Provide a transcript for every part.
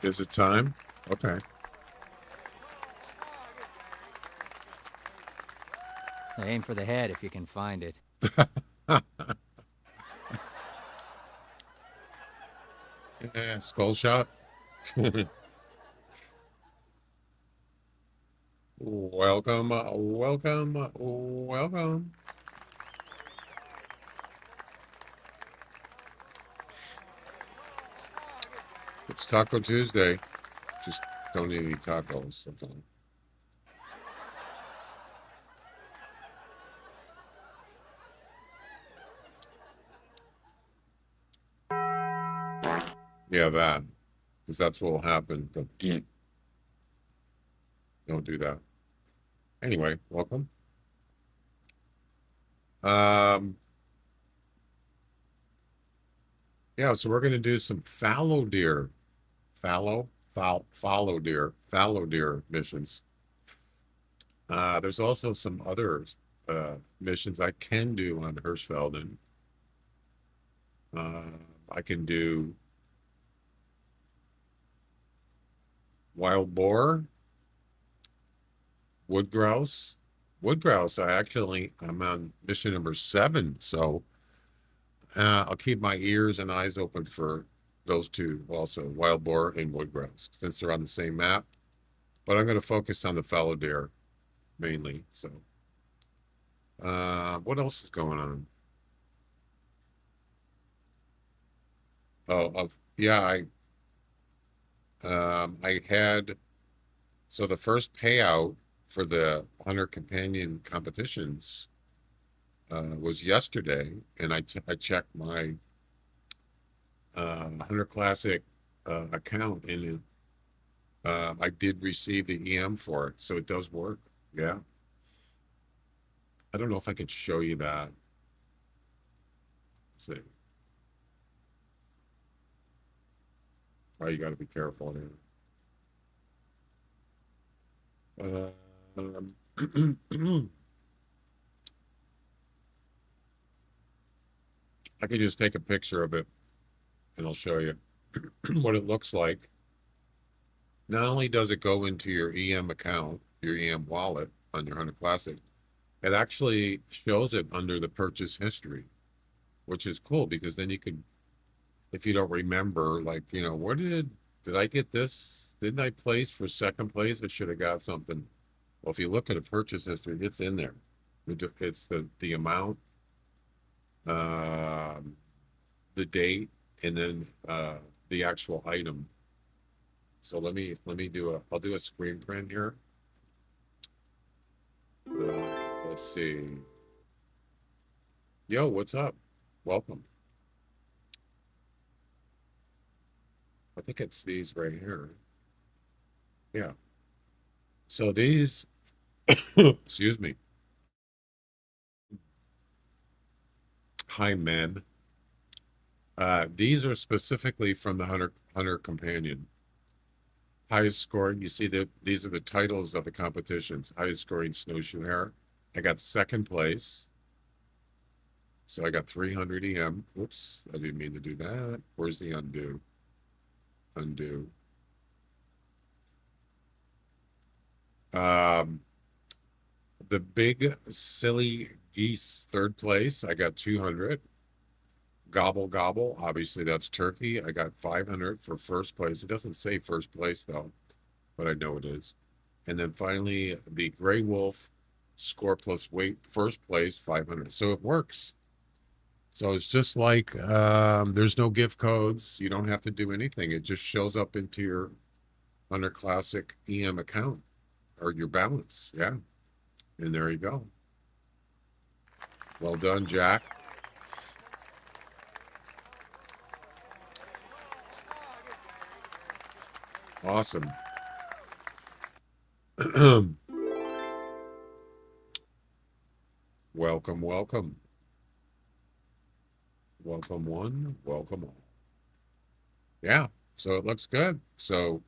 Is it time? Okay. Aim for the head if you can find it. Yeah, skull shot. Welcome, welcome, welcome. It's Taco Tuesday. Just don't eat any tacos. That's all. Yeah, that. Because that's what will happen. Don't do that. Anyway, welcome. Um, yeah, so we're gonna do some fallow deer. Fallow deer missions. There's also some other missions I can do on Hirschfelden. Uh, I can do wild boar, wood grouse. Wood grouse, I'm on mission number 7, so I'll keep my ears and eyes open for those two also, wild boar and wood grouse, since they're on the same map. But I'm going to focus on the fallow deer mainly. So, what else is going on? Oh, yeah, I had so the first payout for the Hunter Companion competitions was yesterday, and I checked my Hunter Classic account, and I did receive the EM for it, so it does work. Yeah, I don't know if I could show you that. Let's see. Oh, you got to be careful here. I can just take a picture of it, and I'll show you what it looks like. Not only does it go into your EM account, your EM wallet on your Hunter Classic, it actually shows it under the purchase history, which is cool because then you can, if you don't remember, like, where did I get this? Didn't I place for second place or should have got something? Well, if you look at a purchase history, it's in there. It's the amount, um, the date, and then the actual item. So let me I'll do a screen print here. Let's see. Yo, what's up? Welcome. I think it's these right here. Yeah. So these, excuse me. Hi, men. These are specifically from the Hunter Companion. Highest scoring, you see that these are the titles of the competitions. Highest scoring snowshoe hare. I got second place. So I got 300 EM. Oops, I didn't mean to do that. Where's the undo? Undo. Um, the big silly geese third place. I got 200. Gobble gobble. Obviously, that's turkey. I got 500 for first place. It doesn't say first place though, but I know it is. And then finally, the gray wolf score plus weight first place 500. So it works. So it's just like there's no gift codes. You don't have to do anything. It just shows up into your Hunter Classic EM account or your balance. Yeah. And there you go. Well done, Jack. Awesome. Welcome, welcome. Welcome one, welcome all. Yeah, so it looks good. So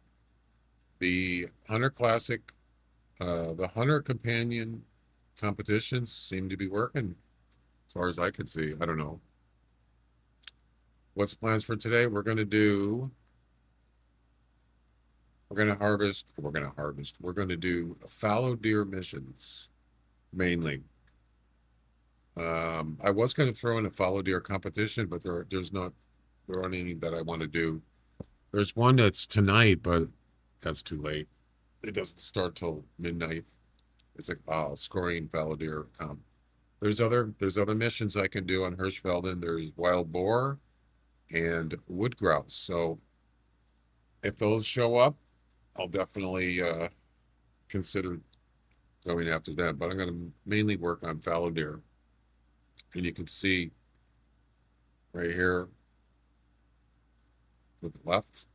the Hunter Classic, the Hunter Companion competitions seem to be working as far as I can see. I don't know. What's the plans for today? We're going to do We're gonna do fallow deer missions mainly. I was gonna throw in a fallow deer competition, but there aren't any that I want to do. There's one that's tonight, but that's too late. It doesn't start till midnight. It's like scoring fallow deer comp. There's other missions I can do on Hirschfelden. There's wild boar and wood grouse. So if those show up, I'll definitely consider going after them. But I'm going to mainly work on fallow deer. And you can see right here to the left,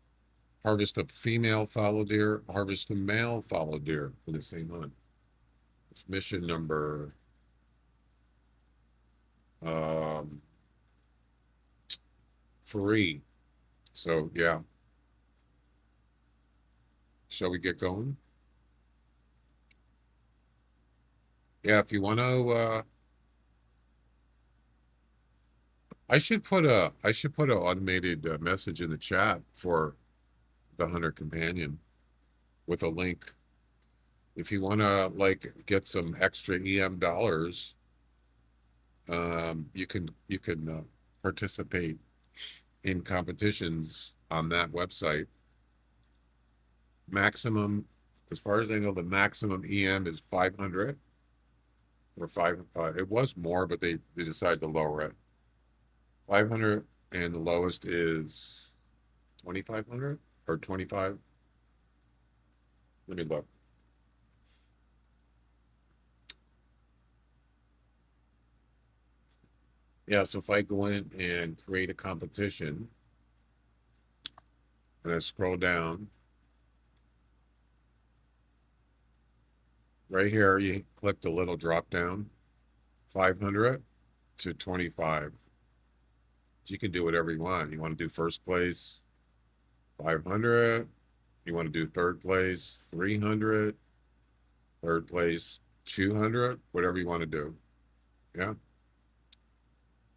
harvest a female fallow deer, harvest a male fallow deer in the same hunt. It's mission number um, 3. So yeah, shall we get going? Yeah, if you want to, I should put an automated message in the chat for the Hunter Companion with a link. If you want to like get some extra EM dollars, you can participate in competitions on that website. Maximum, as far as I know, the maximum EM is 500 or five. It was more, but they decided to lower it. 500, and the lowest is 2,500 or 25. Let me look. Yeah, so if I go in and create a competition and I scroll down, right here, you click the little drop down, 500 to 25. You can do whatever you want. You want to do first place, 500. You want to do third place, 300. Third place, 200. Whatever you want to do. Yeah.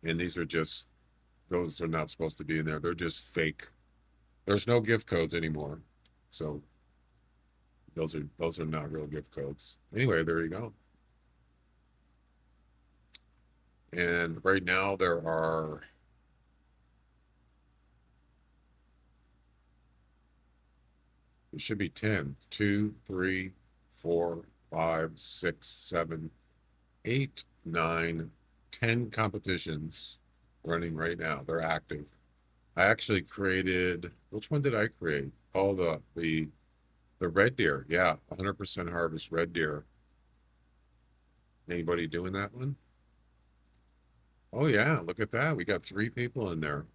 And those are not supposed to be in there. They're just fake. There's no gift codes anymore. So those are not real gift codes. Anyway, there you go. And right now it should be 10. 2, 3, 4, 5, 6, 7, 8, 9, 10 competitions running right now. They're active. I actually created, which one did I create? Oh, the red deer. Yeah, 100% harvest red deer. Anybody doing that one? Oh yeah, look at that. We got 3 people in there.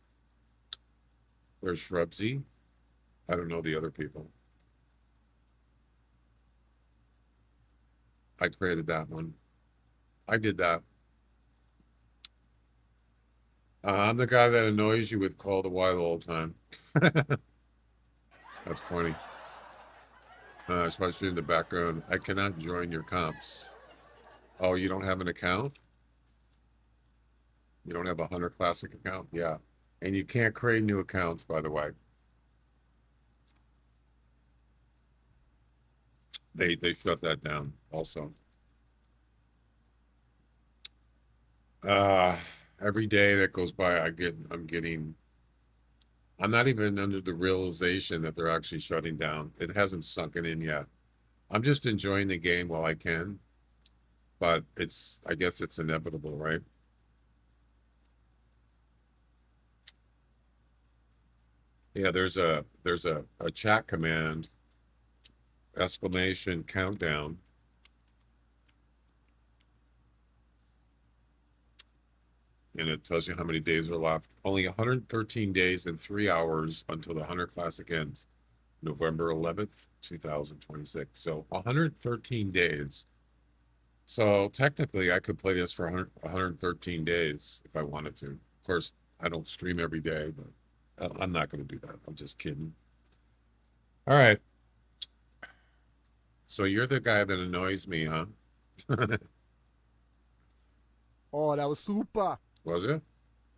There's Shrubsy. I don't know the other people. I created that one. I did that. I'm the guy that annoys you with Call the Wild all the time. That's funny. Especially in the background. I cannot join your comps. Oh, you don't have an account? You don't have a Hunter Classic account? Yeah. And you can't create new accounts, by the way. They shut that down also. Uh every day that goes by I'm not even under the realization that they're actually shutting down. It hasn't sunken in yet. I'm just enjoying the game while I can, but I guess it's inevitable, right? Yeah, there's a chat command, exclamation countdown. And it tells you how many days are left. Only 113 days and 3 hours until the Hunter Classic ends, November 11th, 2026. So 113 days. So technically, I could play this for 113 days if I wanted to. Of course, I don't stream every day, but I'm not going to do that. I'm just kidding. All right. So you're the guy that annoys me, huh? Oh, that was super. Was it?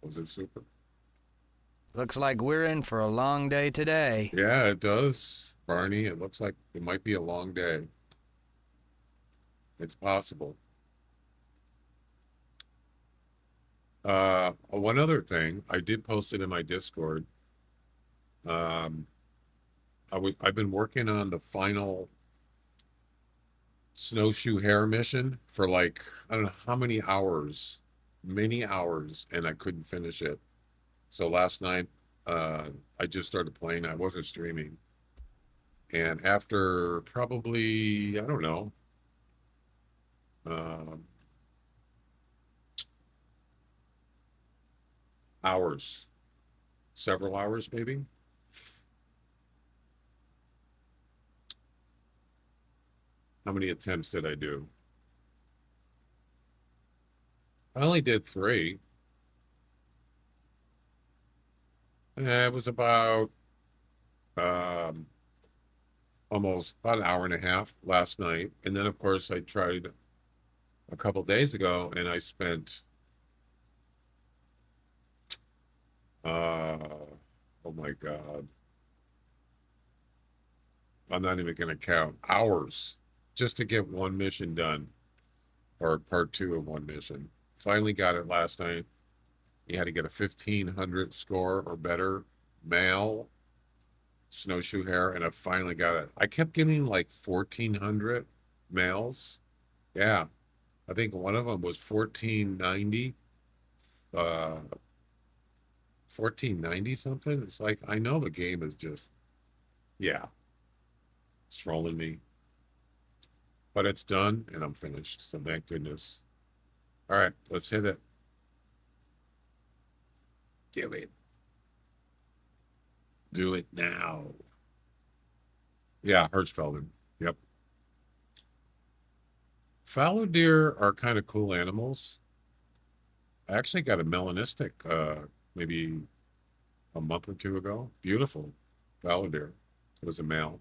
Was it super? Looks like we're in for a long day today. Yeah, it does, Barney. It looks like it might be a long day. It's possible. One other thing, I did post it in my Discord. Um, I've been working on the final snowshoe hare mission for like, I don't know how many hours, and I couldn't finish it. So last night, I just started playing. I wasn't streaming. And after probably, I don't know, um, hours, several hours maybe. How many attempts did I do? I only did three. It was about um, almost about an hour and a half last night. And then, of course, I tried a couple days ago and I spent, oh my God, I'm not even going to count hours just to get one mission done or part two of one mission. Finally got it last night. You had to get a 1500 score or better male snowshoe hare, and I finally got it. I kept getting like 1400 males. Yeah, I think one of them was 1490, 1490 something. It's like I know the game is just, yeah, it's trolling me, but it's done and I'm finished. So thank goodness. All right, let's hit it. Do it. Do it now. Yeah, Hirschfelden. Yep. Fallow deer are kind of cool animals. I actually got a melanistic maybe a month or two ago. Beautiful fallow deer. It was a male.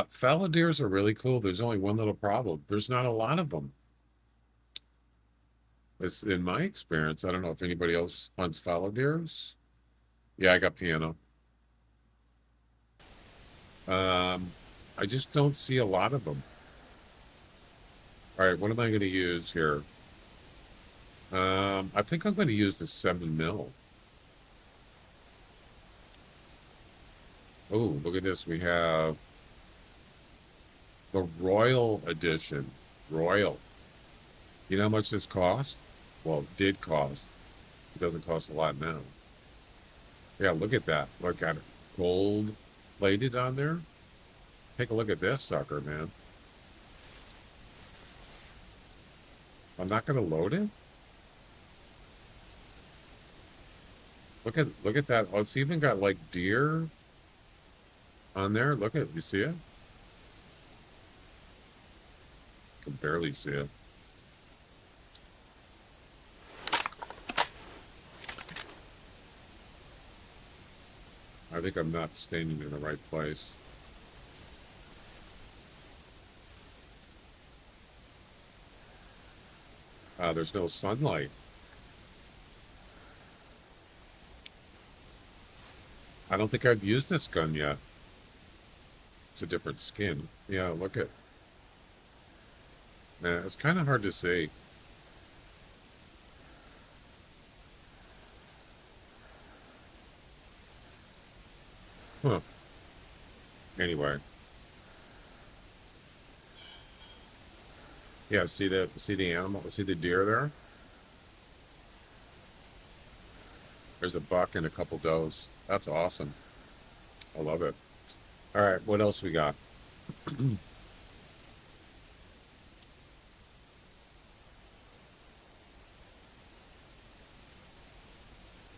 Fallow deers are really cool. There's only one little problem. There's not a lot of them. It's in my experience. I don't know if anybody else hunts fallow deers. Yeah, I got piano. Um, I just don't see a lot of them. All right, what am I going to use here? I think I'm going to use the 7 mil. Oh, look at this. We have the Royal Edition. Royal. You know how much this cost? Well, it did cost. It doesn't cost a lot now. Yeah, look at that. Look at it. Gold plated on there. Take a look at this sucker, man. I'm not going to load it. Look at that. Oh, it's even got like deer on there. Look at, you see it? Can barely see it. I think I'm not standing in the right place. There's no sunlight. I don't think I've used this gun yet. It's a different skin. Yeah, look at. Man, it's kind of hard to see. Huh. Anyway. Yeah, see the animal, see the deer there? There's a buck and a couple does. That's awesome. I love it. All right, what else we got?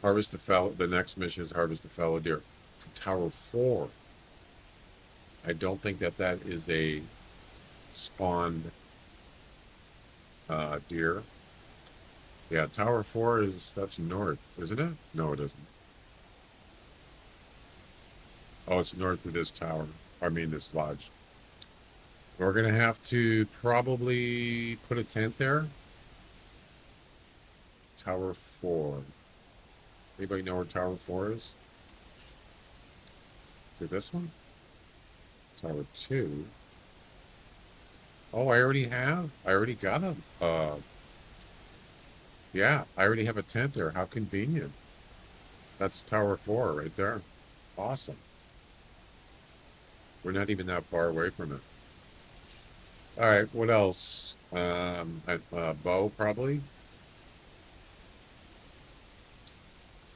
Harvest the fallow. The next mission is harvest the fallow deer. Tower 4. I don't think that is a spawned deer. Yeah, Tower 4 that's north, isn't it? No, it isn't. Oh, it's north of this tower. I mean, this lodge. We're gonna have to probably put a tent there. Tower 4. Anybody know where Tower 4 is? Is it this one? Tower 2. Oh, I already have. I already got a. Yeah, I already have a tent there. How convenient. That's Tower 4 right there. Awesome. We're not even that far away from it. All right, what else? Bow probably.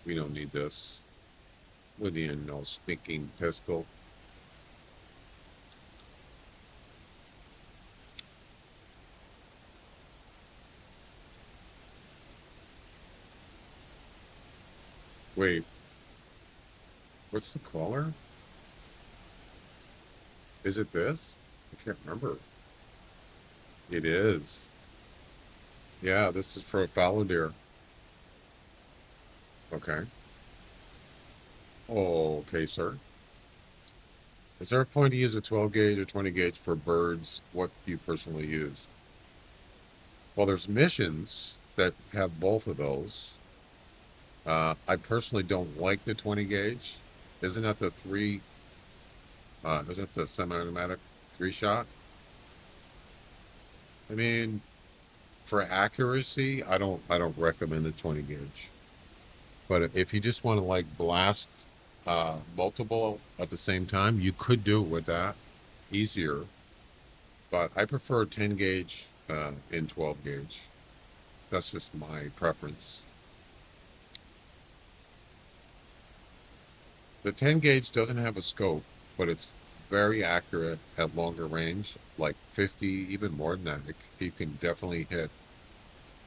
We don't need this. Lydian, no stinking pistol. Wait, what's the color? Is it this? I can't remember. It is. Yeah, this is for a fallow deer. Okay. Oh, okay, sir. Is there a point to use a 12 gauge or 20 gauge for birds? What do you personally use? Well, there's missions that have both of those. I personally don't like the 20 gauge. Isn't that the three? Isn't that the semi-automatic 3-shot? I mean, for accuracy, I don't recommend the 20 gauge. But if you just want to like blast multiple at the same time, you could do it with that easier. But I prefer 10 gauge in 12 gauge. That's just my preference. The 10 gauge doesn't have a scope, but it's very accurate at longer range, like 50, even more than that. You can definitely hit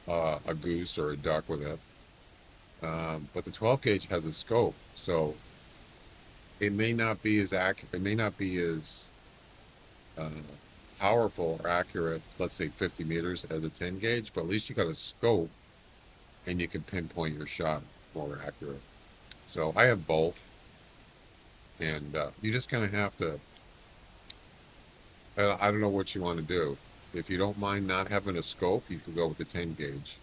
a goose or a duck with it. But the 12 gauge has a scope, so it may not be as accurate. It may not be as uh, powerful or accurate, let's say 50 meters as a 10 gauge, but at least you got a scope and you can pinpoint your shot more accurate. So I have both, and you just kind of have to. I don't know what you want to do. If you don't mind not having a scope, you can go with the 10 gauge.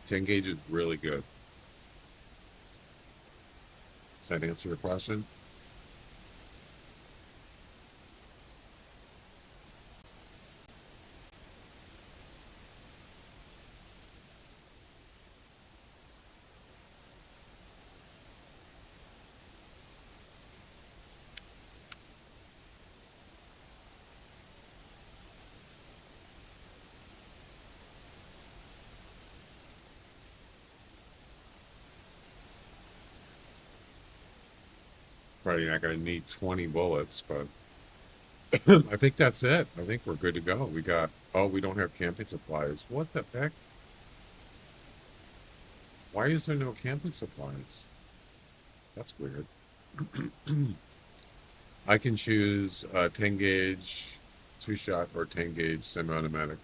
10 gauge is really good. Does that answer your question? Probably not going to need 20 bullets, but I think that's it. I think we're good to go. Oh, we don't have camping supplies. What the heck? Why is there no camping supplies? That's weird. I can choose 10 gauge 2-shot or 10 gauge semi-automatic.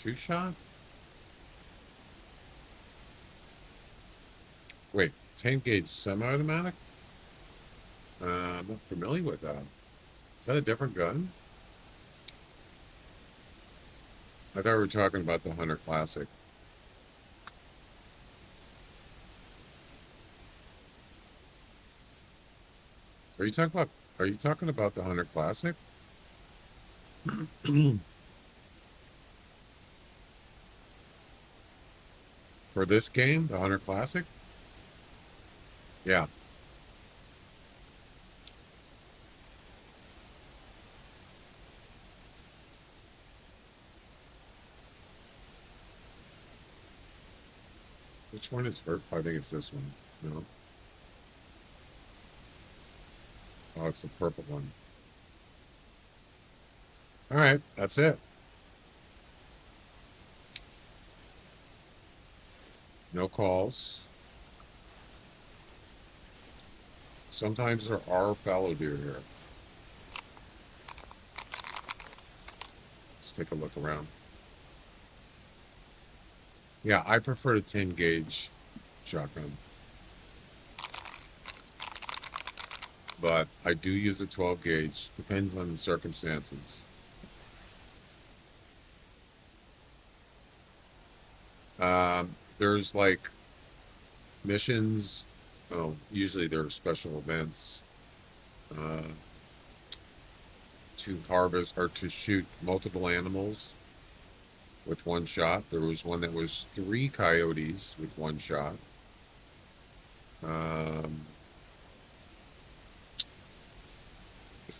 2-shot? Wait, 10 gauge semi-automatic? I'm not familiar with that. Is that a different gun? I thought we were talking about the Hunter Classic. Are you talking about the Hunter Classic? For this game, the Hunter Classic? Yeah. Which one is hurt? I think it's this one. No. Oh, it's the purple one. All right, that's it. No calls. Sometimes there are fallow deer here. Let's take a look around. Yeah, I prefer the 10 gauge shotgun, but I do use a 12 gauge. Depends on the circumstances. There's like missions. Oh, usually there are special events uh, to harvest or to shoot multiple animals with one shot. There was one that was 3 coyotes with one shot. Um,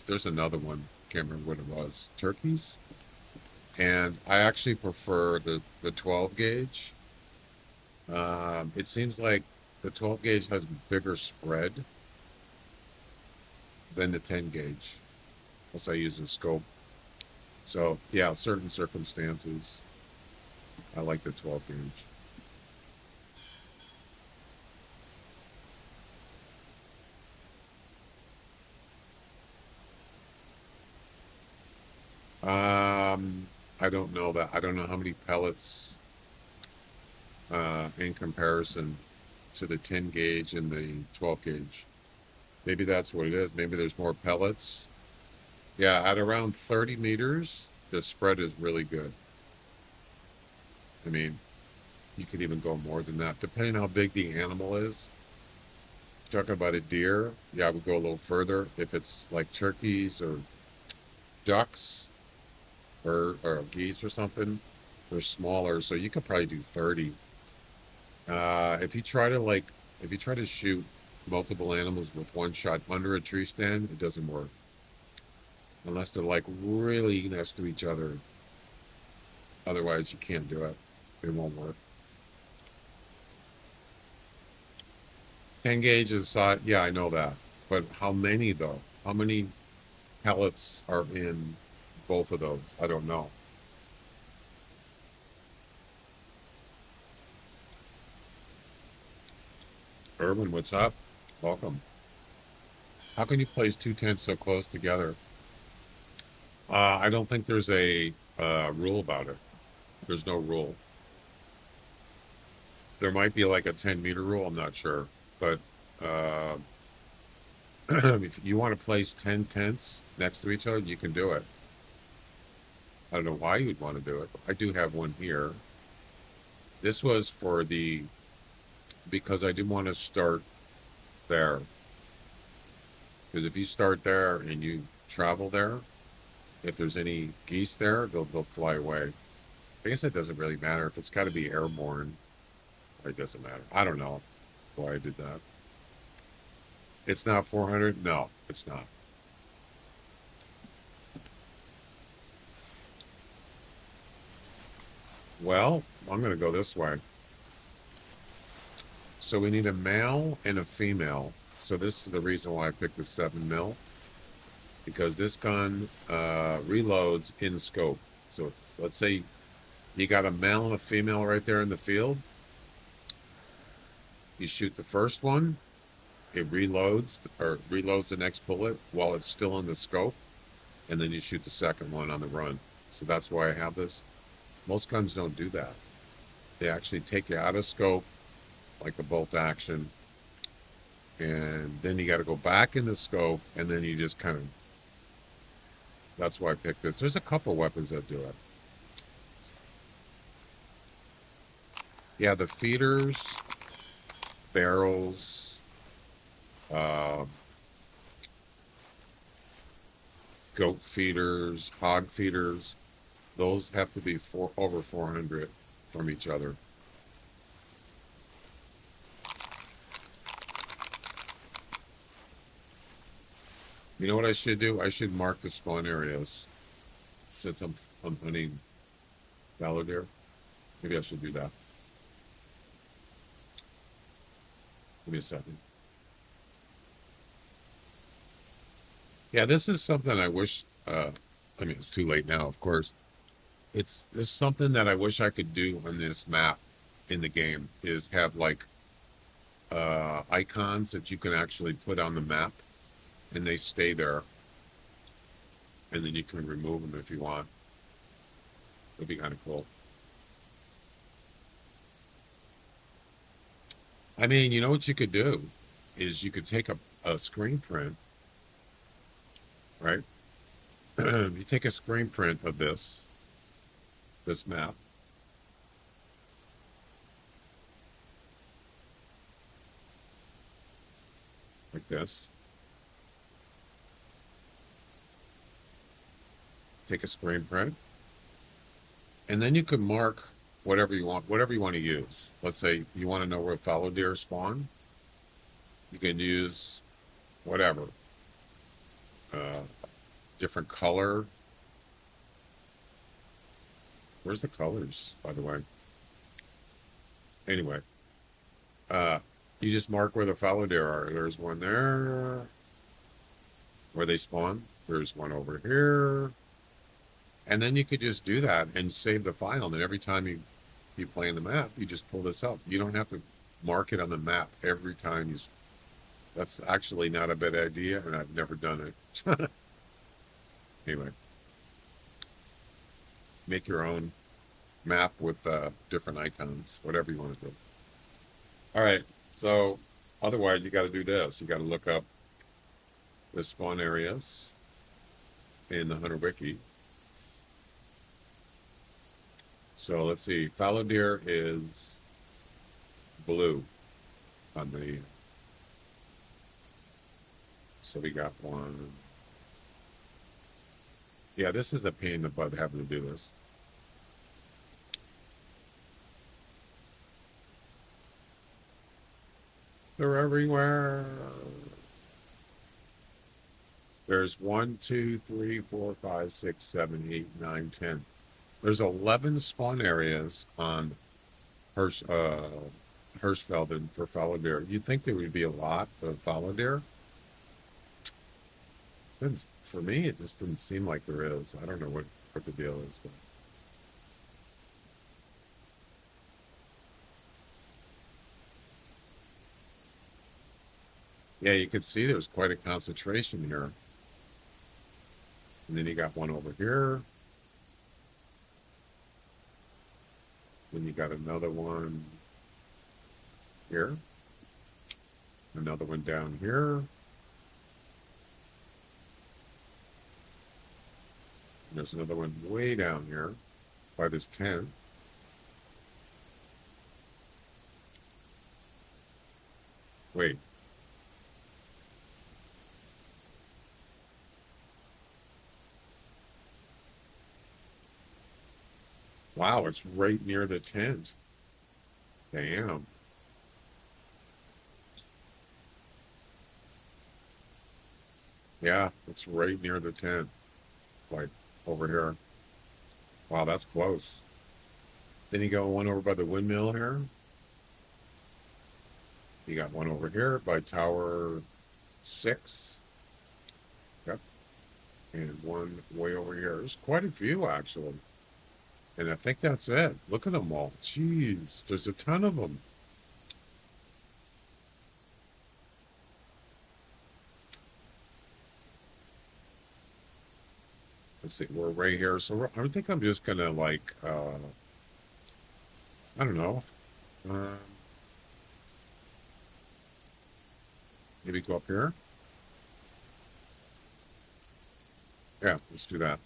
there's another one. Can't remember what it was. Turkeys. And I actually prefer the 12 gauge. It seems like the 12 gauge has bigger spread than the 10 gauge, unless I use a scope. So yeah, certain circumstances, I like the 12 gauge. I don't know that. I don't know how many pellets in comparison to the 10 gauge and the 12 gauge. Maybe that's what it is. Maybe there's more pellets. Yeah, at around 30 meters, the spread is really good. I mean, you could even go more than that, depending how big the animal is. Talking about a deer, yeah, I would go a little further. If it's like turkeys or ducks or geese or something, they're smaller, so you could probably do 30. If you try to if you try to shoot multiple animals with one shot under a tree stand, it doesn't work unless they're like really next to each other. Otherwise, you can't do it. It won't work. 10 gauge is yeah, I know that, but how many though? How many pellets are in both of those? I don't know. Urban, what's up? Welcome. How can you place two tents so close together? I don't think there's a rule about it. There's no rule. There might be like a 10-meter rule. I'm not sure, but uh, if you want to place 10 tents next to each other, you can do it. I don't know why you'd want to do it. But I do have one here. This was for because I didn't want to start there. Because if you start there and you travel there, if there's any geese there, they'll fly away. I guess it doesn't really matter if it's got to be airborne. It doesn't matter. I don't know why I did that. It's not 400. No, it's not. Well, I'm going to go this way. So we need a male and a female. So this is the reason why I picked the 7 mil, because this gun reloads in scope. So let's say you got a male and a female right there in the field. You shoot the first one, it reloads or reloads the next bullet while it's still in the scope, and then you shoot the second one on the run. So that's why I have this. Most guns don't do that. They actually take you out of scope, like the bolt action, and then you got to go back in the scope, and then you just kind of. That's why I picked this. There's a couple weapons that do it. Yeah, the feeders, barrels, uh, goat feeders, hog feeders. Those have to be over 400 from each other. You know what I should do? I should mark the spawn areas since I'm hunting fallow deer. Maybe I should do that. Give me a second. Yeah, this is something I wish. I mean, it's too late now, of course. It's something that I wish I could do on this map in the game is have like icons that you can actually put on the map and they stay there, and then you can remove them if you want. It'd be kind of cool. I mean, you know what you could do is you could take a screen print, right? You take a screen print of this map, like this. Take a screen print. And then you can mark whatever you want to use. Let's say you want to know where fallow deer spawn. You can use whatever. Different color. Where's the colors, by the way? Anyway, you just mark where the fallow deer are. There's one there where they spawn. There's one over here. And then you could just do that and save the file. And every time you play in the map, you just pull this up. You don't have to mark it on the map every time you. That's actually not a bad idea, and I've never done it. Anyway, make your own map with different icons, whatever you want to do. All right, so otherwise you got to do this. You got to look up the spawn areas in the Hunter Wiki. So let's see, fallow deer is blue on the, so we got one. Yeah, this is a pain in the butt having to do this. They're everywhere. There's 1, 2, 3, 4, 5, 6, 7, 8, 9, 10. There's 11 spawn areas on Hirschfelden for fallow deer. You'd think there would be a lot of fallow deer. For me, it just didn't seem like there is. I don't know what the deal is. But. Yeah, you can see there's quite a concentration here. And then you got one over here. Then you got another one here. Another one down here. And there's another one way down here by this tent. Wait. Wow, it's right near the tent. Damn. Yeah, it's right near the tent. Like over here. Wow, that's close. Then you got one over by the windmill here. You got one over here by Tower 6. Yep. And one way over here. There's quite a few, actually. And I think that's it. Look at them all. Jeez, there's a ton of them. Let's see, we're right here. So I think I'm just going to like, I don't know. Maybe go up here. Yeah, let's do that.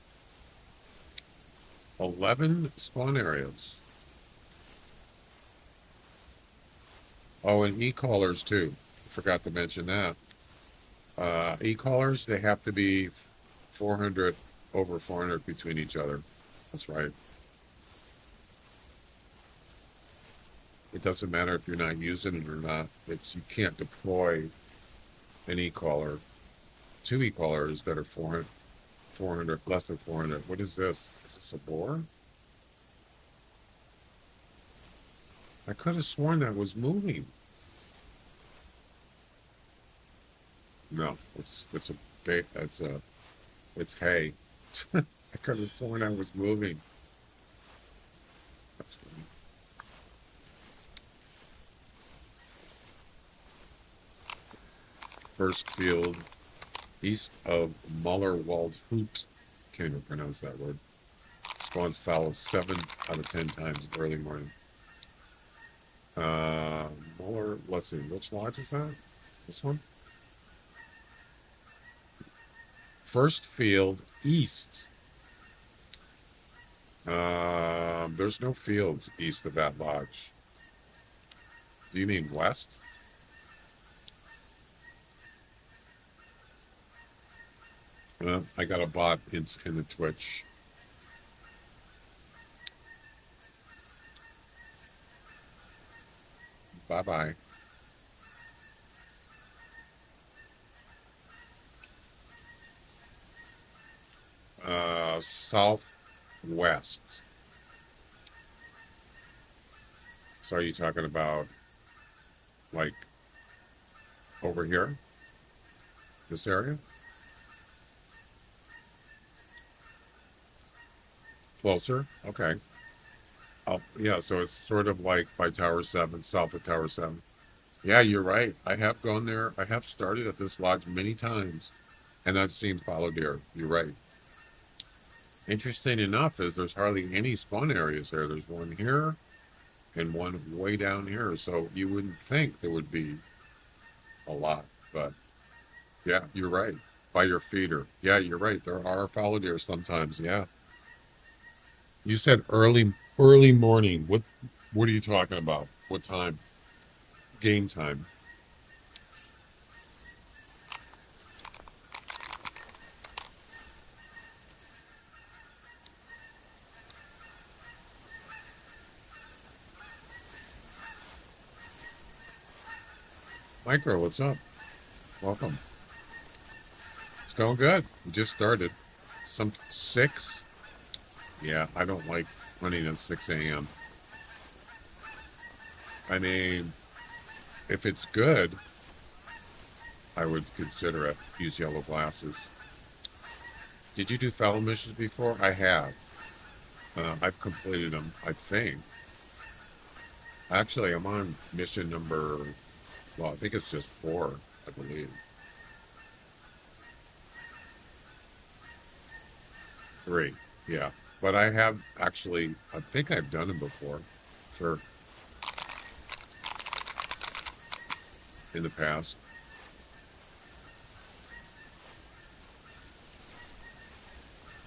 11 spawn areas. Oh, and e-collars too. Forgot to mention that. E-collars, they have to be 400, over 400 between each other. That's right. It doesn't matter if you're not using it or not. You can't deploy an e-collar. 2 e-collars that are 400, less than 400. What is this? Is this a boar? I could have sworn that was moving. No, it's hay. I could have sworn I was moving. That's funny. First field east of Mullerwaldhut. Can't even pronounce that word. Spawns fallow 7 out of 10 times early morning. Muller, let's see, which lodge is that? This one? First field east. There's no fields east of that lodge. Do you mean west? I got a bot in the Twitch. Bye bye. Southwest. So are you talking about like over here, this area? Closer? Okay. Oh, yeah. So it's sort of like by Tower 7, south of Tower 7. Yeah, you're right. I have gone there. I have started at this lodge many times, and I've seen fallow deer. You're right. Interesting enough is there's hardly any spawn areas there. There's one here and one way down here. So you wouldn't think there would be a lot, but yeah, you're right. By your feeder. Yeah, you're right. There are fallow deer sometimes. Yeah. You said early morning. What are you talking about? What time? Game time. Micro, what's up? Welcome. It's going good. We just started. Some 6. Yeah, I don't like running at 6 a.m. I mean, if it's good, I would consider it. Use yellow glasses. Did you do fellow missions before? I have. I've completed them, I think. Actually, I'm on mission number, well, I think it's just 4, I believe. 3, yeah. But I have actually, I think I've done them before. Sure. In the past.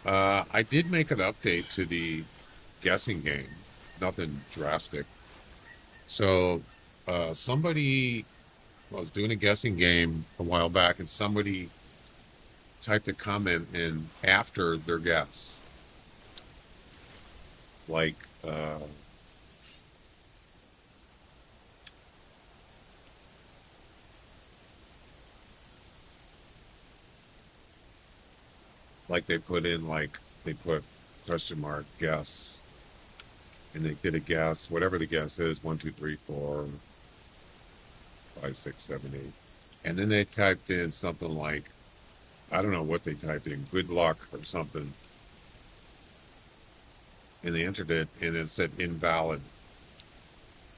I did make an update to the guessing game. Nothing drastic. So, somebody was doing a guessing game a while back, and somebody typed a comment in after their guess. Like, they put in, they put question mark guess, and they did a guess, whatever the guess is, 1, 2, 3, 4, 5, 6, 7, 8. And then they typed in something like, I don't know what they typed in, good luck or something. And they entered it, and it said invalid.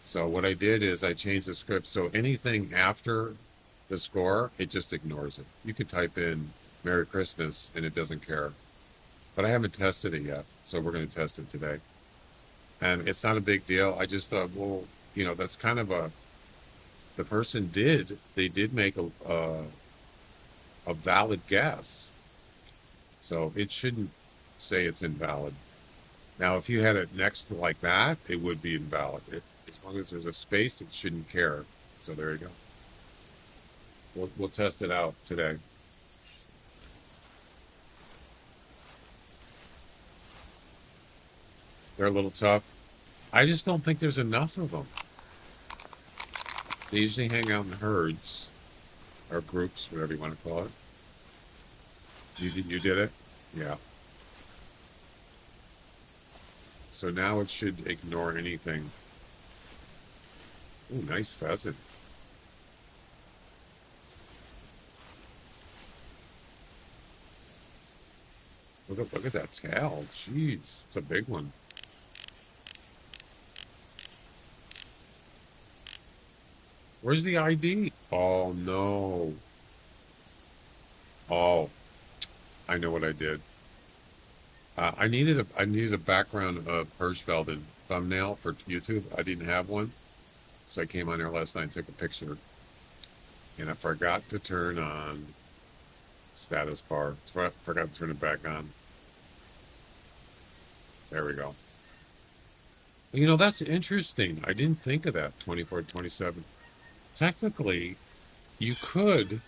So what I did is I changed the script. So anything after the score, it just ignores it. You could type in Merry Christmas, and it doesn't care. But I haven't tested it yet, so we're going to test it today. And it's not a big deal. I just thought, well, that's kind of the person they did make a valid guess. So it shouldn't say it's invalid. Now, if you had it next to like that, it would be invalid. As long as there's a space, it shouldn't care. So there you go. We'll test it out today. They're a little tough. I just don't think there's enough of them. They usually hang out in herds or groups, whatever you want to call it. You did it? Yeah. So now it should ignore anything. Ooh, nice pheasant. Look at that tail. Jeez, it's a big one. Where's the ID? Oh no. Oh, I know what I did. I needed a background of Hirschfelden thumbnail for YouTube. I didn't have one, so I came on here last night and took a picture, and I forgot to turn on status bar. Forgot to turn it back on. There we go. That's interesting. I didn't think of that. 24, 27. Technically, you could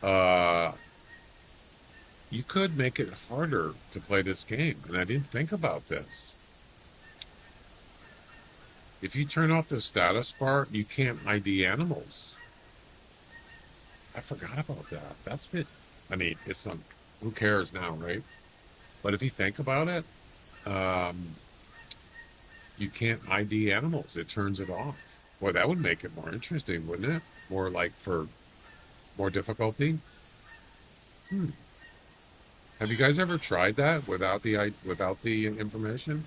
uh, you could make it harder to play this game, and I didn't think about this. If you turn off the status bar, you can't ID animals. I forgot about that. That's bit. I mean, it's some. Who cares now, right? But if you think about it, um, you can't ID animals. It turns it off. Well, that would make it more interesting, wouldn't it? More like for more difficulty. Hmm. Have you guys ever tried that without the information?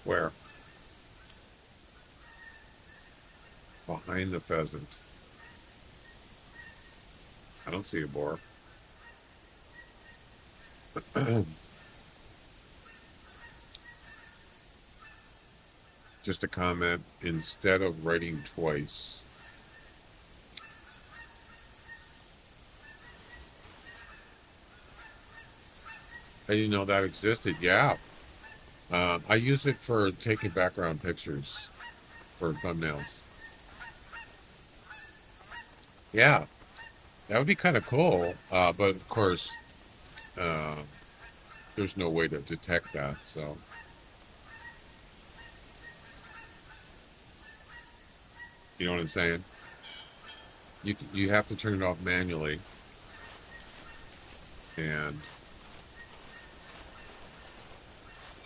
Where? Behind the pheasant. I don't see a boar. Just a comment. Instead of writing twice. I didn't know that existed. Yeah. I use it for taking background pictures for thumbnails. Yeah, that would be kind of cool. But of course, uh, there's no way to detect that. So, you know what I'm saying? You have to turn it off manually, and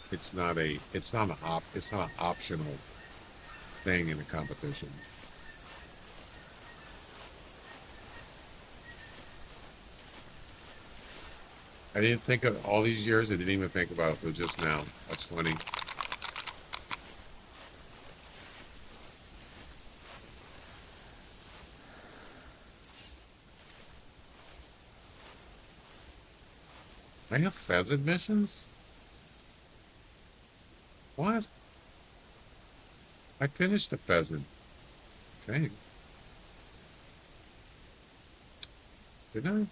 it's not an optional thing in a competition. I didn't think of all these years. I didn't even think about it till just now. That's funny. I have pheasant missions? What? I finished the pheasant. Okay. Did I?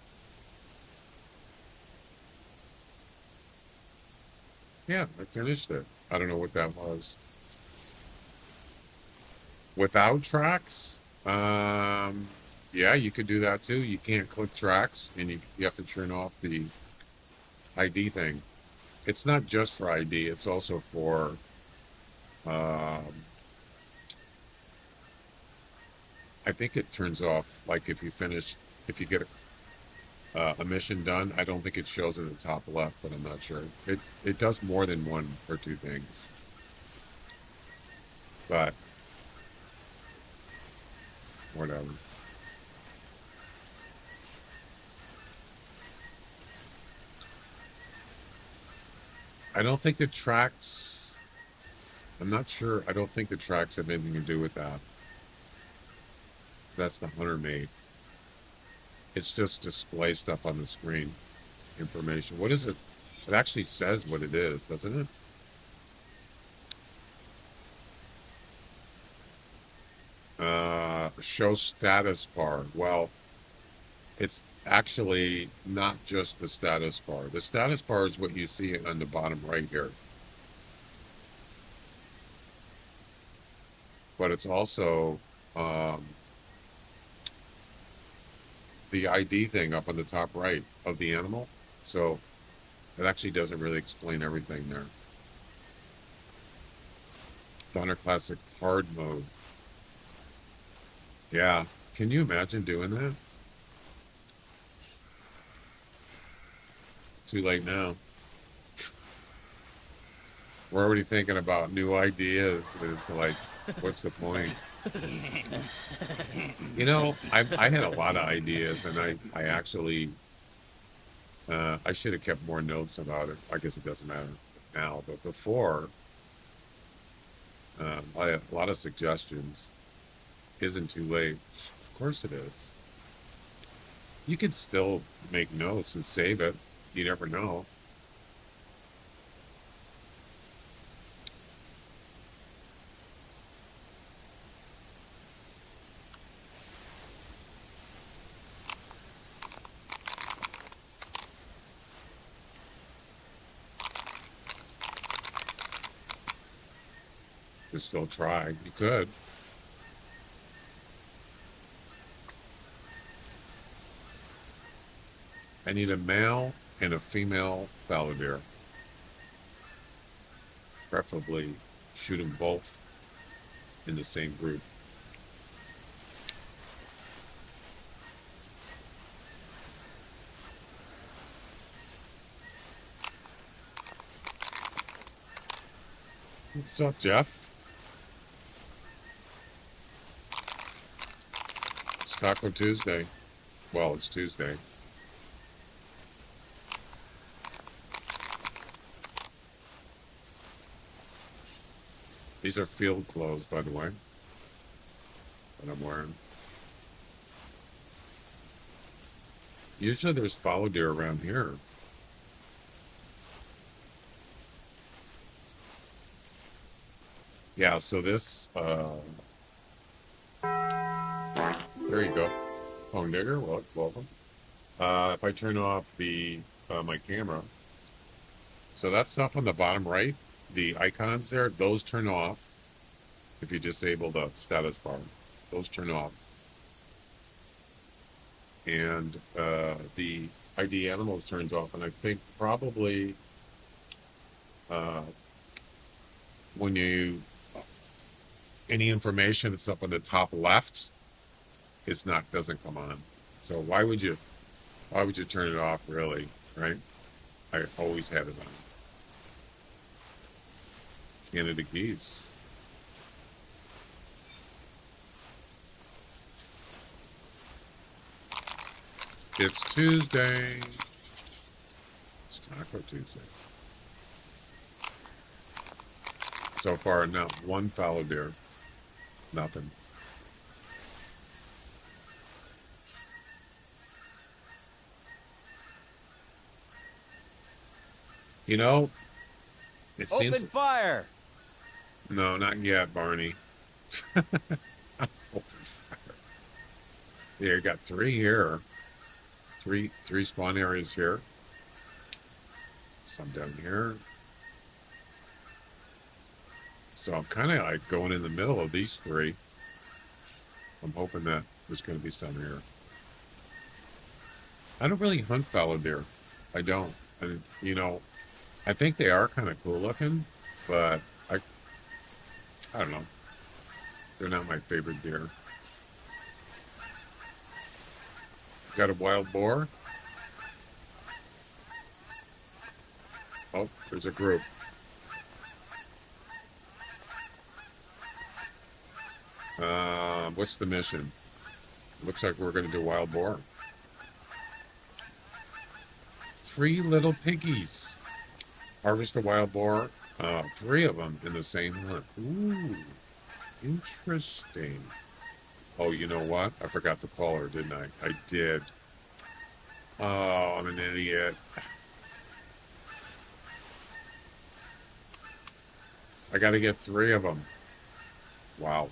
Yeah, I finished it. I don't know what that was. Without tracks? Yeah, you could do that too. You can't click tracks, and you have to turn off the ID thing. It's not just for ID, it's also for um I think it turns off like if you get a mission done. I don't think it shows in the top left, but I'm not sure. It does more than one or two things. But whatever. I don't think the tracks. I'm not sure. I don't think the tracks have anything to do with that. That's the hunter made. It's just display stuff on the screen. Information. What is it? It actually says what it is, doesn't it? Show status bar. Well, it's actually not just the status bar. The status bar is what you see on the bottom right here. But it's also um, the ID thing up on the top right of the animal. So it actually doesn't really explain everything there. The Hunter Classic hard mode. Yeah. Can you imagine doing that? Too late now. We're already thinking about new ideas. It's like, what's the point? You know, I had a lot of ideas, and I actually I should have kept more notes about it. I guess it doesn't matter now, but before I had a lot of suggestions. Isn't too late. Of course it is. You could still make notes and save it. You never know. You could still try. You could. I need a male and a female fallow deer. Preferably shoot them both in the same group. What's up, Jeff? It's Taco Tuesday. Well, it's Tuesday. These are field clothes, by the way, that I'm wearing. Usually there's fallow deer around here. Yeah, so this, there you go. Home digger, welcome. If I turn off the my camera, so that stuff on the bottom right, the icons there, those turn off. If you disable the status bar, those turn off. And the ID animals turns off, and I think probably when you any information that's up on the top left doesn't come on. So why would you turn it off, really, right? I always had it on. Canada geese. It's Tuesday. It's Taco Tuesday. So far, not one fallow deer. Nothing. You know, it Open seems... fire! No, not yet, Barney. Open fire. Yeah, you got 3 here. Three spawn areas here. Some down here. So I'm kind of like going in the middle of these 3. I'm hoping that there's going to be some here. I don't really hunt fallow deer. I don't. And, you know, I think they are kind of cool looking, but I don't know. They're not my favorite deer. Got a wild boar. Oh, there's a group. What's the mission? Looks like we're going to do wild boar. 3 little piggies. Harvest a wild boar. 3 of them in the same hunt. Ooh, interesting. Oh, you know what? I forgot to call her, didn't I? I did. Oh, I'm an idiot. I got to get 3 of them. Wow.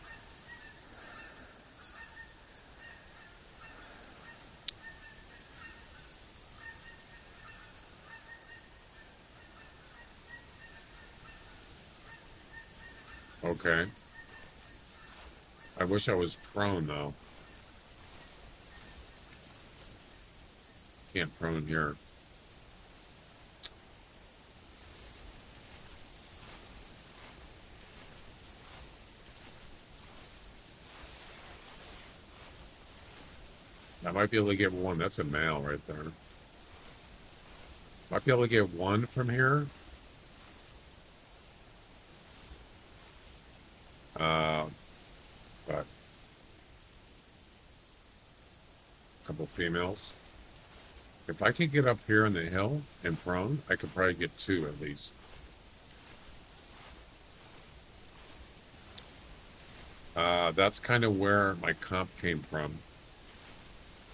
Okay. I wish I was prone, though. Can't prone here. I might be able to get 1. That's a male right there. Might be able to get 1 from here. But a couple females. If I could get up here on the hill and prone, I could probably get 2 at least. That's kind of where my comp came from.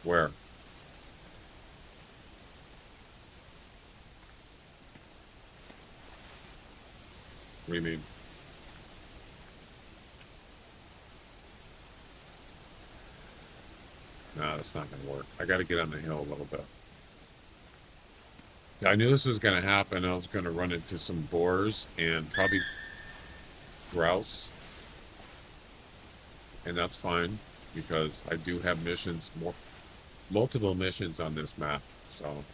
Where? What do you mean? No, that's not going to work. I got to get on the hill a little bit. I knew this was going to happen. I was going to run into some boars and probably grouse. And that's fine because I do have missions, multiple missions on this map. So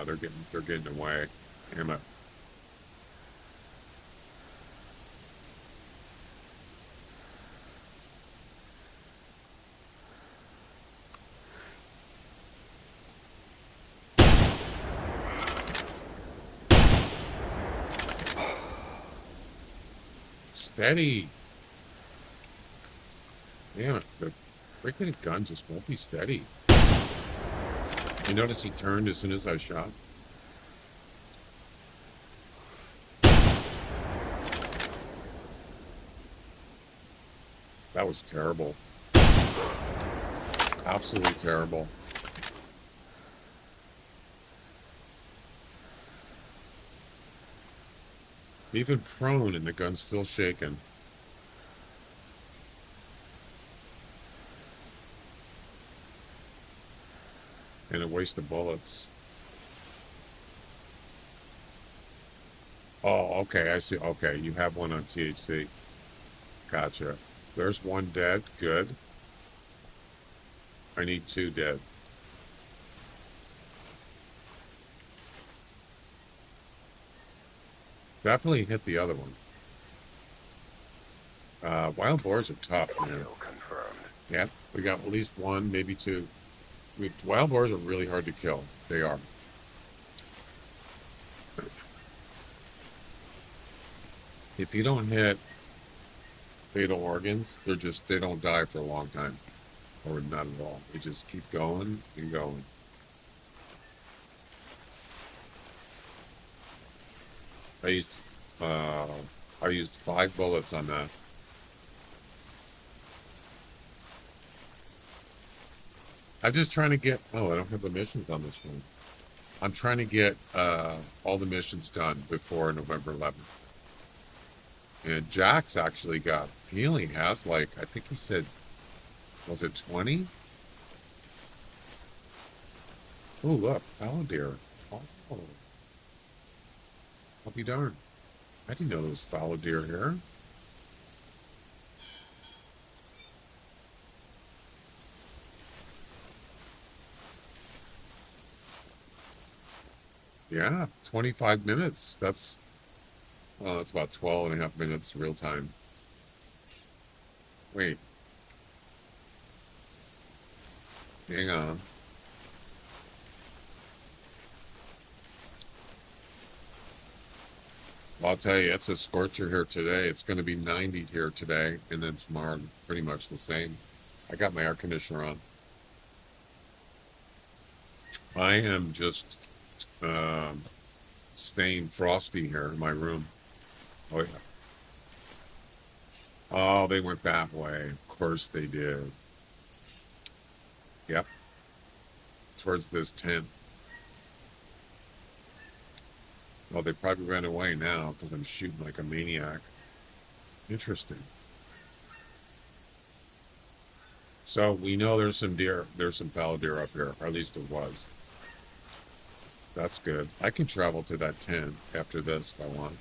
they're getting away. Damn it. Steady. Damn it. The freaking gun just won't be steady. You notice he turned as soon as I shot? That was terrible. Absolutely terrible. Even prone and the gun's still shaking. And a waste of bullets. Oh, okay, I see. Okay, you have one on THC. Gotcha. There's one dead. Good. I need 2 dead. Definitely hit the other one. Wild boars are tough, man. Kill confirmed. Yeah, we got at least 1, maybe 2. Wild boars are really hard to kill. They are. If you don't hit fatal organs, they don't die for a long time. Or not at all. They just keep going and going. I used uh, I used 5 bullets on that. I'm just trying to get. Oh, I don't have the missions on this one. I'm trying to get all the missions done before November 11th. And Jack's actually got. He only has like I think he said, was it 20? Oh look, fallow deer. Oh, I'll be darned. I didn't know there was fallow deer here. Yeah, 25 minutes. That's about 12 and a half minutes real time. Wait. Hang on. Well, I'll tell you, it's a scorcher here today. It's going to be 90 here today, and then tomorrow pretty much the same. I got my air conditioner on. I am just staying frosty here in my room. Oh, yeah. Oh, they went that way. Of course they did. Yep. Towards this tent. Well, they probably ran away now because I'm shooting like a maniac. Interesting. So we know there's some deer, there's some fallow deer up here, or at least it was. That's good. I can travel to that tent after this if I want.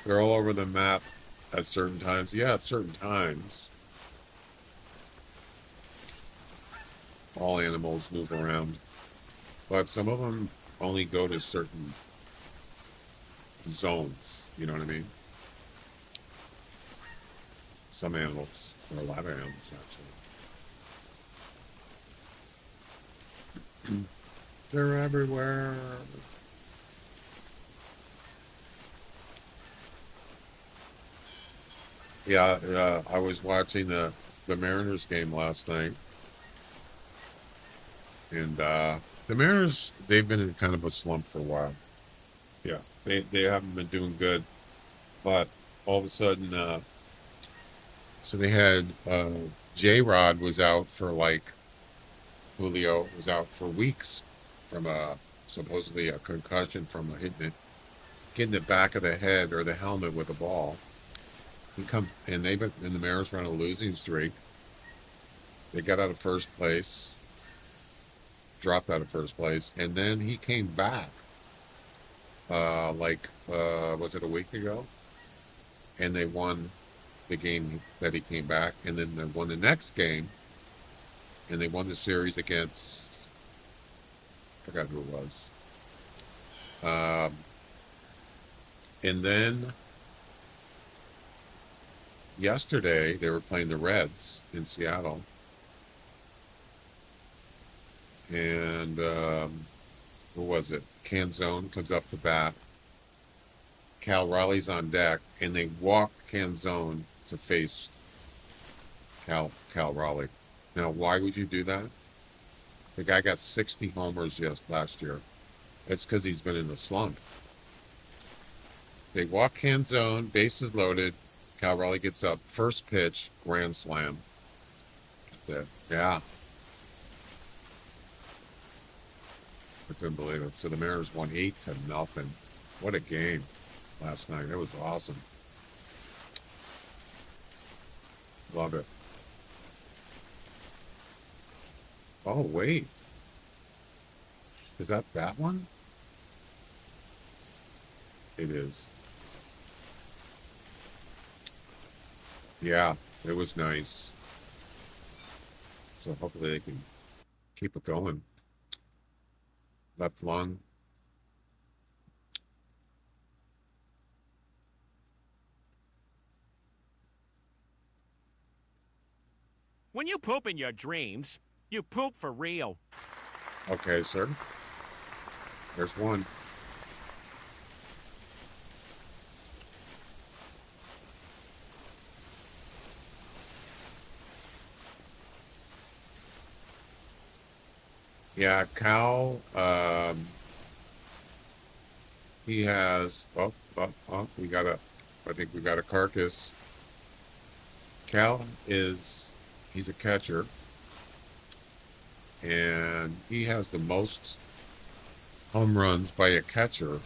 They're all over the map at certain times. Yeah, at certain times. All animals move around. But some of them only go to certain zones. You know what I mean? Some animals, or a lot of animals actually. They're everywhere. Yeah, I was watching the Mariners game last night, and the Mariners, they've been in kind of a slump for a while. Yeah, they haven't been doing good, but all of a sudden, so they had J-Rod was out for like Julio was out for weeks from supposedly a concussion from getting the back of the head or the helmet with a ball. And the Mariners were on a losing streak. They got out of first place, dropped out of first place, and then he came back. Was it a week ago? And they won the game that he came back, and then they won the next game, and they won the series against forgot who it was. Um, and then yesterday they were playing the Reds in Seattle, and who was it? Canzone comes up the bat. Cal Raleigh's on deck, and they walked Canzone to face Cal Raleigh. Now, why would you do that? The guy got 60 homers last year. It's because he's been in a slump. They walk Canzone, bases loaded. Cal Raleigh gets up, first pitch, grand slam. That's it. Yeah. I couldn't believe it. So the Mariners won 8-0. What a game last night. It was awesome. Love it. Oh, wait. Is that one? It is. Yeah, it was nice. So hopefully they can keep it going. Left lung. When you poop in your dreams, you poop for real. Okay, sir. There's one. Yeah, Cal, he has, I think we got a carcass. Cal he's a catcher, and he has the most home runs by a catcher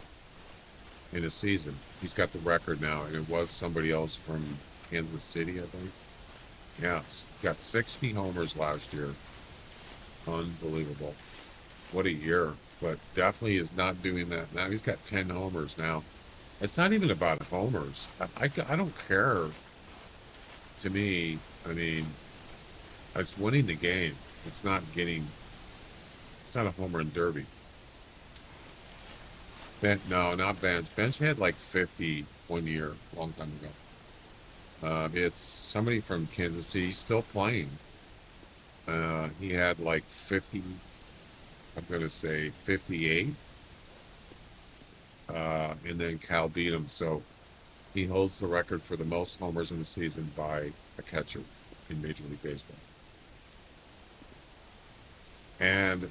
in a season. He's got the record now, and it was somebody else from Kansas City, I think. Yes, got 60 homers last year. Unbelievable. What a year. But definitely is not doing that now. He's got 10 homers now. It's not even about homers. I don't care. To me, I mean, it's winning the game. It's not a home run derby. No, not Bench. Bench had like 50 one year, a long time ago. It's somebody from Kansas City still playing. He had like 50, I'm going to say 58. And then Cal beat him. So he holds the record for the most homers in the season by a catcher in Major League Baseball. And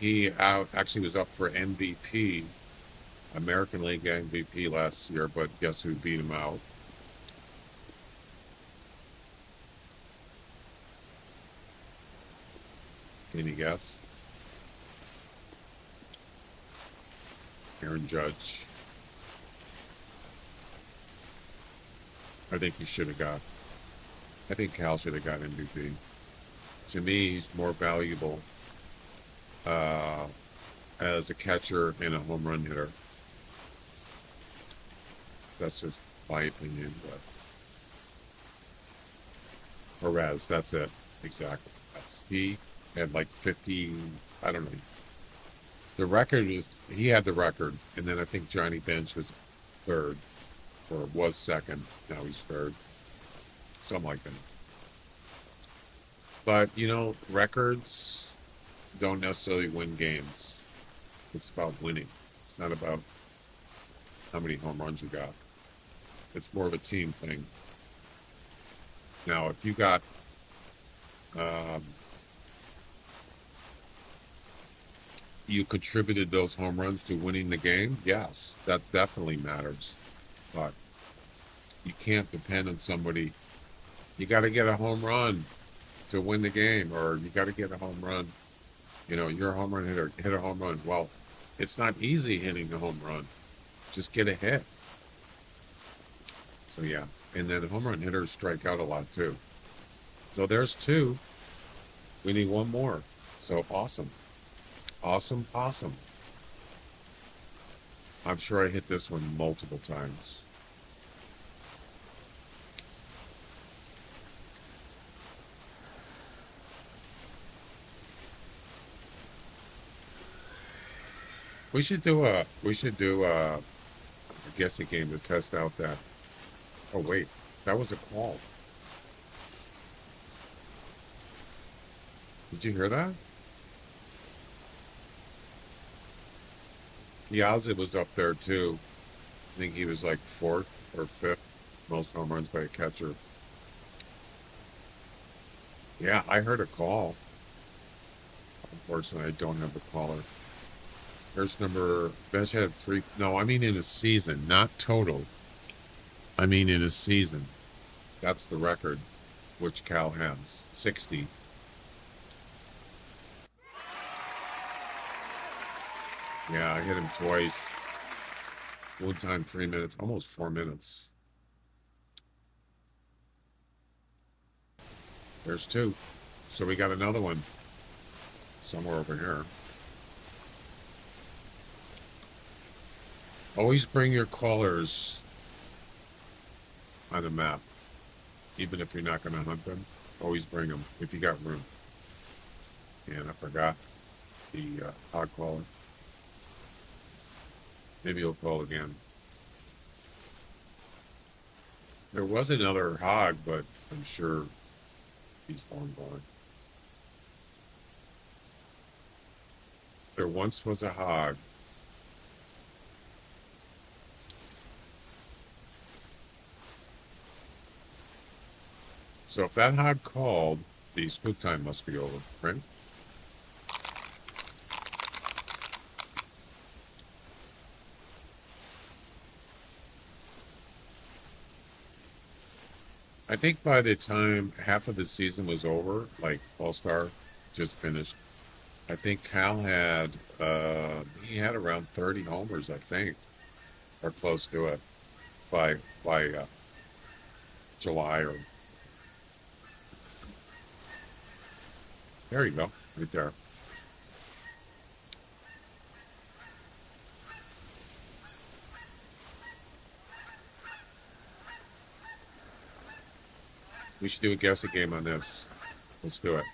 he actually was up for MVP, American League MVP last year, but guess who beat him out? Can you guess? Aaron Judge. I think I think Cal should have got MVP. To me, he's more valuable as a catcher and a home run hitter. That's just my opinion, but Perez, that's it. Exactly. He had like 50, I don't know. He had the record, and then I think Johnny Bench was third, or was second. Now he's third. Something like that. But, records don't necessarily win games. It's about winning. It's not about how many home runs you got. It's more of a team thing. Now, if you got you contributed those home runs to winning the game, yes, that definitely matters. But you can't depend on somebody. You got to get a home run to win the game, or you got to get a home run. You're a home run hitter, hit a home run. Well, it's not easy hitting the home run. Just get a hit. So, yeah. And then home run hitters strike out a lot, too. So there's two. We need one more. So awesome. Awesome. I'm sure I hit this one multiple times. We should do a guessing game to test out that. Oh wait, that was a call. Did you hear that? Piazza was up there too. I think he was like fourth or fifth most home runs by a catcher. Yeah, I heard a call. Unfortunately, I don't have the caller. First number, Bench had three. No, I mean in a season, not total. I mean in a season. That's the record, which Cal has 60. Yeah, I hit him twice. One time, 3 minutes, almost 4 minutes. There's two. So we got another one somewhere over here. Always bring your callers on the map, even if you're not going to hunt them. Always bring them if you got room. And I forgot the hog caller. Maybe he'll call again. There was another hog, but I'm sure he's long gone. There once was a hog. So if that hog called, the spook time must be over, right? I think by the time half of the season was over, like All-Star just finished, I think Cal had he had around 30 homers, I think, or close to it by July or there you go, right there. We should do a guessing game on this. Let's do it.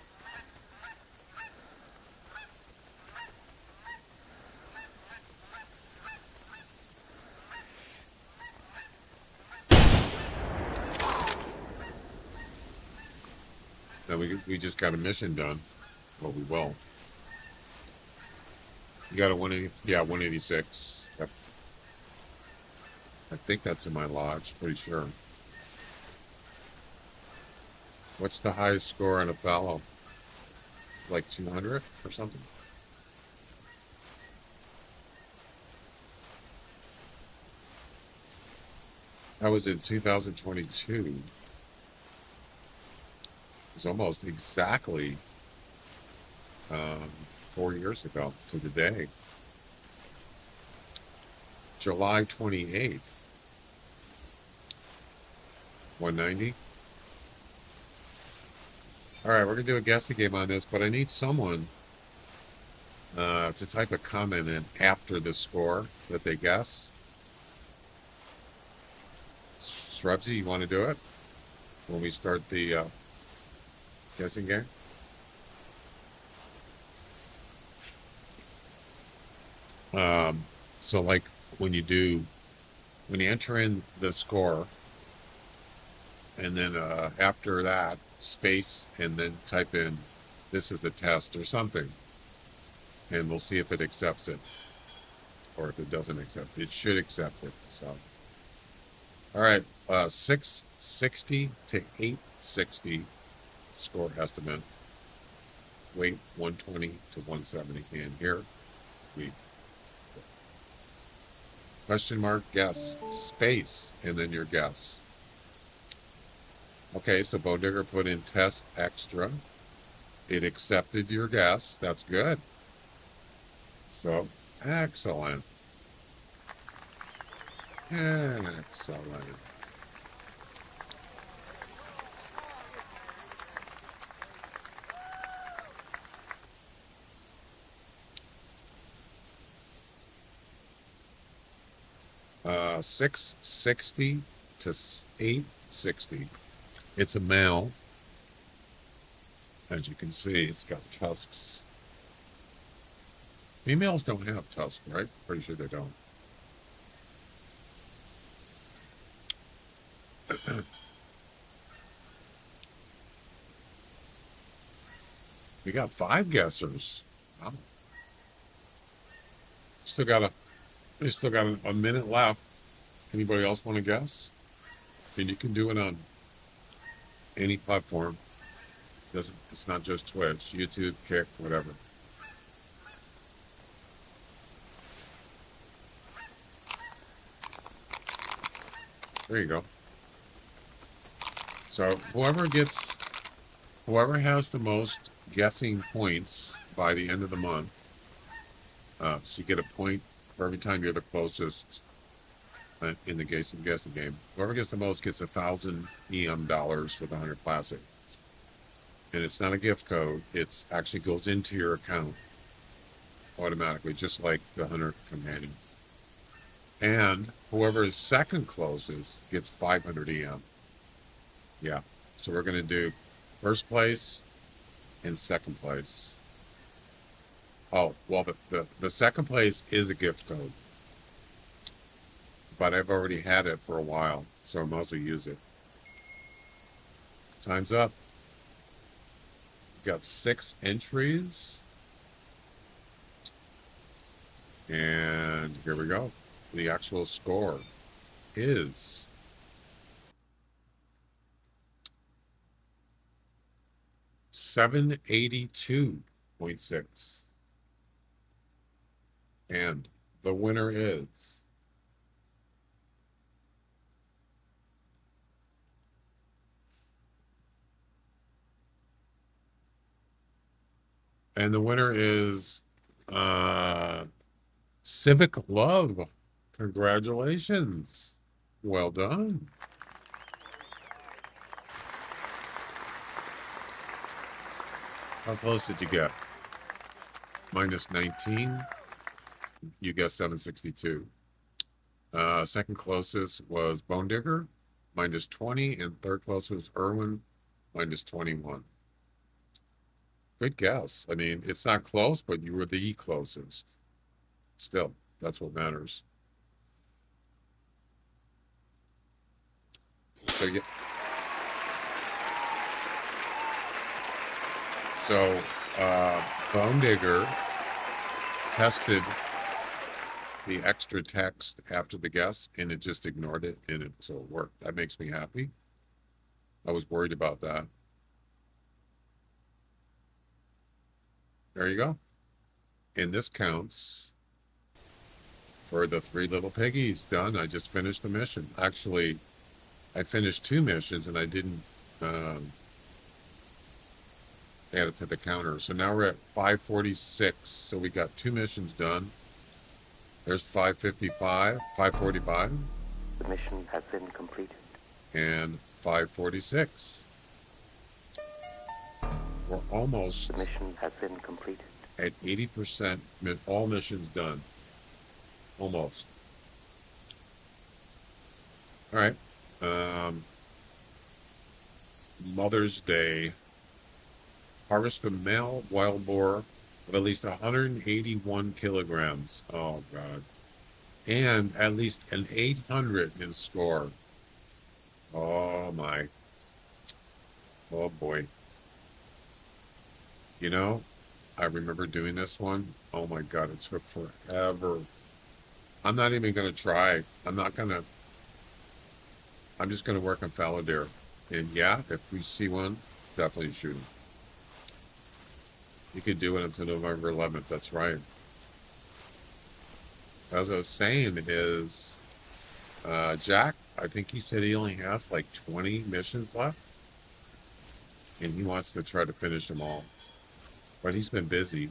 Now we just got a mission done. Well, we will. You got a 180, yeah, 186. Yep. I think that's in my lodge, pretty sure. What's the highest score on a fallow? Like 200 or something? That was in 2022. It was almost exactly 4 years ago to the day. July 28th. 190. All right, we're going to do a guessing game on this, but I need someone to type a comment in after the score that they guess. Srebsy, you want to do it when we start the guessing game? So like when you enter in the score, and then after that, space, and then type in, this is a test or something. And we'll see if it accepts it. Or if it doesn't accept it. It should accept it. So, all right, 660 to 860 score estimate. Weight 120 to 170. And here we question mark, guess, space, and then your guess. Okay, so Bo Digger put in test extra. It accepted your guess. That's good. So, excellent. Excellent. Uh, 660 to 860. It's a male. As you can see, it's got tusks. Females don't have tusk, right? Pretty sure they don't. We got 5 guessers. Wow. Still got a minute left. Anybody else want to guess? And you can do it on any platform. It's not just Twitch, YouTube, Kick, whatever. There you go. So whoever has the most guessing points by the end of the month, so you get a point for every time you're the closest in the guessing game. Whoever gets the most gets $1,000 EM for the Hunter Classic. And it's not a gift code. It actually goes into your account automatically, just like the Hunter Companion. And whoever is second closest gets 500 EM. Yeah. So we're going to do first place and second place. Oh, well, the second place is a gift code. But I've already had it for a while, so I might as well use it. Time's up. Got 6 entries. And here we go. The actual score is 782.6. And the winner is Civic Love. Congratulations. Well done. How close did you get? Minus 19. You guessed 762. Second closest was Bone Digger, minus 20, and third closest was Irwin, minus 21. Good guess. I mean, it's not close, but you were the closest. Still, that's what matters. So yeah. So Bone Digger tested the extra text after the guess, and it just ignored it, and so it worked. That makes me happy. I was worried about that. There you go. And this counts for the 3 little piggies. Done. I just finished the mission. Actually, I finished 2 missions, and I didn't add it to the counter. So now we're at 546. So we got 2 missions done. There's 555, 545. The mission has been completed. And 546. We're almost The mission has been completed. at 80%, all missions done. Almost. All right. Mother's Day. Harvest a male wild boar of at least 181 kilograms. Oh, God. And at least an 800 in score. Oh, my. Oh, boy. You know, I remember doing this one. Oh, my God, it took forever. I'm not even going to try. I'm just going to work on fallow deer. And, yeah, if we see one, definitely shoot him. You could do it until November 11th. That's right. As I was saying is, Jack, I think he said he only has like 20 missions left. And he wants to try to finish them all. But he's been busy.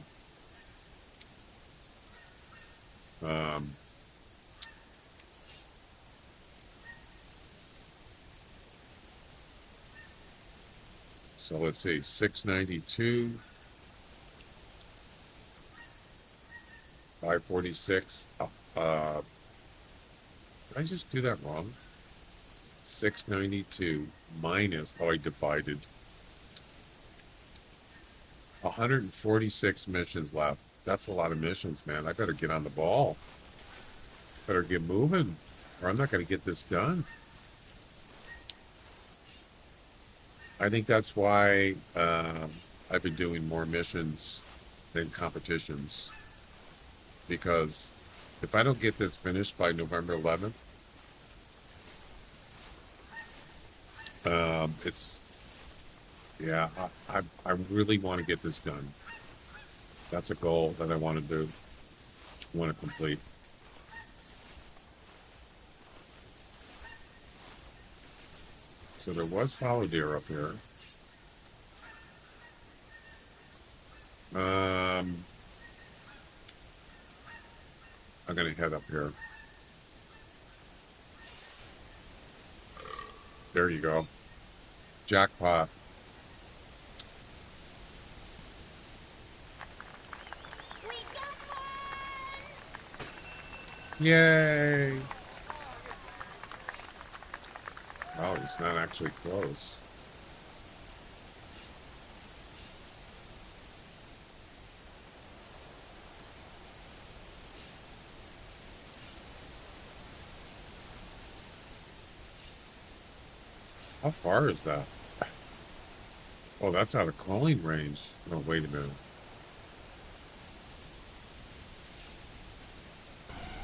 So let's see, 692. 546. Did I just do that wrong? 692 minus, I divided. 146 missions left. That's a lot of missions, man. I better get on the ball. Better get moving, or I'm not going to get this done. I think that's why I've been doing more missions than competitions. Because if I don't get this finished by November 11th, it's, yeah, I really want to get this done. That's a goal that I want to do, want to complete. So there was fallow deer up here. I'm gonna head up here. There you go. Jackpot. Yay! Oh, it's not actually close. How far is that? Oh, that's out of calling range. Oh, wait a minute.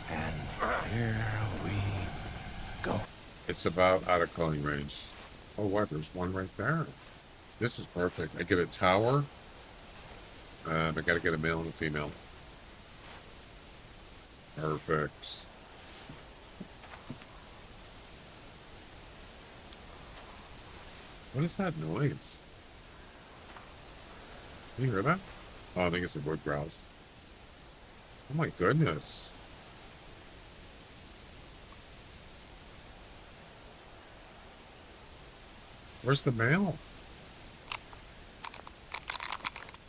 And here we go. It's about out of calling range. Oh, what? There's one right there. This is perfect. I get a tower. I gotta get a male and a female. Perfect. What is that noise? Can you hear that? Oh, I think it's a wood grouse. Oh my goodness. Where's the male?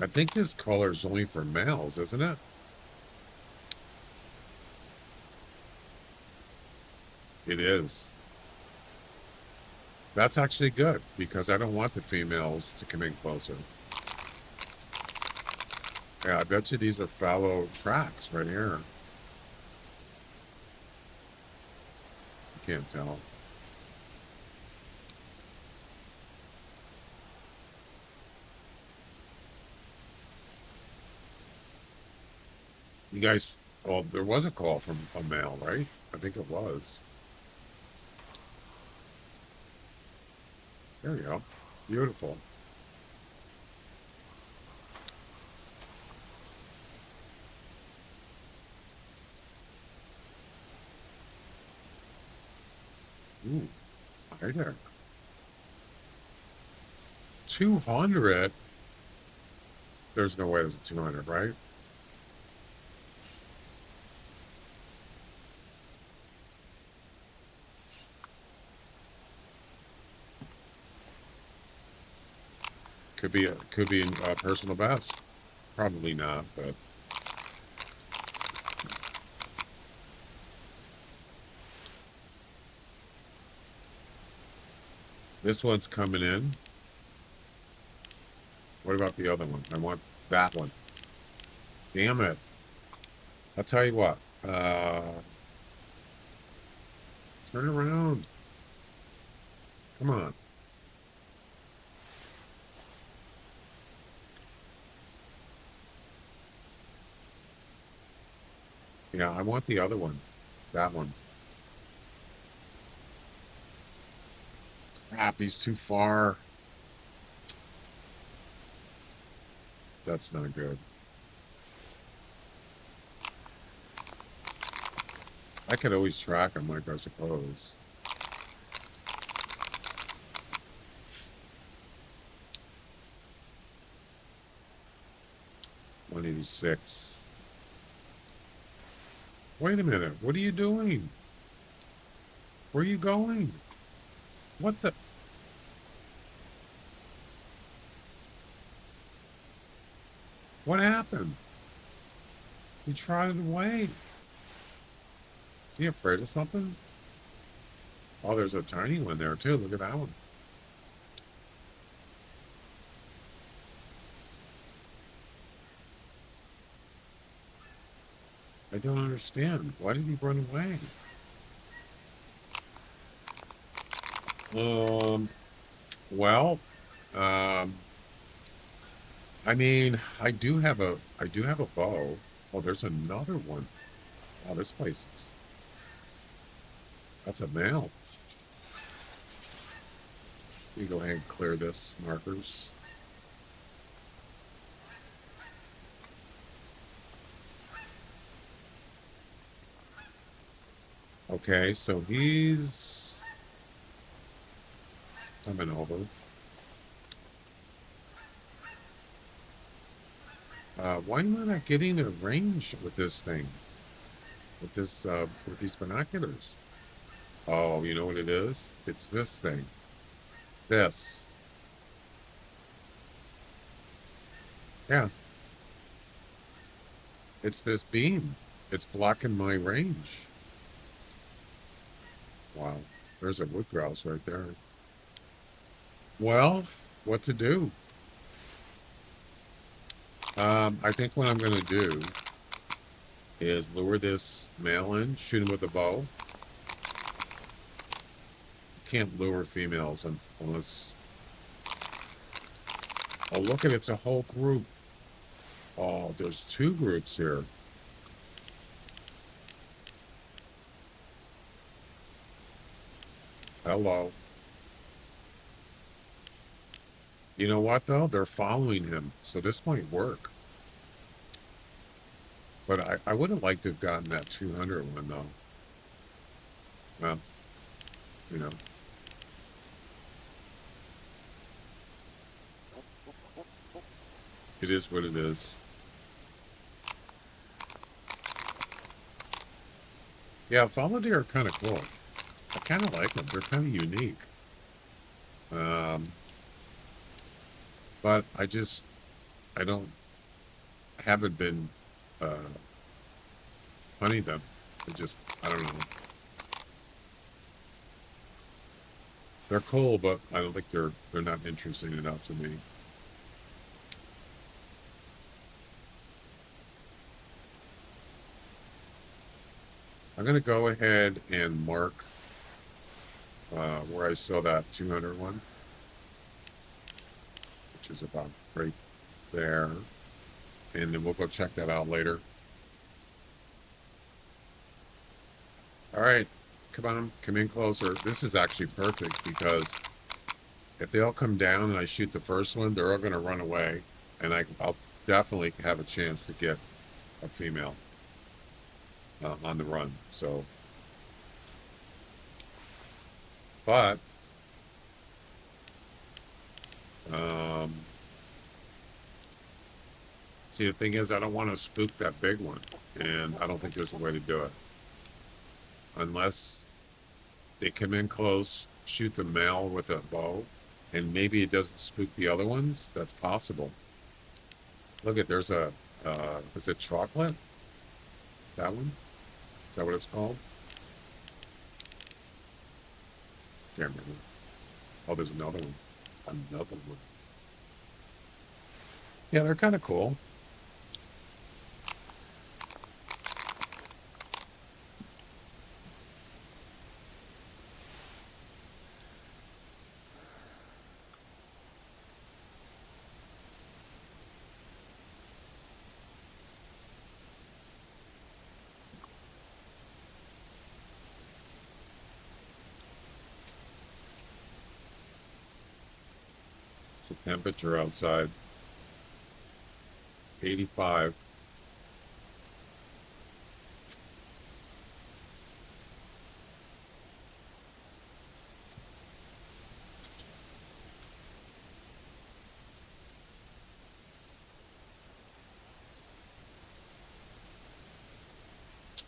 I think this color is only for males, isn't it? It is. That's actually good, because I don't want the females to come in closer. Yeah, I bet you these are fallow tracks right here. You can't tell. You guys, well, there was a call from a male, right? I think it was. There you go. Beautiful. Ooh, hi there. 200? There's no way there's a 200, right? Could be a personal best. Probably not, but this one's coming in. What about the other one? I want that one. Damn it. I'll tell you what. Turn around. Come on. Yeah, I want the other one. That one. Crap, he's too far. That's not good. I could always track him, like, I suppose. $186. Wait a minute. What are you doing? Where are you going? What the? What happened? He trotted away. Is he afraid of something? Oh, there's a tiny one there, too. Look at that one. I don't understand. Why did he run away? Well, um, I mean, I do have a bow. Oh, there's another one. Oh, this place is, that's a male. Let me go ahead and clear this markers. Okay, so he's coming over. Why am I not getting a range with this thing? With this, with these binoculars? Oh, you know what it is? It's this thing. This. Yeah. It's this beam. It's blocking my range. Wow. There's a wood grouse right there. Well, what to do? I think what I'm going to do is lure this male in, shoot him with a bow. Can't lure females unless... Oh, look at it. It's a whole group. Oh, there's two groups here. Hello. You know what, though? They're following him, so this might work. But I would have liked to have gotten that 200 one, though. Well, you know. It is what it is. Yeah, fallow deer are kind of cool. I kind of like them. They're kind of unique. But I haven't been hunting them. I don't know. They're cool, but I don't think they're not interesting enough to me. I'm going to go ahead and mark where I saw that 200 one, which is about right there. And then we'll go check that out later. All right, come on, come in closer. This is actually perfect because if they all come down and I shoot the first one, they're all going to run away. And I'll definitely have a chance to get a female on the run. So, but see, the thing is, I don't want to spook that big one, and I don't think there's a way to do it unless they come in close, shoot the male with a bow, and maybe it doesn't spook the other ones. That's possible. Look at, there's a is it chocolate? That one? Is that what it's called? Can't remember. Oh, there's another one. Another one. Yeah, they're kind of cool. It's the temperature outside. 85.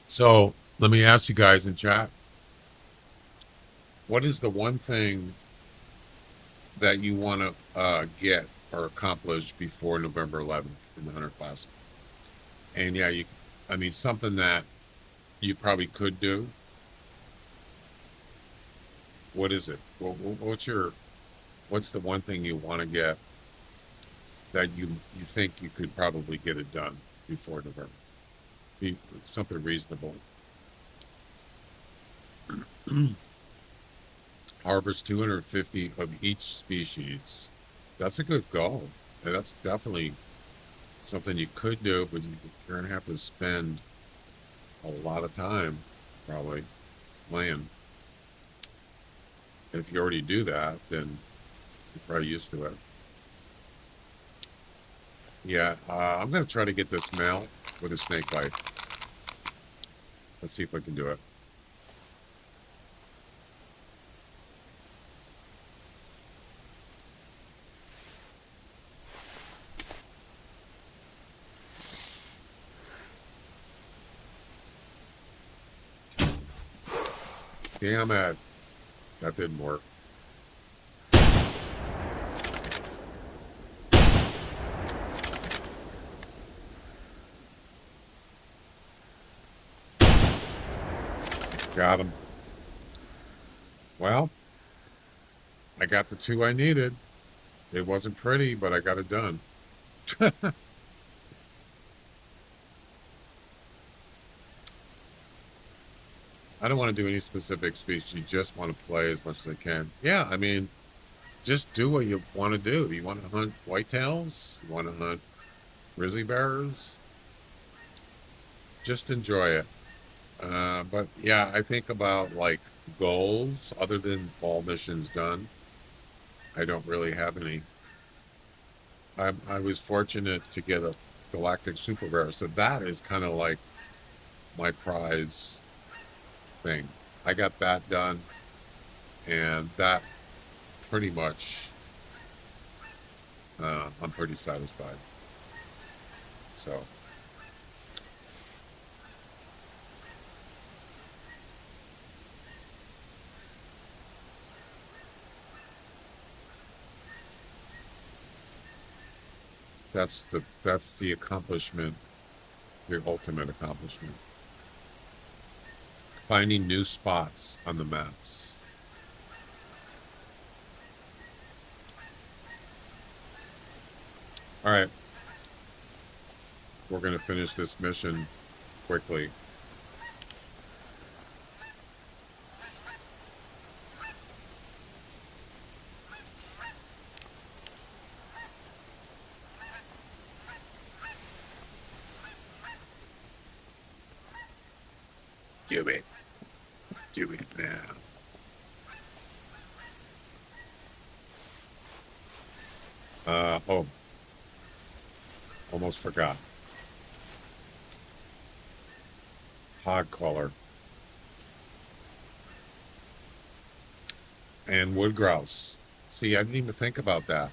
So let me ask you guys in chat, what is the one thing that you want to get or accomplish before November 11th in the Hunter Classic? And yeah, I mean, something that you probably could do. What is it? What's the one thing you want to get that you think you could probably get it done before November? be something reasonable. Harvest 250 of each species. That's a good goal. And that's definitely something you could do, but you're gonna have to spend a lot of time probably playing. And if you already do that, then you're probably used to it. Yeah, I'm gonna try to get this male with a snake bite. Let's see if I can do it. Damn it. That didn't work. Got him. Well, I got the 2 I needed. It wasn't pretty, but I got it done. I don't want to do any specific species. You just want to play as much as I can. Yeah, I mean, just do what you want to do. You want to hunt whitetails? You want to hunt grizzly bears? Just enjoy it. But yeah, I think about like goals other than all missions done. I don't really have any. I was fortunate to get a galactic super rare, so that is kind of like my prize thing. I got that done, and that pretty much I'm pretty satisfied. So that's the accomplishment, the ultimate accomplishment. Finding new spots on the maps. All right. We're going to finish this mission quickly. Do it. Do it now. Oh. Almost forgot. Hog collar. And wood grouse. See, I didn't even think about that.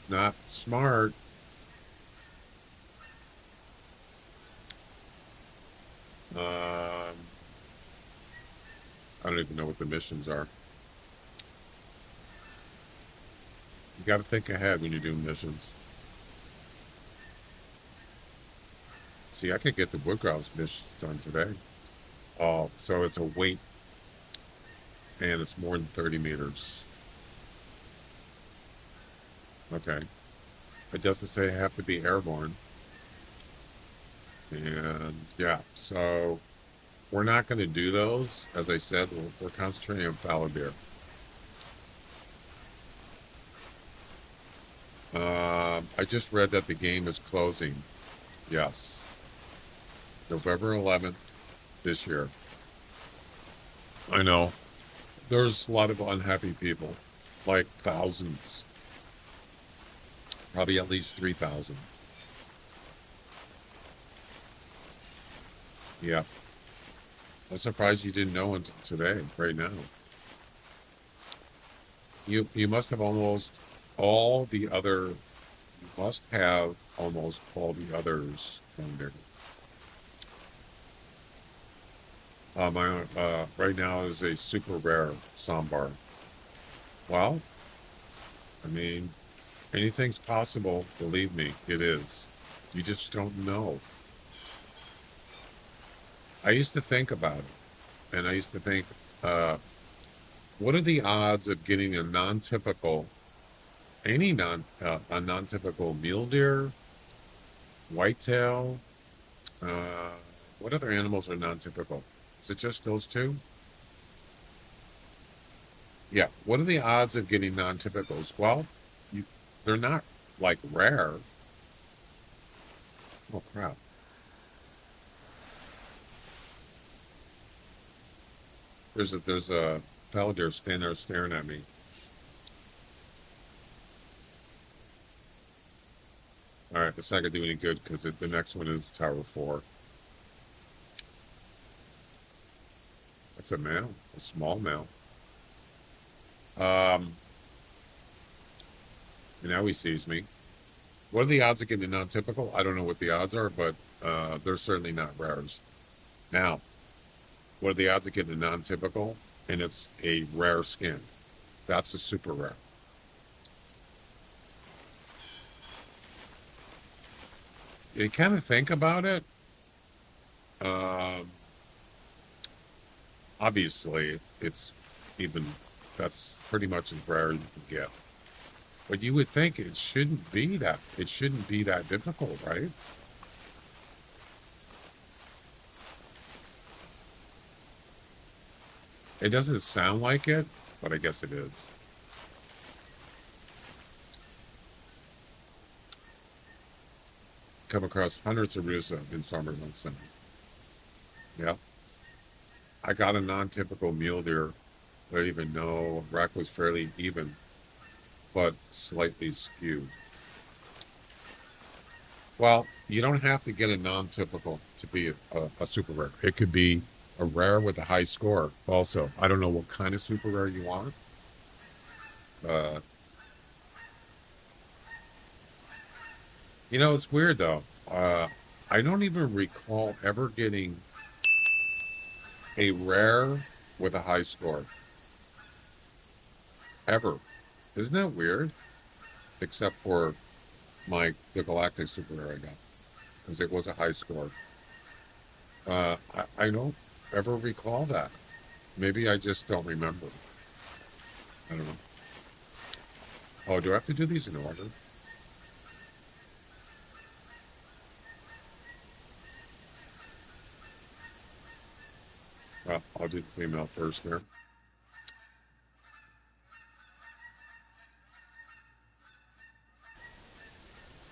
Not smart. I don't even know what the missions are. You got to think ahead when you're doing missions. See, I could get the wood grouse missions done today. Oh, so it's a weight, and it's more than 30 meters. Okay. It doesn't say I have to be airborne. And yeah, so we're not going to do those. As I said, we're concentrating on fallow deer. I just read that the game is closing. Yes. November 11th this year. I know. There's a lot of unhappy people. Like thousands. Probably at least 3,000. Yeah. I'm surprised you didn't know until today, right now. You must have almost all the other, you must have almost all the others from there. My right now is a super rare sambar. Well, I mean, anything's possible, believe me, it is. You just don't know. I used to think about it, and I used to think, what are the odds of getting a non-typical any a non-typical mule deer, whitetail. What other animals are non-typical? Is it just those two? Yeah. What are the odds of getting non-typicals? Well, you, they're not like rare. Oh crap. There's a fallow deer standing there staring at me. All right, it's not gonna do any good because the next one is Tower 4. That's a male, a small male. Um, and now he sees me. What are the odds of getting non-typical? I don't know what the odds are, but they're certainly not rares. Now, what are the odds of getting a non-typical? And it's a rare skin. That's a super rare. You kind of think about it. Um, obviously, it's even, that's pretty much as rare as you can get. But you would think it shouldn't be that difficult, right? It doesn't sound like it, but I guess it is. Come across hundreds of Rusa in summer months. Yeah. I got a non-typical mule deer. I don't even know. Rack was fairly even, but slightly skewed. Well, you don't have to get a non-typical to be a super rare. It could be a rare with a high score. Also, I don't know what kind of super rare you want. Uh, it's weird though. I don't even recall ever getting a rare with a high score. Ever. Isn't that weird? Except for the Galactic Super Rare I got. Because it was a high score. I don't ever recall that. Maybe I just don't remember. I don't know. Oh, do I have to do these in order? Well, I'll do the female first there.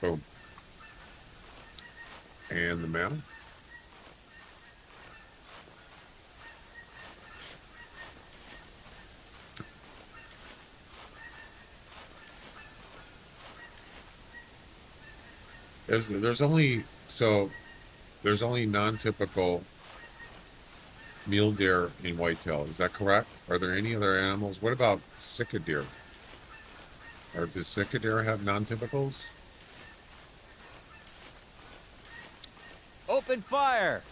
Boom. And the male. There's only non-typical mule deer in whitetail. Is that correct? Are there any other animals? What about sika deer? Or does sika deer have non-typicals? Open fire!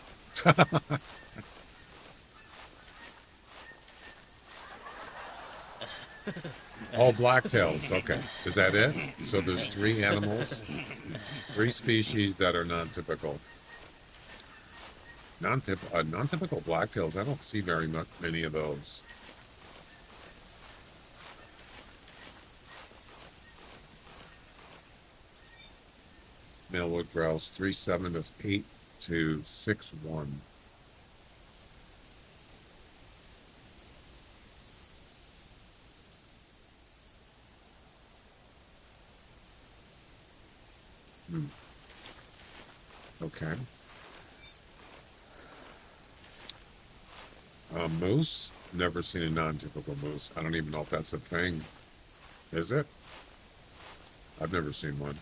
All blacktails. Okay. Is that it? So there's three animals, three species that are non-typical. Non-typical blacktails. I don't see many of those. Male wood grouse 3.7 to 8 to 6.1. Okay. Moose. Never seen a non-typical moose. I don't even know if that's a thing. Is it? I've never seen one.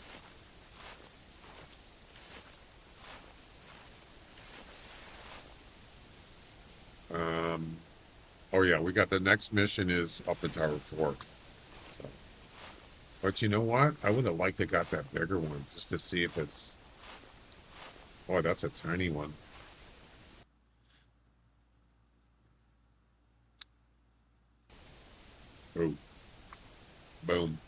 Oh yeah, we got the next mission is up in Tower Fork. So, but you know what? I would have liked to got that bigger one just to see if it's. Oh, that's a tiny one. Oh, boom.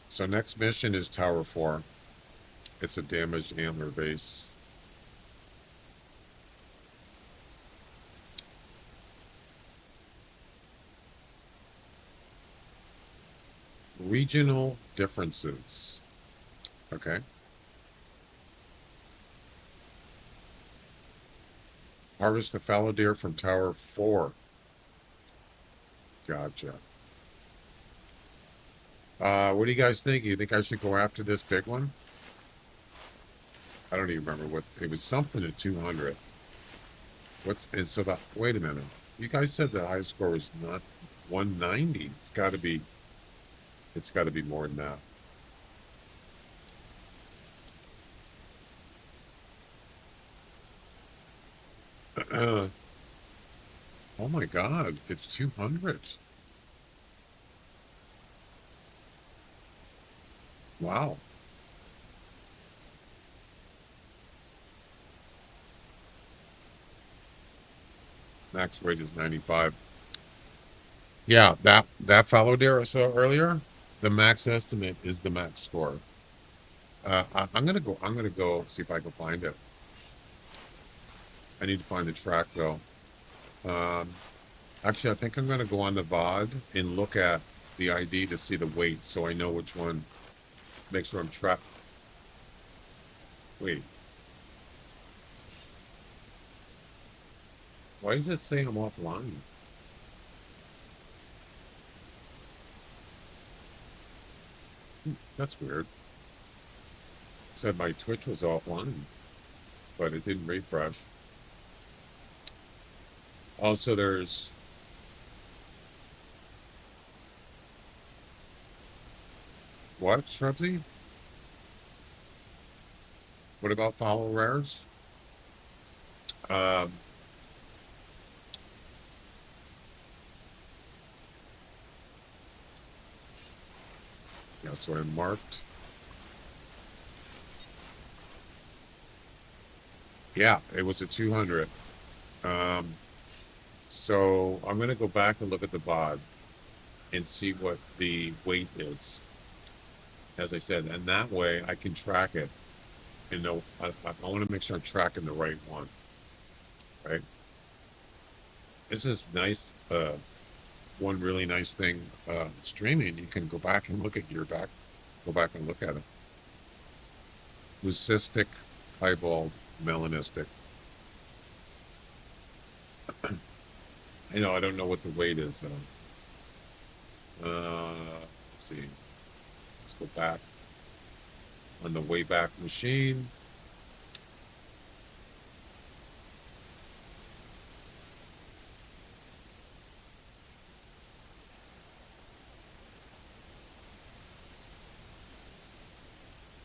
So next mission is Tower 4. It's a damaged antler base. Regional differences. Okay. Harvest the fallow deer from Tower 4. Gotcha. What do you guys think? You think I should go after this big one? I don't even remember what it was. Something at 200. And so that. Wait a minute. You guys said the high score was not 190. It's got to be. It's got to be more than that. Oh my God! It's 200. Wow. Max weight is 95. Yeah, that fallow deer I saw earlier, the max estimate is the max score. I'm gonna go. I'm gonna go see if I can find it. I need to find the track though. Actually, I think I'm gonna go on the VOD and look at the ID to see the weight, so I know which one. Make sure I'm tracked. Wait. Why does it say I'm offline? That's weird. It said my Twitch was offline, but it didn't refresh. Also, there's what, Shrubsy? What about follow rares? Yeah, so I marked. Yeah, it was a 200. So I'm gonna go back and look at the VOD and see what the weight is. As I said, and that way I can track it. And know I want to make sure I'm tracking the right one. Right. This is nice. One really nice thing. Streaming, you can go back and look at your back. Go back and look at it. Leucistic, piebald, melanistic. I know. I don't know what the weight is. Let's see. Let's go back on the Wayback Machine.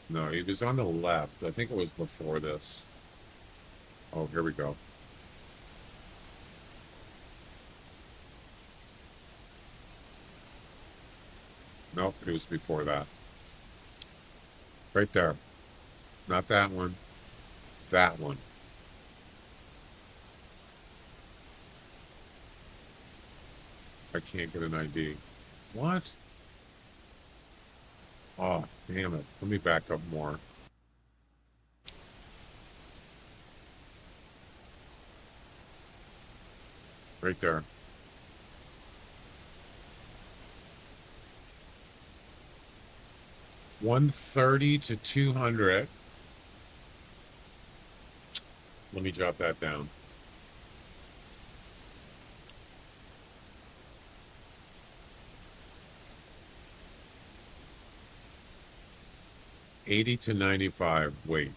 No, he was on the left. I think it was before this. Oh, here we go. Nope, it was before that. Right there. Not that one. That one. I can't get an ID. What? Oh, damn it. Let me back up more. Right there. $130 to $200. Let me drop that down. $80 to $95. Wait.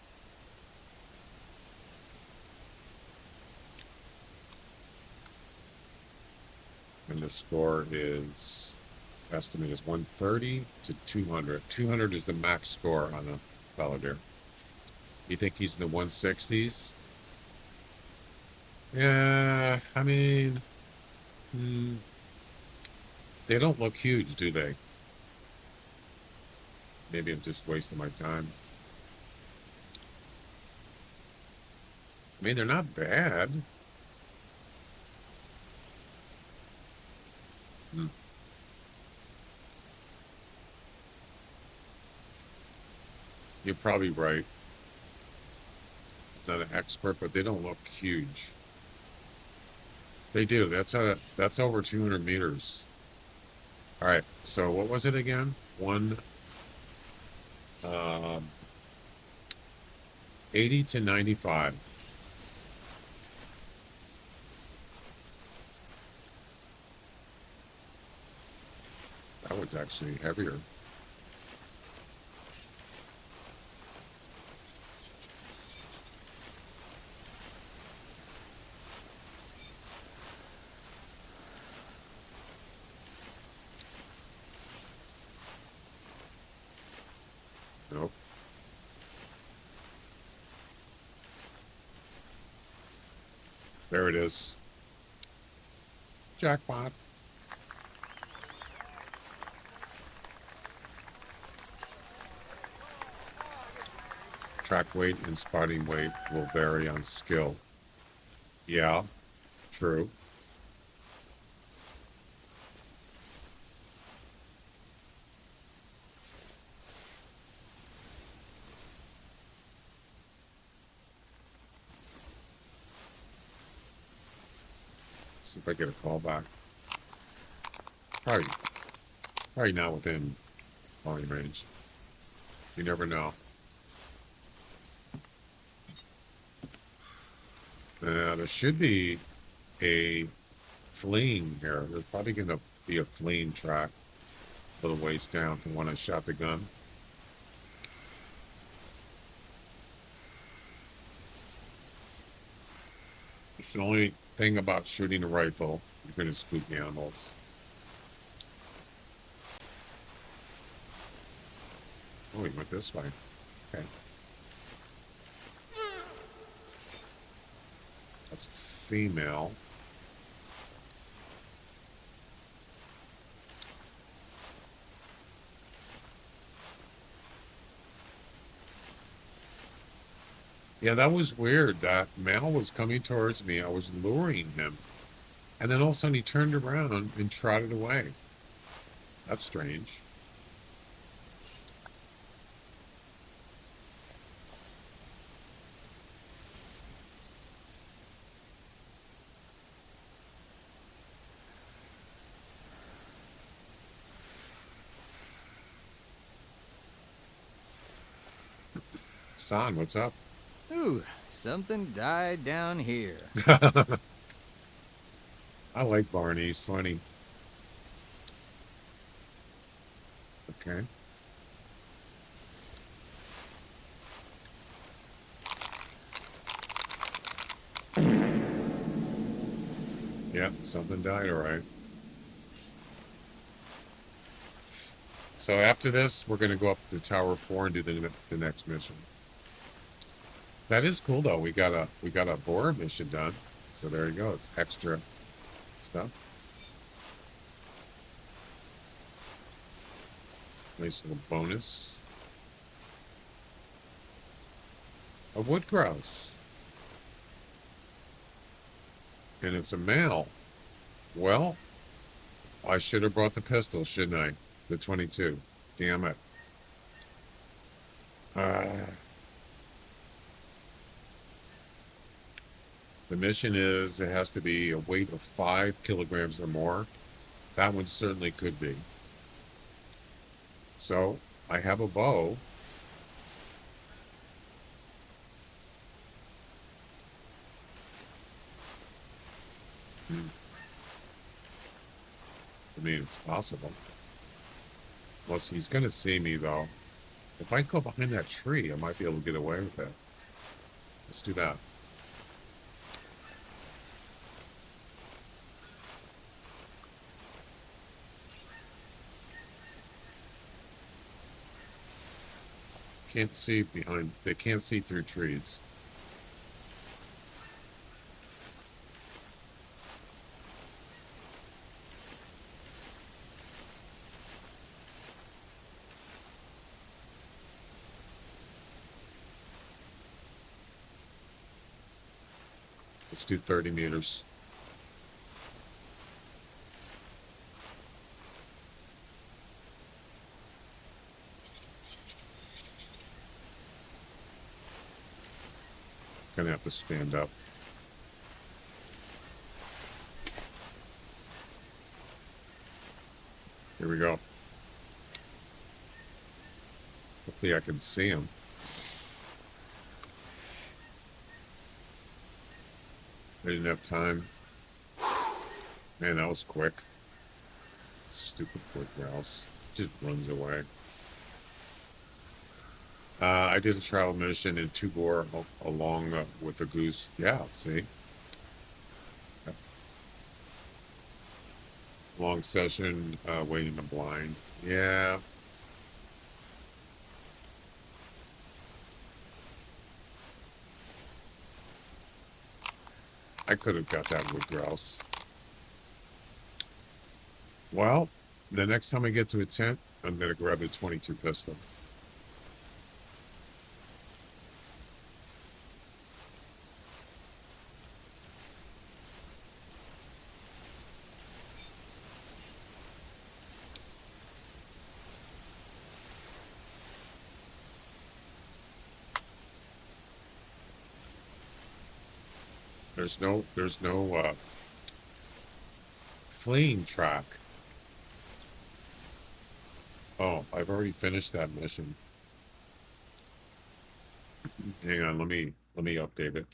And the score is, estimate is 130 to 200. 200 is the max score on a fallow deer. You think he's in the 160s? Yeah, I mean, they don't look huge, do they? Maybe I'm just wasting my time. I mean, they're not bad. You're probably right. Not an expert, but they don't look huge. They do. That's over 200 meters. All right. So what was it again? one 80 to 95. That one's actually heavier. Nope. There it is. Jackpot. Track weight and spotting weight will vary on skill. Yeah, true. See if I get a call back. Probably not within volume range. You never know. There should be a fleeing here. There's probably going to be a fleeing track a little ways down from when I shot the gun. It's the only thing about shooting a rifle. You're going to spook animals. Oh, he went this way. Okay. That's a female. Yeah, that was weird. That male was coming towards me. I was luring him. And then all of a sudden he turned around and trotted away. That's strange. San, what's up? Ooh, something died down here. I like Barney. He's funny. Okay. Yep, something died, all right. So after this, we're going to go up to Tower 4 and do the next mission. That is cool though. We got a boar mission done. So there you go. It's extra stuff. Nice little bonus. A wood grouse. And it's a male. Well, I should have brought the pistol, shouldn't I? The 22. Damn it. The mission is it has to be a weight of 5 kilograms or more. That one certainly could be. So I have a bow. I mean, it's possible. Unless he's going to see me, though. If I go behind that tree, I might be able to get away with it. Let's do that. Can't see behind. They can't see through trees. Let's do 30 meters. Gonna have to stand up. Here we go. See, I can see him. I didn't have time. Man, that was quick. Stupid quick mouse. Just runs away. I did a travel mission in Tugor along with the goose. Yeah, see? Long session, waiting to blind. Yeah. I could have got that wood grouse. Well, the next time I get to a tent, I'm going to grab a 22 pistol. There's no fleeing track. Oh, I've already finished that mission. Hang on, let me update it.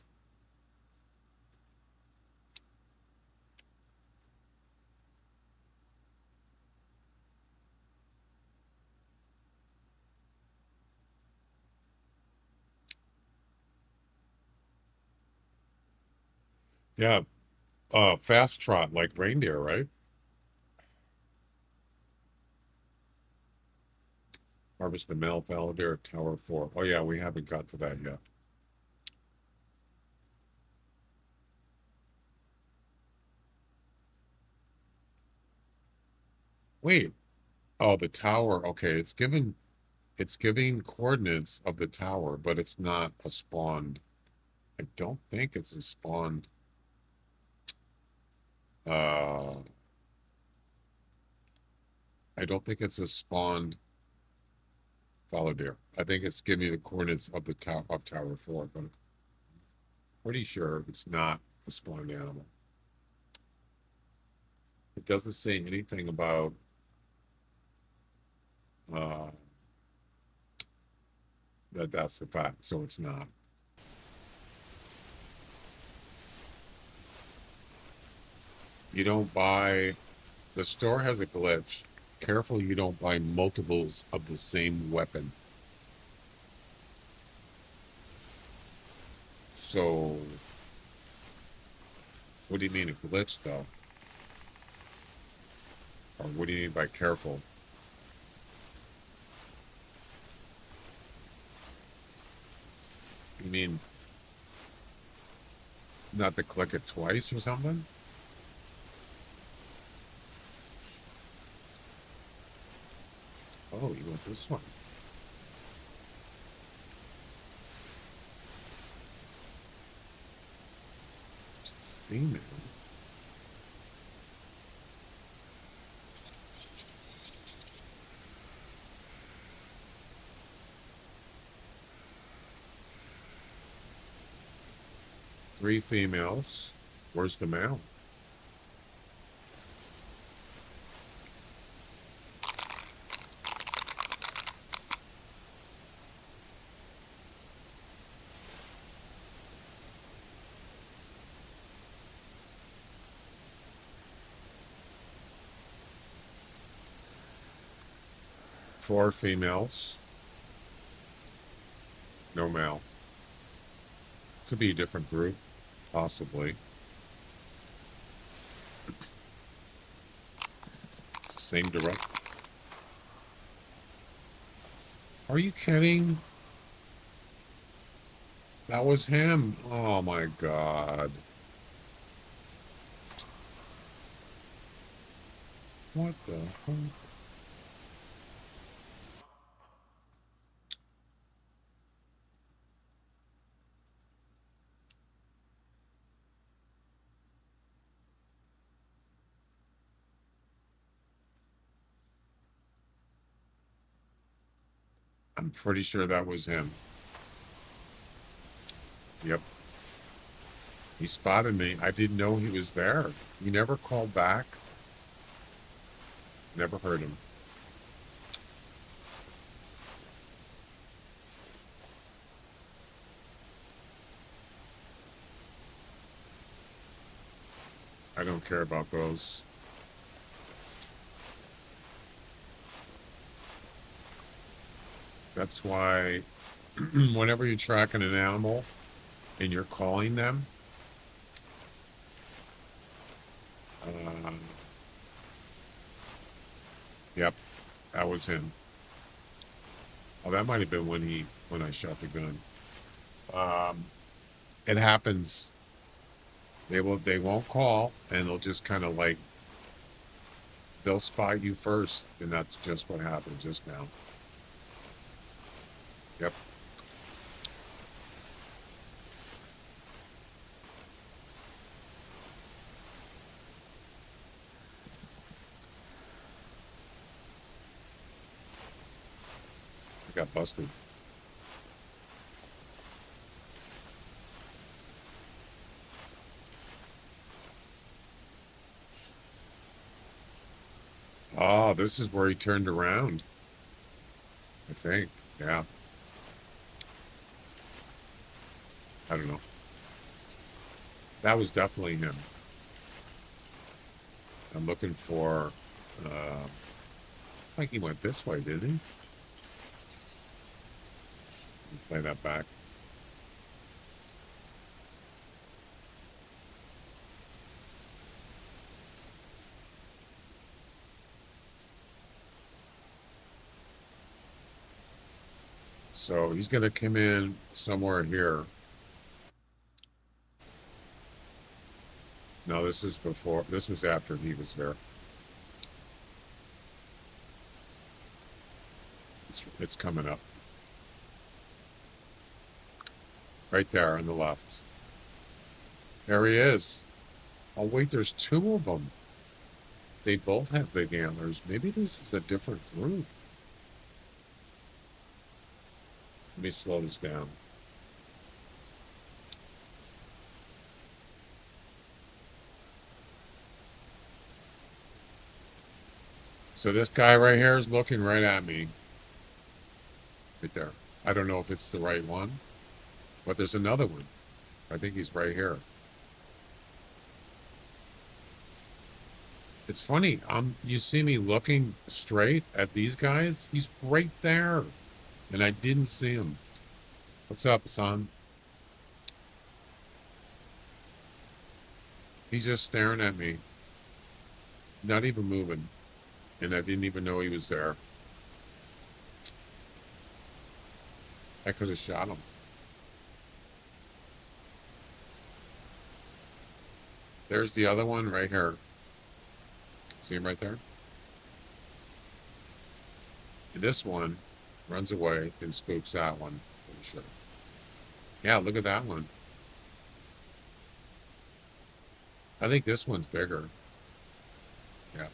Yeah, fast trot like reindeer, right? Harvest the male fallow deer at Tower 4. Oh yeah, we haven't got to that yet. Wait. Oh, the tower. Okay, it's giving coordinates of the tower, but it's not a spawned. I don't think it's a spawned. I don't think it's a spawned fallow deer. I think it's giving me the coordinates of the Tower 4, but I'm pretty sure it's not a spawned animal. It doesn't say anything about that's the fact, so it's not. You don't buy, the store has a glitch. Careful you don't buy multiples of the same weapon. So, what do you mean a glitch though? Or what do you mean by careful? You mean not to click it twice or something? Oh, you want this one? It's a female. Three females. Where's the male? Four females. No male. Could be a different group, possibly. It's the same direct. Are you kidding? That was him. Oh my God. What the heck? I'm pretty sure that was him. Yep. He spotted me. I didn't know he was there. He never called back. Never heard him. I don't care about those. That's why whenever you're tracking an animal and you're calling them, yep, that was him. Oh, that might have been when I shot the gun. It happens. They won't call, and they'll just kind of like, they'll spot you first, and that's just what happened just now. Yep. I got busted. Oh, this is where he turned around. I think. Yeah. I don't know. That was definitely him. I'm looking for, I think he went this way, didn't he? Play that back. So he's going to come in somewhere here. No, this is before. This was after he was there. It's coming up. Right there on the left. There he is. Oh, wait, there's two of them. They both have big antlers. Maybe this is a different group. Let me slow this down. So this guy right here is looking right at me. Right there. I don't know if it's the right one, but there's another one. I think he's right here. It's funny. You see me looking straight at these guys? He's right there. And I didn't see him. What's up, son? He's just staring at me. Not even moving. And I didn't even know he was there. I could have shot him. There's the other one right here. See him right there? And this one runs away and spooks that one. Pretty sure. Yeah, look at that one. I think this one's bigger. Yeah.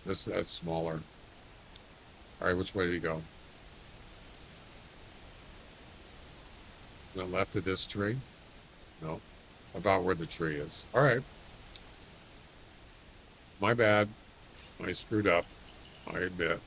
That's smaller. All right, which way did he go? The left of this tree? No. About where the tree is. All right. My bad. I screwed up. I admit.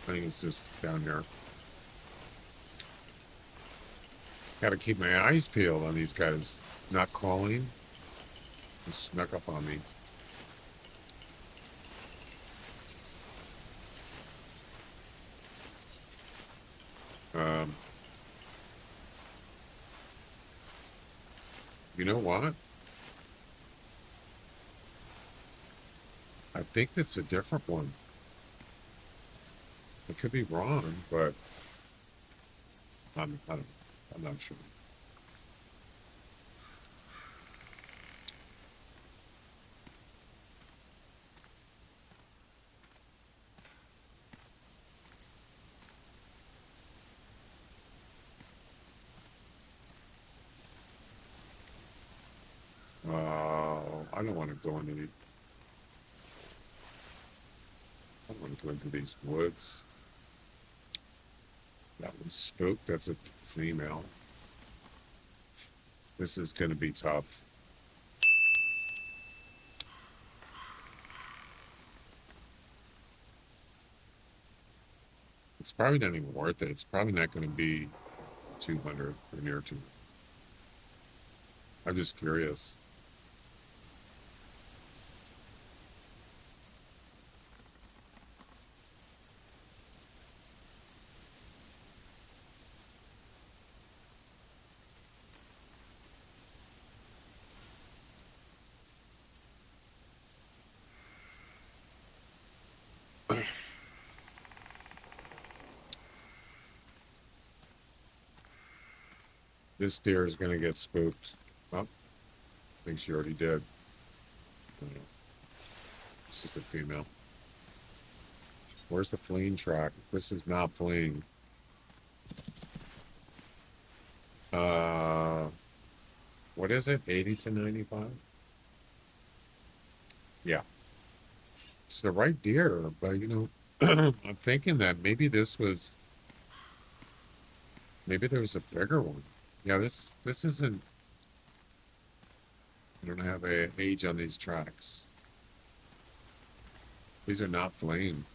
I think it's just down here. Got to keep my eyes peeled on these guys not calling. They snuck up on me. You know what? I think that's a different one. I could be wrong, but I'm not sure. I don't want to go into the... I don't want to go into these woods. That one's spooked. That's a female. This is going to be tough. It's probably not even worth it. It's probably not going to be 200 or near 200. I'm just curious. This deer is going to get spooked. Oh, I think she already did. This is a female. Where's the fleeing track? This is not fleeing. What is it? 80 to 95? Yeah. It's the right deer, but I'm thinking that maybe there was a bigger one. Yeah, this isn't. I don't have an age on these tracks. These are not flame.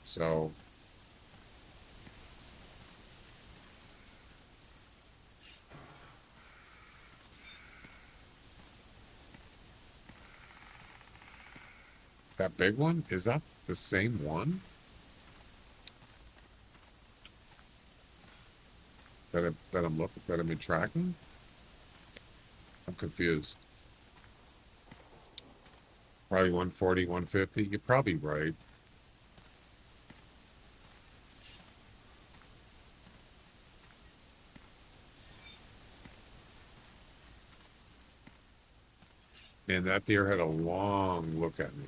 So that big one, is that the same one that I've been tracking? I'm confused. Probably 140, 150. You're probably right. And that deer had a long look at me,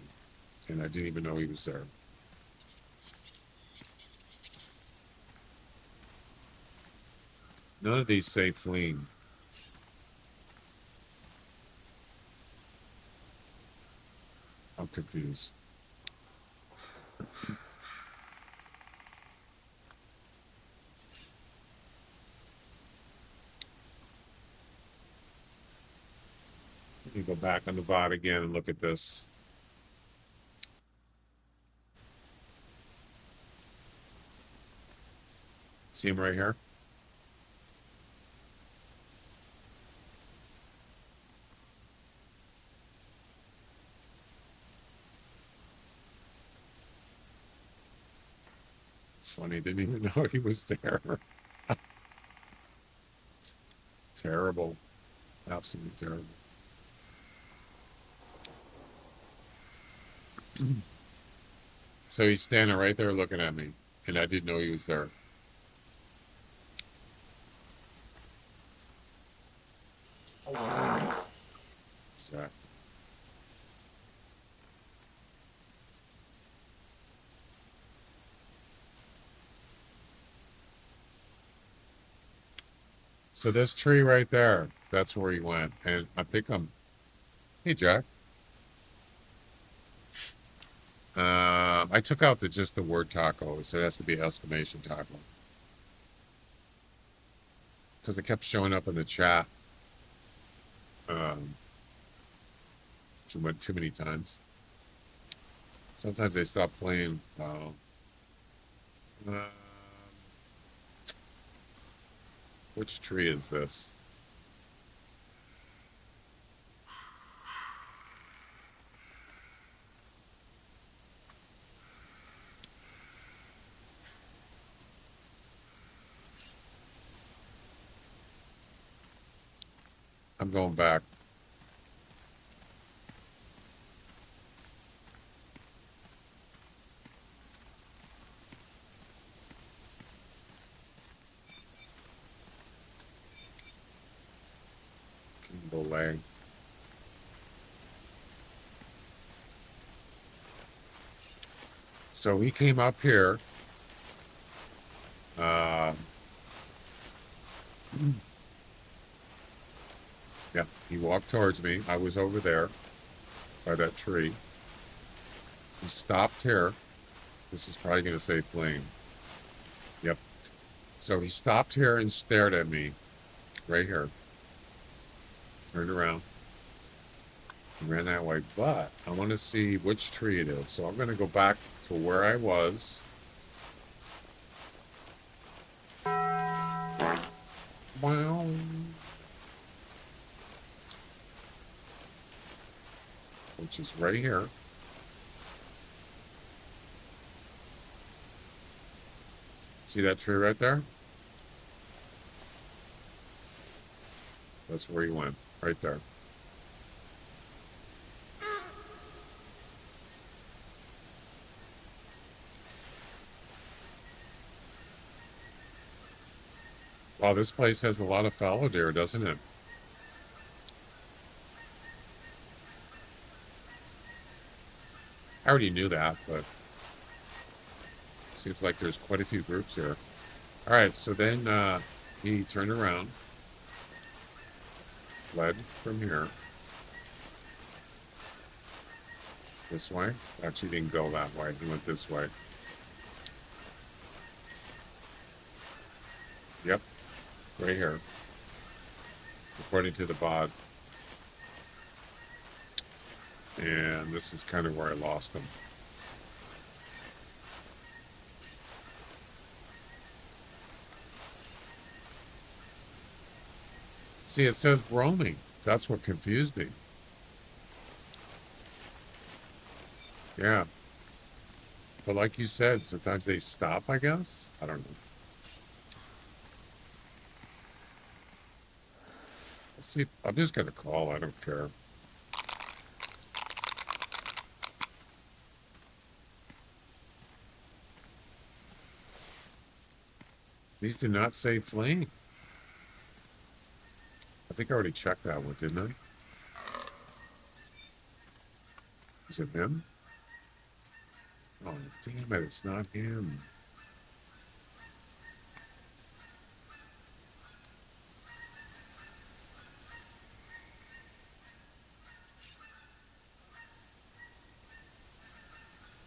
and I didn't even know he was there. None of these say fleeing. I'm confused. Let me go back on the bot again and look at this. See him right here? It's funny, didn't even know he was there. Terrible. Absolutely terrible. So he's standing right there looking at me, and I didn't know he was there. Exactly. So this tree right there, that's where he went. And I think hey, Jack. I took out just the word taco, so it has to be exclamation taco. Because it kept showing up in the chat. Which went too many times. Sometimes they stop playing. Which tree is this? I'm going back. Lag. So he came up here. Yeah, he walked towards me. I was over there by that tree. He stopped here, This is probably going to say flame. Yep. So he stopped here and stared at me. Right here. Turned around. Ran that way. But I want to see which tree it is. So I'm going to go back to where I was. Wow. Which is right here. See that tree right there? That's where he went, right there. Wow, this place has a lot of fallow deer, doesn't it? I already knew that, but seems like there's quite a few groups here. All right, so then he turned around, fled from here. This way? Actually, didn't go that way. He went this way. Yep, right here. According to the bod. And this is kind of where I lost him. See, it says roaming. That's what confused me. Yeah. But like you said, sometimes they stop, I guess? I don't know. Let's see. I'm just going to call. I don't care. These do not say flame. I think I already checked that one, didn't I? Is it him? Oh, damn it, it's not him.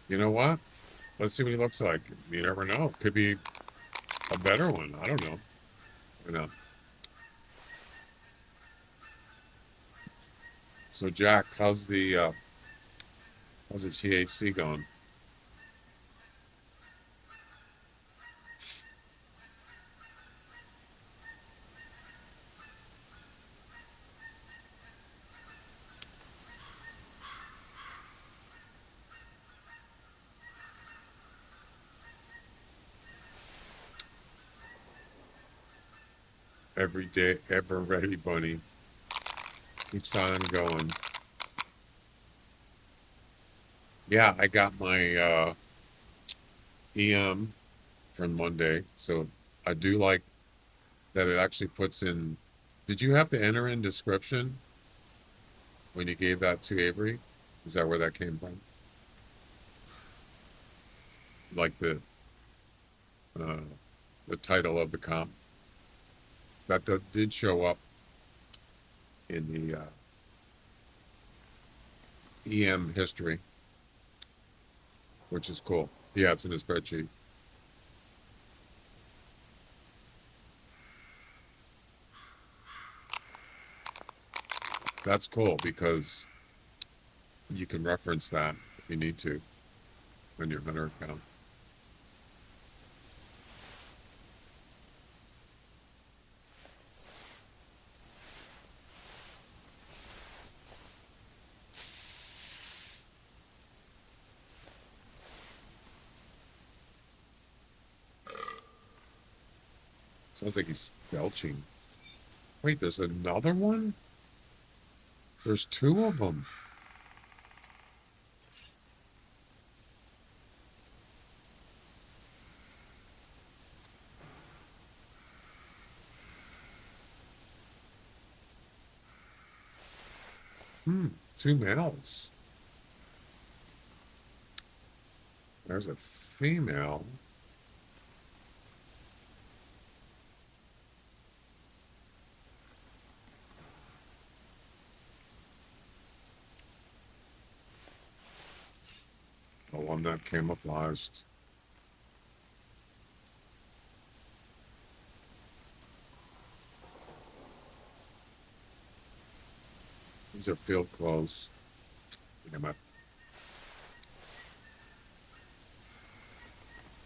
You know what? Let's see what he looks like. You never know. Could be a better one. I don't know. You know. So Jack, how's the THC going? Every day, ever ready, bunny. Keeps on going. Yeah, I got my EM from Monday, so I do like that it actually puts in. Did you have to enter in description when you gave that to Avery? Is that where that came from? Like the title of the comp? That did show up in the EM history, which is cool. Yeah, it's in the spreadsheet. That's cool because you can reference that if you need to on your Hunter account. Sounds like he's belching. Wait, there's another one? There's two of them. Two males. There's a female. Oh, I'm not camouflaged. These are field clothes. Damn it.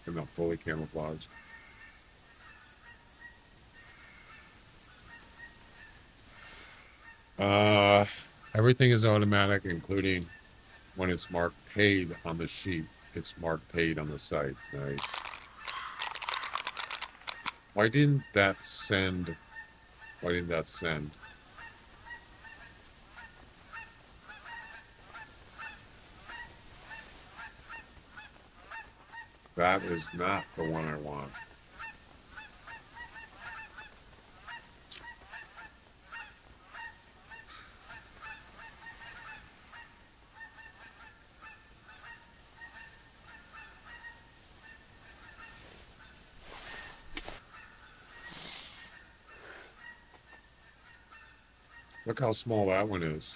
They're not fully camouflaged. Everything is automatic, including when it's marked paid on the sheet. It's marked paid on the site. Nice. Why didn't that send? Why didn't that send? That is not the one I want. Look how small that one is.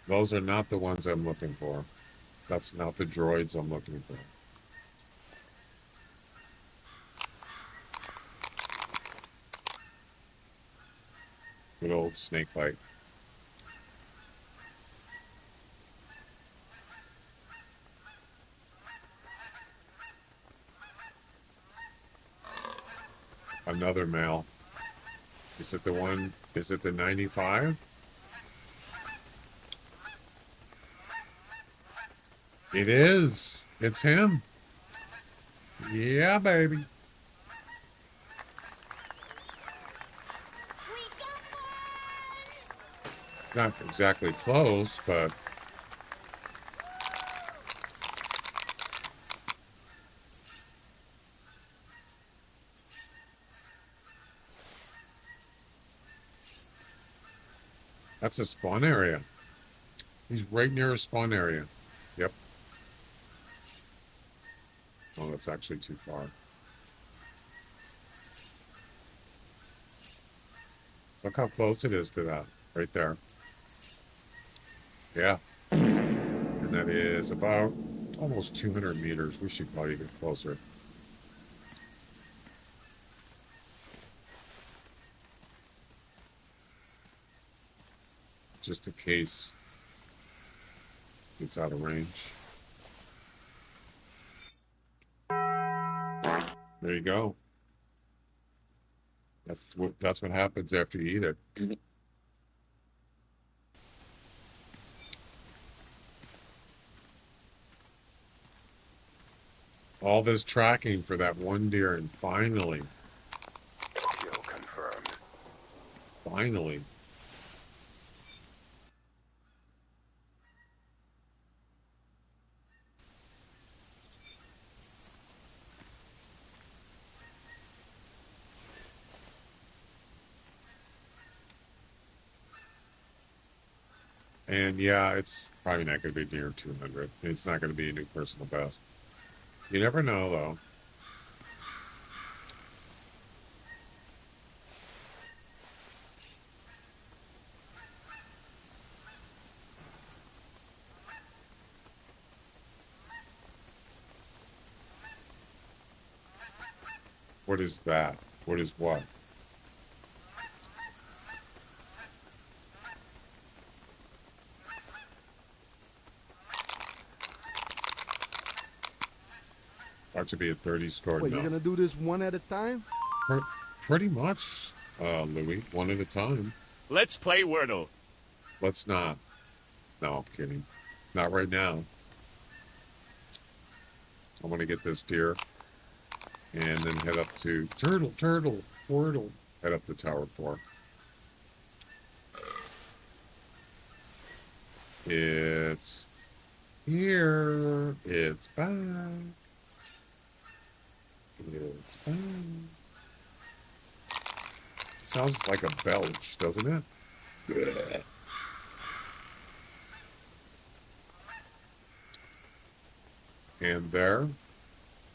Those are not the ones I'm looking for. That's not the droids I'm looking for. Good old snake bite. Another male. Is it the one? Is it the 95? It is. It's him. Yeah, baby. Not exactly close, but that's a spawn area. He's right near a spawn area. Yep. Oh, that's actually too far. Look how close it is to that. Right there. Yeah. And that is about almost 200 meters. We should probably get closer. Just in case it's out of range. There you go. That's what happens after you eat it. All this tracking for that one deer, and finally. Kill confirmed. Finally. And yeah, it's probably not going to be near 200. It's not going to be a new personal best. You never know, though. What is that? What is what? Ought to be a 30 score. Wait, No. you're gonna do this one at a time? Pretty much, Louis. One at a time. Let's play Wordle. Let's not. No, I'm kidding. Not right now. I want to get this deer and then head up to Turtle, Wordle. Head up to Tower 4. It's here. It's back. It's back. Sounds like a belch, doesn't it? Blech. And there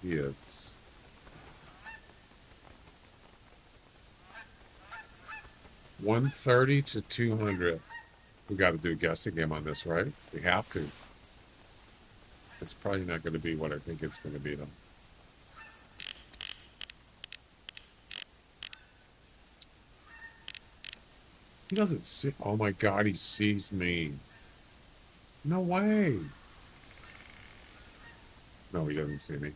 he is. $130 to $200. We got to do a guessing game on this, right? We have to. It's probably not going to be what I think it's going to be, though. He doesn't see. Oh my God, he sees me. No way. No, he doesn't see me.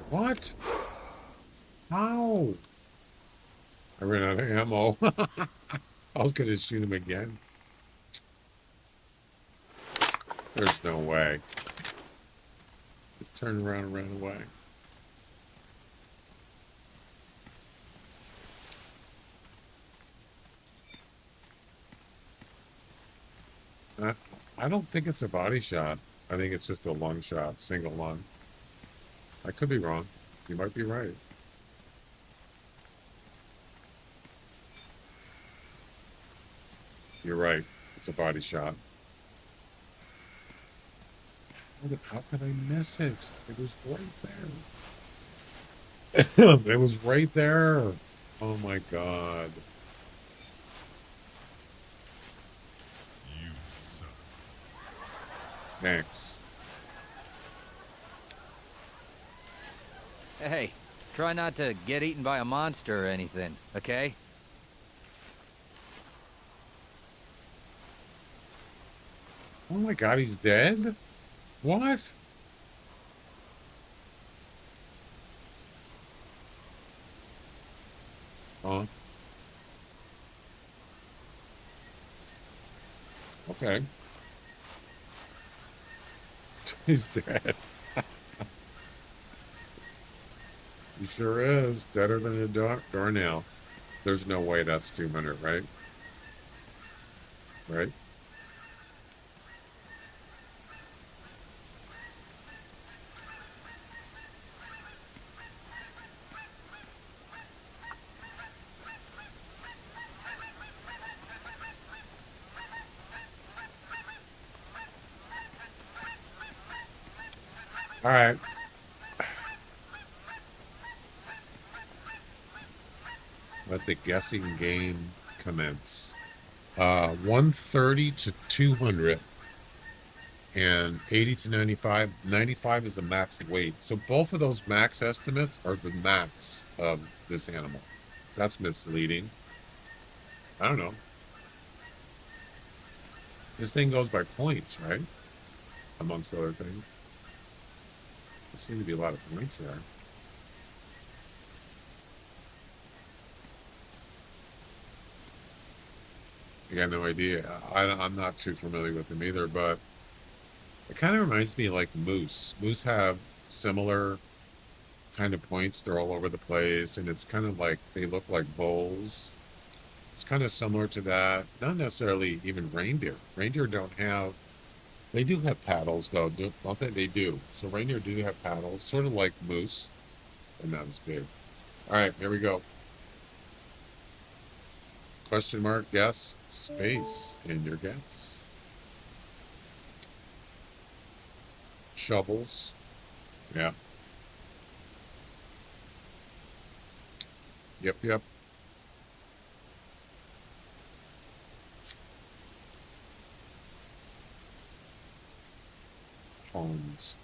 What? How? I ran out of ammo. I was going to shoot him again. There's no way. Just turned around and ran away. I don't think it's a body shot. I think it's just a lung shot, single lung. I could be wrong. You might be right. You're right. It's a body shot. How could I miss it? It was right there. It was right there. Oh my God. You son. Thanks. Hey, try not to get eaten by a monster or anything, okay? Oh my God, he's dead? What? Huh? Okay. He's dead. He sure is. Deader than a doornail. There's no way that's 200, right? Right? All right. Let the guessing game commence. 130 to 200 and 80 to 95. 95 is the max weight. So both of those max estimates are the max of this animal. That's misleading. I don't know. This thing goes by points, right? Amongst other things. There seem to be a lot of points there. I got no idea. I'm not too familiar with them either, but it kind of reminds me of like moose. Moose have similar kind of points. They're all over the place, and it's kind of like they look like bowls. It's kind of similar to that. Not necessarily even reindeer. Reindeer don't have. They do have paddles, though, don't they? They do. So reindeer do have paddles, sort of like moose, but not as big. All right, here we go. Question mark, guess, space in your guess. Shovels. Yeah. Yep. Pawns.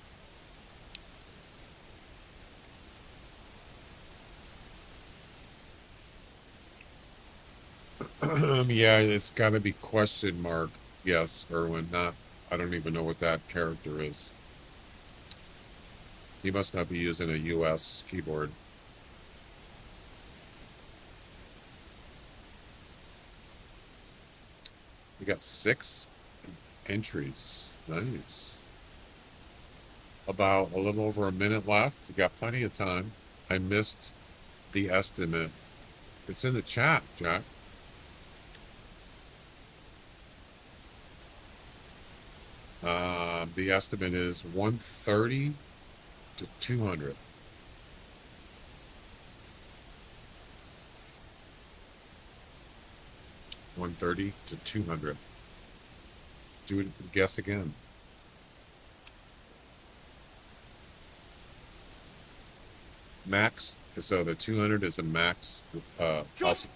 Yeah, it's got to be question mark. Yes, Erwin. Not. I don't even know what that character is. He must not be using a US keyboard. We got 6 entries. Nice. About a little over a minute left. You got plenty of time. I missed the estimate. It's in the chat, Jack. The estimate is 130 to 200. $130 to 200. Do it. Guess again. max. So the 200 is a max. Just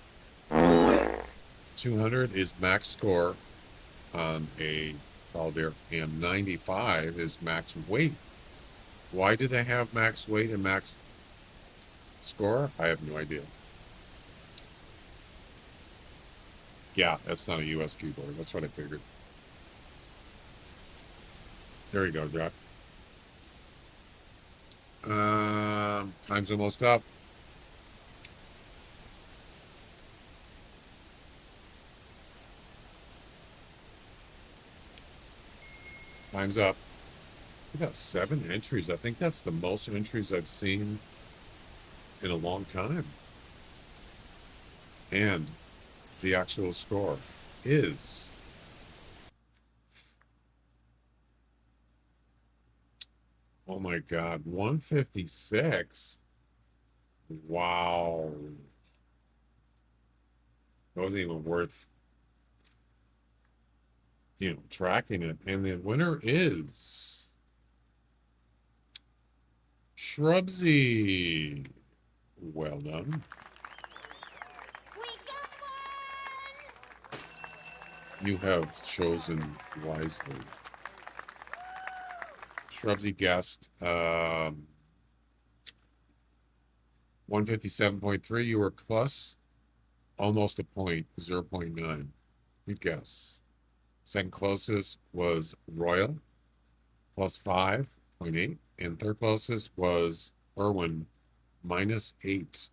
200 is max score on a Fallow deer, and 95 is max weight. Why do they have max weight and max score? I have no idea. Yeah, that's not a US keyboard. That's what I figured. There you go, Jack. Time's almost up. Time's up. We got 7 entries. I think that's the most entries I've seen in a long time. And the actual score is oh my God, 156. Wow. It wasn't even worth, tracking it. And the winner is Shrubsy. Well done. You have chosen wisely. Shrubsy guessed 157.3. You were plus almost a point, 0.9. Good guess. Second closest was Royal, plus 5.8. And third closest was Irwin, -8.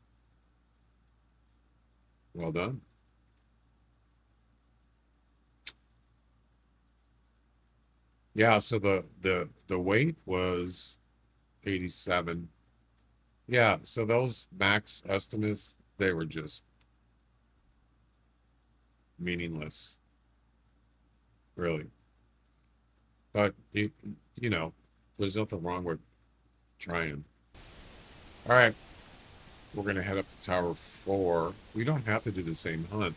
Well done. Yeah, so the weight was 87. Yeah, so those max estimates, they were just meaningless. Really. But there's nothing wrong with trying. All right. We're gonna head up to Tower 4. We don't have to do the same hunt.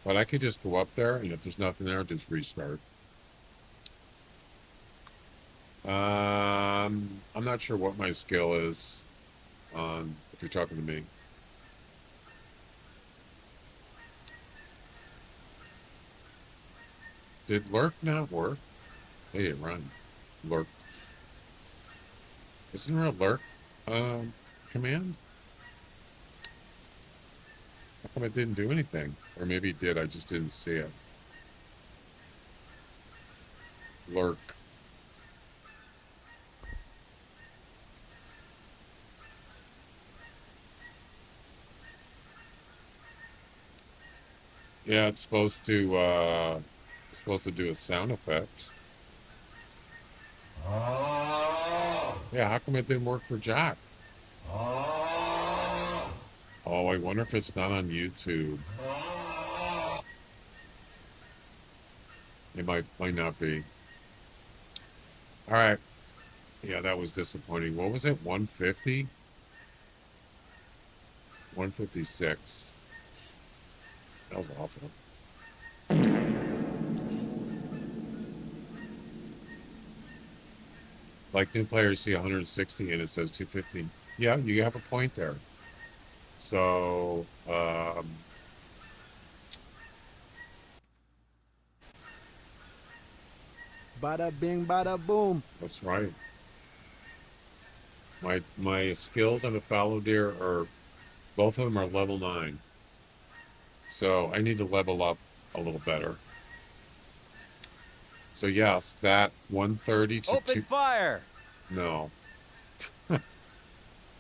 But I could just go up there, and if there's nothing there, just restart. I'm not sure what my skill is on, if you're talking to me. Did lurk not work? Hey, run. Lurk. Isn't there a lurk command? How come it didn't do anything? Or maybe it did, I just didn't see it. Lurk. Yeah, it's supposed to do a sound effect. Yeah, how come it didn't work for Jack? Oh, I wonder if it's not on YouTube. It might not be. All right. Yeah, that was disappointing. What was it? 150? 156. That was awful. Like new players see 160 and it says 250. Yeah, you have a point there. So, Bada bing, bada boom. that's right. My skills on the fallow deer are, both of them are level 9. So I need to level up a little better. So yes, that 130 to Open 2. fire! No.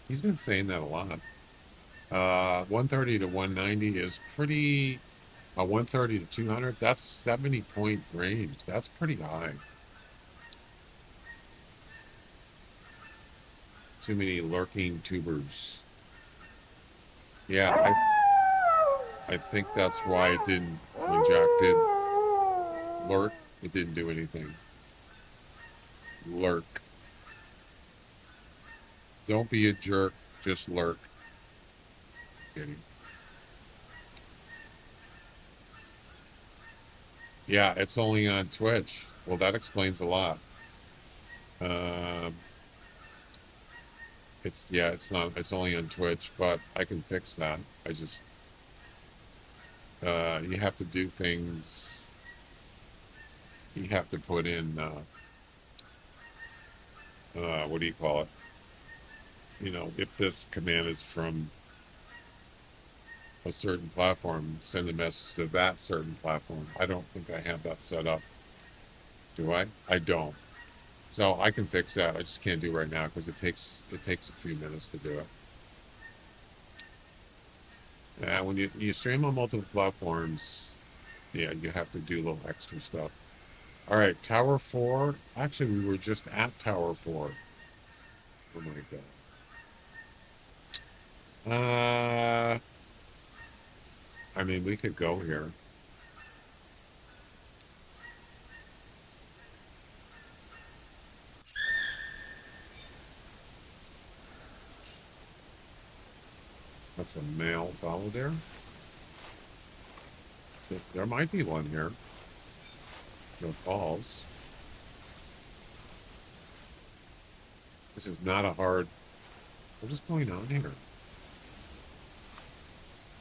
He's been saying that a lot. 130 to 190 is pretty. 130 to 200, that's 70-point range. That's pretty high. Too many lurking tubers. Yeah, I think that's why it didn't, when Jack did lurk, it didn't do anything. Lurk. Don't be a jerk, just lurk. Kidding. Yeah, it's only on Twitch. Well, that explains a lot. it's not, it's only on Twitch, but I can fix that. I just, you have to do things, you have to put in, what do you call it? You know, if this command is from a certain platform, send a message to that certain platform. I don't think I have that set up. Do I? I don't. So I can fix that. I just can't do it right now because it takes a few minutes to do it. Yeah, when you stream on multiple platforms, yeah, you have to do a little extra stuff. All right, Tower 4. Actually, we were just at Tower 4. Oh my god. I mean, we could go here. That's a male fallow deer. There might be one here. No falls. This is not a hard... What is going on here?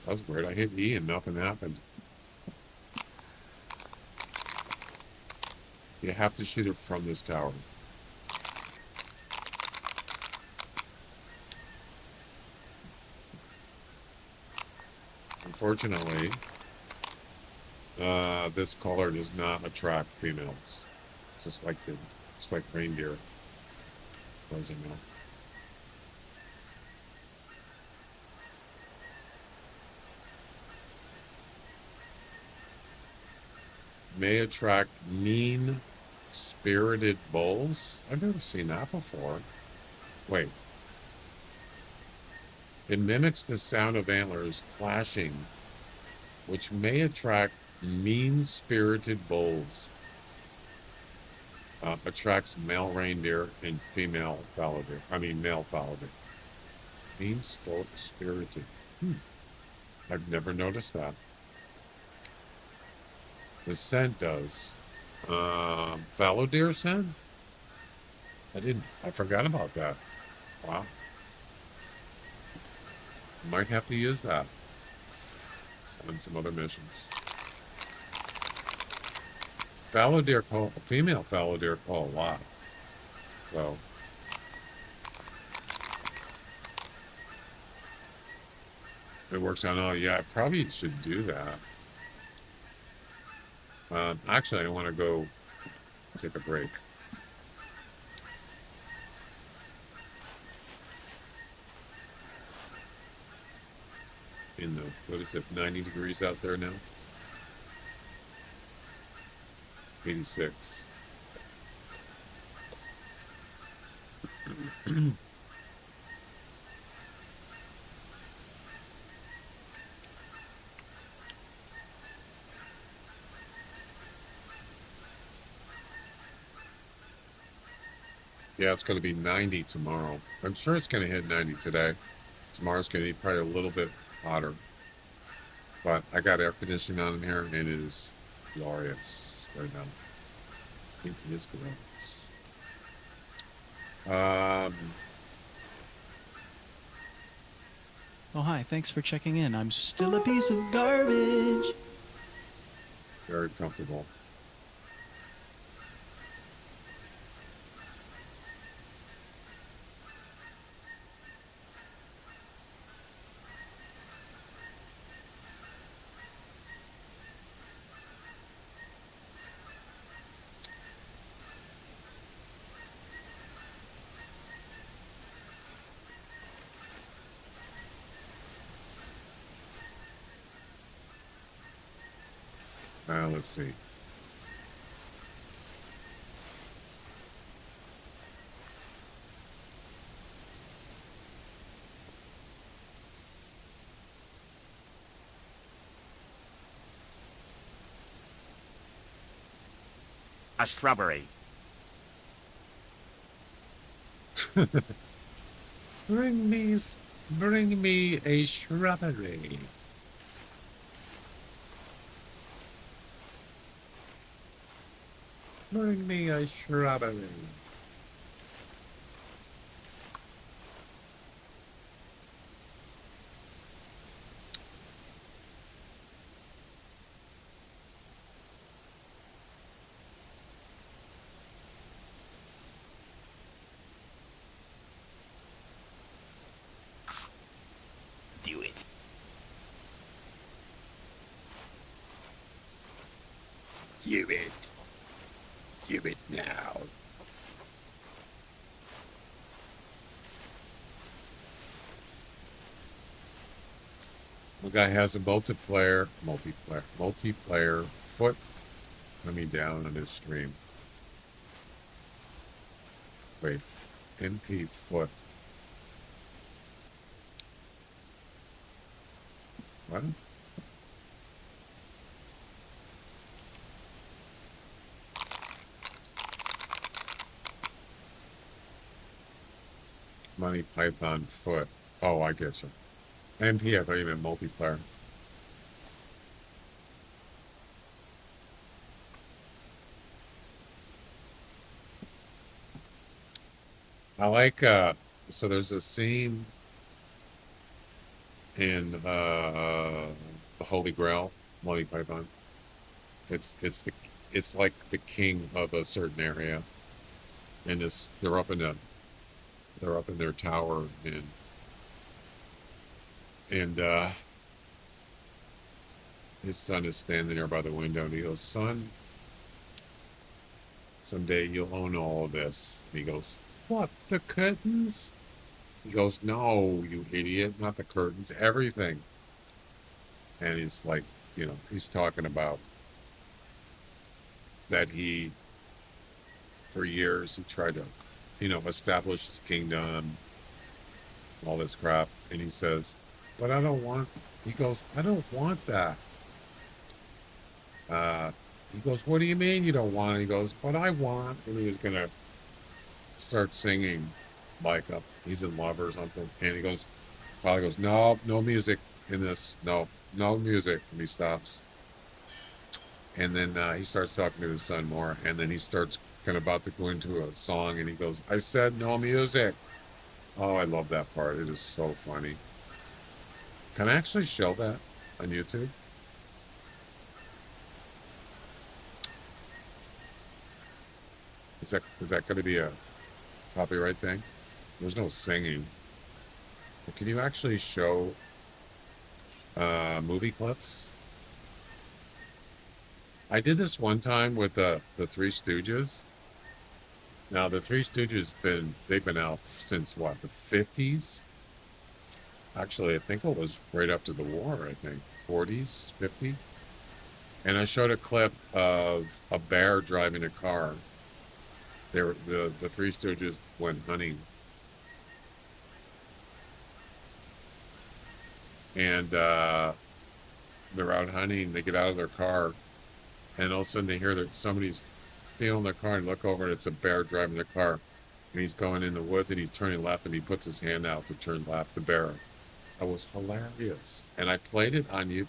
That was weird. I hit E and nothing happened. You have to shoot it from this tower. Unfortunately, this color does not attract females. It's just like reindeer, as far as I know. May attract mean-spirited bulls. I've never seen that before. Wait. It mimics the sound of antlers clashing, which may attract mean-spirited bulls. Attracts male reindeer and female fallow deer. I mean, male fallow deer. Mean-spirited. I've never noticed that. The scent does. Fallow deer scent? I forgot about that. Wow. Might have to use that on some other missions. Fallow deer call, female fallow deer call a lot. So. It works out. Oh, yeah, I probably should do that. Actually, I want to go take a break. In the, what is it, 90 degrees out there now? 86. Yeah, it's going to be 90 tomorrow. I'm sure it's going to hit 90 today. Tomorrow's going to be probably a little bit hotter. But I got air conditioning on in here, and it is glorious right now. It is glorious. Oh, hi. Thanks for checking in. I'm still a piece of garbage. Very comfortable. Let's see. A strawberry. Bring me a shrubbery. Bring me a shrubbery. Do it. Do it now. The guy has a multiplayer foot coming down on his stream. Wait, MP foot. What? Money Python foot. Oh, I get you. MP, I thought you meant multiplayer. I like, so there's a scene in the Holy Grail, Monty Python. It's like the king of a certain area, and they're up in their tower, and his son is standing there by the window, and he goes, "Son, someday you'll own all of this." And he goes, "What, the curtains?" He goes, "No, you idiot, not the curtains, everything." And he's like, he's talking about that for years, he tried to, establish his kingdom, all this crap. And he says, "But he goes, "I don't want that." He goes, "What do you mean you don't want it?" He goes, "But I want," and he was going to start singing like he's in love or something. And Polly goes, "No, no music in this. No, no music." And he stops. And then he starts talking to his son more. And then he starts kind of about to go into a song. And he goes, "I said no music." Oh, I love that part. It is so funny. Can I actually show that on YouTube? Is that going to be a copyright thing? There's no singing. But can you actually show movie clips? I did this one time with the Three Stooges. Now the Three Stooges they've been out since what, the 50s? Actually, I think it was right after the war, I think. 40s, 50. And I showed a clip of a bear driving a car. The Three Stooges went hunting. And they're out hunting, they get out of their car, and all of a sudden they hear that somebody's stealing their car, and look over and it's a bear driving the car. And he's going in the woods and he's turning left and he puts his hand out to turn left, the bear. That was hilarious. And I played it on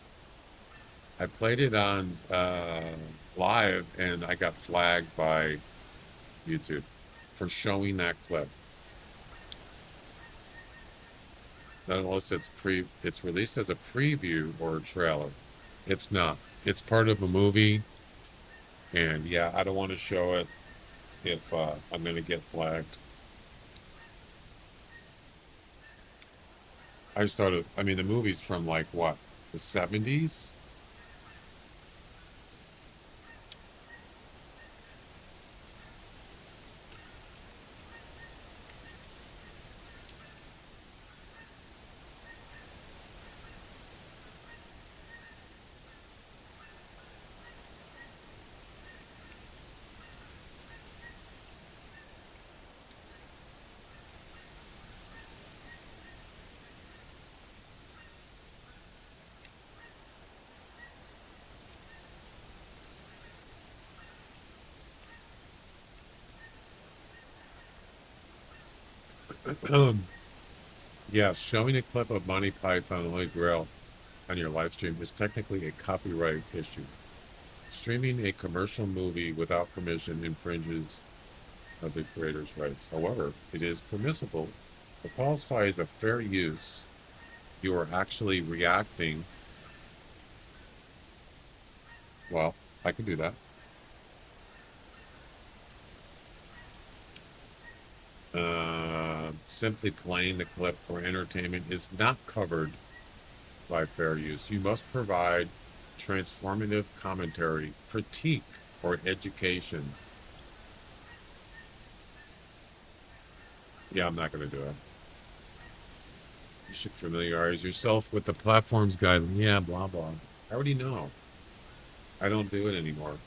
live, and I got flagged by YouTube for showing that clip. Not unless it's released as a preview or a trailer. It's not. It's part of a movie, and yeah, I don't want to show it if I'm going to get flagged. The movie's from like what, the 70s? Yes, showing a clip of Monty Python and Holy Grail on your live stream is technically a copyright issue. Streaming a commercial movie without permission infringes of the creator's rights. However, it is permissible to qualify as a fair use. You are actually reacting. Well, I can do that. Simply playing the clip for entertainment is not covered by fair use. You must provide transformative commentary, critique, or education. Yeah, I'm not going to do it. You should familiarize yourself with the platform's guide. Yeah, blah, blah. I already know. I don't do it anymore.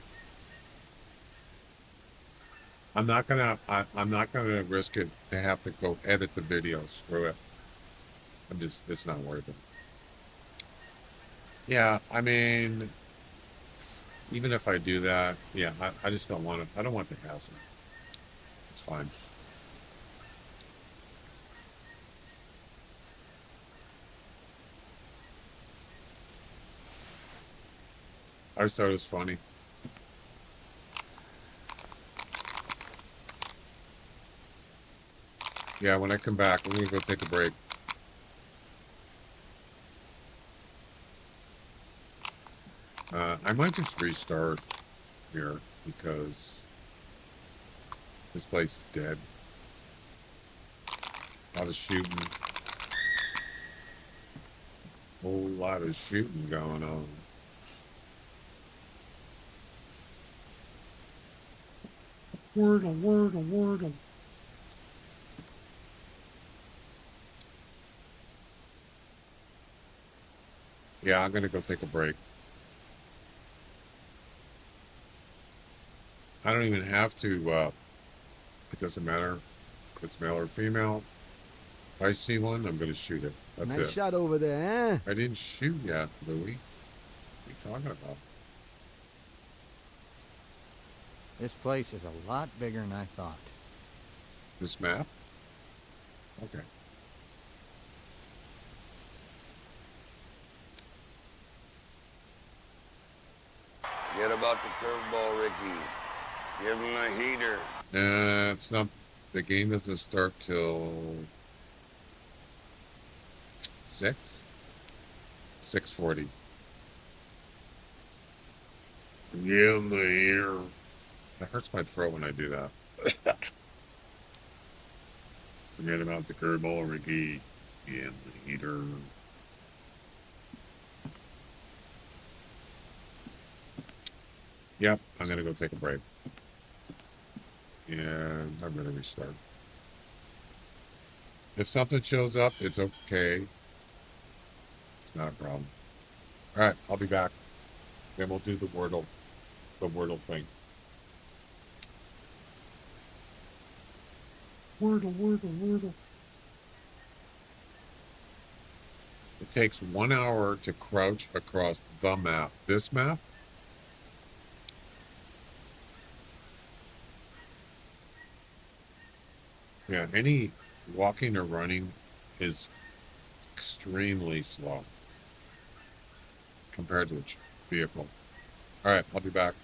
I'm not gonna risk it to have to go edit the video. Screw it. It's not worth it. Yeah, I mean, even if I do that, yeah, I just don't want it. I don't want the hassle. It's fine. I just thought it was funny. Yeah, when I come back, we're gonna go take a break. I might just restart here because this place is dead. A lot of shooting. Whole lot of shooting going on. Wordle. Yeah, I'm gonna go take a break. I don't even have to, it doesn't matter if it's male or female. If I see one, I'm gonna shoot it. That's Nice it. shot over there, eh? I didn't shoot yet, Louie. What are you talking about? This place is a lot bigger than I thought. This map? Okay. Forget about the curveball, Ricky. Give him a heater. It's not, the game doesn't start till 6:40. Give him the heater. That hurts my throat when I do that. Forget about the curveball, Ricky. Give him the heater. Yep, I'm gonna go take a break. And I'm gonna restart. If something shows up, it's okay. It's not a problem. Alright, I'll be back. Then we'll do the Wordle thing. Wordle. It takes 1 hour to crouch across the map. This map? Yeah, any walking or running is extremely slow compared to a vehicle. All right, I'll be back.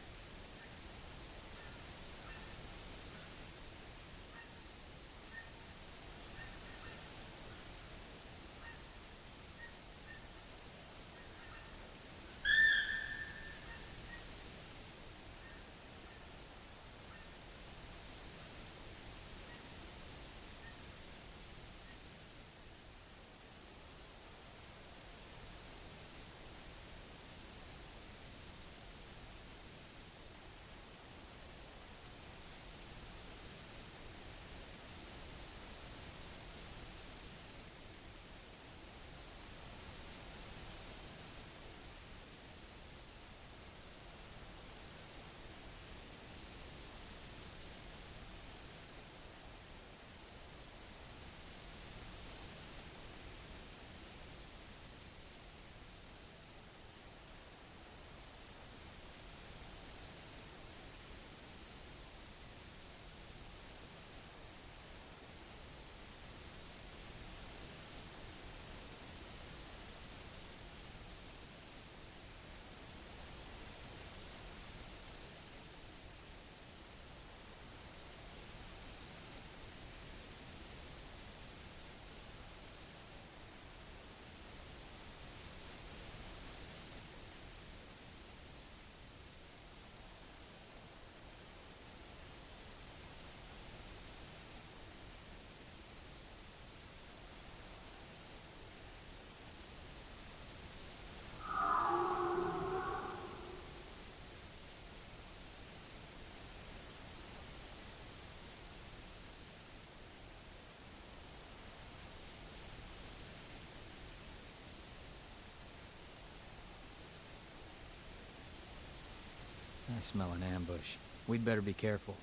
smell an ambush. We'd better be careful.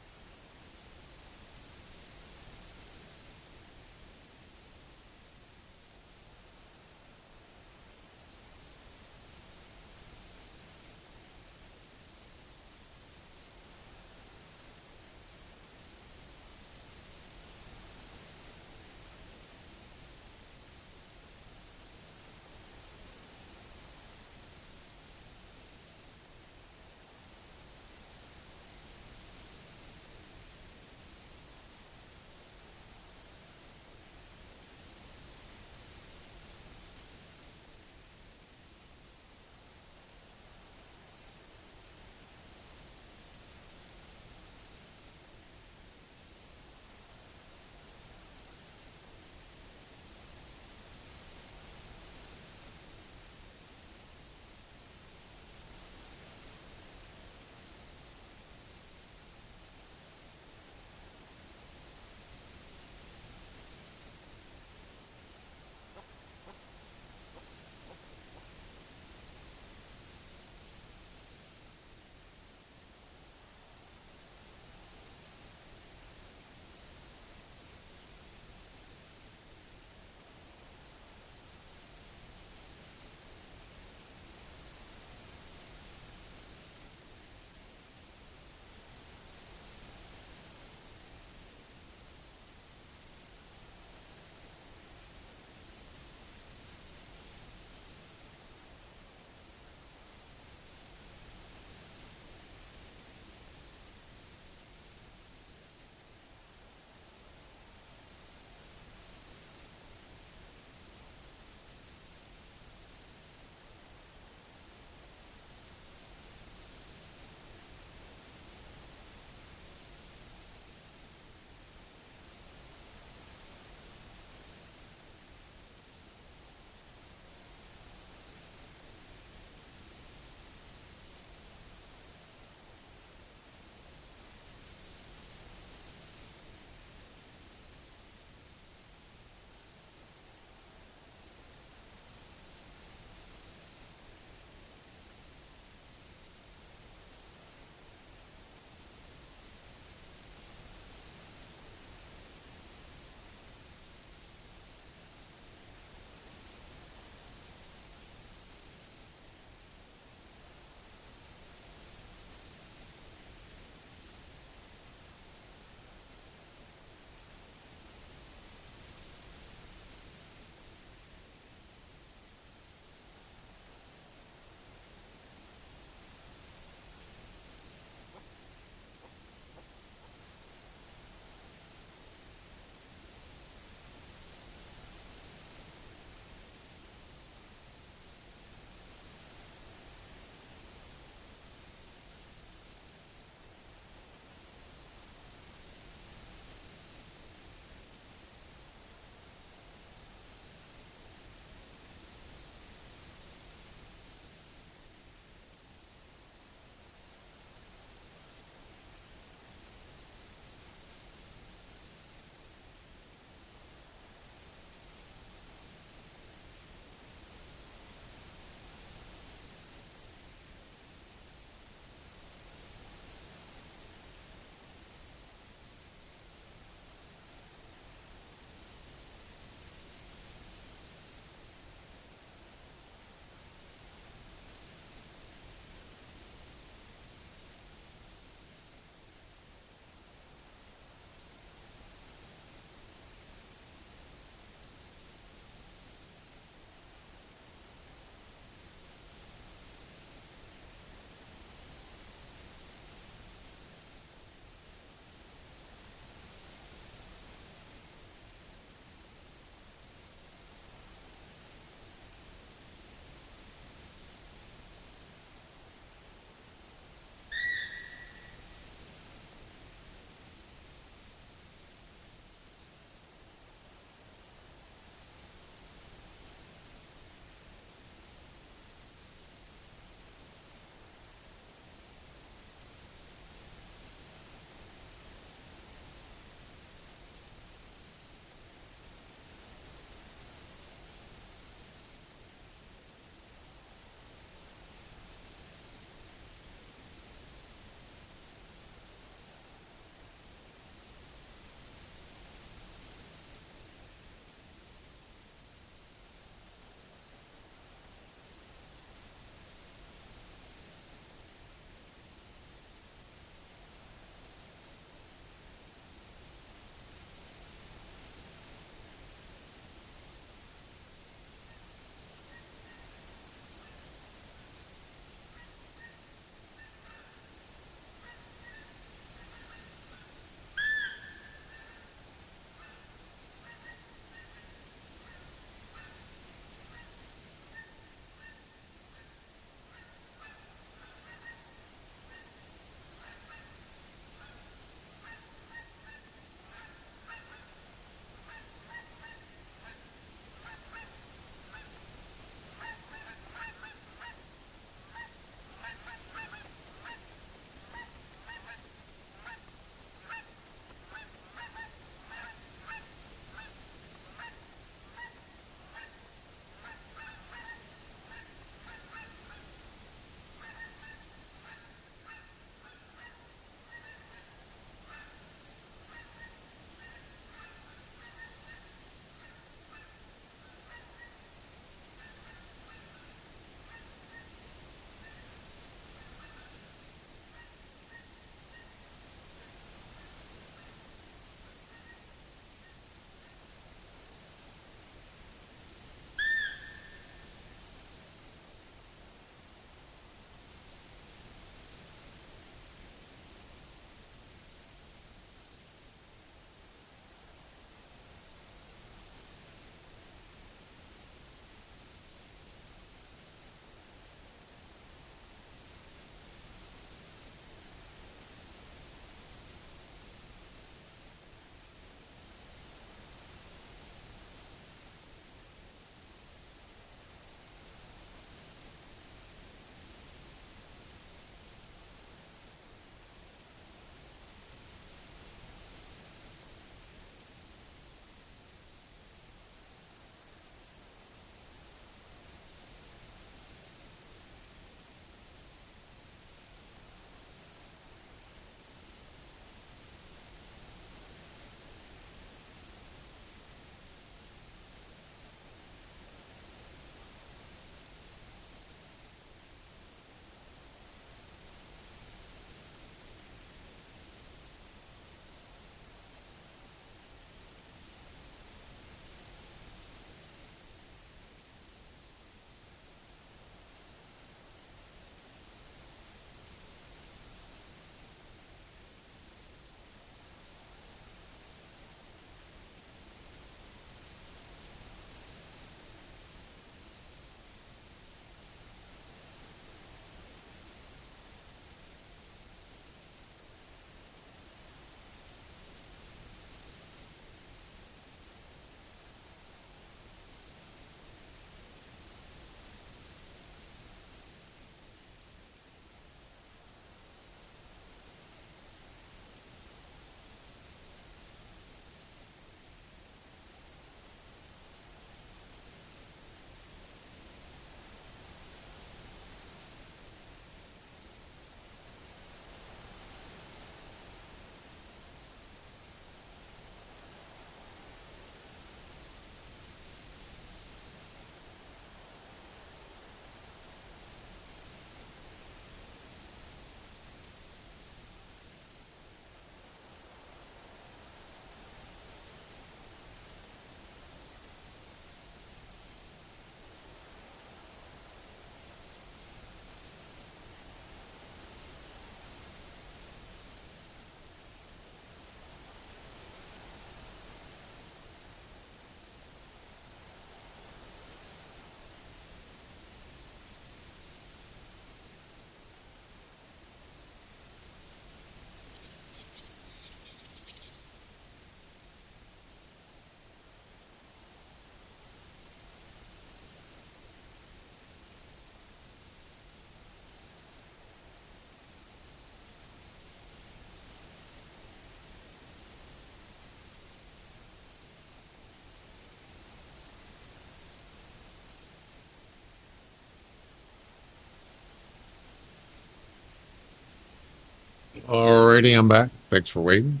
Alrighty, I'm back. Thanks for waiting.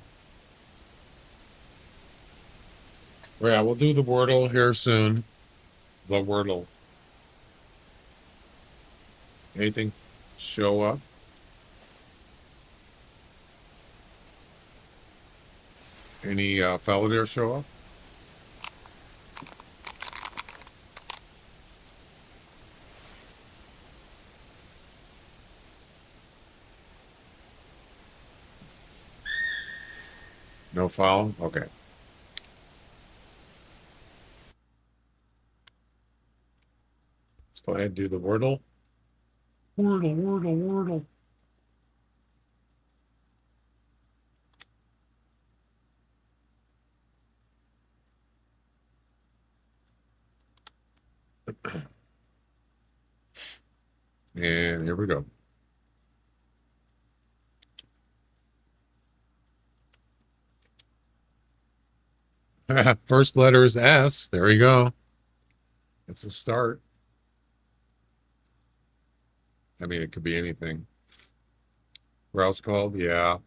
Yeah, we'll do the Wordle here soon. The Wordle. Anything show up? Any Fallow there show up? No Fallow? Okay. Let's go ahead and do the Wordle. Wordle, Wordle, Wordle. And here we go. First letter is S. There you go. It's a start. I mean, it could be anything. Grouse called? Yeah.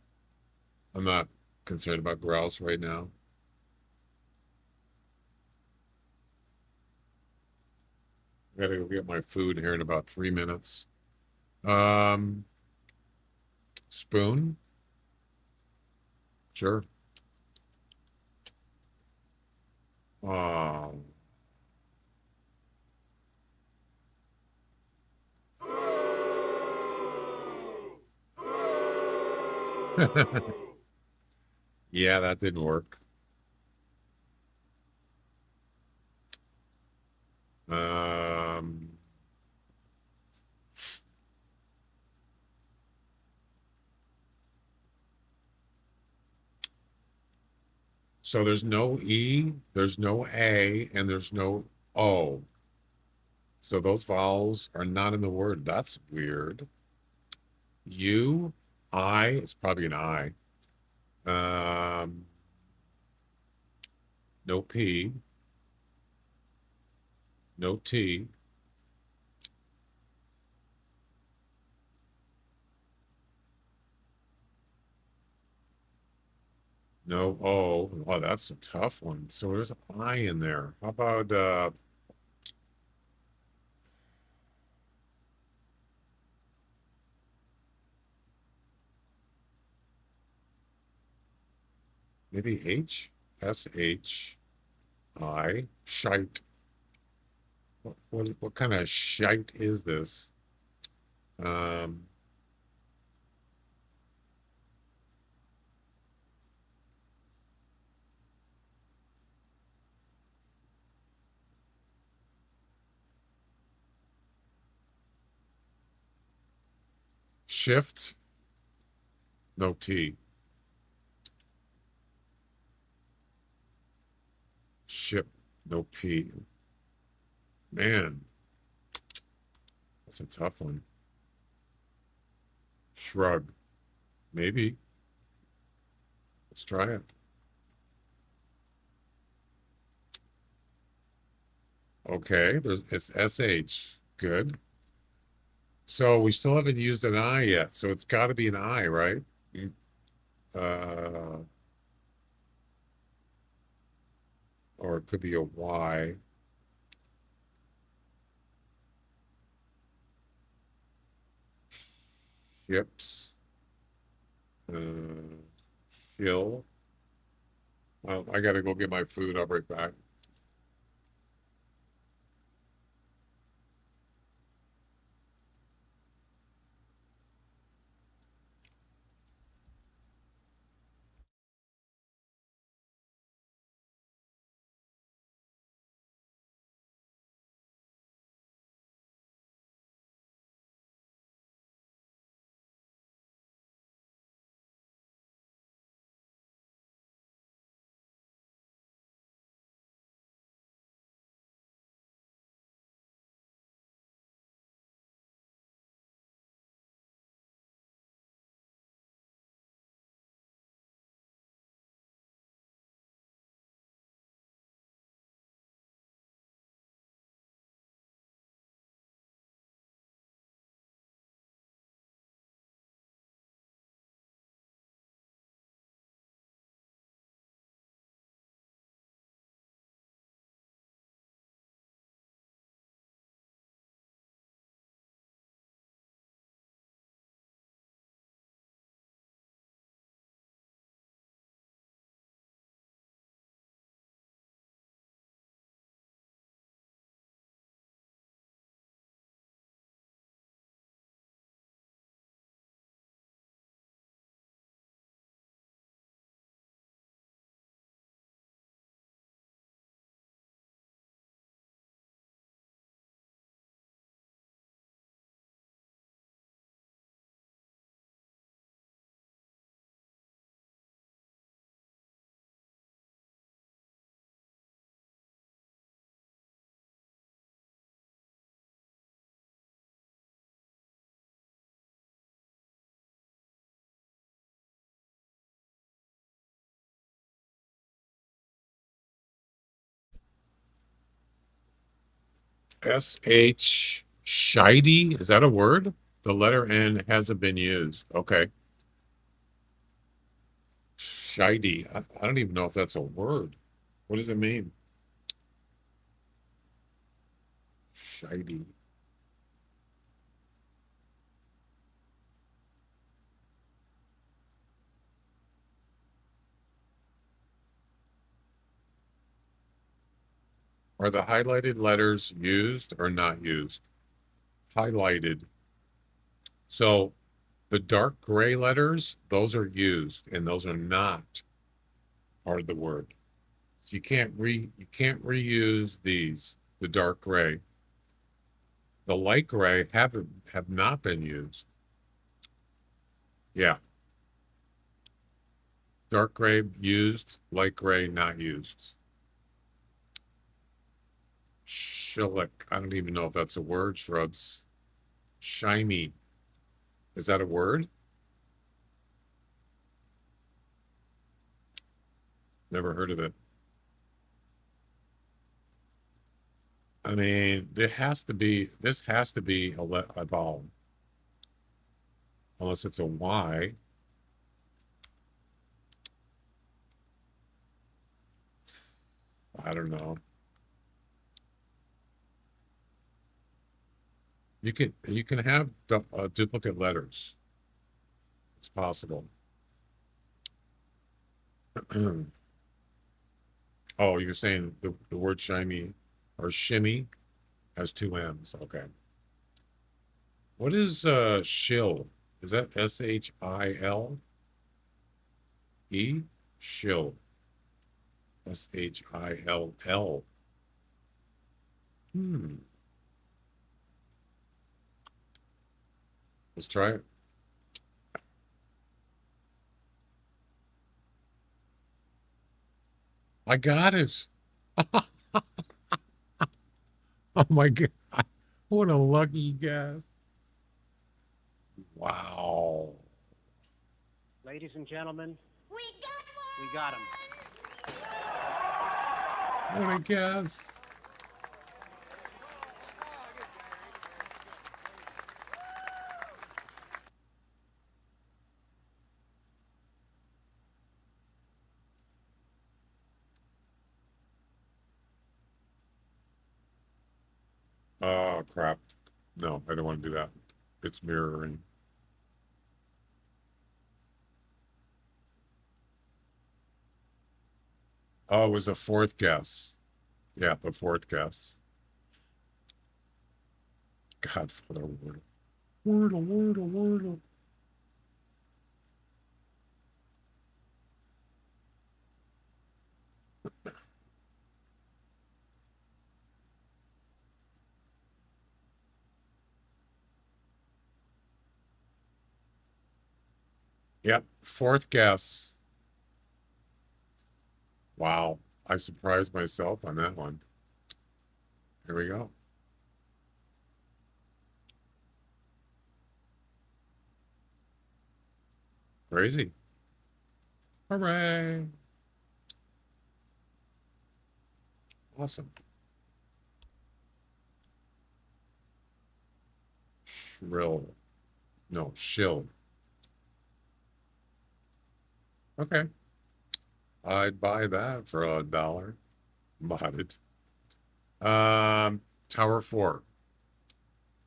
I'm not concerned about grouse right now. I gotta go get my food here in about 3 minutes. Spoon? Sure. Oh. Yeah, that didn't work. Um, so there's no E, there's no A, and there's no O. So those vowels are not in the word. That's weird. U, I, it's probably an I. No P, no T. No O. Oh, that's a tough one. So there's an I in there. How about maybe H? S-H-I. Shite. What kind of shite is this? Um, Shift, no T. Ship, no P. Man, that's a tough one. Shrug, maybe. Let's try it. Okay, it's SH. Good. So we still haven't used an I yet, so it's got to be an I, right? Uh, or it could be a Y. Ships. Shill. I got to go get my food. I'll be right back. S-H shiny, is that a word? The letter N hasn't been used. Okay. Shiny. I don't even know if that's a word. What does it mean? Shiny. Are the highlighted letters used or not used? Highlighted. So the dark gray letters, those are used, and those are not part of the word. So you can't reuse these, the dark gray. The light gray have not been used. Yeah. Dark gray used, light gray not used. Shillick. I don't even know if that's a word, Shrubs. Shiny. Is that a word? Never heard of it. I mean, this has to be a vowel. Unless it's a Y. I don't know. You can have duplicate letters. It's possible. Oh, you're saying the word shiny or shimmy has two M's. Okay. What is shill? Is that S-H-I-L-E? Shill. S-H-I-L-L. Let's try it. I got it. Oh my God. What a lucky guess. Wow. Ladies and gentlemen, we got him. What a guess. Oh, crap. No, I don't want to do that. It's mirroring. Oh, it was the fourth guess. Yeah, the fourth guess. God, what a word. Wordle. Yep, fourth guess. Wow, I surprised myself on that one. Here we go. Crazy. Hooray. Awesome. Shrill. No, shill. Okay. I'd buy that for $1. Bought it. Tower 4.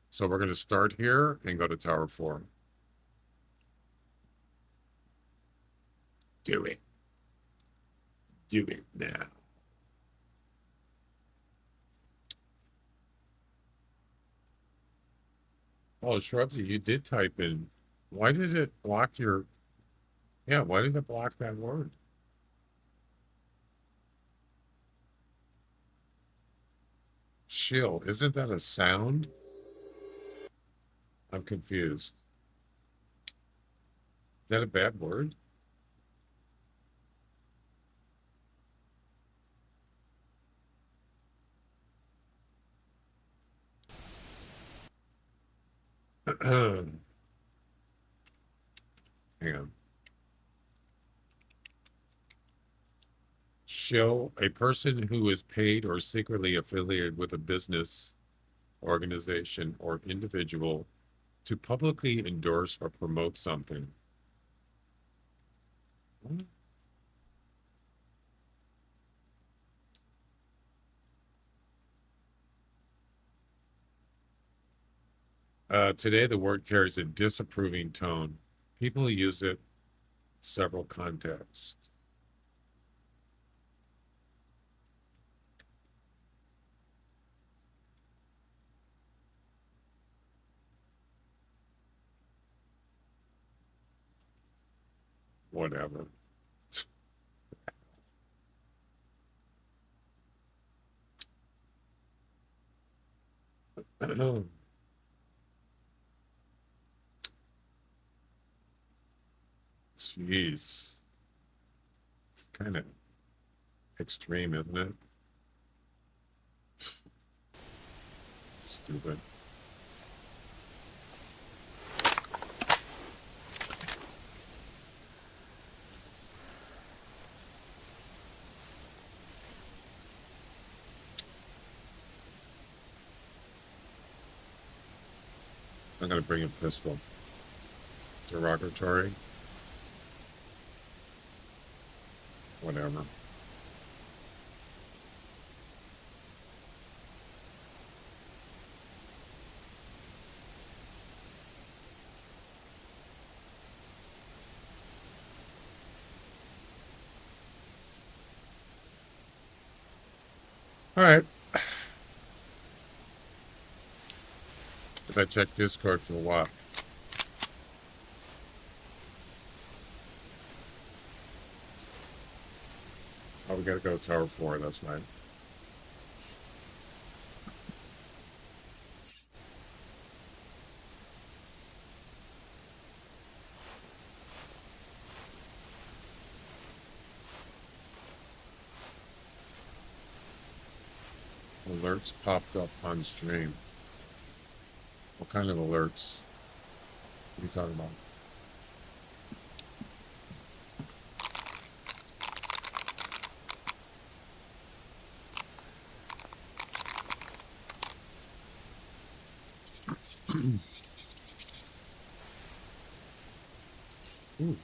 So we're going to start here and go to Tower 4. Do it. Do it now. Oh, Shrubsy, you did type in. Why did it block your... Yeah, why did it block that word? Chill. Isn't that a sound? I'm confused. Is that a bad word? Hang on. Show a person who is paid or secretly affiliated with a business organization, or individual to publicly endorse or promote something. Today, the word carries a disapproving tone. People use it several contexts. Whatever. Jeez. It's kind of extreme, isn't it? Stupid. I'm going to bring a pistol. Derogatory. Whatever. All right. If I check Discord for what? Oh, we gotta go to Tower 4, that's right. Alerts popped up on stream. What kind of alerts? What are you talking about? Ooh,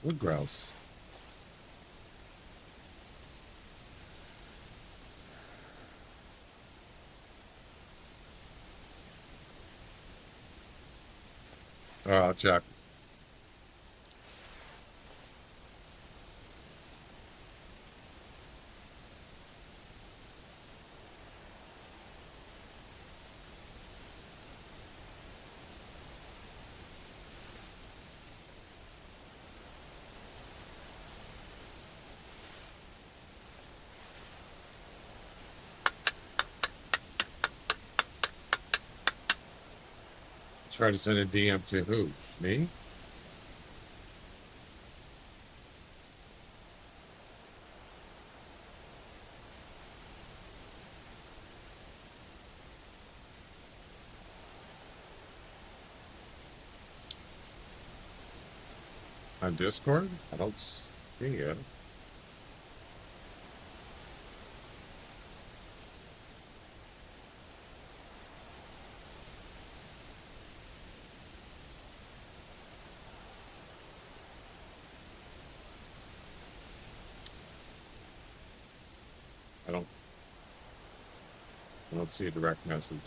wood grouse. I'll check. Try to send a DM to who? Me? On Discord? I don't see it. I don't see a direct message.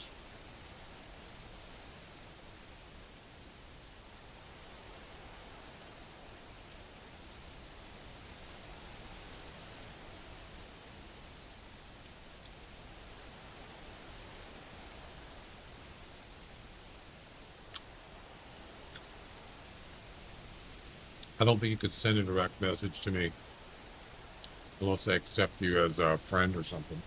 I don't think you could send a direct message to me unless I accept you as a friend or something.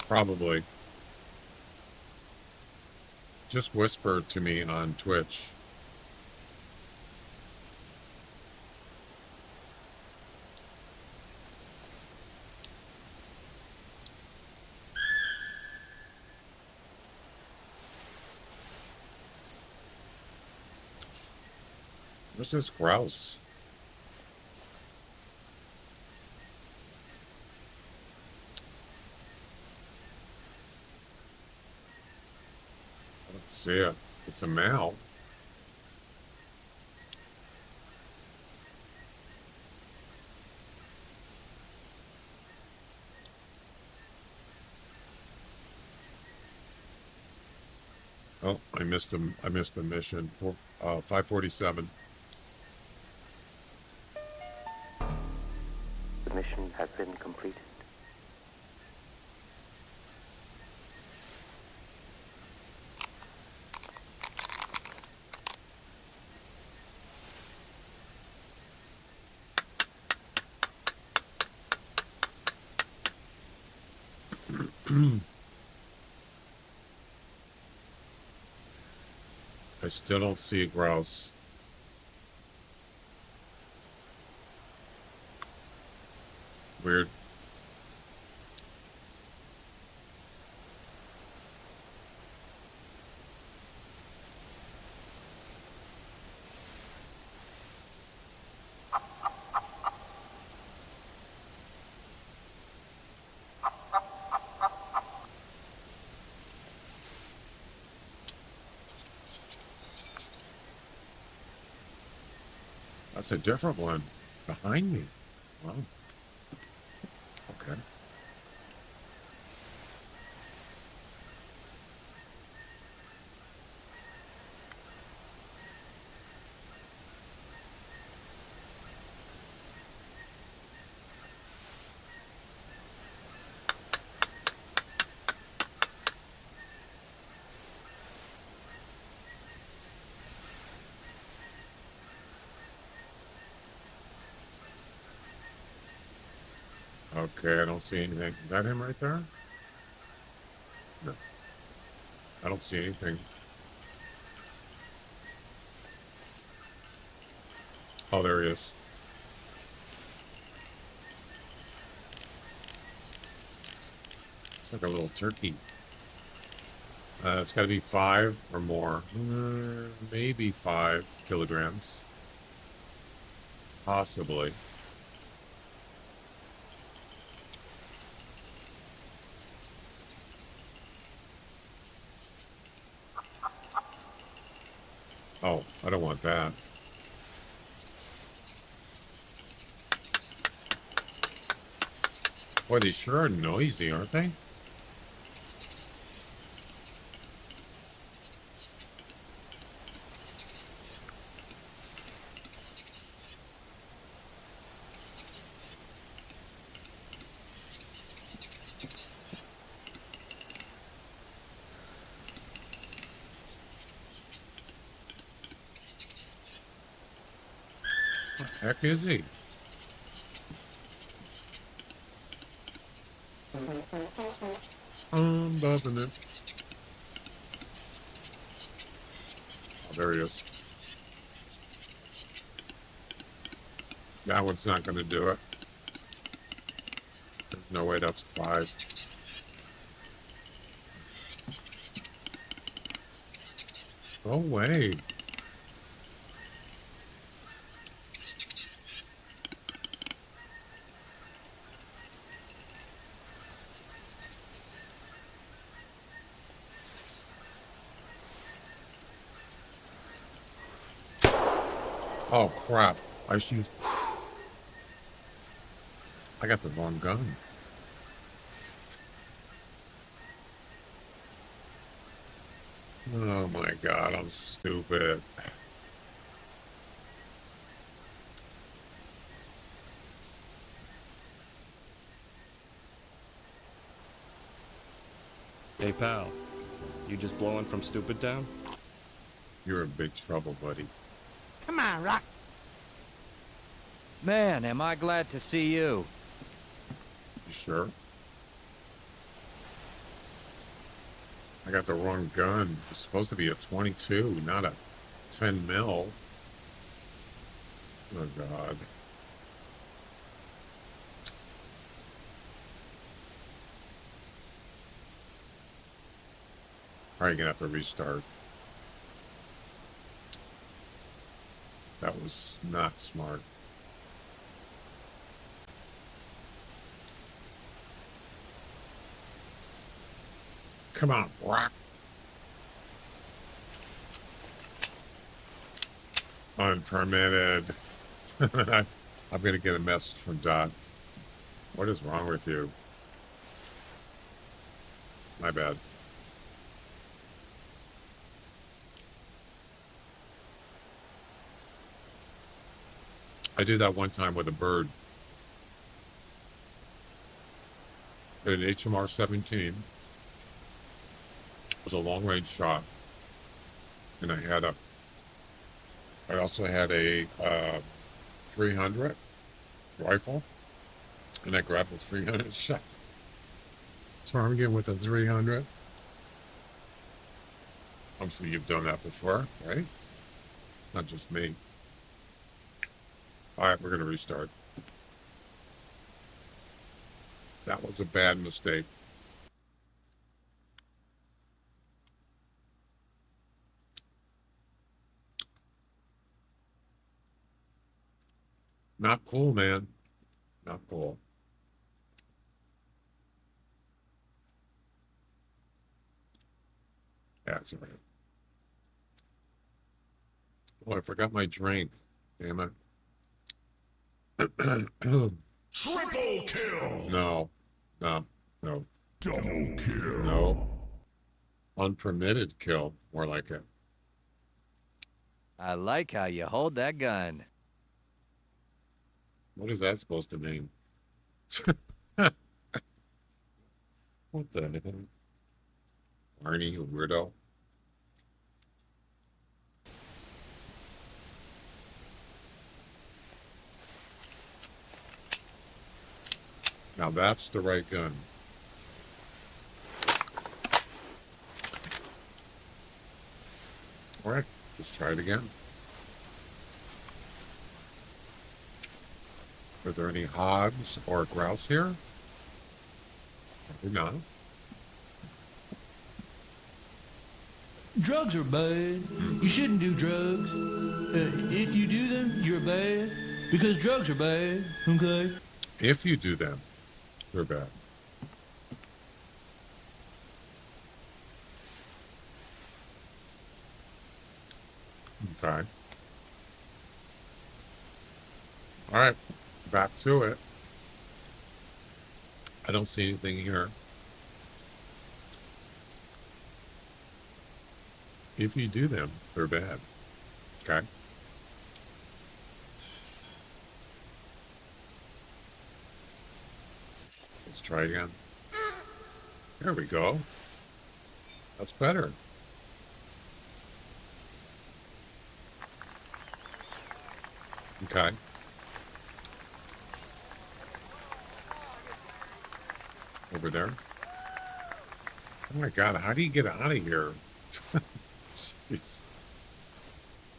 Probably. Just whisper to me on Twitch. Where's this grouse? I don't see it. It's a male. Oh, I missed them. I missed the mission. 547. The mission has been completed. I still don't see a grouse. Weird. That's a different one behind me. Wow. Okay. Okay, I don't see anything. Is that him right there? No. I don't see anything. Oh, there he is. It's like a little turkey. It's got to be 5 or more. Maybe 5 kilograms. Possibly. Oh, I don't want that. Boy, they sure are noisy, aren't they? What the heck is he? I'm bumping it. Oh, there he is. That one's not going to do it. There's no way that's a 5. No way. Oh crap. I got the wrong gun. Oh my god, I'm stupid. Hey pal, you just blowing from Stupid Town? You're in big trouble, buddy. Come on, Rock. Man, am I glad to see you. You sure? I got the wrong gun. It's supposed to be a 22, not a 10 mil. Oh god. Probably gonna have to restart. That was not smart. Come on, rock. Unpermitted. I'm gonna get a message from Dot. What is wrong with you? My bad. I did that one time with a bird. At an HMR 17. It was a long range shot. And I also had a 300 rifle. And I grabbed the 300 shots. So I'm getting with the 300. I'm sure you've done that before, right? It's not just me. All right, we're going to restart. That was a bad mistake. Not cool, man. Not cool. That's all right. Oh, I forgot my drink. Damn it. Triple kill! No. Double kill. No. Unpermitted kill. More like it. I like how you hold that gun. What is that supposed to mean? What the heck? Arnie, you weirdo. Now that's the right gun. All right, let's try it again. Are there any hogs or grouse here? Probably not. Drugs are bad. You shouldn't do drugs. If you do them, you're bad. Because drugs are bad, okay? If you do them, they're bad. Okay. All right, back to it. I don't see anything here. If you do them, they're bad. Okay. Let's try again. There we go. That's better. Okay. Over there. Oh my God, how do you get out of here? Jeez.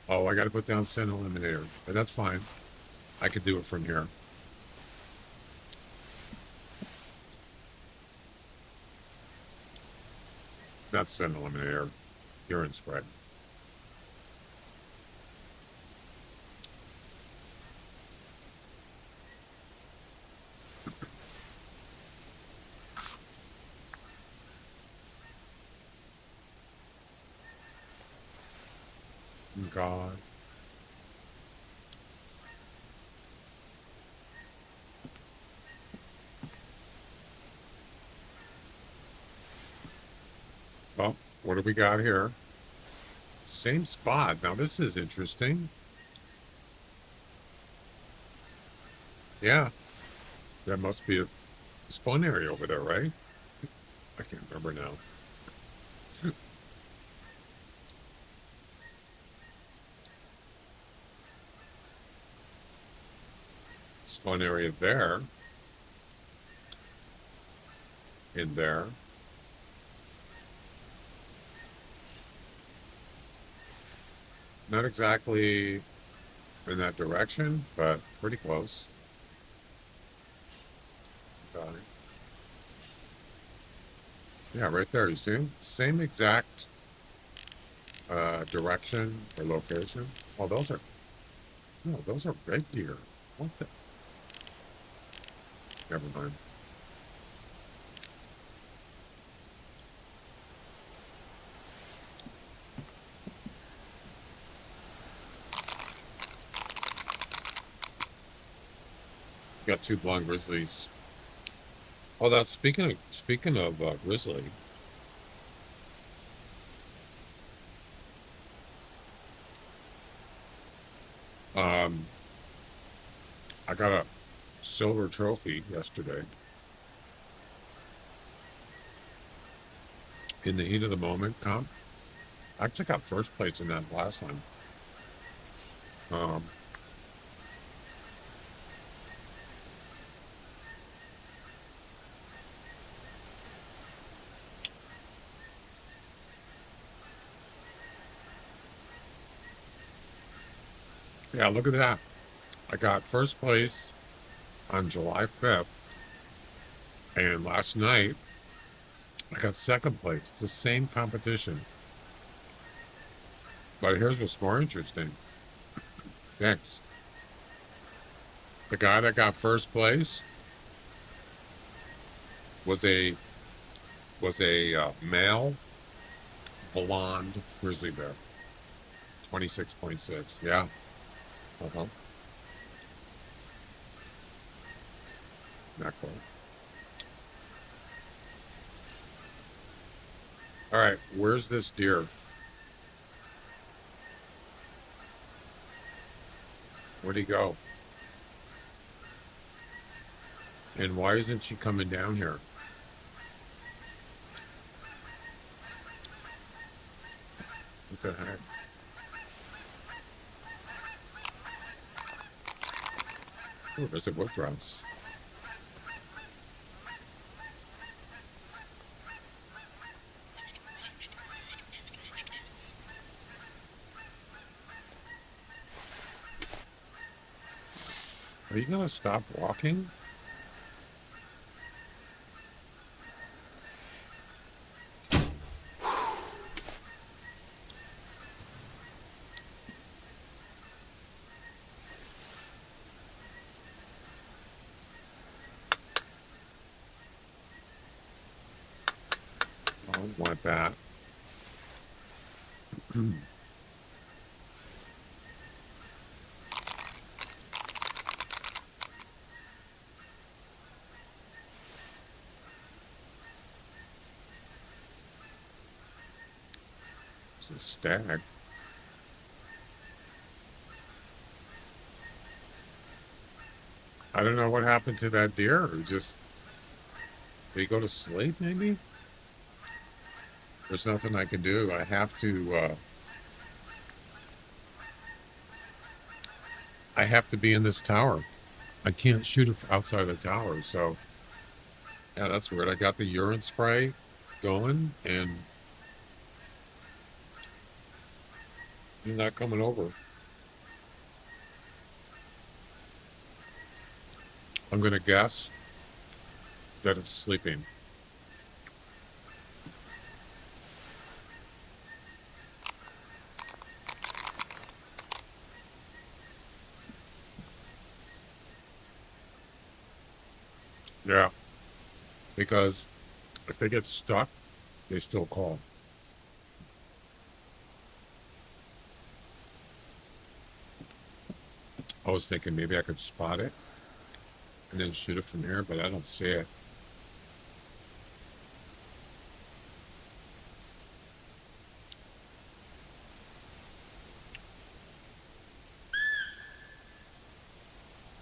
Oh, I got to put down Sin Eliminator. But that's fine. I could do it from here. That's Sin Eliminator. Urine spray. God. Well, what do we got here? Same spot. Now this is interesting. Yeah. That must be a spawn area over there, right? I can't remember now. Spawn area there. In there. Not exactly in that direction, but pretty close. Got it. Yeah, right there, you see? Same exact direction or location. Oh, those are No, those are red deer. What the? Never mind. Got two blonde grizzlies. Oh, that's speaking of grizzly. I got a silver trophy yesterday. In the heat of the moment comp. I actually got first place in that last one. Yeah, look at that. I got first place on July 5th. And last night, I got second place. It's the same competition. But here's what's more interesting. Thanks. The guy that got first place was a male blonde grizzly bear. 26.6. Yeah. Uh-huh. Not cool. All right, where's this deer? Where'd he go? And why isn't she coming down here? What the heck? Oh, there's a wood grouse. Are you gonna stop walking? I don't want that. It's a stag. I don't know what happened to that deer. Did he go to sleep, maybe? There's nothing I can do. I have to be in this tower. I can't shoot it outside the tower, so yeah, that's weird. I got the urine spray going and he's not coming over. I'm gonna guess that it's sleeping. Yeah, because if they get stuck, they still call. I was thinking maybe I could spot it and then shoot it from here, but I don't see it.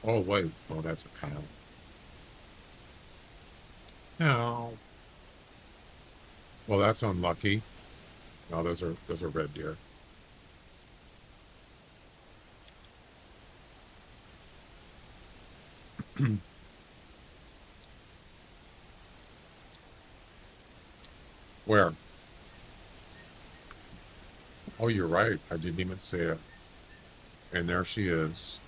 Oh, wait. Oh, that's a cow. No. Well, that's unlucky. No, those are red deer. Where? Oh, you're right. I didn't even see it. And there she is.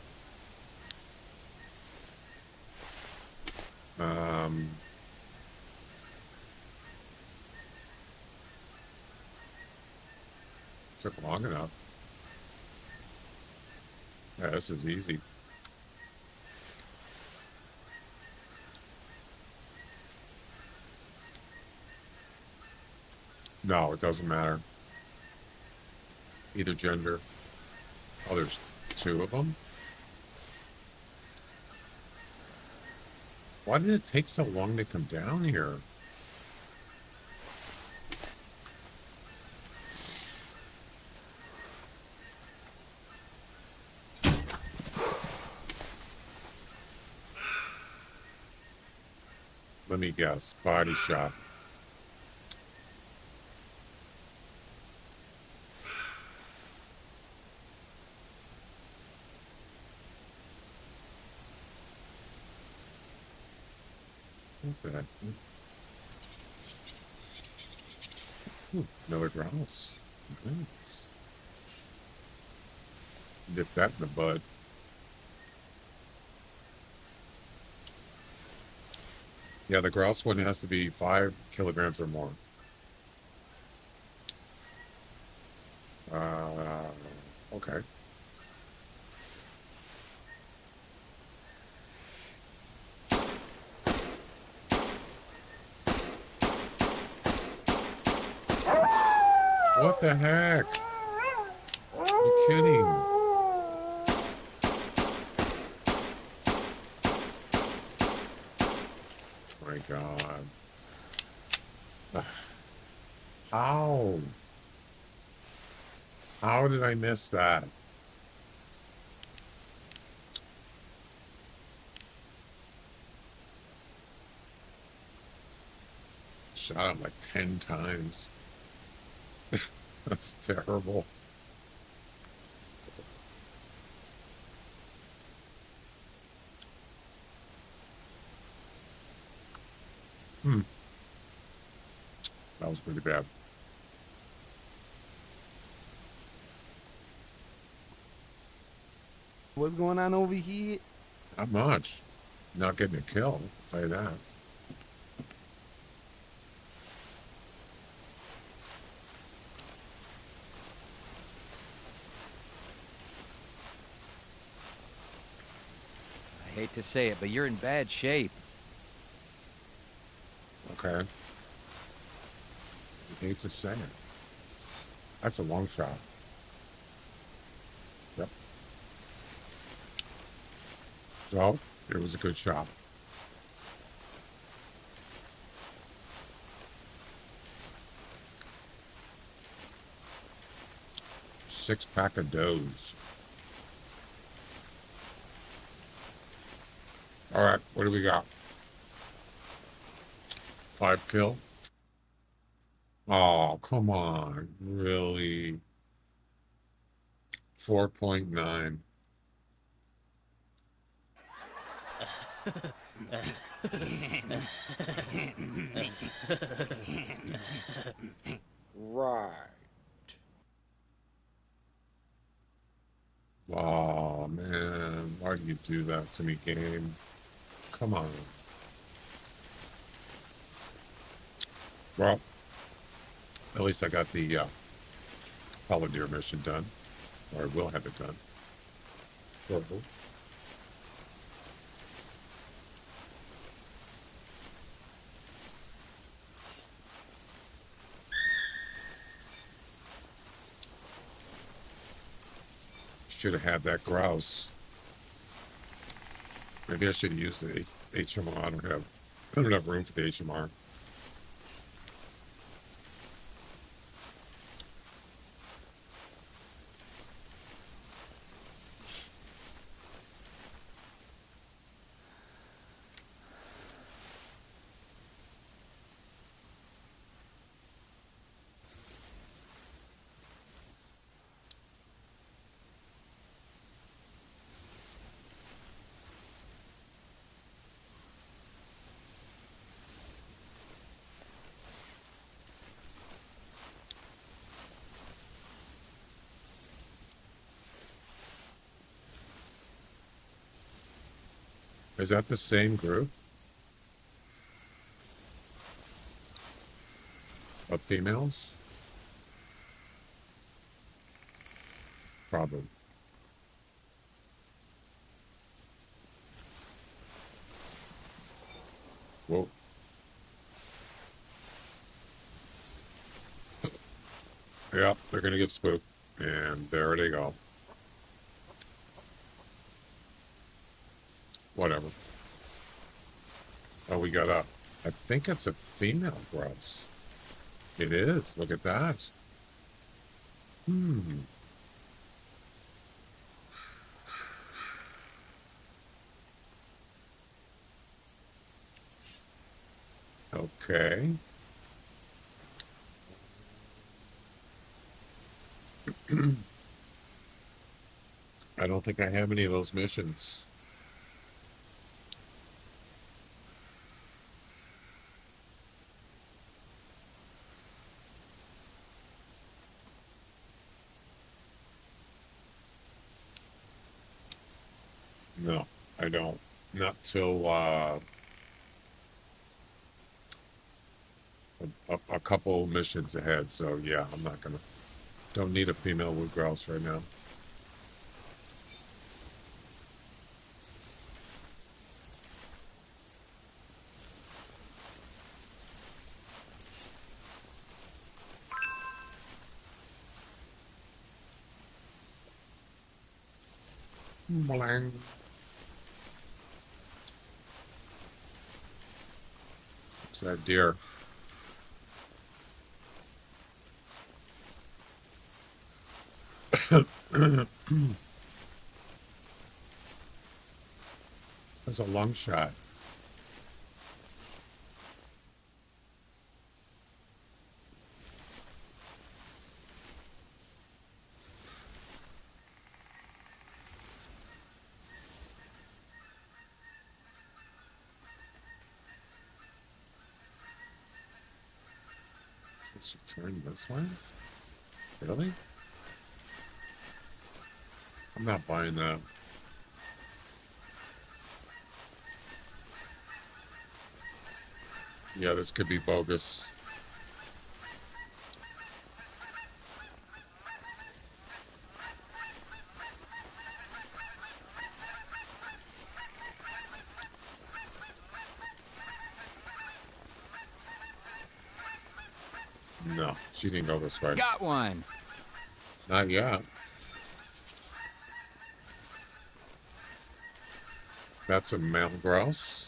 Took long enough. Yeah, this is easy. No, it doesn't matter. Either gender. Oh, there's two of them? Why did it take so long to come down here? Let me guess. Body shot. Okay. Ooh, another grouse. Nice. Dip that in the bud. Yeah, the grouse one has to be 5 kilograms or more. Okay. What the heck? Are you kidding? My God. How? How did I miss that? Shot him like 10 times. That's terrible. That was pretty bad. What's going on over here? Not much. Not getting a kill, I'll tell you that. I hate to say it, but you're in bad shape. Okay. I hate to say it. That's a long shot. Yep. So, it was a good shot. Six-pack of doughs. All right, what do we got? 5 kill? Oh, come on. Really? 4.9. Right. Oh, man. Why do you do that to me, game? Come on. Well, at least I got the Fallow deer mission done. Or I will have it done. Shortly. Should have had that grouse. Maybe I should have used the HMR. I don't have room for the HMR. Is that the same group of females? Probably. Whoa. Yeah, they're gonna get spooked. And there they go. Whatever. Oh, we got up. I think it's a female grouse. It is. Look at that. Hmm. Okay. I don't think I have any of those missions. No, I don't. Not till a couple missions ahead. So yeah, I'm not gonna. Don't need a female wood grouse right now. Blang. What's that deer? That's a long shot. Since you turn this way? Really? I'm not buying that. Yeah, this could be bogus. No, she didn't go this way. Got one. Not yet. That's a male grouse.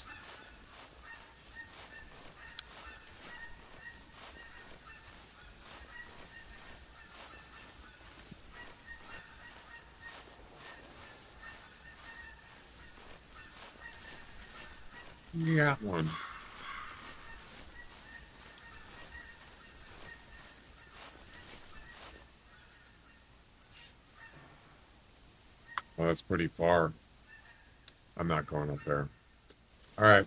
Got one. Well, that's pretty far. I'm not going up there. All right.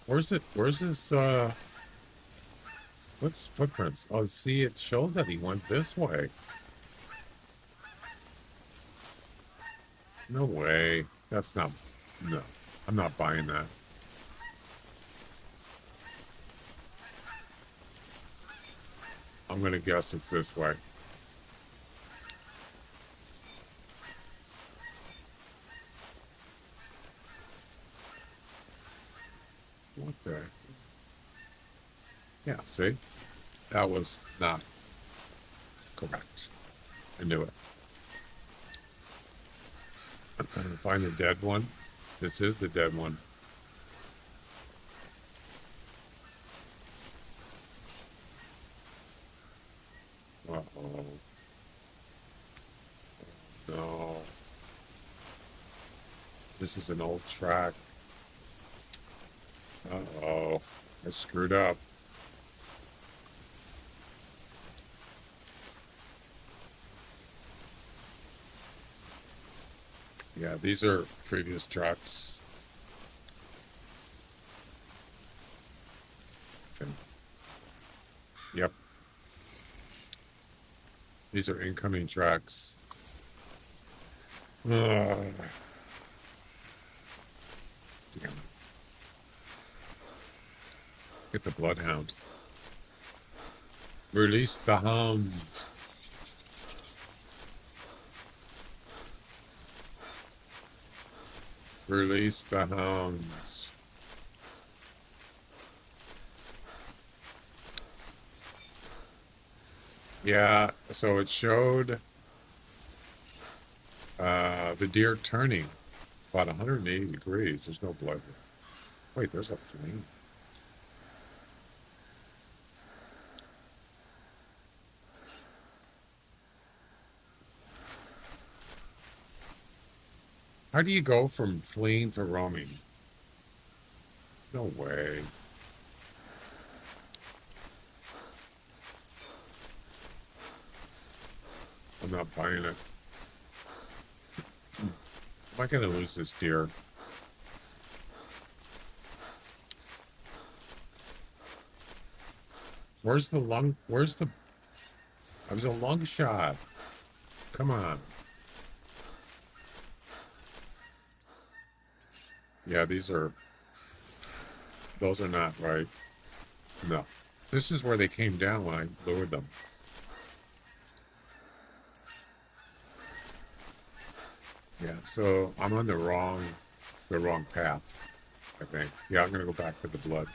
Where's it? Where's this, what's footprints? Oh, see, it shows that he went this way. No way. That's not, no. I'm not buying that. I'm gonna guess it's this way. What the? Yeah, see? That was not correct. I knew it. I'm trying to find the dead one. This is the dead one. Uh-oh. No. This is an old track. Uh-oh. I screwed up. Yeah, these are previous tracks. Okay. Yep. These are incoming tracks. Damn. Get the bloodhound. Release the hounds. Release the hounds. Yeah, so it showed the deer turning about 180 degrees. There's no blood. Wait, there's a flame. How do you go from fleeing to roaming? No way. I'm not buying it. Am I gonna lose this deer? Where's the lung? Where's the... I was a lung shot. Come on. Yeah, these are... Those are not right. No. This is where they came down when I lured them. Yeah, so I'm on the wrong path, I think. Yeah, I'm gonna go back to the blood.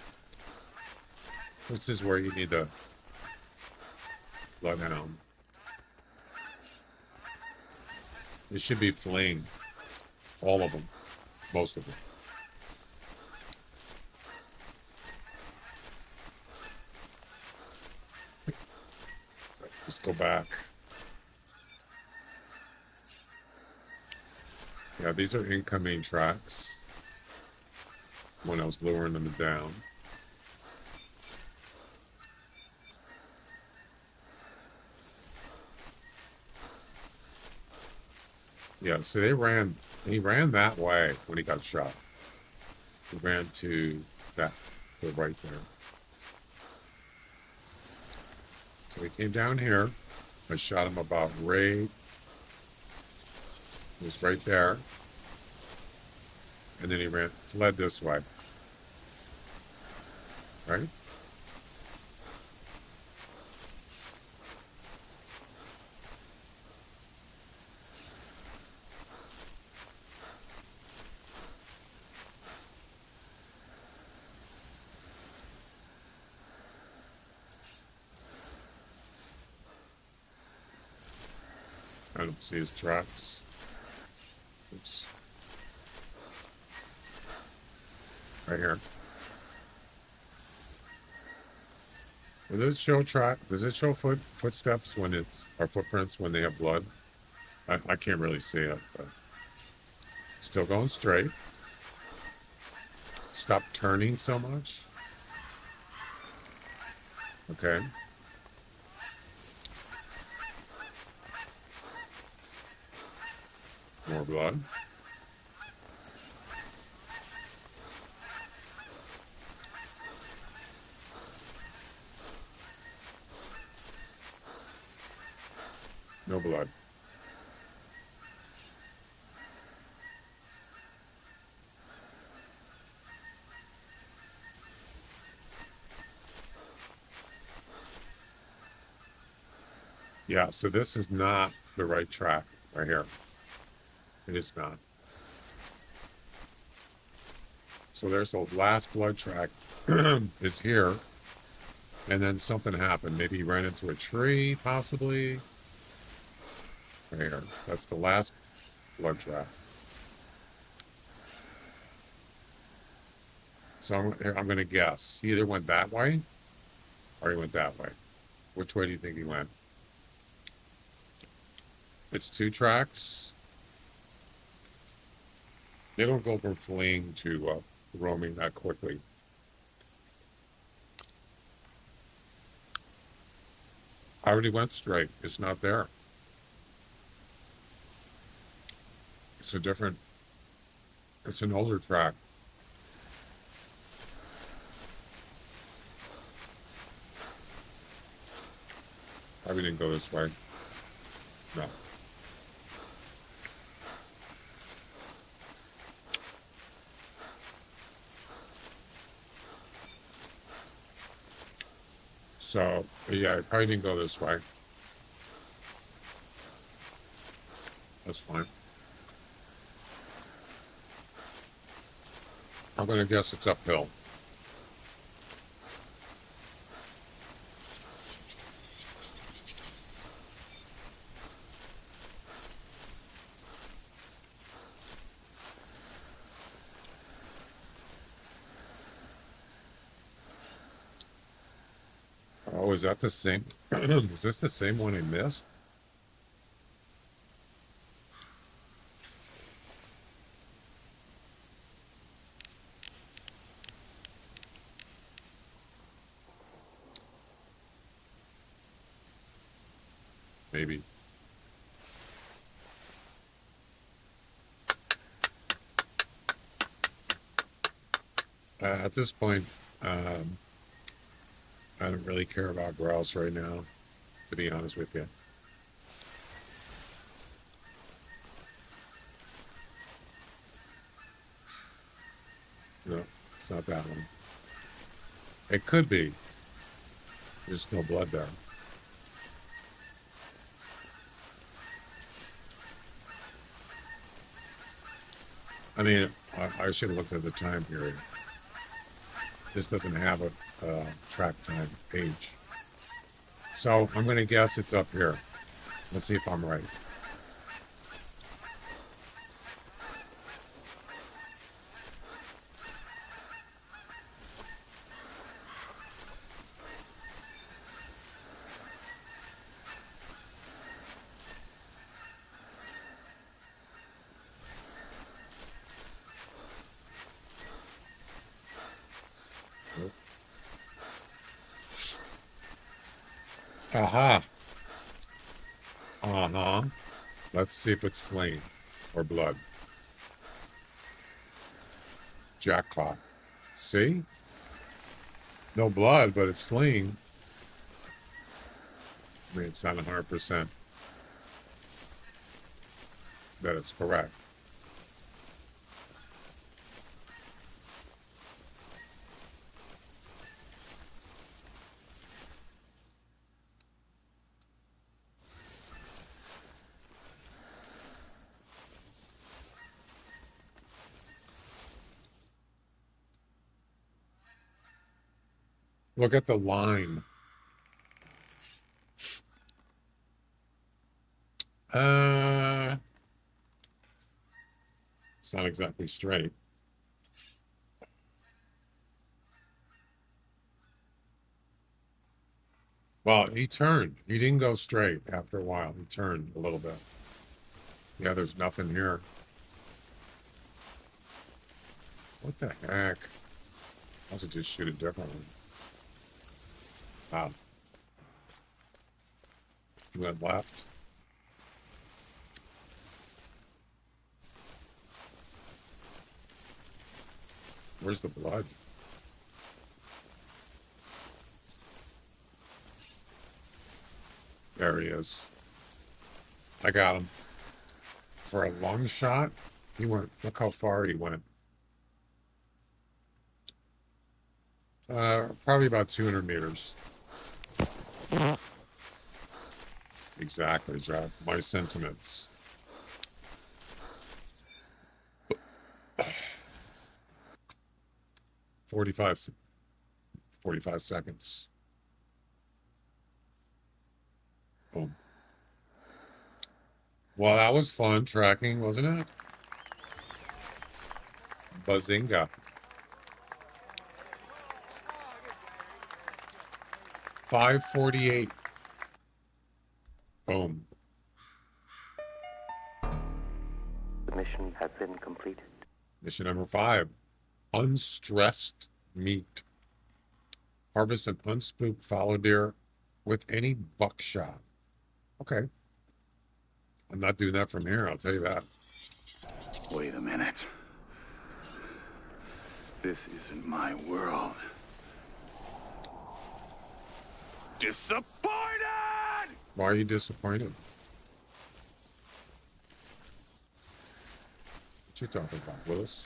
This is where you need the bloodhound. It should be fleeing. All of them. Most of them. Let's go back. Yeah, these are incoming tracks when I was luring them down. Yeah, so he ran that way when he got shot. He ran to the right there. So he came down here. I shot him about right. It was right there. And then he fled this way. Right? I don't see his tracks. Oops. Right here. Does it show does it show footsteps when or footprints when they have blood? I can't really see it, but still going straight. Stop turning so much. Okay. More blood. No blood. Yeah, so this is not the right track right here. It is not. So there's the last blood track is here. And then something happened. Maybe he ran into a tree, possibly. Right here. That's the last blood track. So I'm going to guess. He either went that way or he went that way. Which way do you think he went? It's 2 tracks. They don't go from fleeing to roaming that quickly. I already went straight. It's not there. It's it's an older track. Probably didn't go this way. No. So, yeah, it probably didn't go this way. That's fine. I'm gonna guess it's uphill. Oh, is that the same? Is this the same one I missed? Maybe. At this point, I don't really care about grouse right now, to be honest with you. No, it's not that one. It could be. There's no blood there. I mean, I should have looked at the time period. This doesn't have a track time page. So I'm going to guess it's up here. Let's see if I'm right. Aha. Uh-huh. Let's see if it's flame or blood. Jackpot. See? No blood, but it's fleeing. I mean, it's not 100% that it's correct. Look at the line. It's not exactly straight. Well, he turned. He didn't go straight after a while. He turned a little bit. Yeah, there's nothing here. What the heck? I should just shoot it differently. Wow. He went left. Where's the blood? There he is. I got him. For a long shot, he went, look how far he went. Probably about 200 meters. Exactly, Jack. My sentiments. Forty-five seconds. Boom. Well, that was fun tracking, wasn't it? Bazinga. 548. Boom. The mission has been completed. Mission number 5. Unstressed meat. Harvest an unspooked fallow deer with any buckshot. Okay. I'm not doing that from here, I'll tell you that. Wait a minute. This isn't my world. Disappointed! Why are you disappointed? What you talking about, Willis?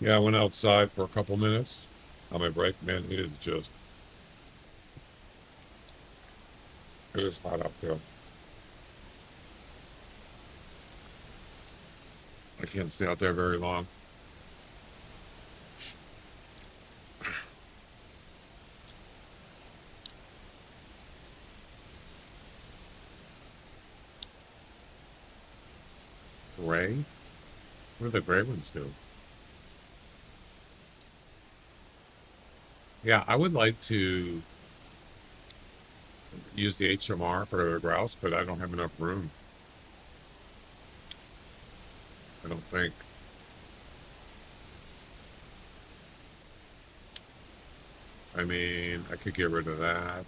Yeah, I went outside for a couple minutes on my break. Man, it is hot out there. I can't stay out there very long. Gray? What do the gray ones do? Yeah, I would like to use the HMR for the grouse, but I don't have enough room. I don't think. I mean, I could get rid of that.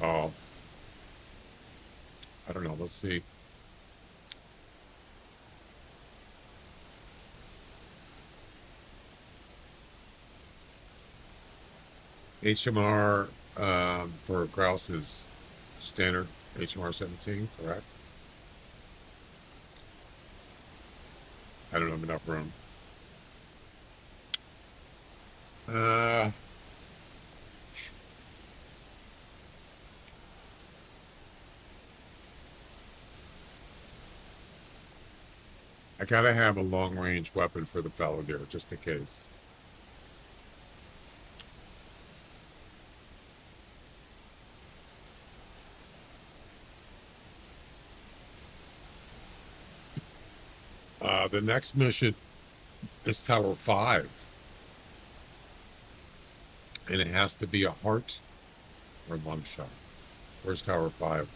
Oh. I don't know. Let's see. HMR for grouse is standard HMR 17, correct? I don't have enough room. I gotta have a long-range weapon for the fallow deer, just in case. The next mission is Tower 5. And it has to be a heart or lung shot. Where's Tower 5?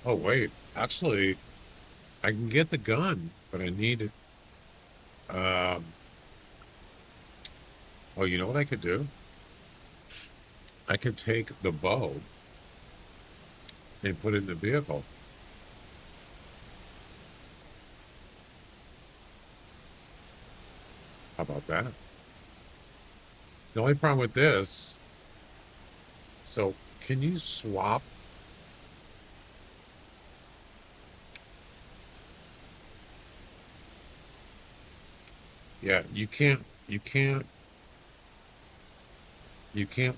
Oh, wait. Actually, I can get the gun, but I need it. Oh, you know what I could do? I could take the bow and put it in the vehicle. How about that? The only problem with this, so can you swap? Yeah, you can't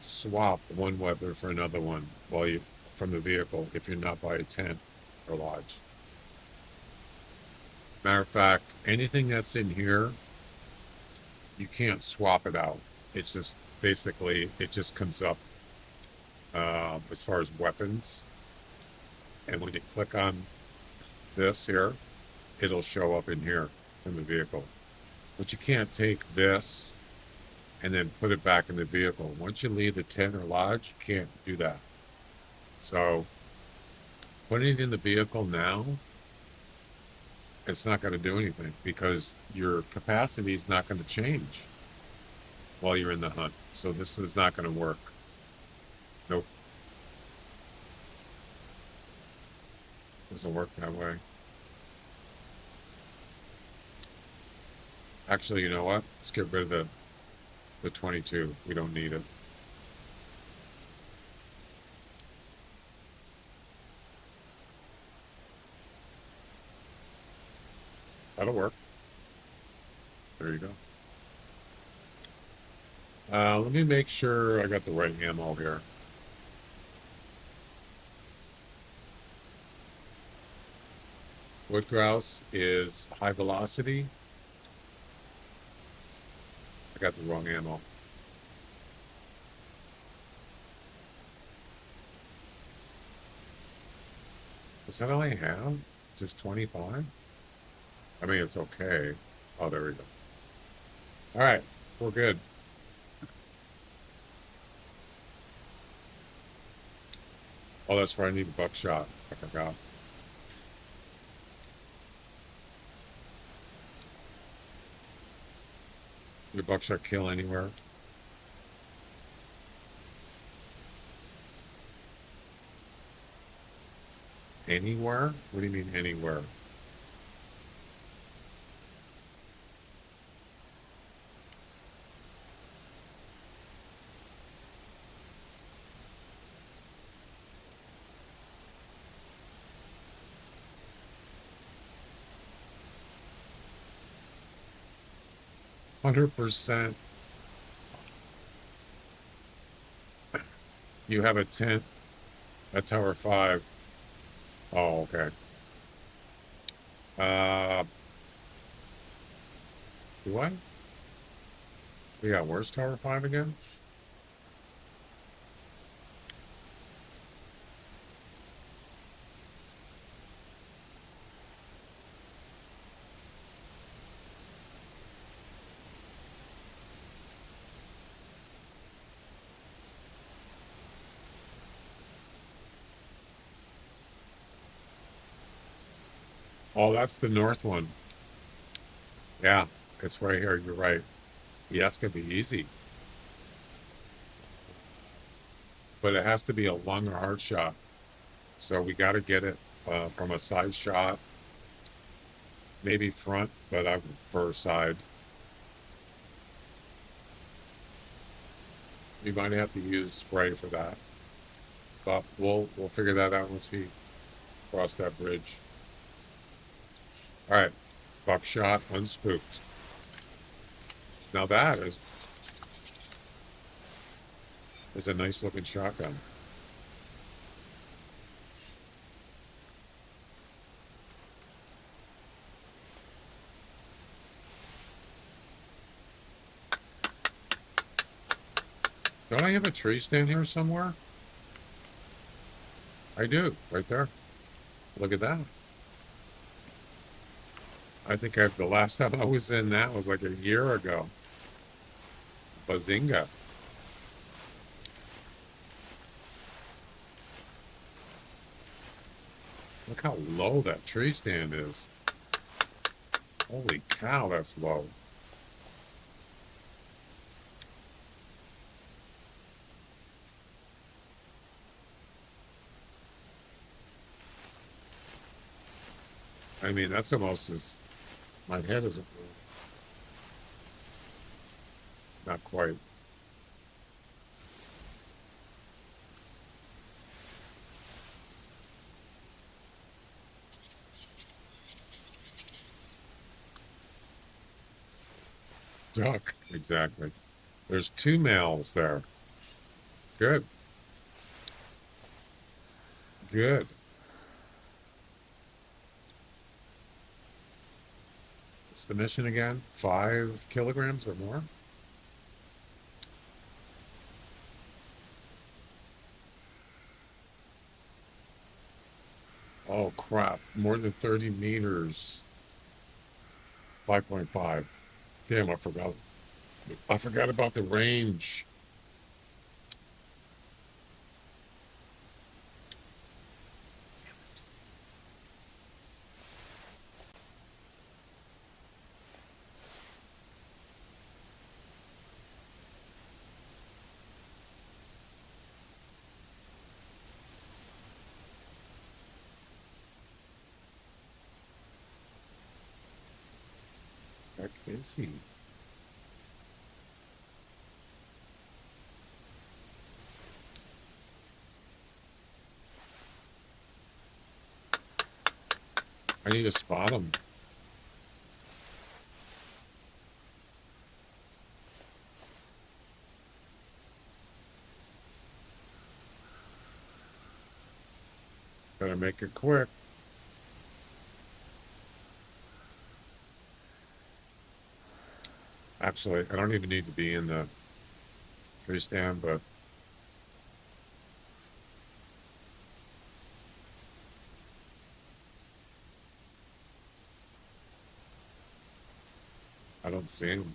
swap one weapon for another one while you from the vehicle if you're not by a tent or lodge. Matter of fact, anything that's in here, you can't swap it out. It's just basically it just comes up as far as weapons, and when you click on this here, it'll show up in here from the vehicle. But you can't take this and then put it back in the vehicle. Once you leave the tent or lodge, you can't do that. So putting it in the vehicle now, it's not going to do anything because your capacity is not going to change while you're in the hunt. So this is not going to work. Nope. Doesn't work that way. Actually, you know what? Let's get rid of the 22. We don't need it. That'll work. There you go. Let me make sure I got the right ammo here. Wood grouse is high velocity. I got the wrong ammo. Is that all I have? Just 25? I mean, it's okay. Oh, there we go. All right, we're good. Oh, that's right. I need a buckshot. I forgot. Your buckshot kill anywhere? Anywhere? What do you mean anywhere? 100%. You have a tent at Tower 5. Oh, okay. Do I? Yeah, where's Tower 5 again? Oh, that's the north one. Yeah, it's right here. You're right. Yeah, it's gonna be easy. But it has to be a lung or heart shot. So we got to get it from a side shot. Maybe front, but I prefer side. You might have to use spray for that. But we'll figure that out once we cross that bridge. All right, buckshot unspooked. Now that is a nice looking shotgun. Don't I have a tree stand here somewhere? I do, right there. Look at that. I think the last time I was in that was like a year ago. Bazinga. Look how low that tree stand is. Holy cow, that's low. I mean, that's almost as my head isn't moving. Not quite. Duck, exactly. There's 2 males there. Good. Good. What's the mission again? 5 kilograms or more? Oh crap, more than 30 meters. 5.5. Damn, I forgot. I forgot about the range. Heck is he? I need to spot him. Better make it quick. Actually, I don't even need to be in the tree stand, but I don't see him.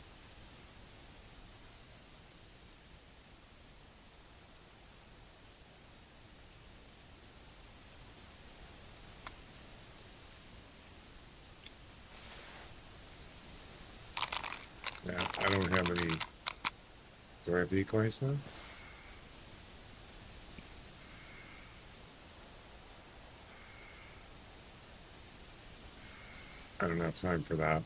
Yeah, I don't have any. Do I have decoys now? I don't have time for that.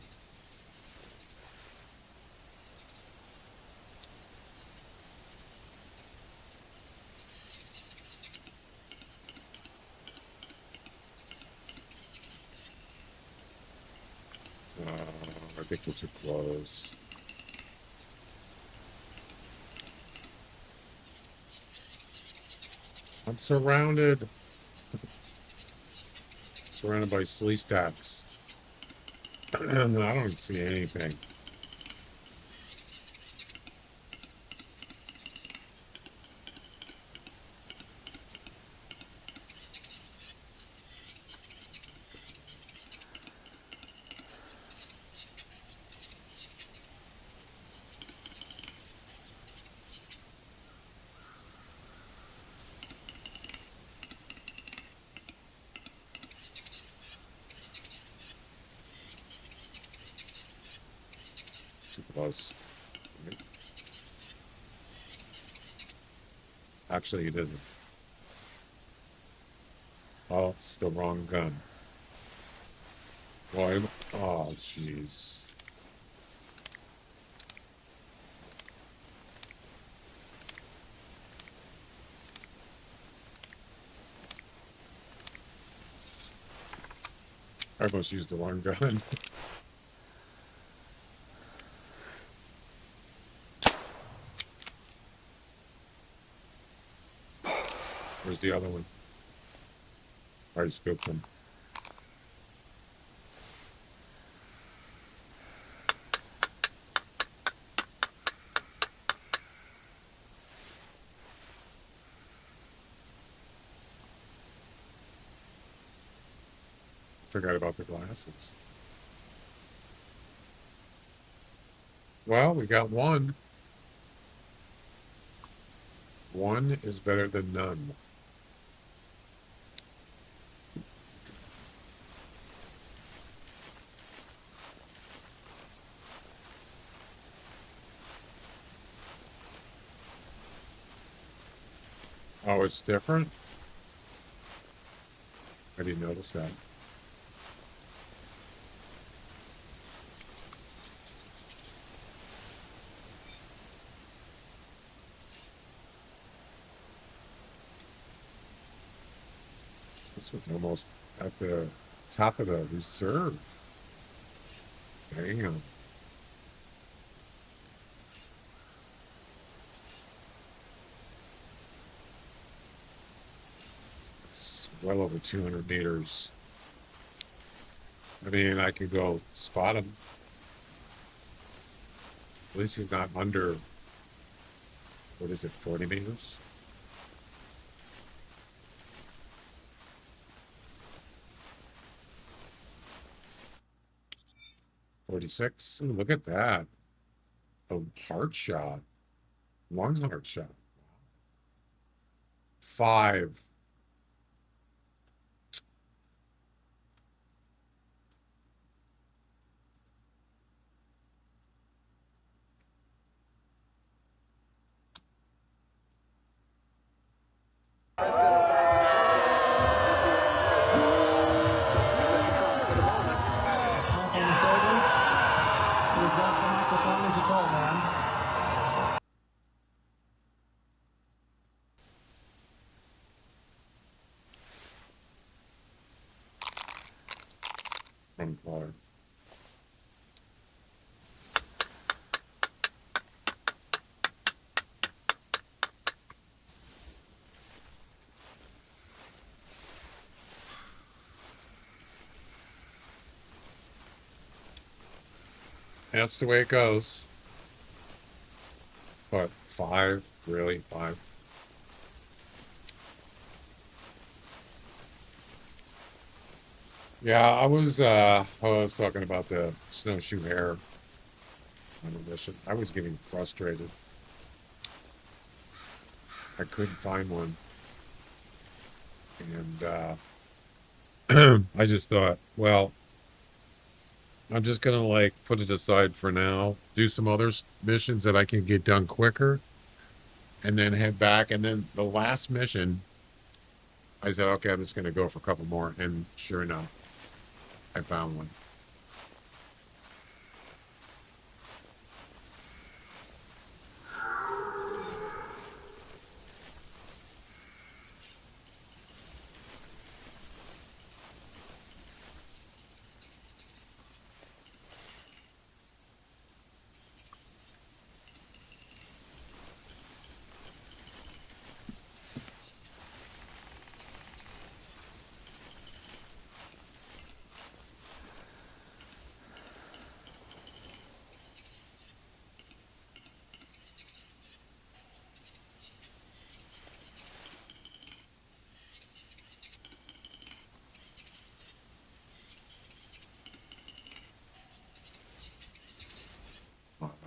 I think we're too close. I'm surrounded. Surrounded by sleaze stacks. I don't see anything. Too close. Actually, he didn't. Oh, it's the wrong gun. Why? Oh, jeez. I almost used the wrong gun. Where's the other one? I already scoped them. Forgot about the glasses. Well, we got one. One is better than none. Oh, it's different? I didn't notice that. This one's almost at the top of the reserve. Damn. It's well over 200 meters. I mean, I could go spot him. At least he's not under, what is it, 40 meters? $46. Ooh, look at that. A heart shot. One heart shot. 5. Gunfire. That's the way it goes. But 5, really? 5? Yeah, I was talking about the snowshoe hare on the mission. I was getting frustrated. I couldn't find one. And I just thought, well, I'm just gonna like put it aside for now, do some other missions that I can get done quicker, and then head back. And then the last mission, I said, okay, I'm just gonna go for a couple more, and sure enough, I found one.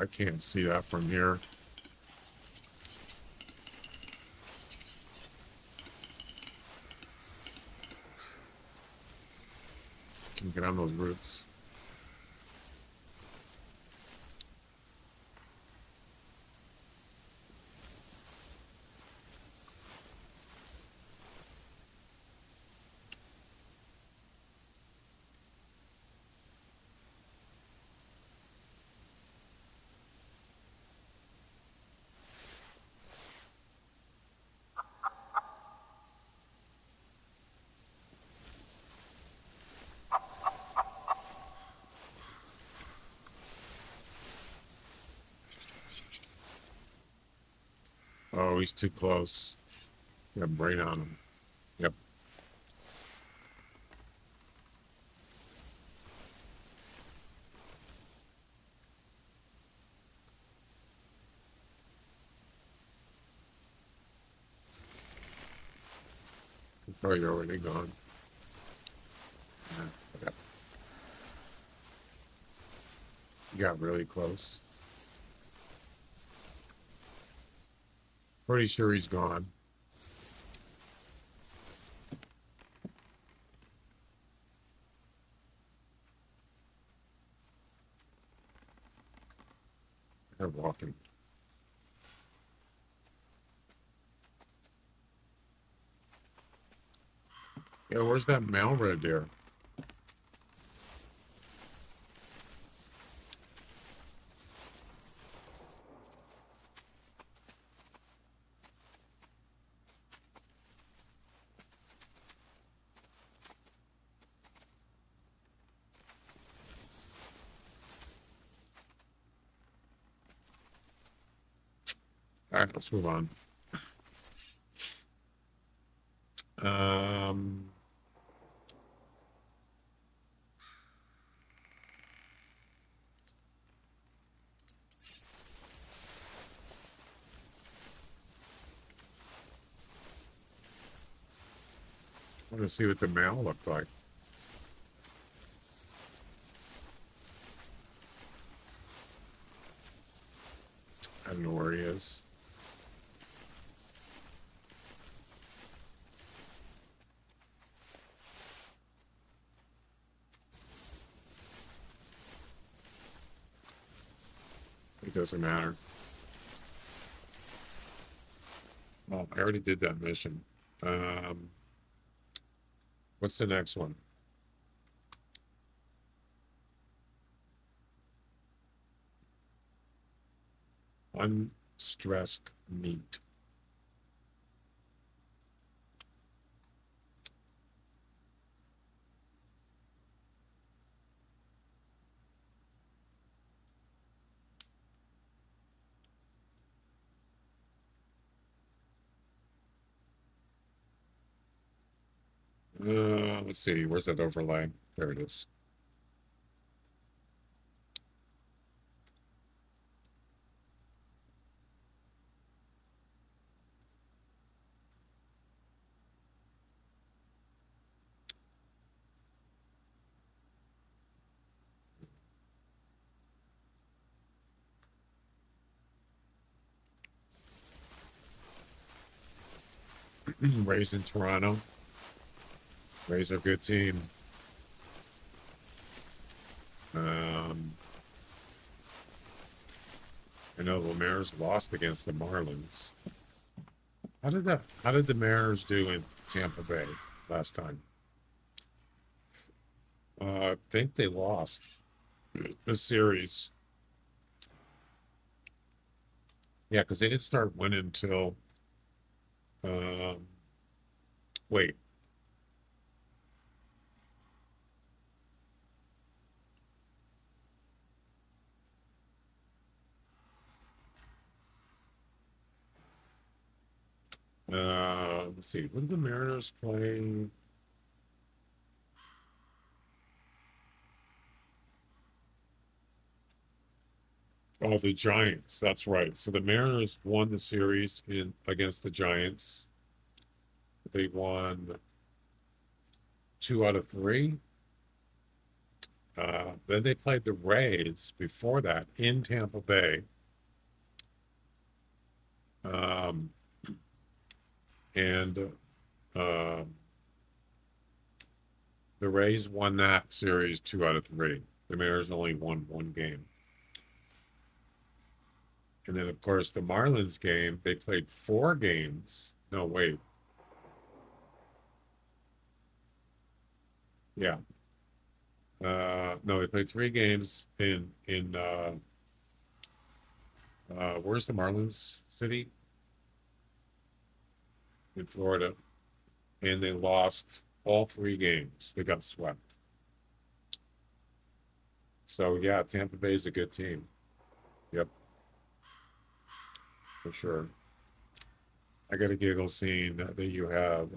I can't see that from here. Can get on those roofs. Oh, he's too close. Got brain on him. Yep. Oh, you're already gone. Yeah, okay. You got really close. Pretty sure he's gone. They're walking. Yeah, where's that male red deer? All right, let's move on. I want to see what the male looked like. I don't know where he is. It doesn't matter. Well, I already did that mission. What's the next one? Unstressed meat. Let's see. Where's that overlay? There it is. Raised in Toronto. Raised a good team. I know the Mariners lost against the Marlins. How did the Mariners do in Tampa Bay last time? I think they lost the series. Yeah, because they didn't start winning until wait. Let's see. When did the Mariners play? Oh, the Giants. That's right. So the Mariners won the series against the Giants. They won 2 out of 3. Then they played the Rays before that in Tampa Bay. And the Rays won that series 2 out of 3. The Mariners only won 1 game. And then, of course, the Marlins game, they played 4 games. No, wait. Yeah. No, they played 3 games in where's the Marlins city? In Florida. And they lost all 3 games. They got swept. So yeah, Tampa Bay is a good team. Yep. For sure. I got a giggle seeing that you have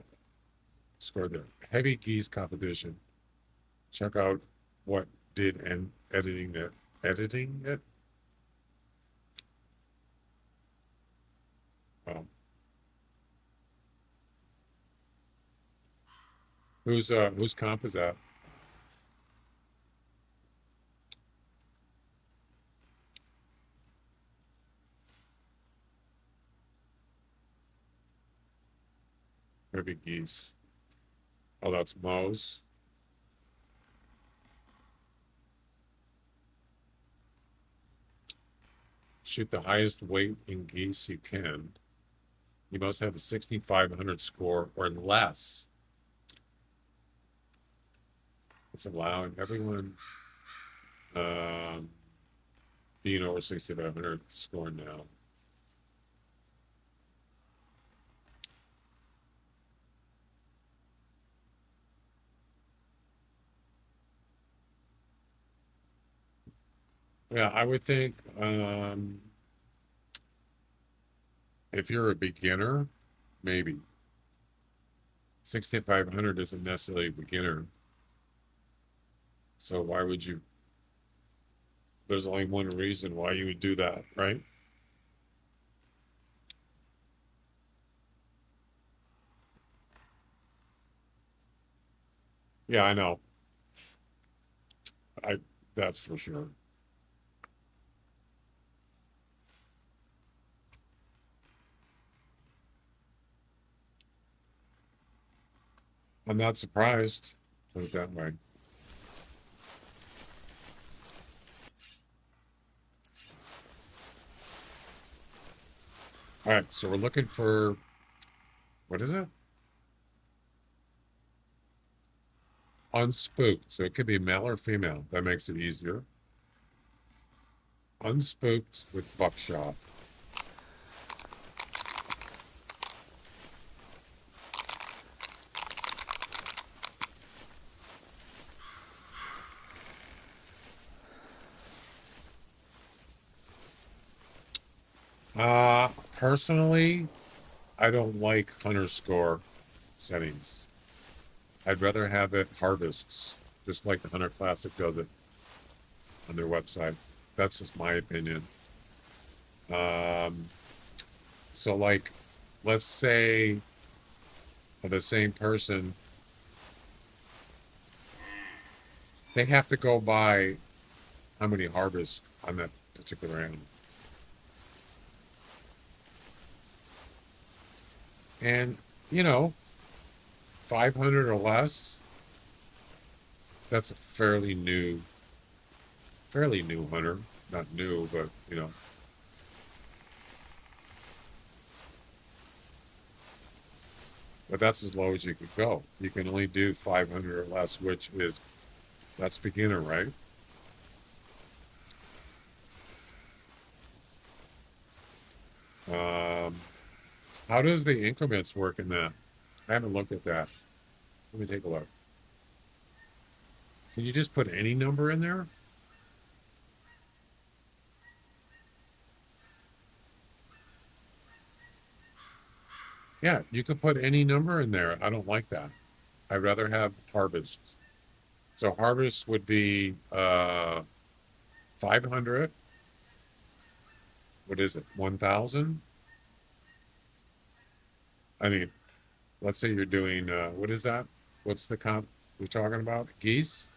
scored the heavy geese competition. Check out what did and editing it. Oh. Whose comp is that? Heavy geese. Oh, that's Moe's. Shoot the highest weight in geese you can. You must have a 6,500 score or less. It's allowing everyone being over 6,500 score now. Yeah, I would think if you're a beginner, maybe. 6,500 isn't necessarily a beginner. So why would you? There's only one reason why you would do that, right? Yeah, I know. That's for sure. I'm not surprised, put it that way. All right, so we're looking for, what is it? Unspooked. So it could be male or female. That makes it easier. Unspooked with buckshot. Personally, I don't like hunter score settings. I'd rather have it harvests, just like the Hunter Classic does it on their website. That's just my opinion. So like, let's say the same person, they have to go by how many harvests on that particular animal. And, 500 or less, that's a fairly new hunter. Not new, but, But that's as low as you could go. You can only do 500 or less, that's beginner, right? How does the increments work in that? I haven't looked at that. Let me take a look. Can you just put any number in there? Yeah, you could put any number in there. I don't like that. I'd rather have harvests. So harvest would be 500. What is it? 1,000? I mean, let's say you're doing, what is that? What's the comp we're talking about? Geese?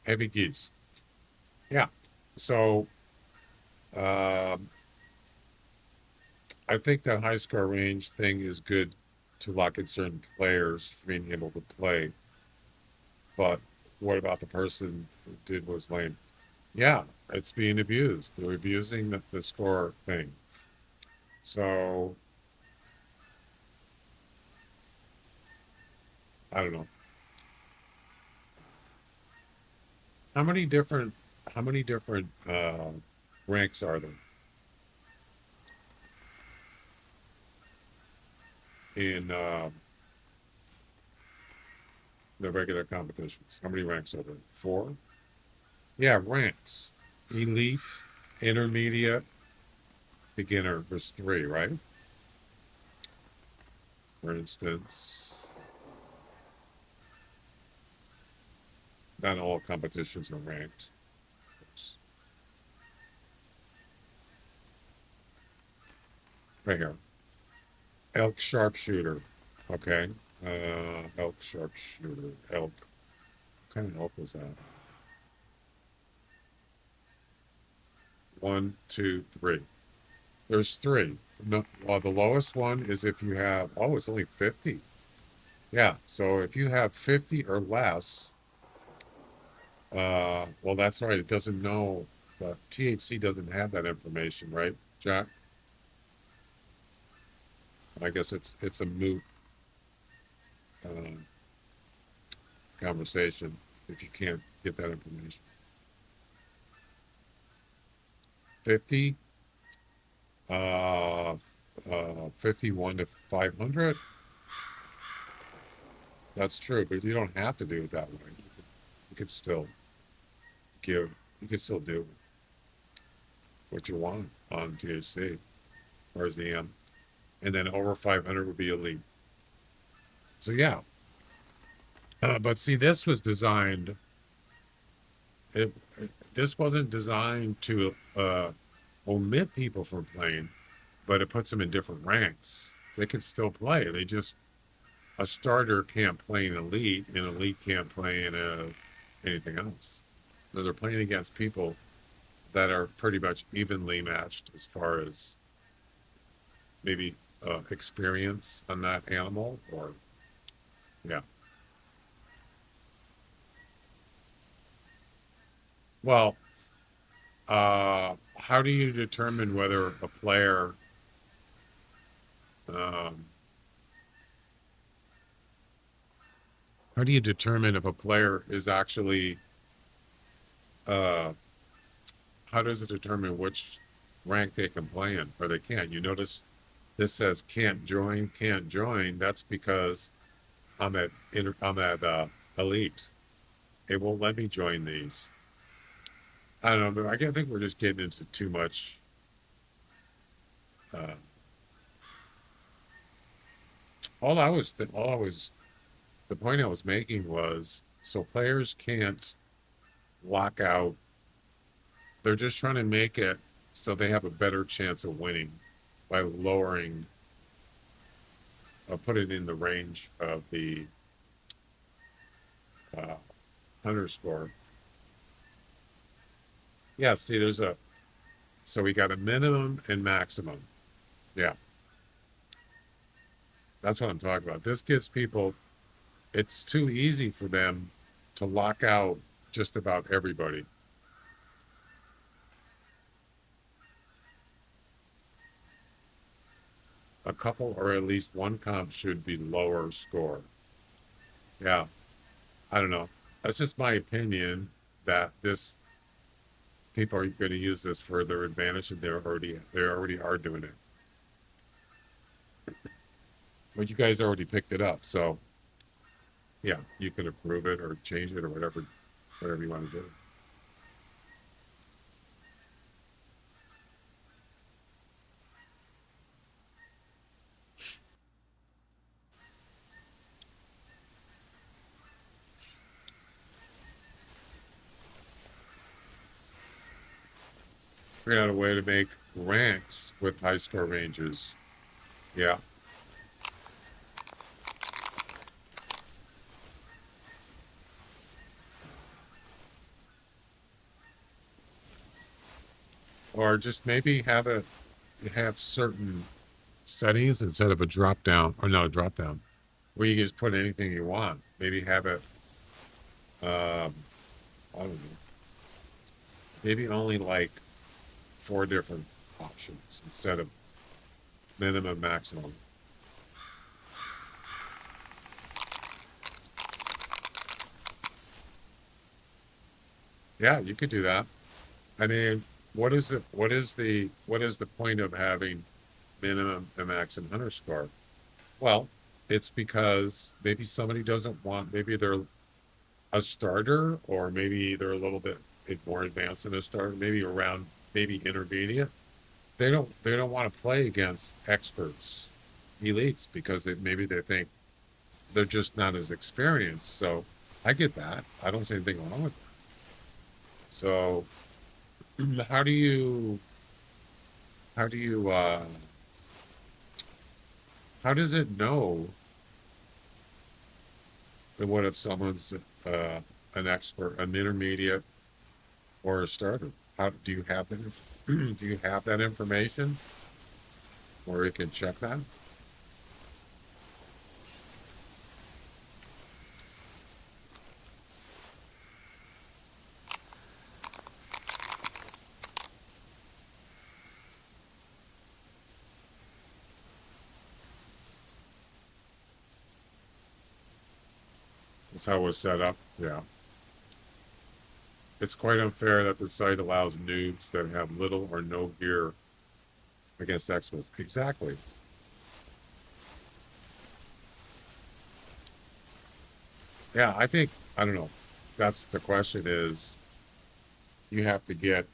heavy geese. Yeah. So I think that high score range thing is good to lock in certain players for being able to play. But what about the person who did was lame? Yeah, it's being abused. They're abusing the score thing. So I don't know. How many different ranks are there in the regular competitions? How many ranks are there? 4? Yeah, ranks. Elite, intermediate, beginner. There's 3, right? For instance, not all competitions are ranked. Right here. Elk sharpshooter. Okay. Elk sharpshooter. Elk. What kind of elk was that? 1, 2, 3. There's 3. No, well, the lowest one is if you have, oh, it's only 50. Yeah, so if you have 50 or less, well, that's right. It doesn't know, the THC doesn't have that information, right, Jack? I guess it's a moot conversation if you can't get that information. 50, 51 to 500. That's true, but you don't have to do it that way. You could still you could still do what you want on THC or as EM. And then over 500 would be elite. So yeah. But see, this was designed, this wasn't designed to omit people from playing, but it puts them in different ranks. They can still play. They just, a starter can't play in elite, and elite can't play in anything else. So they're playing against people that are pretty much evenly matched as far as maybe experience on that animal, or yeah. Well, how do you determine whether a player how do you determine if a player is actually how does it determine which rank they can play in or they can't? You notice this says can't join. That's because I'm at elite. It won't let me join these. I don't know, but I think we're just getting into too much. The point I was making was, so players can't lock out. They're just trying to make it so they have a better chance of winning by lowering, put it in the range of the hunter score. Yeah, see, so we got a minimum and maximum. Yeah. That's what I'm talking about. This gives people, it's too easy for them to lock out just about everybody. A couple or at least one comp should be lower score. Yeah. I don't know. That's just my opinion that people are going to use this for their advantage, and they already are doing it. But you guys already picked it up, so yeah, you can approve it or change it or whatever you want to do. Figured out a way to make ranks with high score ranges. Yeah. Or just maybe have certain settings instead of a drop down, or no, drop down, where you can just put anything you want. Maybe have it, I don't know, maybe only like 4 different options instead of minimum, maximum. Yeah, you could do that. I mean, what is the point of having minimum and max and hunter score? Well, it's because maybe somebody doesn't want, maybe they're a starter, or maybe they're a little bit more advanced than a starter, maybe around, maybe intermediate. They don't want to play against experts, elites, because maybe they think they're just not as experienced. So I get that. I don't see anything wrong with that. So how do you how do you how does it know that what if someone's an expert, an intermediate, or a starter? How do you have that? Do you have that information, or you can check that? That's how it was set up. Yeah. It's quite unfair that the site allows noobs that have little or no gear against experts. Exactly. Yeah, I don't know. That's the question is, you have to get,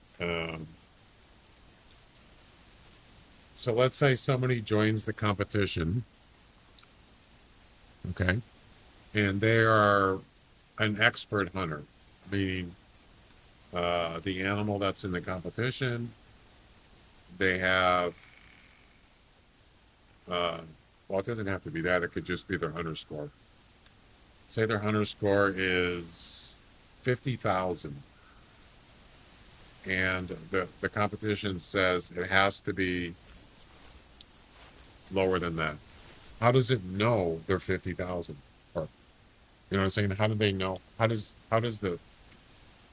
so let's say somebody joins the competition, okay, and they are an expert hunter, meaning the animal that's in the competition, they have, well, it doesn't have to be that, it could just be their hunter score. Say their hunter score is 50,000, and the competition says it has to be lower than that. How does it know they're 50,000? Or, you know what I'm saying? How do they know? How does the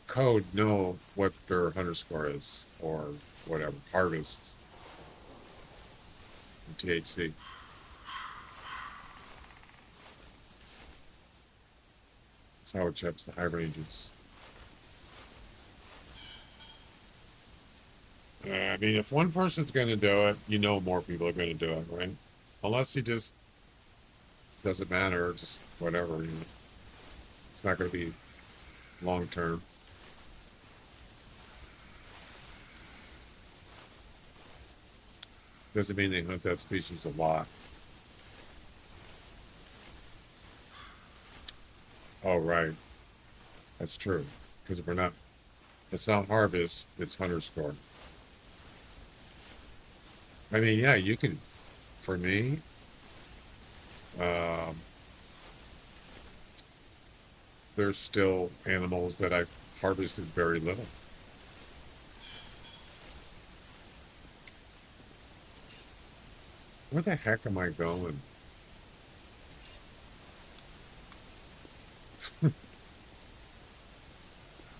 code know what their hunter score is, or whatever, harvest, THC? That's how it checks the high ranges. I mean, if one person's going to do it, you know more people are going to do it, right? Unless you just, doesn't matter, just whatever, you know. It's not going to be long term. Doesn't mean they hunt that species a lot. Oh, right. That's true. Because if it's not harvest, it's hunter score. I mean, yeah, you can, for me, there's still animals that I've harvested very little. Where the heck am I going?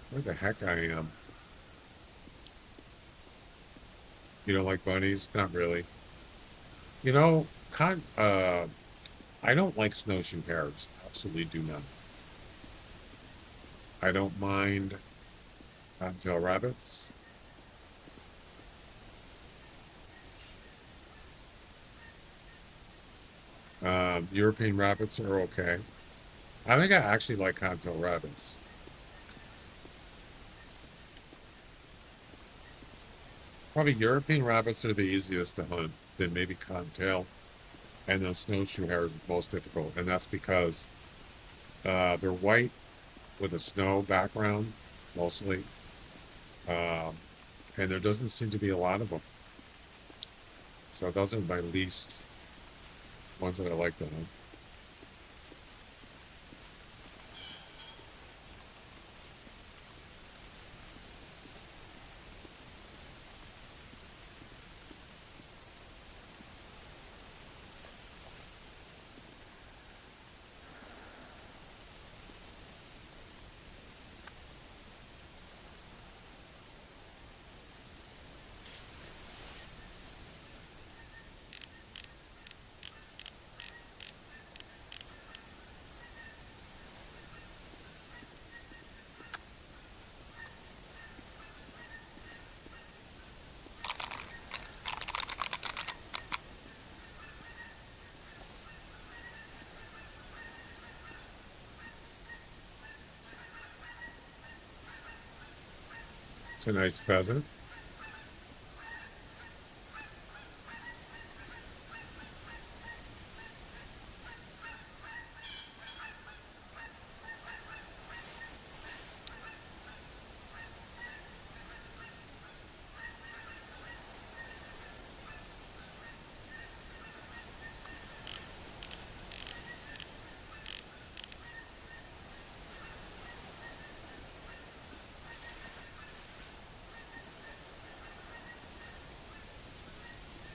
Where the heck I am? You don't like bunnies? Not really. You know, I don't like snowshoe hares. Absolutely do not. I don't mind cottontail rabbits. European rabbits are okay. I think I actually like cottontail rabbits. Probably European rabbits are the easiest to hunt, then maybe cottontail, and then snowshoe hare is most difficult, and that's because they're white with a snow background, mostly, and there doesn't seem to be a lot of them. So those are my least ones that I like to hunt. It's a nice pheasant.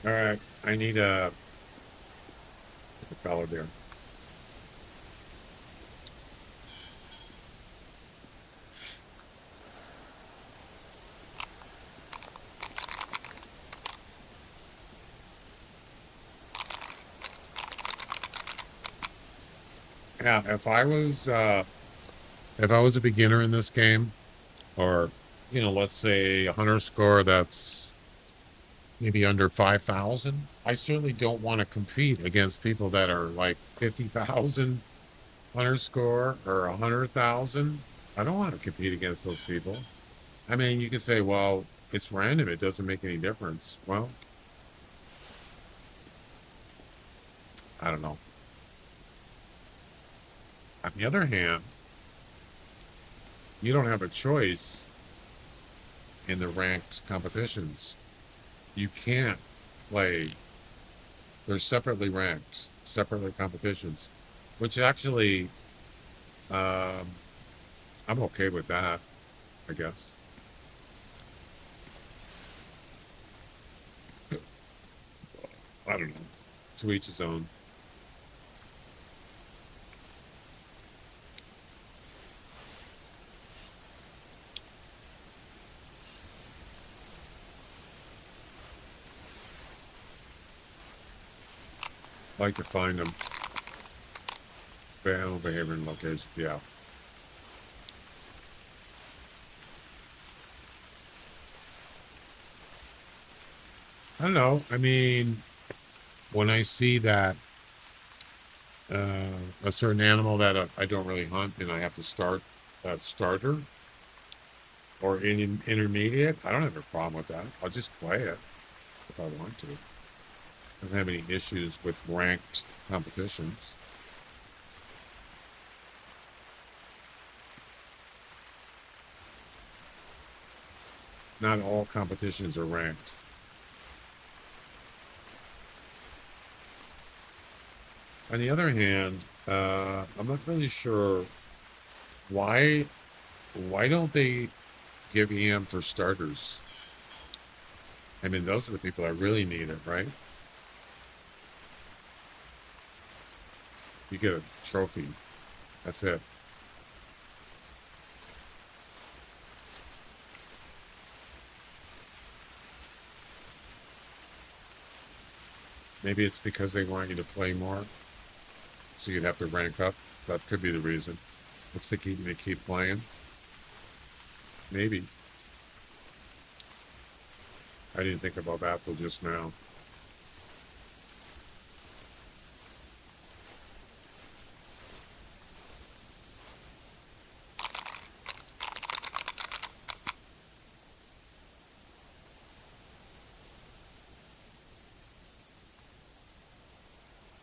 All right, I need a fallow deer. Yeah, if I was a beginner in this game, or let's say a hunter score that's maybe under 5,000, I certainly don't want to compete against people that are like 50,000 hunter score or 100,000. I don't want to compete against those people. I mean, you could say, well, it's random. It doesn't make any difference. Well, I don't know. On the other hand, you don't have a choice in the ranked competitions. You can't play. They're separately ranked, separately competitions, which actually, I'm okay with that, I guess. I don't know. To each his own. Like to find them. Animal behavior and locations, yeah. I don't know. I mean, when I see that a certain animal that I don't really hunt and I have to start that starter or intermediate, I don't have a problem with that. I'll just play it if I want to. I don't have any issues with ranked competitions. Not all competitions are ranked. On the other hand, I'm not really sure why don't they give EM for starters? I mean, those are the people that really need it, right? You get a trophy. That's it. Maybe it's because they want you to play more, so you'd have to rank up. That could be the reason. It's to keep me keep playing. Maybe. I didn't think about that till just now.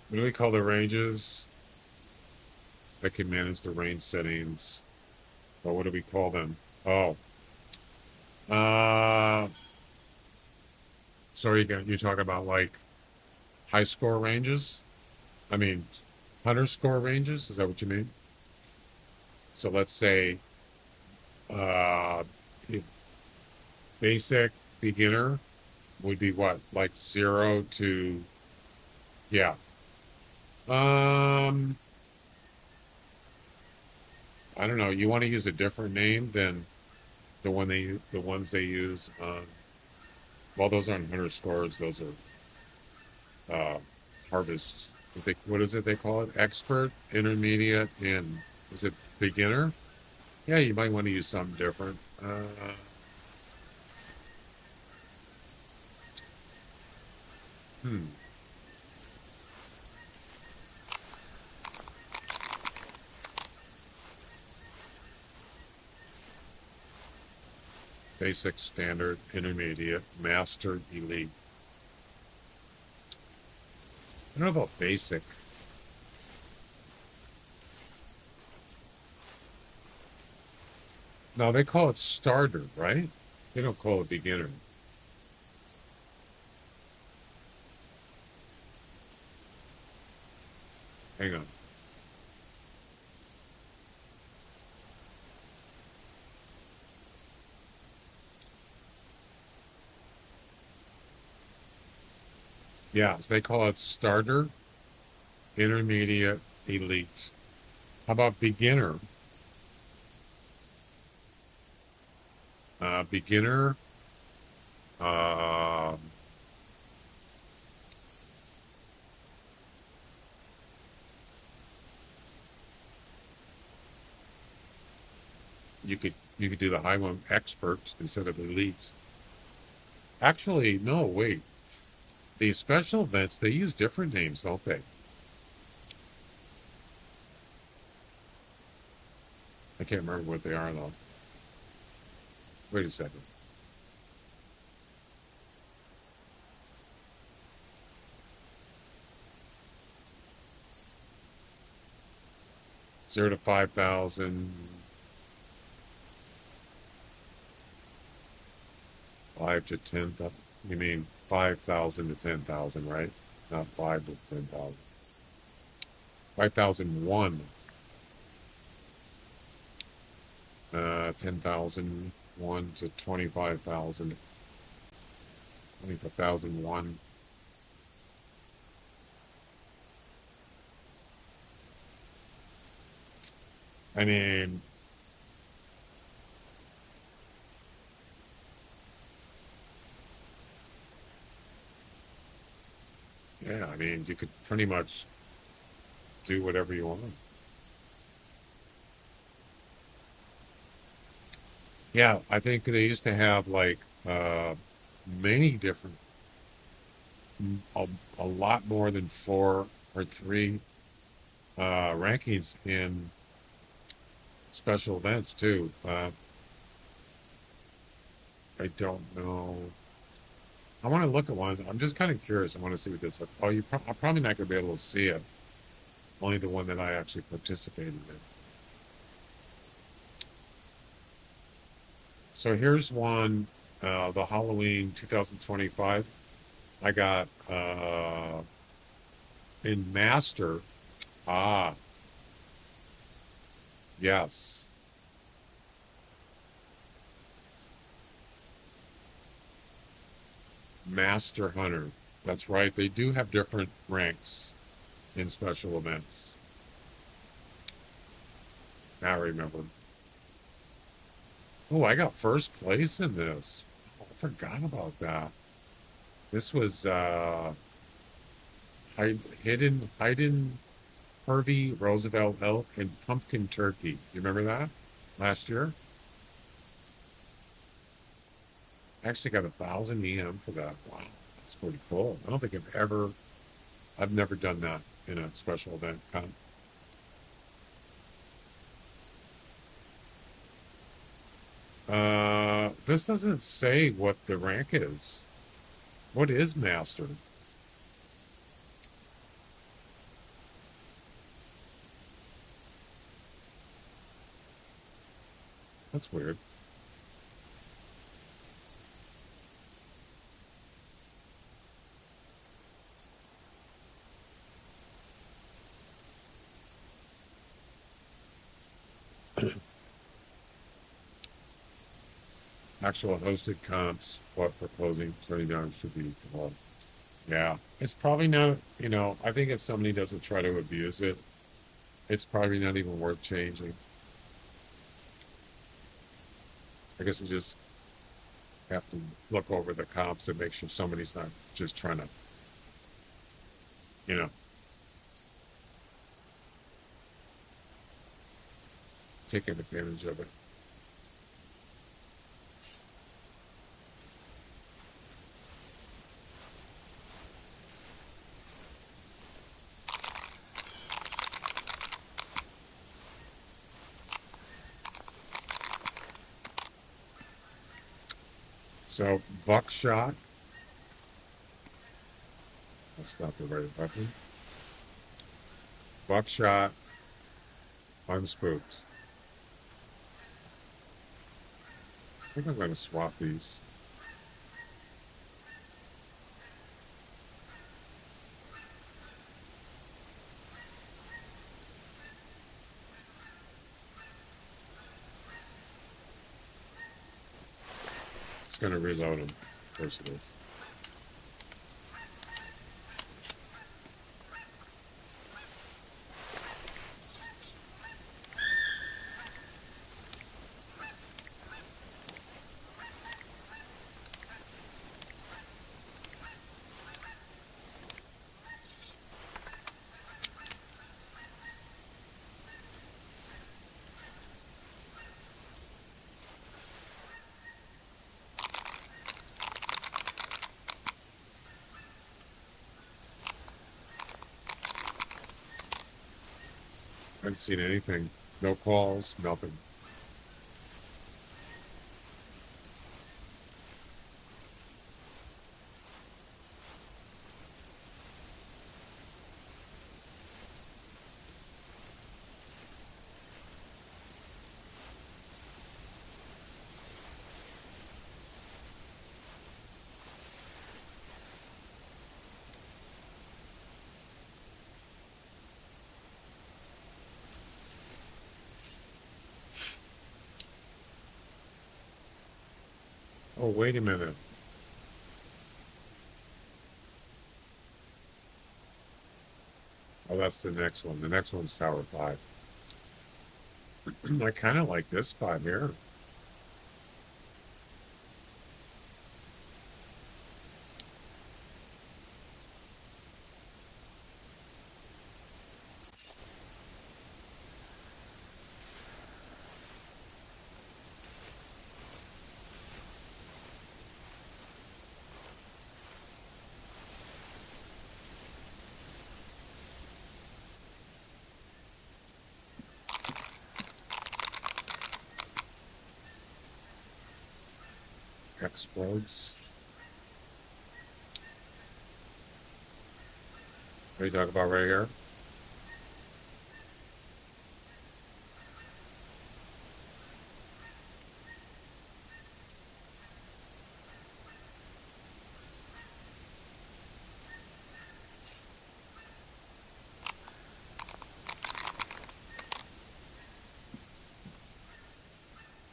What do we call the ranges that can manage the range settings? Or what do we call them? Oh. So you talk about like high score ranges? I mean, hunter score ranges? Is that what you mean? So let's say basic beginner would be what? Like 0 to, yeah. I don't know. You want to use a different name than the ones they use on. Well, those aren't hunter scores. Those are harvest. What is it they call it? Expert, intermediate, and is it beginner? Yeah, you might want to use something different. Hmm. Basic, standard, intermediate, master, elite. I don't know about basic. No, they call it starter, right? They don't call it beginner. Hang on. Yeah, so they call it starter, intermediate, elite. How about beginner? Beginner. You could do the high one, expert instead of elite. Actually, no, wait. These special events, they use different names, don't they? I can't remember what they are, though. Wait a second. Zero to 5,000. 5 to 10,000. You mean 5,000 to 10,000, right? Not 5 to 10,000. 5,001. 10,001 to 25,000. 25,001. I mean, yeah, I mean, you could pretty much do whatever you want. Yeah, I think they used to have like many different, a lot more than 4 or 3 rankings in special events too. I don't know. I want to look at ones. I'm just kind of curious. I want to see what this. Oh, I'm probably not going to be able to see it. Only the one that I actually participated in. So here's one, the Halloween 2025. I got in Master. Ah, yes. Master Hunter. That's right. They do have different ranks in special events. Now I remember. Oh, I got first place in this. Oh, I forgot about that. This was hidden Harvey Roosevelt elk and pumpkin turkey. You remember that last year? I actually got 1,000 EM for that. Wow, that's pretty cool. I don't think I've never done that in a special event. This doesn't say what the rank is. What is Master? That's weird. Actual hosted comps, what for closing $30 should be well. Yeah, it's probably not, I think if somebody doesn't try to abuse it, it's probably not even worth changing. I guess we just have to look over the comps and make sure somebody's not just trying to, taking advantage of it. So buckshot. That's not the right button. Buckshot. Unspooked. I think I'm going to swap these. It's going to reload them. Of course it is. I haven't seen anything. No calls, nothing. Oh, wait a minute. Oh, that's the next one. The next one's Tower 5. I kind of like this spot here. Explodes. What are you talking about right here?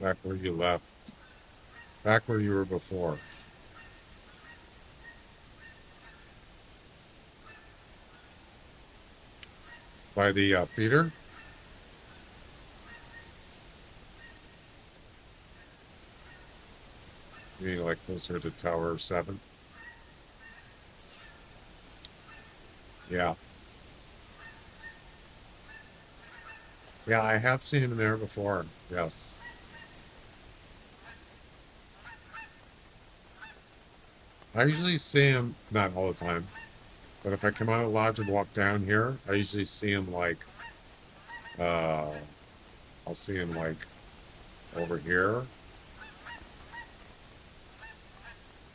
Back where you left. Back where you were before. By the feeder? You mean like closer to Tower 7? Yeah. Yeah, I have seen him there before. Yes. I usually see him, not all the time, but if I come out of the lodge and walk down here, I usually see him like, I'll see him like over here.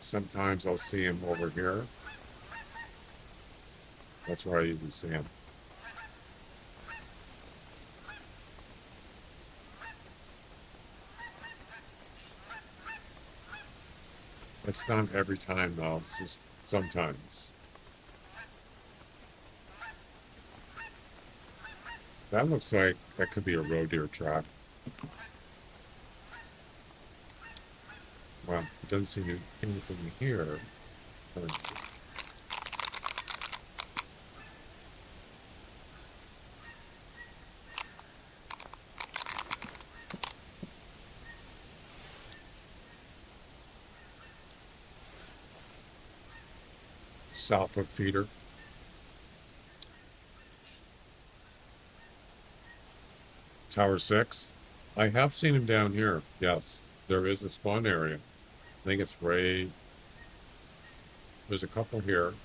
Sometimes I'll see him over here. That's where I usually see him. It's not every time though, it's just sometimes. That looks like that could be a roe deer trap. Well, it doesn't seem to be anything here. South of feeder. Tower 6. I have seen him down here. Yes, there is a spawn area. I think it's right. There's a couple here.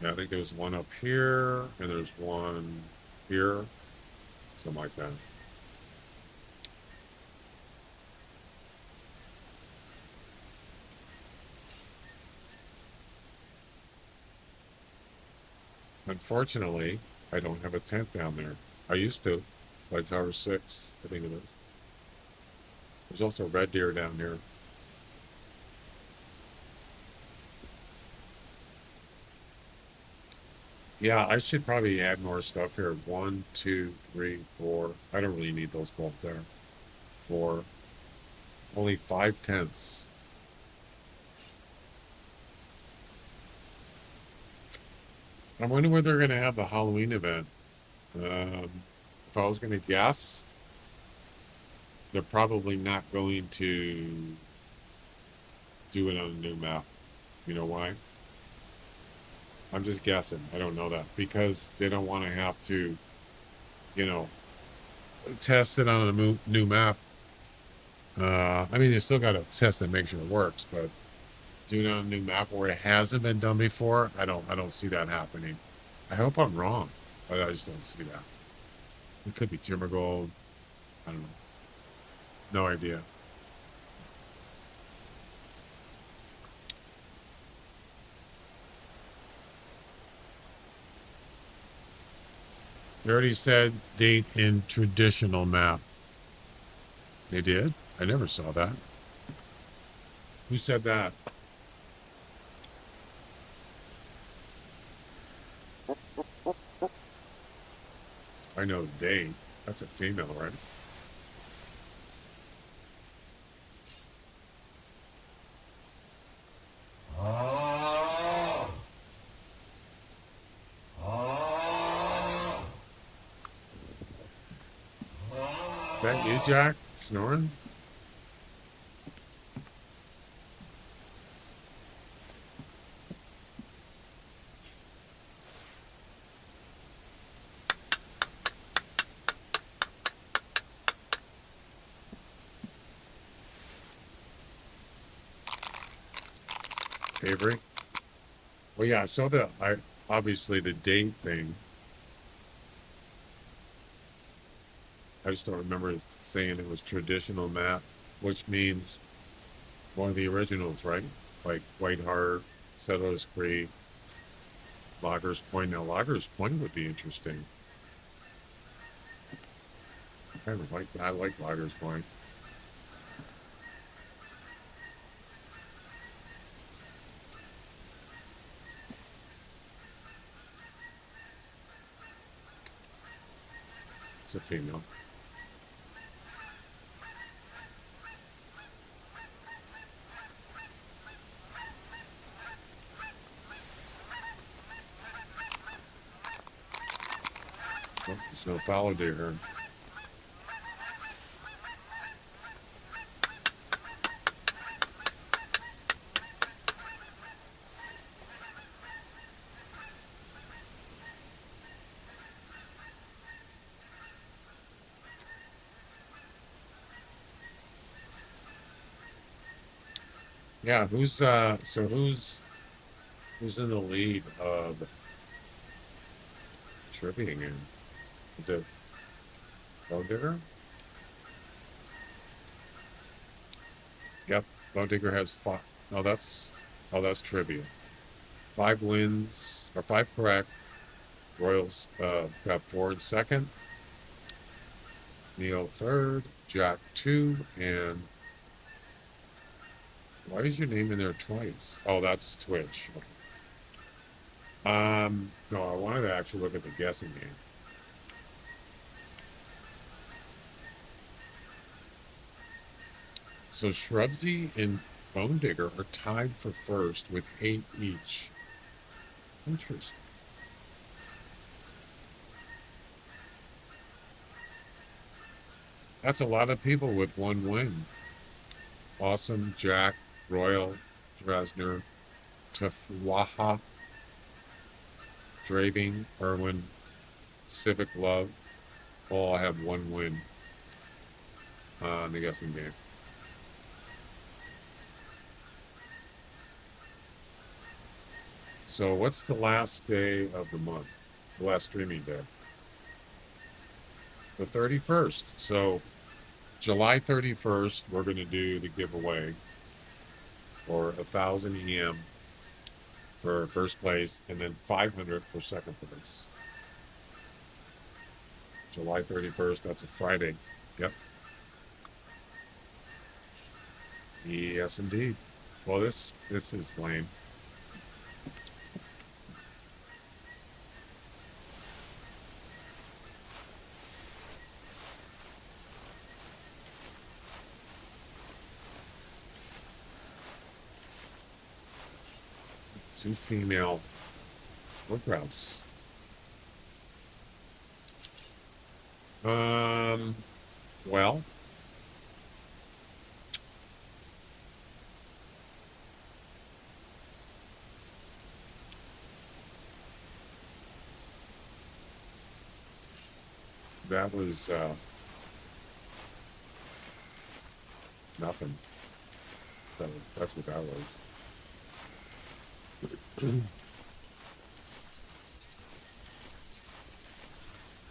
Yeah, I think there's one up here, and there's one here. Something like that. Unfortunately, I don't have a tent down there. I used to, by Tower 6, I think it is. There's also red deer down there. Yeah, I should probably add more stuff here. 1, 2, 3, 4. I don't really need those both there. 4. Only 5 tents. I'm wondering where they're going to have the Halloween event. If I was going to guess, they're probably not going to do it on a new map. You know why? I'm just guessing. I don't know that. Because they don't want to have to, you know, test it on a new map. I mean, they still got to test it and make sure it works, but doing it on a new map where it hasn't been done before, I don't see that happening. I hope I'm wrong, but I just don't see that. It could be Timber Gold. I don't know. No idea. They already said date in traditional map. They did? I never saw that. Who said that? I know the date. That's a female, right? Is that you, Jack? Snoring? Avery? Well, yeah, I saw obviously the date thing. I just don't remember saying it was traditional map, which means one of the originals, right? Like White Hart, Settlers Creek, Loggers Point. Now, Loggers Point would be interesting. I like Loggers Point. It's a female. Oh, there's no fallow deer here. Yeah, who's in the lead of trivia game? Is it Bow Digger? Yep, Bow Digger has 5. No, that's trivia. 5 wins or 5 correct. Royals got 4 in second. Neil third. Jack 2, and why is your name in there twice? Oh, that's Twitch. Okay. No, I wanted to actually look at the guessing game. So Shrubsy and Bone Digger are tied for first with 8 each. Interesting. That's a lot of people with 1 win. Awesome, Jack, Royal, Dresner, Tafwaha, Draving, Irwin, Civic Love, all have 1 win in the guessing game. So what's the last day of the month? The last streaming day? the 31st. So July 31st, we're going to do the giveaway for 1,000 EM for first place, and then 500 for second place. July 31st, that's a Friday. Yep. Yes, indeed. Well, this is lame. Two female wood grouse. Well, that was nothing. So that's what that was.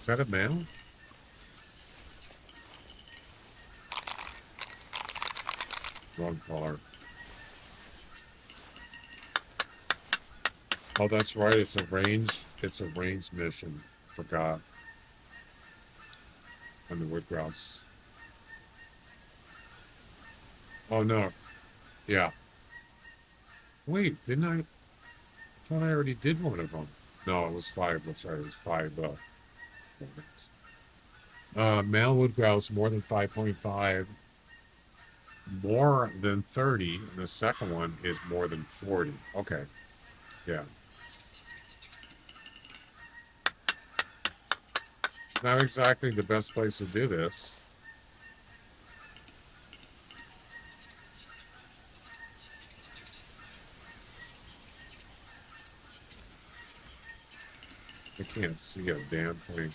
Is that a male? Wrong color. Oh, that's right. It's a range. It's a range mission. Forgot. On the wood grouse. Oh no. Yeah. Wait, didn't I? I thought I already did one of them. No, it was 5. That's right. It was 5. Male wood grouse more than 5.5, more than 30. And the second one is more than 40. Okay. Yeah. Not exactly the best place to do this. I can't see a damn thing.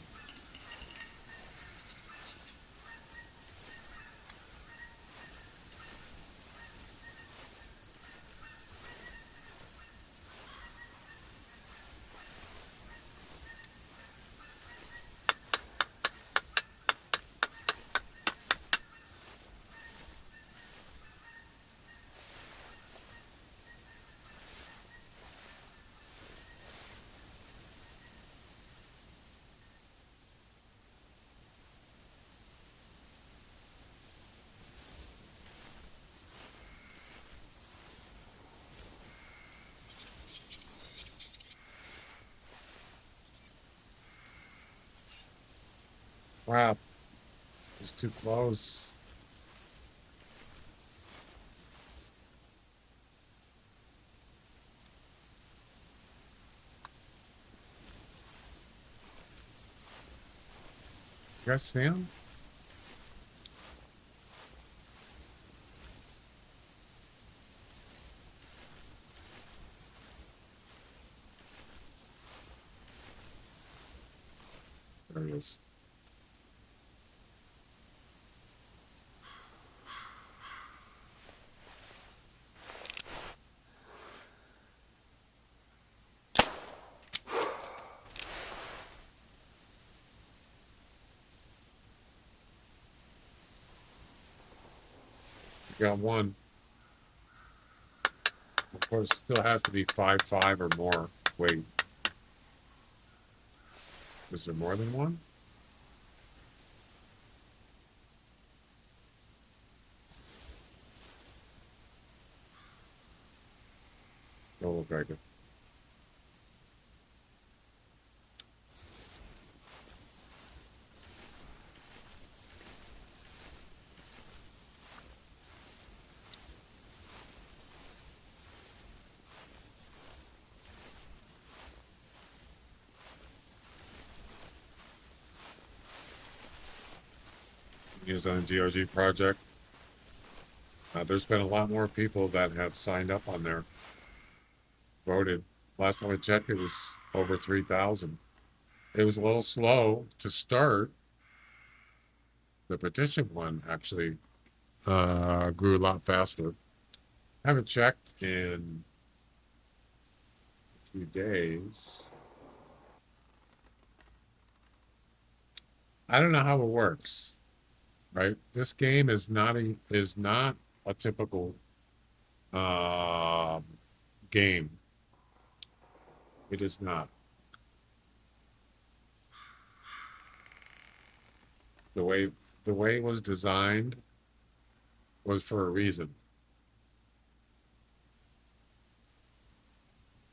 Crap. It's too close. You guys see him? There he is. Got one. Of course, still has to be 5.5 or more. Wait. Is there more than one? Don't look like it. Use on the GOG project. There's been a lot more people that have signed up on there. Voted. Last time I checked, it was over 3,000. It was a little slow to start. The petition one actually grew a lot faster. Haven't checked in a few days. I don't know how it works, right? This game is not a typical um game. It is not. The way it was designed was for a reason.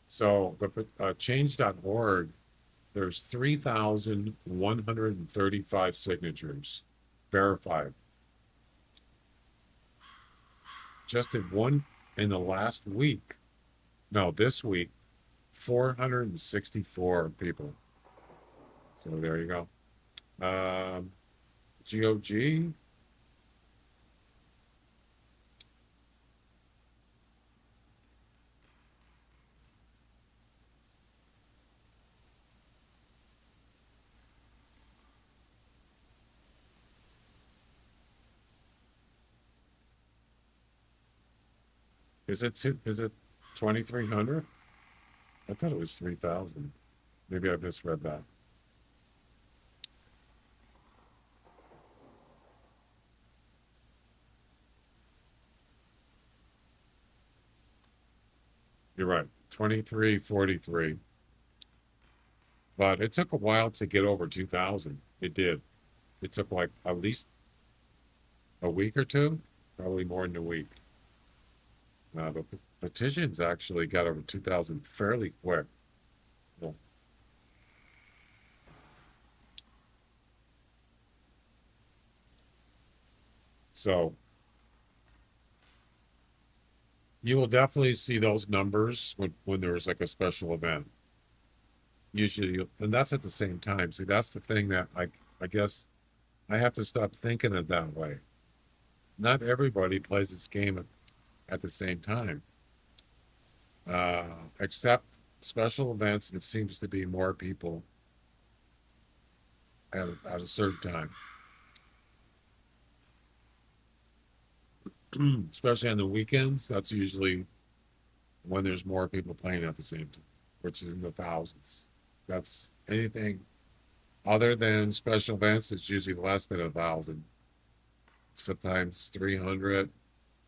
So the change.org, there's 3,135 signatures verified. Just in the last week, no, this week, 464 people. So there you go. GOG. Is it 2,300? I thought it was 3,000. Maybe I misread that. You're right, 2,343. But it took a while to get over 2,000. It did. It took like at least a week or two, probably more than a week. The petitions actually got over 2,000 fairly quick. Well, so you will definitely see those numbers when there's like a special event. Usually, and that's at the same time. See, that's the thing that I guess I have to stop thinking it that way. Not everybody plays this game at the same time. Except special events, it seems to be more people at a certain time. Especially on the weekends, that's usually when there's more people playing at the same time, which is in the thousands. That's anything other than special events, it's usually less than 1,000. Sometimes 300,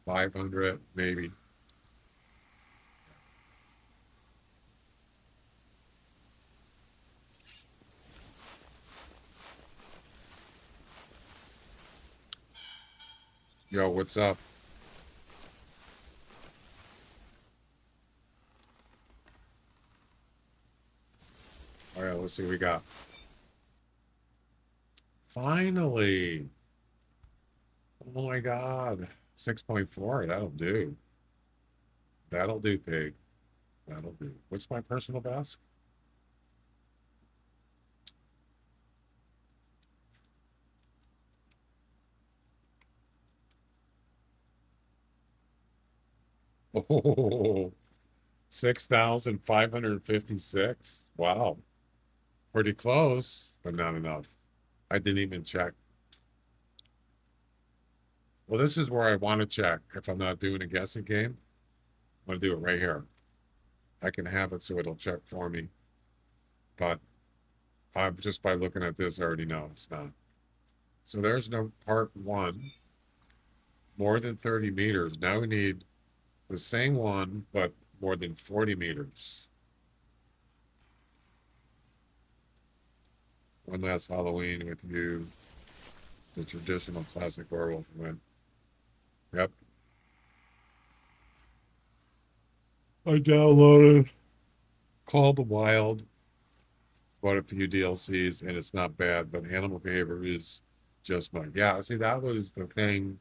500, maybe. Yo, what's up? All right, let's see what we got. Finally. Oh my God. 6.4, that'll do. That'll do, pig. That'll do. What's my personal best? Oh, 6,556. Wow. Pretty close, but not enough. I didn't even check. Well, this is where I want to check. If I'm not doing a guessing game, I'm going to do it right here. I can have it so it'll check for me. But I'm just by looking at this, I already know it's not. So there's no part one. More than 30 meters. Now we need the same one, but more than 40 meters. One last Halloween with you. The traditional classic werewolf event. Yep. I downloaded Call the Wild. Bought a few DLCs and it's not bad, but animal behavior is just mine. Yeah, see, that was the thing.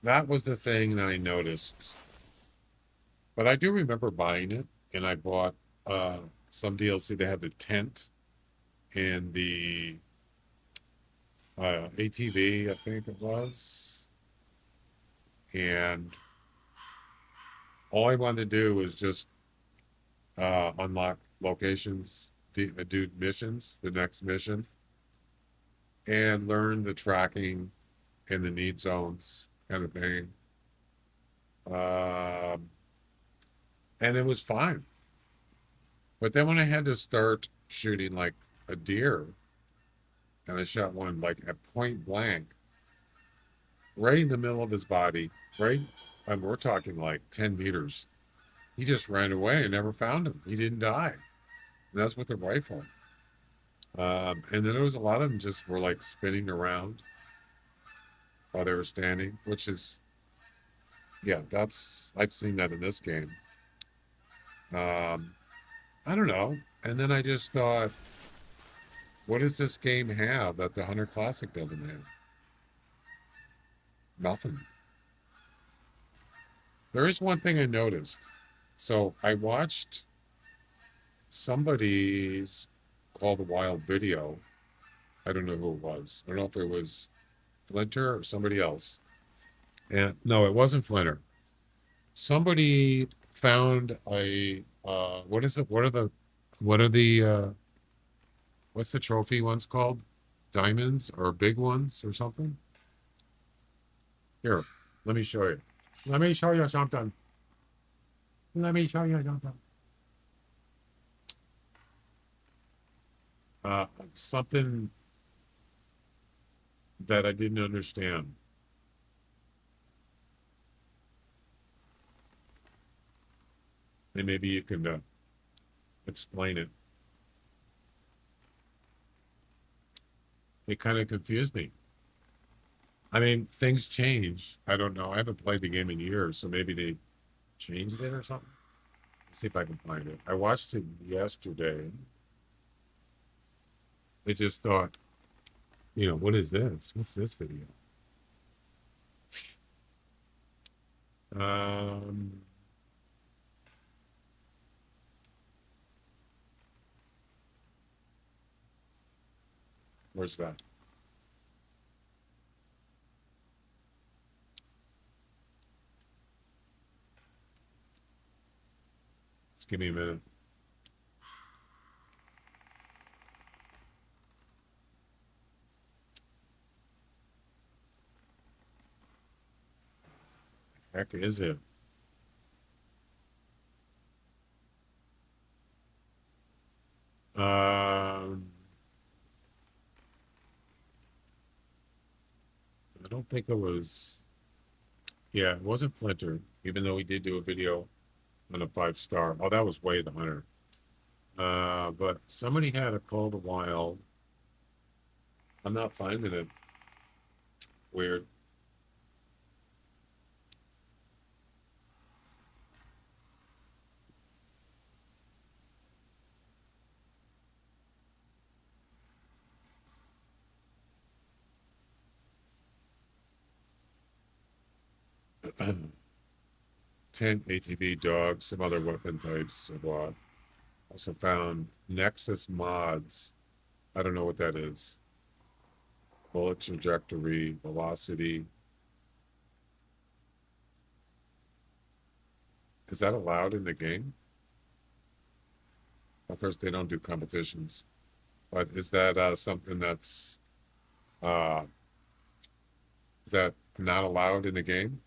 That was the thing that I noticed. But I do remember buying it, and I bought some DLC. They had the tent and the ATV, I think it was. And all I wanted to do was just unlock locations, do missions, the next mission, and learn the tracking and the need zones kind of thing. And it was fine. But then when I had to start shooting like a deer, and I shot one like at point blank, right in the middle of his body, right. And we're talking like 10 meters. He just ran away and never found him. He didn't die. And that's with a rifle. And then there was a lot of them just were like spinning around while they were standing, which is, yeah, I've seen that in this game. I don't know. And then I just thought, what does this game have that the Hunter Classic doesn't have? Nothing. There is one thing I noticed. So I watched somebody's Call the Wild video. I don't know who it was. I don't know if it was Flinter or somebody else. And no, it wasn't Flinter. Somebody found a what is it? What's the trophy ones called? Diamonds or big ones or something? Here, let me show you. Let me show you something. Let me show you something. Something that I didn't understand. And maybe you can explain it. It kind of confused me. I mean, things change. I don't know. I haven't played the game in years, so maybe they changed it or something. Let's see if I can find it. I watched it yesterday. I just thought, what is this? What's this video? Where's that? Just give me a minute. Heck is it? I don't think it was. Yeah, it wasn't Flinter, even though he did do a video on a 5-star. Oh, that was way the Hunter. But somebody had a Call to Wild. I'm not finding it. Weird. Tent, ATV, dogs, some other weapon types I bought. Also found Nexus mods. I don't know what that is. Bullet trajectory, velocity. Is that allowed in the game? Of course, they don't do competitions. But is that something that's that not allowed in the game?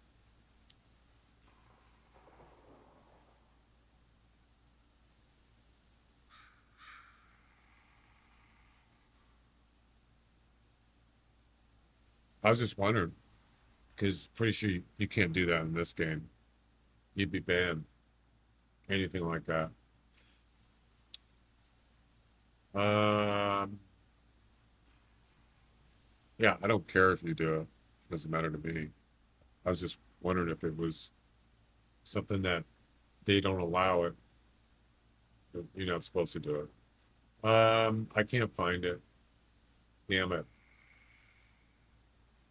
I was just wondering, because pretty sure you can't do that in this game. You'd be banned. Anything like that. Yeah, I don't care if you do it. It doesn't matter to me. I was just wondering if it was something that they don't allow it. You're not supposed to do it. I can't find it. Damn it.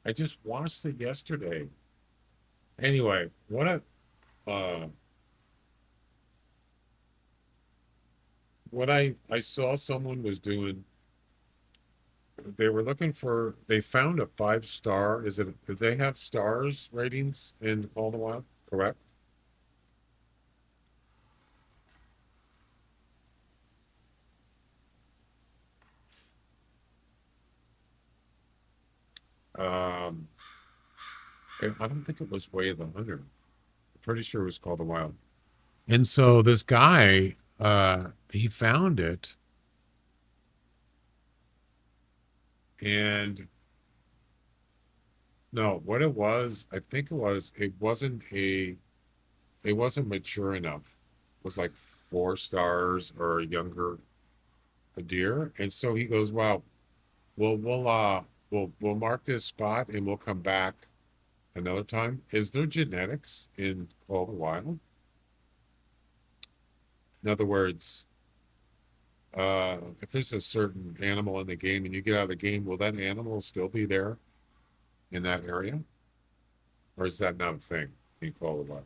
I just watched it yesterday. Anyway, what I saw someone was doing, they were looking for, they found a 5-star. Do they have stars ratings in Call the Wild? Correct? I don't think it was Way of the Hunter. I'm pretty sure it was Call the Wild. And so this guy, he found it. And no, what it was, I think it wasn't mature enough. It was like 4 stars or younger a deer. And so he goes, well, we'll mark this spot and we'll come back another time. Is there genetics in Call of the Wild? In other words, if there's a certain animal in the game and you get out of the game, will that animal still be there in that area? Or is that not a thing in Call of the Wild?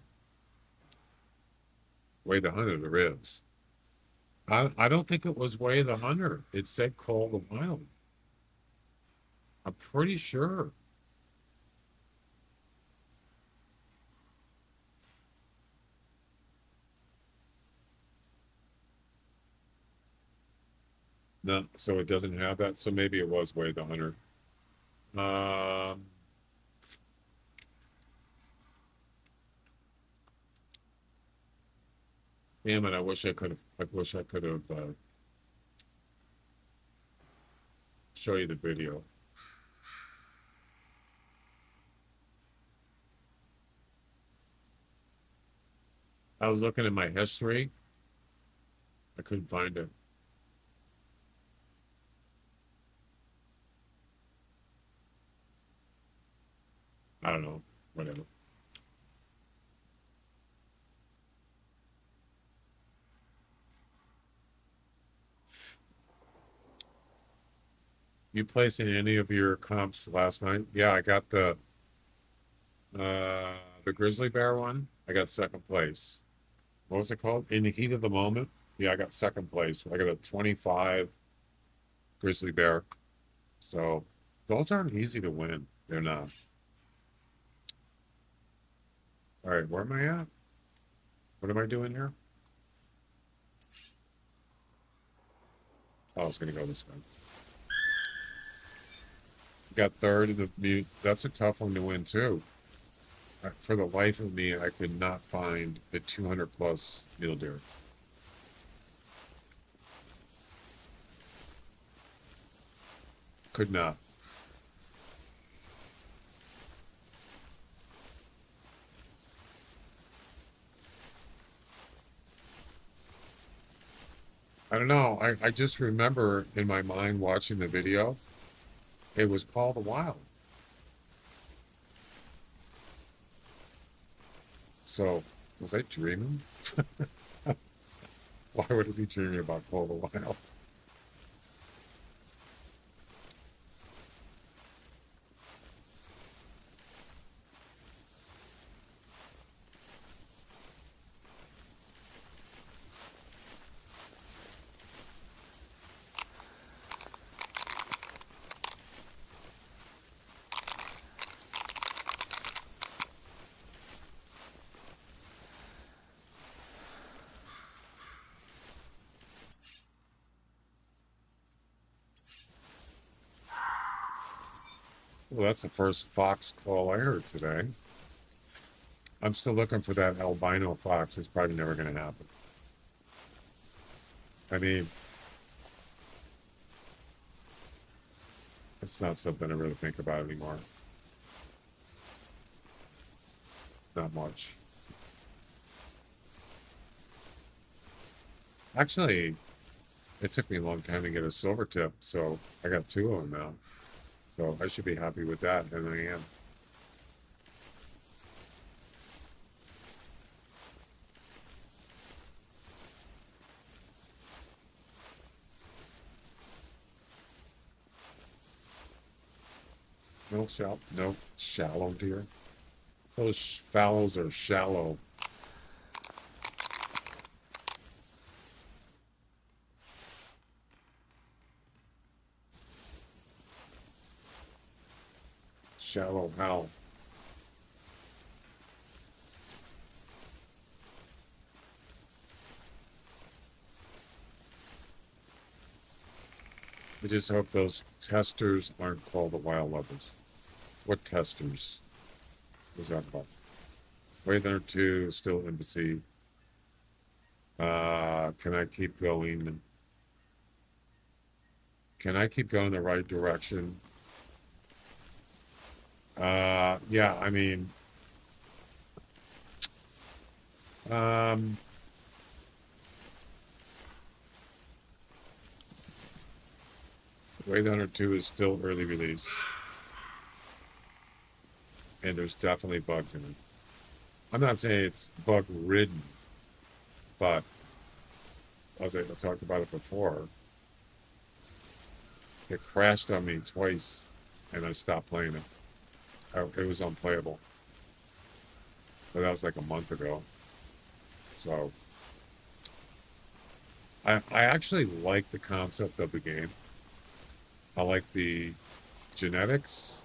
Way the Hunter, there is. I don't think it was Way the Hunter. It said Call of the Wild. I'm pretty sure. No, so it doesn't have that. So maybe it was Way the Hunter. Damn it! I wish I could have. I wish I could have show you the video. I was looking at my history. I couldn't find it. I don't know. Whatever. You placing any of your comps last night? Yeah, I got the grizzly bear one. I got second place. What was it called? In the heat of the moment. Yeah, I got second place. I got a 25 grizzly bear. So those aren't easy to win. They're not. All right, where am I at? What am I doing here? Oh, I was gonna go this way. Got third in the mute. That's a tough one to win too. For the life of me, I could not find a 200 plus mule deer. Could not. I don't know. I just remember in my mind watching the video, it was Call of the Wild. So, was I dreaming? Why would I be dreaming about Call of the Wild? Well, that's the first fox call I heard today. I'm still looking for that albino fox. It's probably never going to happen. I mean, it's not something I really think about anymore. Not much. Actually, it took me a long time to get a silver tip, so I got 2 of them now. So I should be happy with that, and I am. No shallow deer. Those fallows are shallow. Shallow how? I just hope those testers aren't called the wild lovers. What testers was that about? Way there too, still embassy. Can I keep going? Can I keep going the right direction? Yeah, I mean, Wave Hunter 2 is still early release. And there's definitely bugs in it. I'm not saying it's bug ridden, but as I talked about it before, it crashed on me twice and I stopped playing it. It was unplayable. But that was like a month ago. So I actually like the concept of the game. I like the genetics.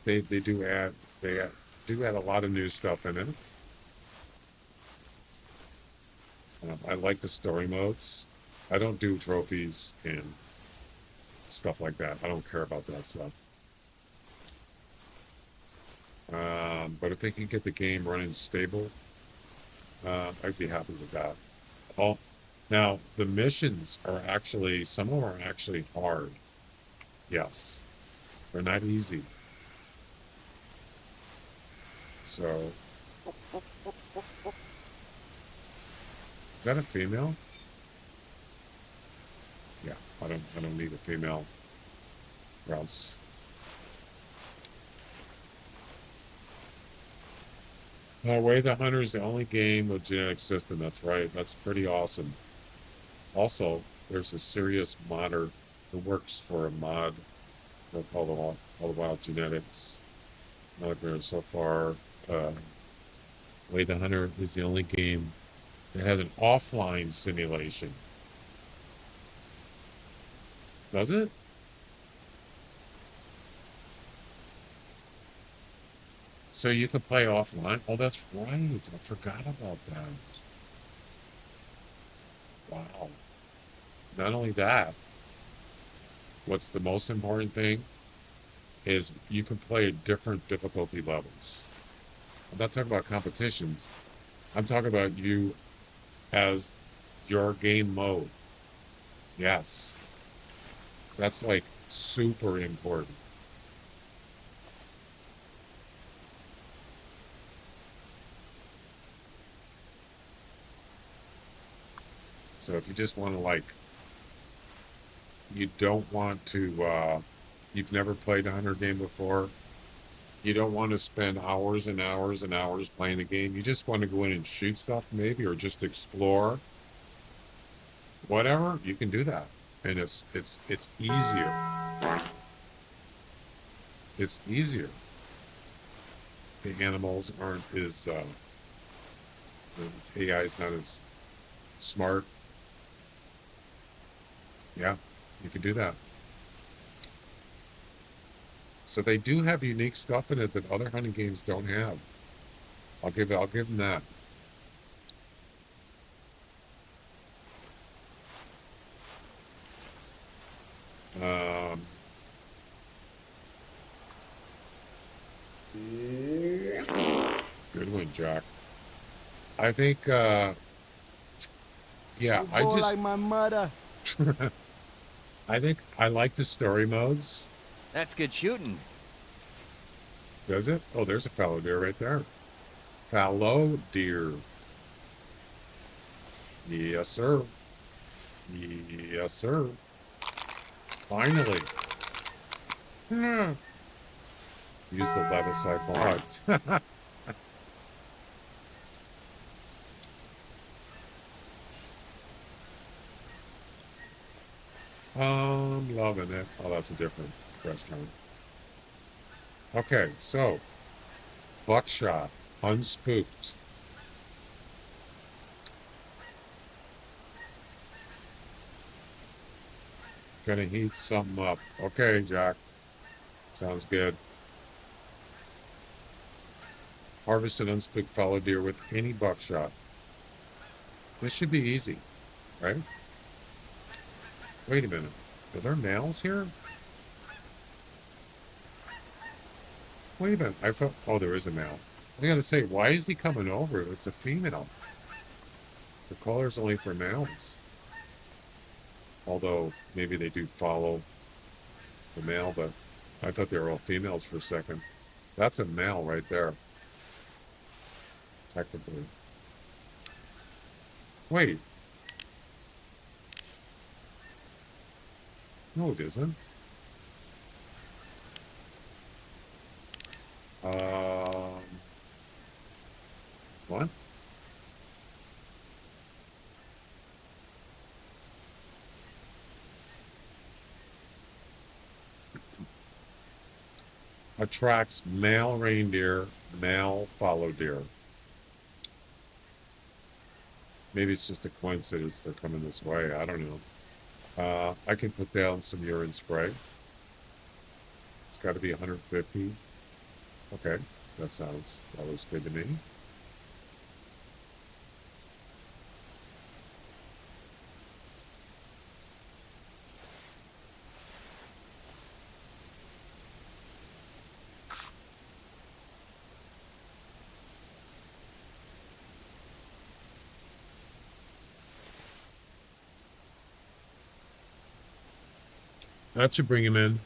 They do add a lot of new stuff in it. I like the story modes. I don't do trophies and stuff like that. I don't care about that stuff. But if they can get the game running stable, I'd be happy with that. Oh, now the missions are actually, some of them are actually hard. Yes, they're not easy. So, is that a female? Yeah, I don't need a female. Or else. Way the Hunter is the only game with genetic system. That's right. That's pretty awesome. Also, there's a serious modder who works for a mod called All the Wild Genetics. So far, Way the Hunter is the only game that has an offline simulation. Does it? So you can play offline? Oh, that's right. I forgot about that. Wow. Not only that, what's the most important thing is you can play at different difficulty levels. I'm not talking about competitions. I'm talking about you as your game mode. Yes. That's like super important. So if you just want to like, you don't want to, you've never played a Hunter game before, you don't want to spend hours and hours and hours playing the game, you just want to go in and shoot stuff maybe, or just explore, whatever, you can do that. And it's easier. It's easier. The animals aren't as, the AI is not as smart. Yeah, you can do that. So they do have unique stuff in it that other hunting games don't have. I'll give them that. Good one, Jack. I think, yeah, I just like my mother. I think I like the story modes. That's good shooting. Does it? Oh, there's a fallow deer right there. Fallow deer. Yes, sir. Yes, sir. Finally. Use the Levisite mod. I'm loving it. Oh, that's a different restaurant. Okay, so buckshot, unspooked. Gonna heat something up. Okay, Jack. Sounds good. Harvested unspooked fallow deer with any buckshot. This should be easy, right? Wait a minute. Are there males here? Wait a minute. I thought... Oh, there is a male. I gotta say, why is he coming over? It's a female. The collar's only for males. Although maybe they do follow the male, but I thought they were all females for a second. That's a male right there. Technically. Wait. No, it isn't. What? Attracts male reindeer, male fallow deer. Maybe it's just a coincidence they're coming this way. I don't know. I can put down some urine spray. It's got to be 150. Okay, that looks good to me. That should bring him in.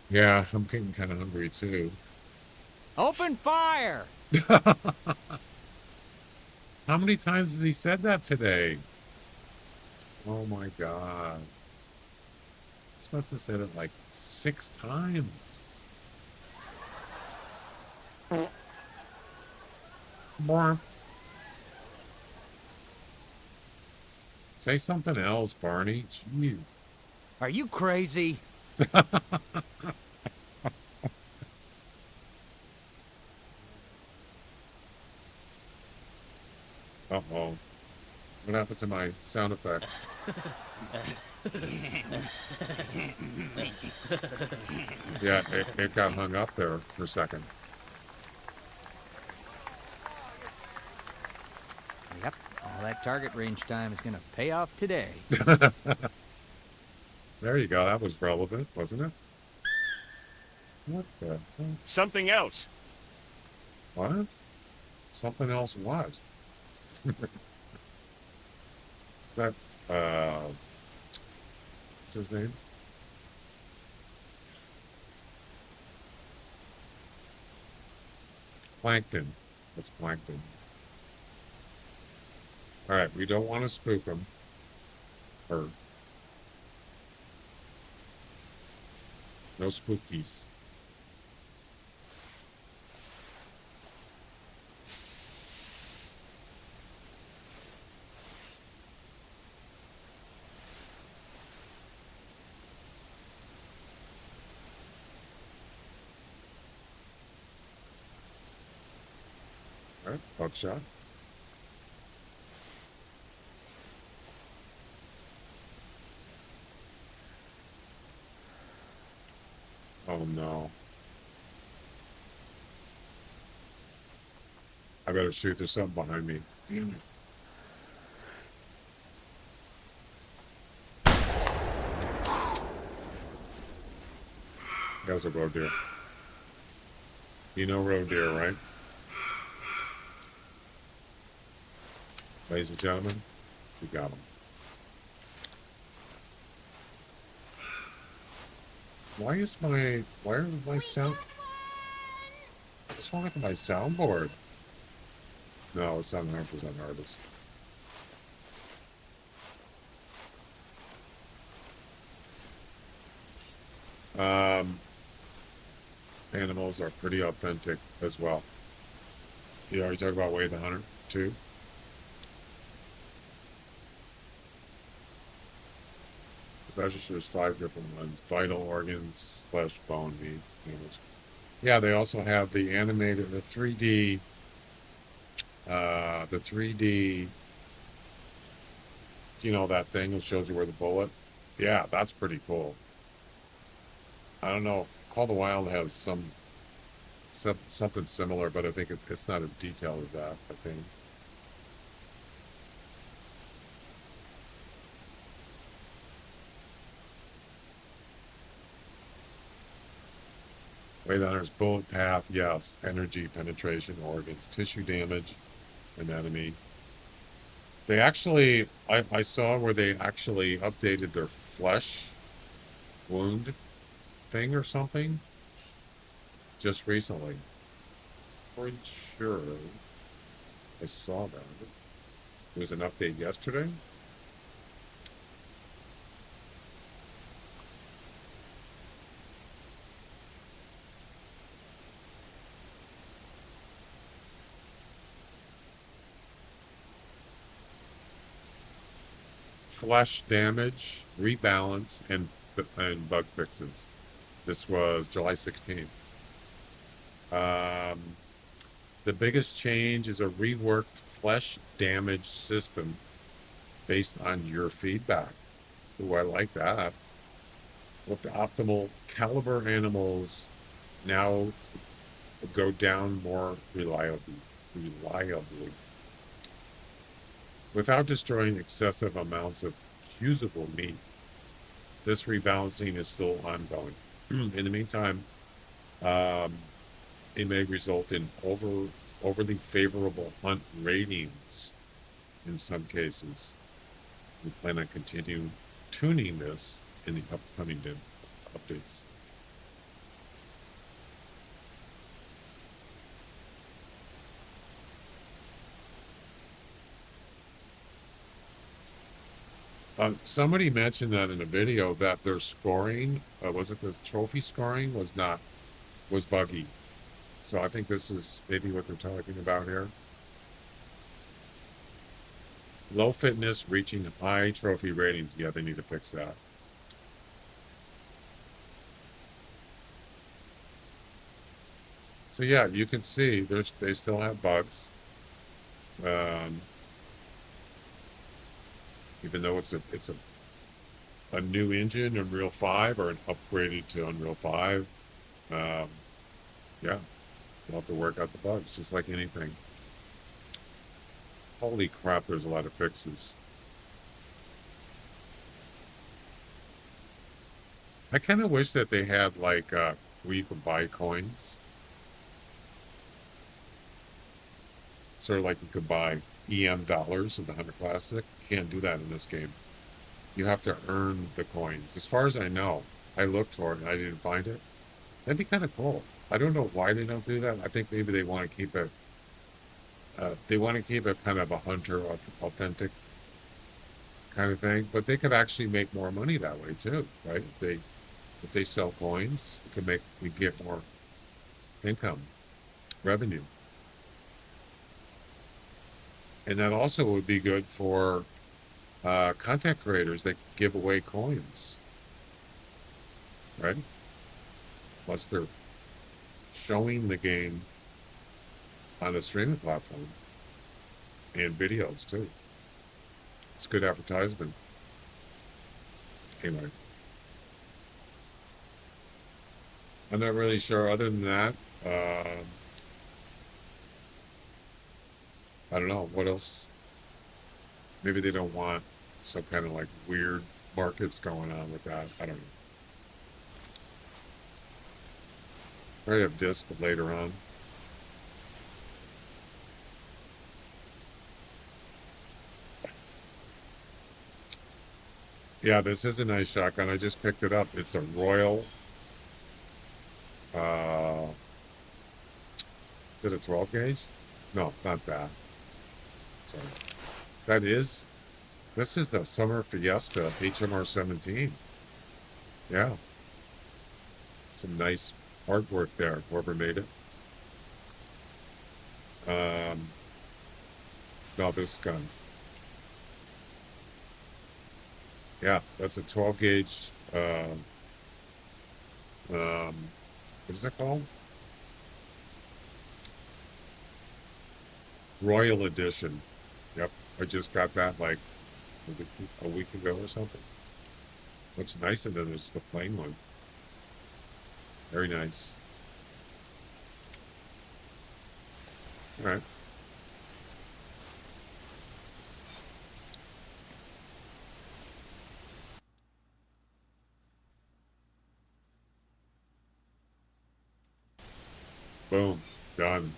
Yeah, I'm getting kind of hungry too. Open fire! How many times has he said that today? Oh my God. He must have said it like 6 times. More. Say something else, Barney. Jeez. Are you crazy? Uh-oh. What happened to my sound effects? Yeah, it got hung up there for a second. Yep, all that target range time is gonna pay off today. There you go. That was relevant, wasn't it? What the hell? Something else. What? Something else what? Is that, what's his name? Plankton. That's Plankton. Alright, we don't want to spook him. Or... no spookies. All right, buckshot. Oh no. I better shoot. There's something behind me. Damn it. That was a road deer. You know road deer, right? Ladies and gentlemen, we got him. Why are my sound... What's wrong with my soundboard? No, it's not 100% artist. Animals are pretty authentic as well. You already talked about Wade the Hunter, too. Registers 5 different ones: vital organs, flesh, bone, meat, damage. Yeah, they also have the animated, the 3D, you know, that thing that shows you where the bullet. Yeah, that's pretty cool. I don't know. Call the Wild has something similar, but I think it's not as detailed as that, I think. Wade the Hunter's bullet path, yes. Energy, penetration, organs, tissue damage, anatomy. They actually, I saw where they actually updated their flesh wound thing or something just recently. Pretty sure I saw that. It was an update yesterday. Flesh damage, rebalance, and bug fixes. This was July 16th. The biggest change is a reworked flesh damage system based on your feedback. Ooh, I like that. With the optimal caliber animals now go down more reliably without destroying excessive amounts of usable meat. This rebalancing is still ongoing. In the meantime, it may result in overly favorable hunt ratings in some cases. We plan on continuing tuning this in the upcoming updates. Somebody mentioned that in a video that their scoring, was it this trophy scoring, was buggy. So I think this is maybe what they're talking about here. Low fitness reaching high trophy ratings. Yeah, they need to fix that. So yeah, you can see they still have bugs. Even though it's a new engine, Unreal 5, or an upgraded to Unreal 5, yeah, you'll have to work out the bugs, just like anything. Holy crap, there's a lot of fixes. I kind of wish that they had, like, where you could buy coins. Sort of like you could buy EM dollars of the Hunter Classic. You can't do that in this game. You have to earn the coins. As far as I know, I looked for it and I didn't find it. That'd be kind of cool. I don't know why they don't do that. I think maybe they want to keep it. They want to keep it kind of a Hunter authentic kind of thing. But they could actually make more money that way too, right? If they sell coins, we get more income, revenue. And that also would be good for content creators that give away coins, right? Plus they're showing the game on a streaming platform and videos too. It's good advertisement. Anyway, I'm not really sure. Other than that, I don't know what else. Maybe they don't want some kind of like weird markets going on with that. I don't know. Probably have disc later on. Yeah, this is a nice shotgun. I just picked it up. It's a Royal. Is it a 12 gauge? No, not that. Sorry. This is the Summer Fiesta HMR 17. Yeah. Some nice artwork there, whoever made it. No, this gun. Yeah, that's a 12 gauge, what is it called? Royal Edition. Yep, I just got that like a week ago or something. What's nicer than it's the plain one. Very nice. All right. Boom. Done.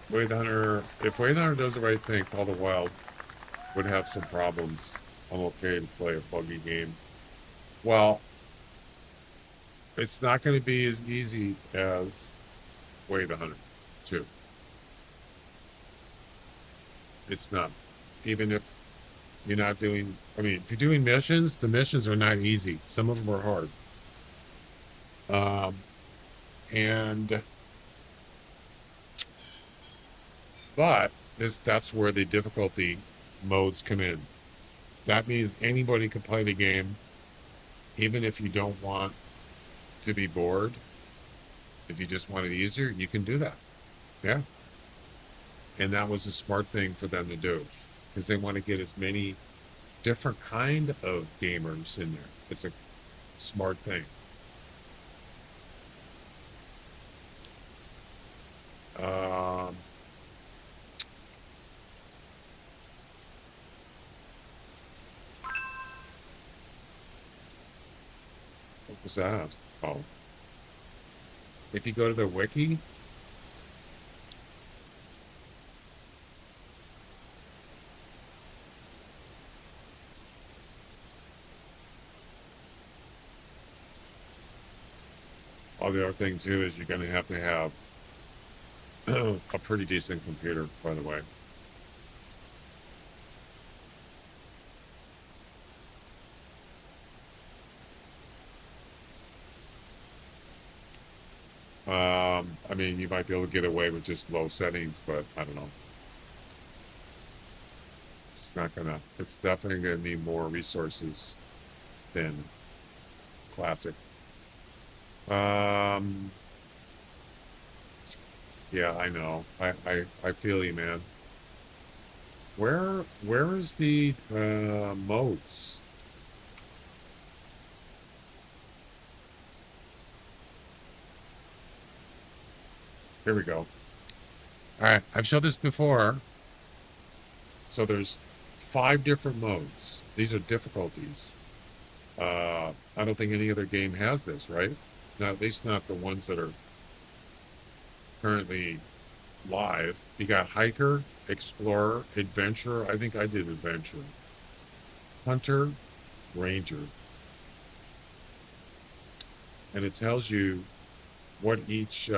Wade Hunter, if Wade Hunter does the right thing, Call the Wild would have some problems. I'm okay to play a buggy game. Well, it's not going to be as easy as Wade Hunter 2. It's not. Even if you're not doing, I mean, if you're doing missions, the missions are not easy. Some of them are hard. But that's where the difficulty modes come in. That means anybody can play the game, even if you don't want to be bored. If you just want it easier, you can do that. Yeah. And that was a smart thing for them to do, because they want to get as many different kind of gamers in there. It's a smart thing. What was that? Oh. If you go to the wiki, the other thing too is you're going to have a pretty decent computer, by the way. I mean, you might be able to get away with just low settings, but I don't know. It's definitely gonna need more resources than classic. Yeah, I know. I feel you, man. Where is the modes? Here we go. All right, I've showed this before. So there's 5 different modes. These are difficulties. I don't think any other game has this, right? Now, at least not the ones that are currently live. You got Hiker, Explorer, Adventurer. I think I did Adventurer. Hunter, Ranger. And it tells you what each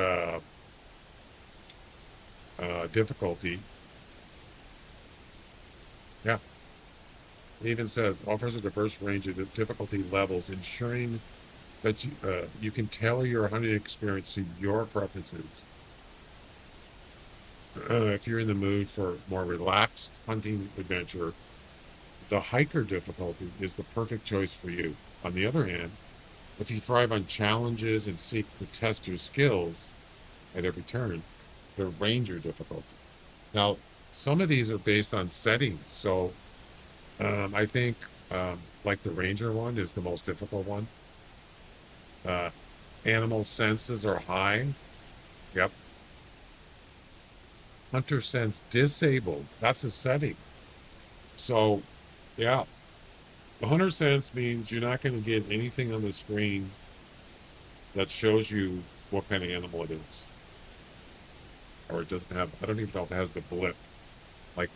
difficulty. Yeah. It even says offers a diverse range of difficulty levels, ensuring that you can tailor your hunting experience to your preferences. If you're in the mood for more relaxed hunting adventure, the Hiker difficulty is the perfect choice for you. On the other hand, if you thrive on challenges and seek to test your skills at every turn, the Ranger difficulty. Now, some of these are based on settings, so I think like the Ranger one is the most difficult one. Animal senses are high. Yep. Hunter sense disabled. That's a setting. So, yeah. The hunter sense means you're not going to get anything on the screen that shows you what kind of animal it is. Or it doesn't have, I don't even know if it has the blip. Like,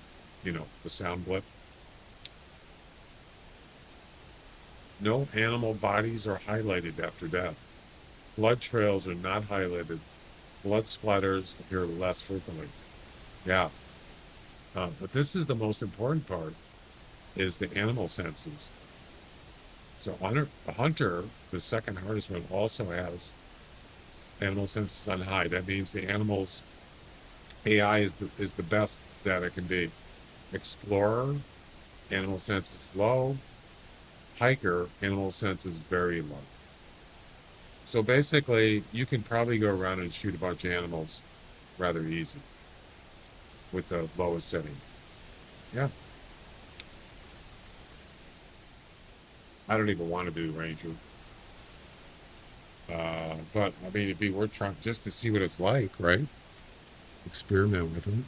you know, the sound blip. No animal bodies are highlighted after death. Blood trails are not highlighted. Blood splatters appear less frequently. Yeah. But this is the most important part, is the animal senses. So a hunter, the second hardest one, also has animal senses on high. That means the animal's AI is the best that it can be. Explorer, animal senses low. Hiker, animal senses very low. So basically, you can probably go around and shoot a bunch of animals rather easy with the lowest setting. Yeah. I don't even want to do Ranger. But, I mean, it'd be worth trying just to see what it's like, right? Experiment with it.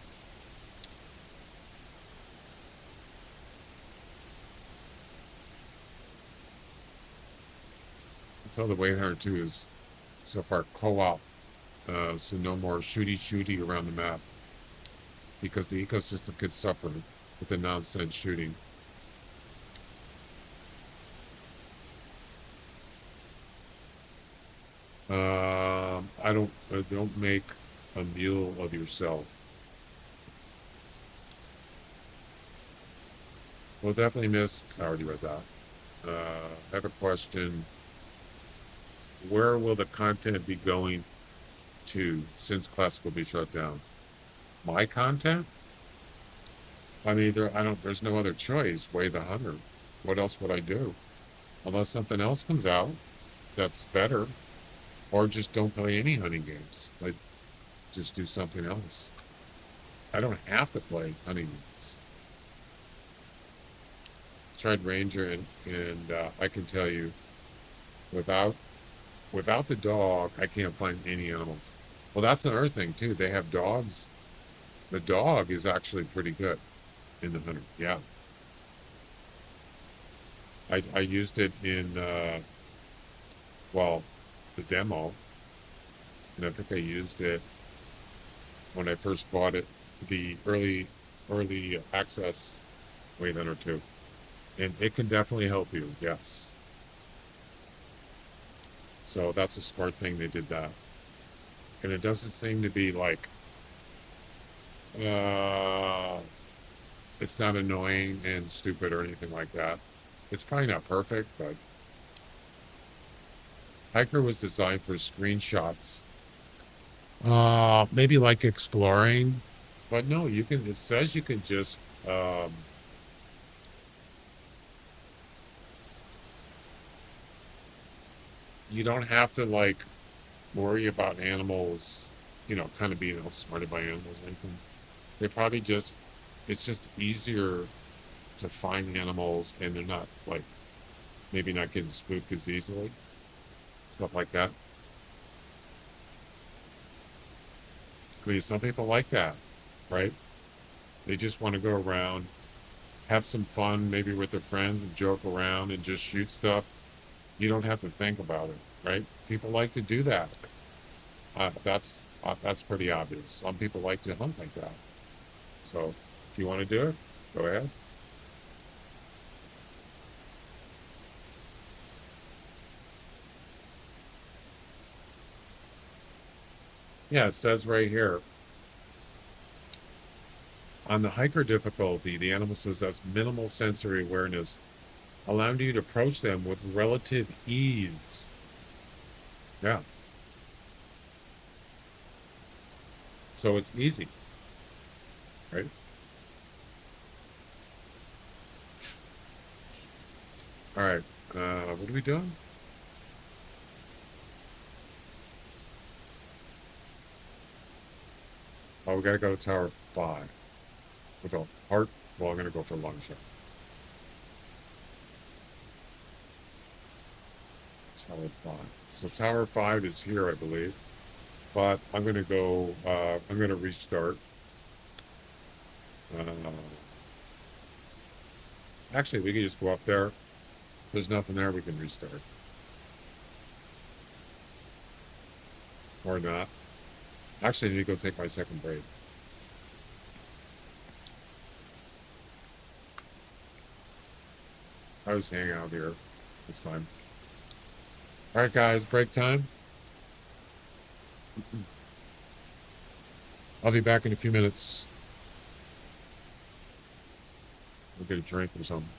That's all the Wade Hunter 2 is so far co-op. So no more shooty around the map. because the ecosystem could suffer with the nonsense shooting. Don't make a mule of yourself. We'll definitely miss. I already read that. I have a question. Where will the content be going to since class will be shut down? My content? I mean, there's no other choice. Way the Hunter. What else would I do? Unless something else comes out that's better, or just don't play any hunting games. Like, just do something else. I don't have to play hunting games. Tried Ranger, and I can tell you, without the dog, I can't find any animals. Well, that's another thing too. They have dogs. The dog is actually pretty good in the Hunter. Yeah. I used it in the demo, and I think I used it when I first bought it, the early access Weight Hunter 2, and it can definitely help you. Yes. So that's a smart thing they did that, and it doesn't seem to be like it's not annoying and stupid or anything like that. It's probably not perfect, but Hiker was designed for screenshots. Maybe like exploring, but no, you can. It says you can just you don't have to like worry about animals, kind of being outsmarted by animals or anything. They probably just, it's just easier to find animals, and they're not like, maybe not getting spooked as easily, stuff like that. I mean, some people like that, right? They just want to go around, have some fun, maybe with their friends, and joke around and just shoot stuff. You don't have to think about it, right? People like to do that. That's pretty obvious. Some people like to hunt like that. So if you want to do it, go ahead. Yeah, it says right here, on the hiker difficulty, the animals possess minimal sensory awareness, allowing you to approach them with relative ease. Yeah. So it's easy, right? All right. What are we doing? Oh, we gotta go to Tower 5. With a heart, well, I'm gonna go for a long shot. Tower 5. So Tower 5 is here, I believe. But I'm gonna go, I'm gonna restart. Actually, we can just go up there. If there's nothing there, we can restart. Or not. Actually, I need to go take my second break. I was hanging out here. It's fine. All right, guys, break time. I'll be back in a few minutes. We'll get a drink or something.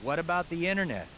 What about the internet?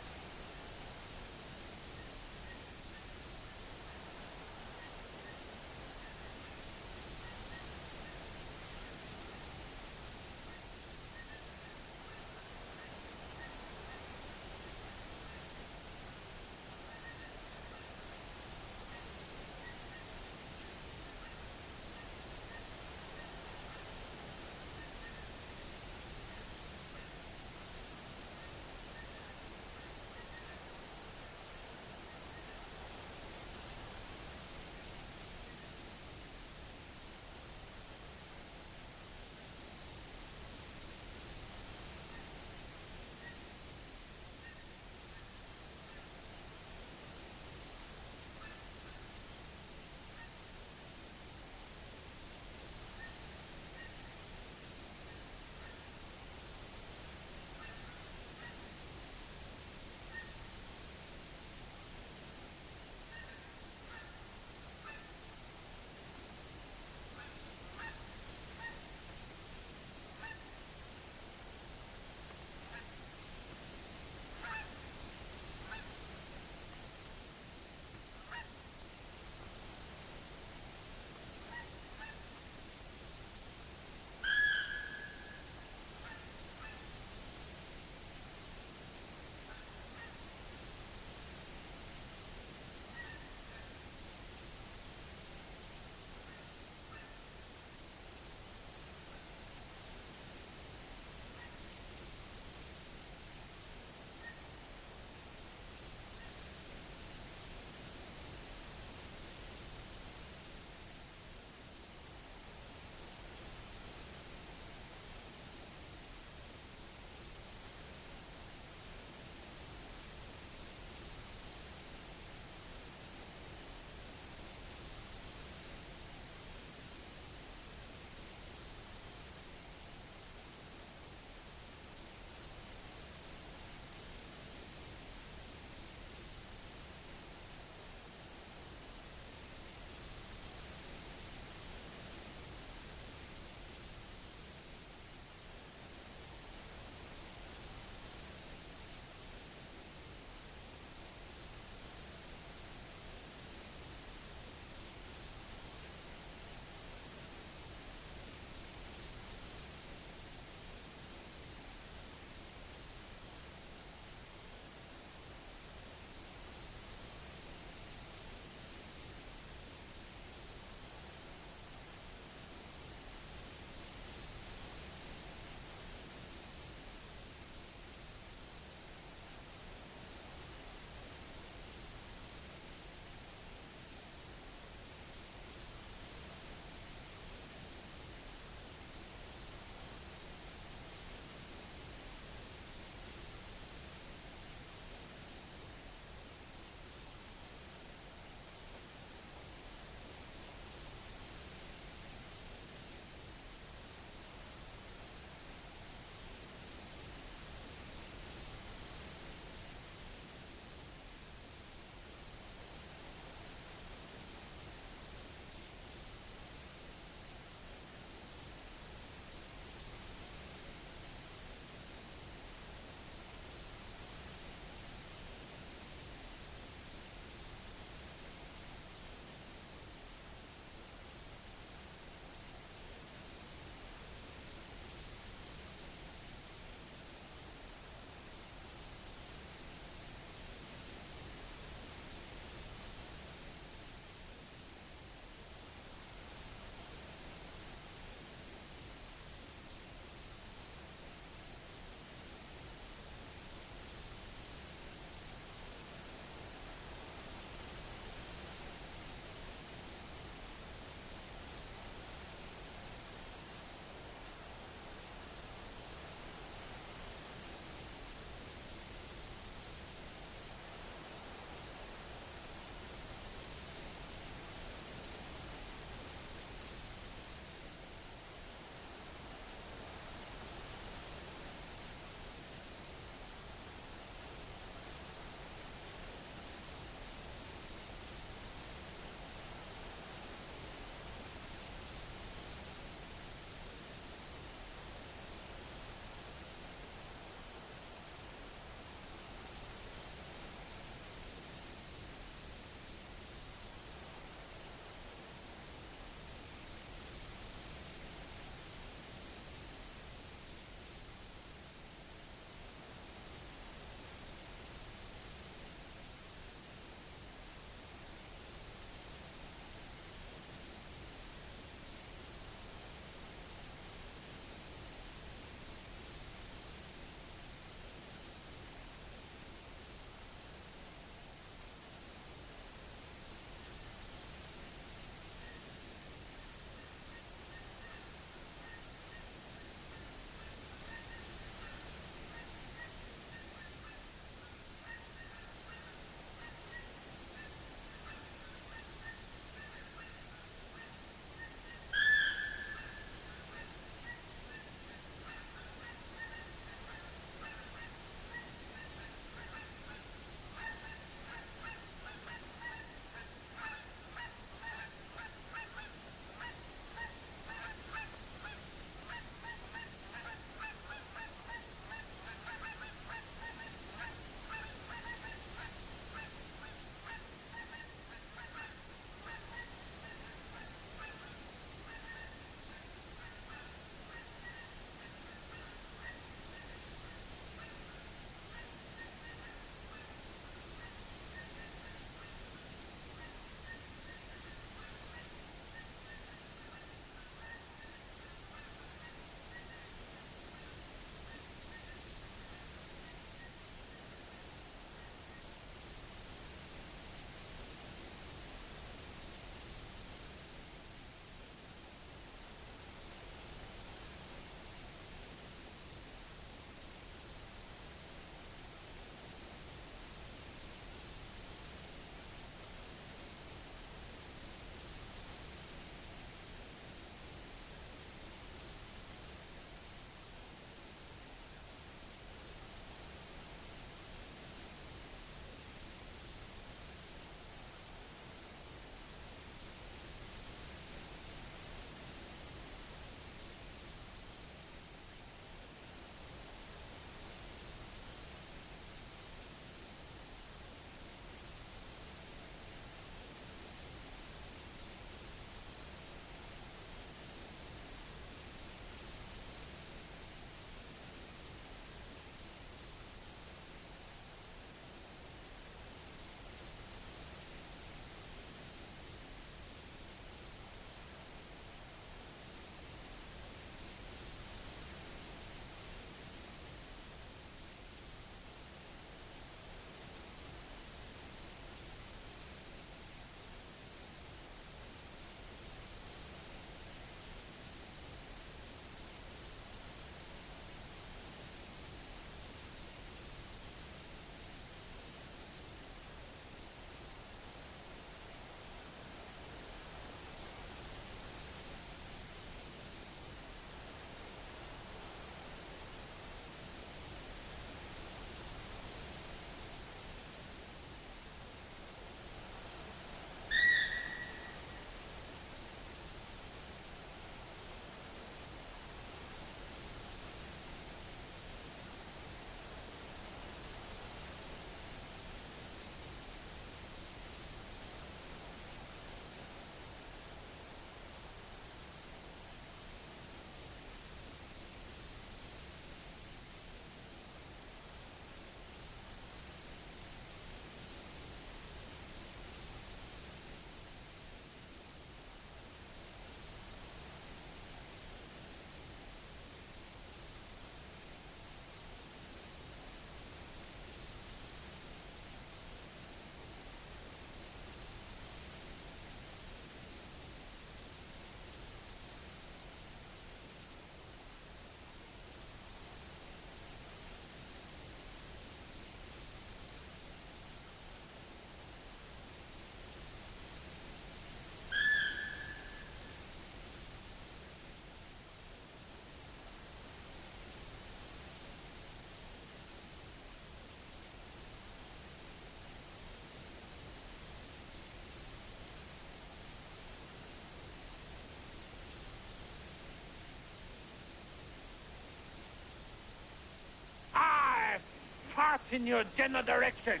in your general direction.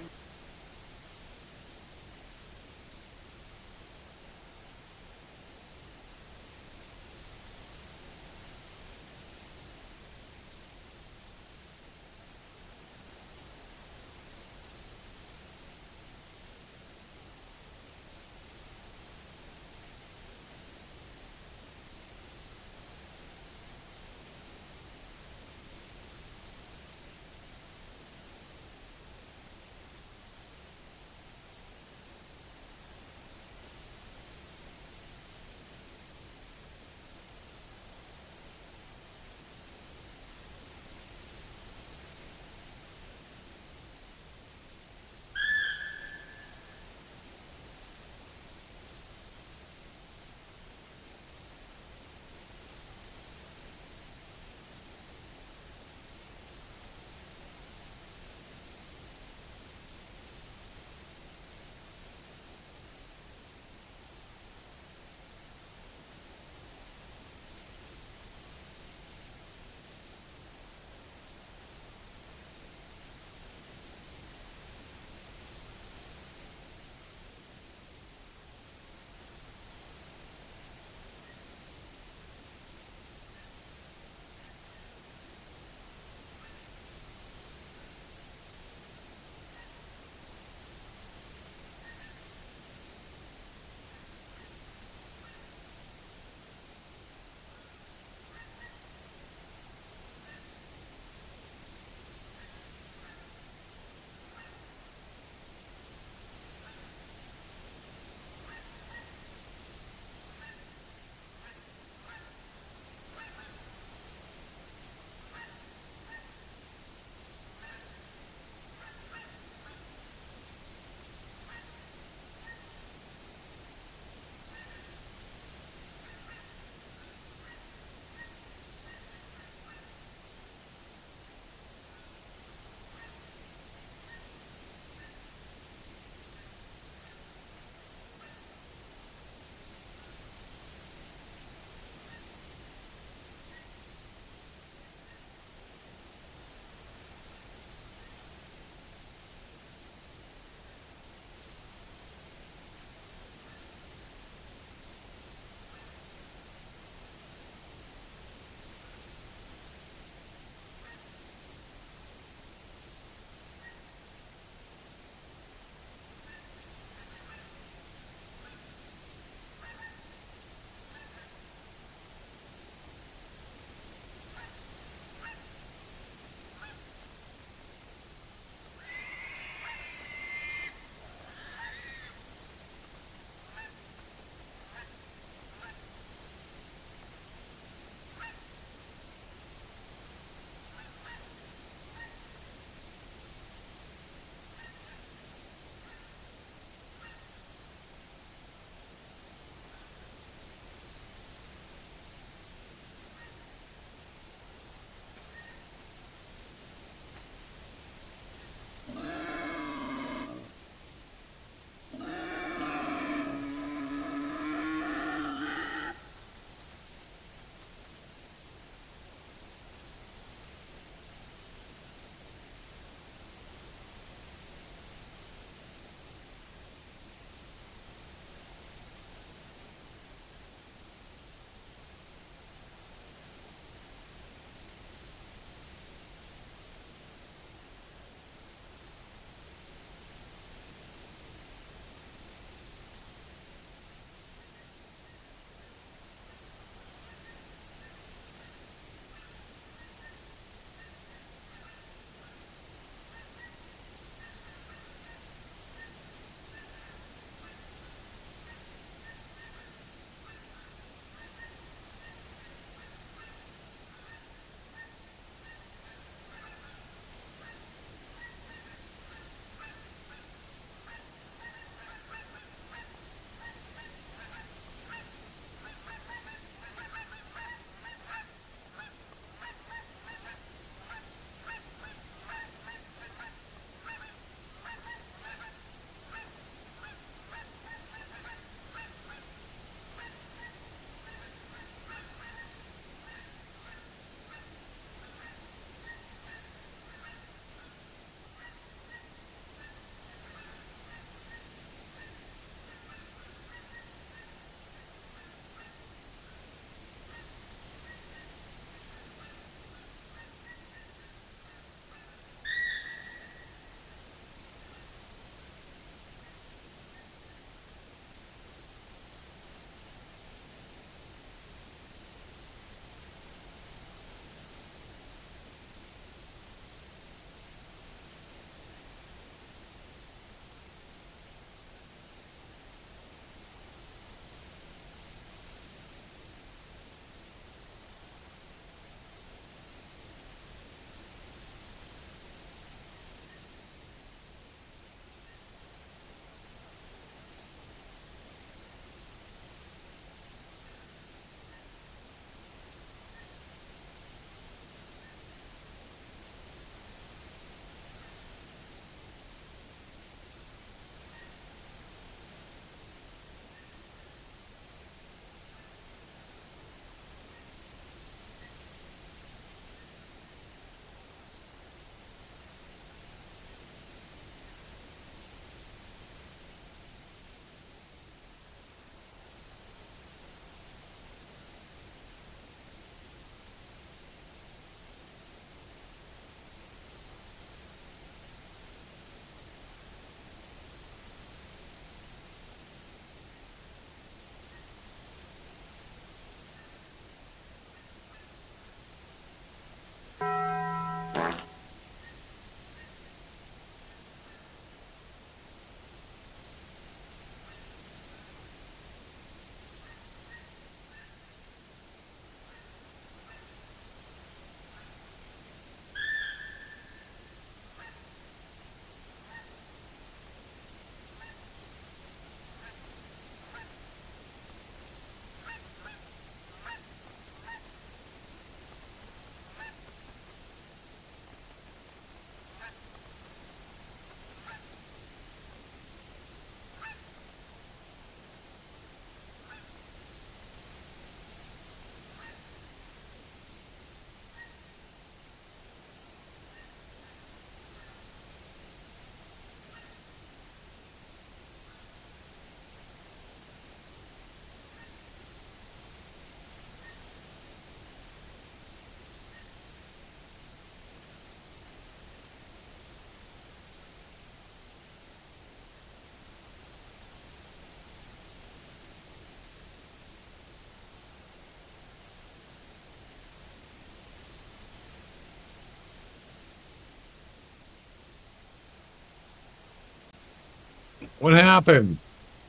What happened?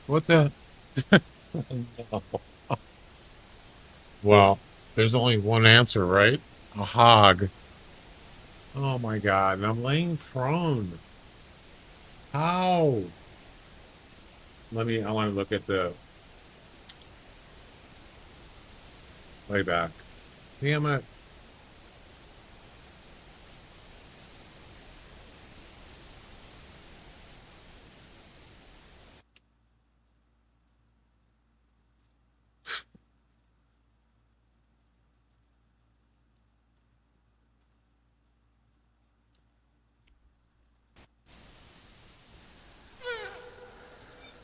What the? Well, there's only one answer, right? A hog. Oh my God. And I'm laying prone. How? I want to look at the playback. Damn it.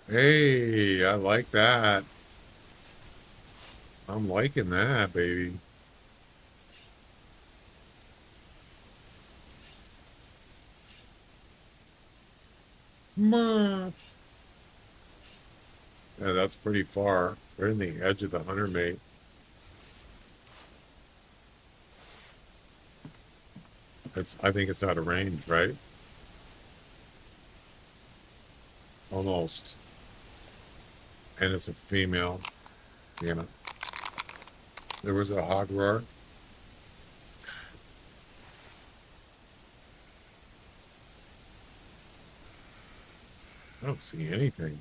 Hey, I like that. I'm liking that, baby. Yeah, that's pretty far. They're in the edge of the hunter mate. I think it's out of range, right? Almost. And it's a female. Damn it. There was a hog roar. I don't see anything.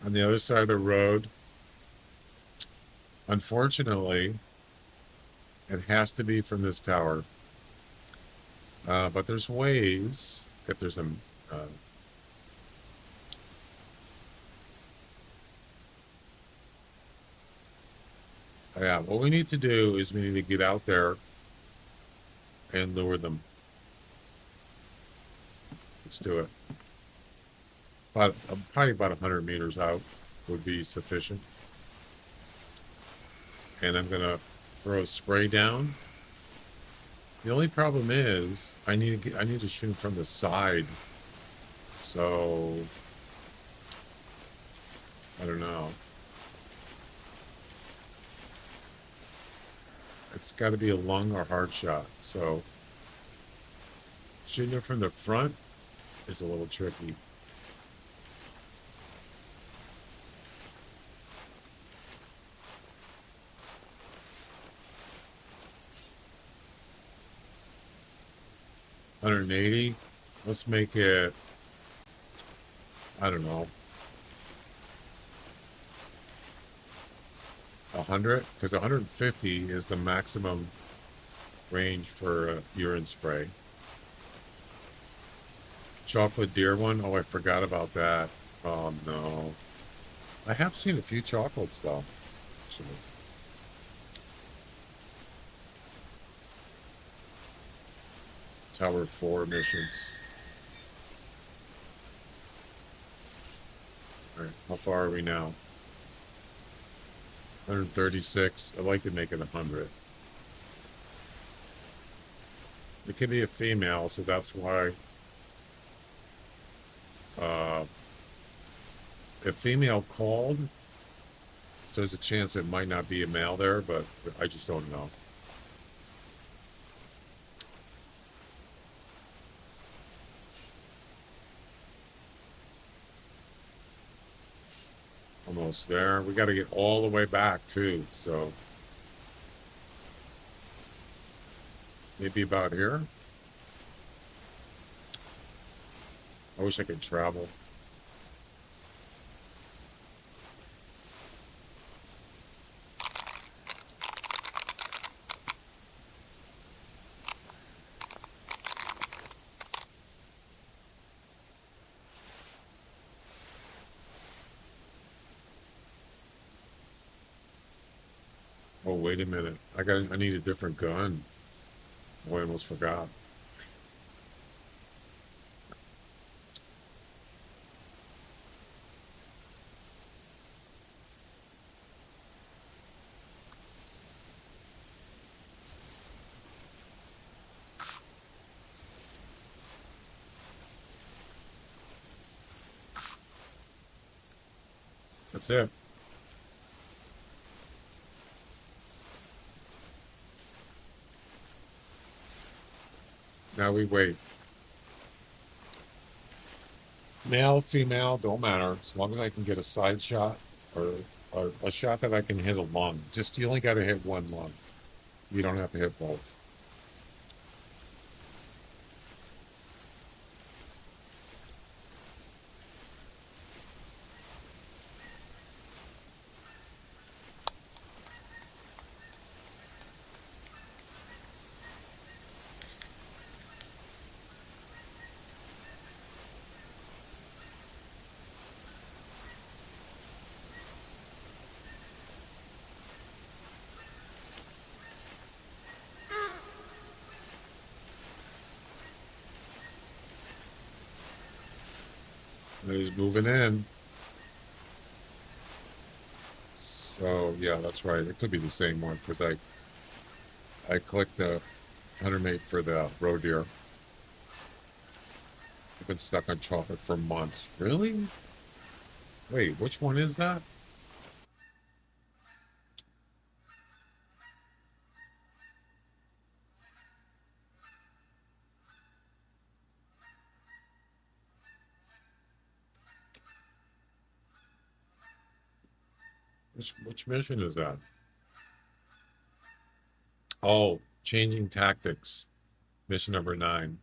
On the other side of the road, unfortunately, it has to be from this tower. But there's ways, if there's a... yeah, what we need to do is we need to get out there and lure them. Let's do it. Probably about 100 meters out would be sufficient. And I'm going to throw a spray down. The only problem is I need to shoot from the side. So I don't know. It's got to be a lung or hard shot. So shooting it from the front is a little tricky. $180. Let's make it, I don't know, 100, because 150 is the maximum range for urine spray. Chocolate deer one? Oh, I forgot about that. Oh no. I have seen a few chocolates though. Actually. Tower 4 missions. Alright, how far are we now? 136. I'd like to make it 100. It could be a female, so that's why if female called, so there's a chance it might not be a male there, but I just don't know. Almost there. We got to get all the way back too, so maybe about here. I wish I could travel. Oh, wait a minute. I need a different gun. Oh, I almost forgot. That's it. Now we wait. Male, female, don't matter. As long as I can get a side shot or a shot that I can hit a lung. Just you only got to hit one lung. You don't have to hit both. He's moving in. So yeah, that's right. It could be the same one because I clicked the hunter mate for the roe deer. I've been stuck on chocolate for months. Really? Wait, which one is that? Which mission is that? Oh, changing tactics. Mission number 9.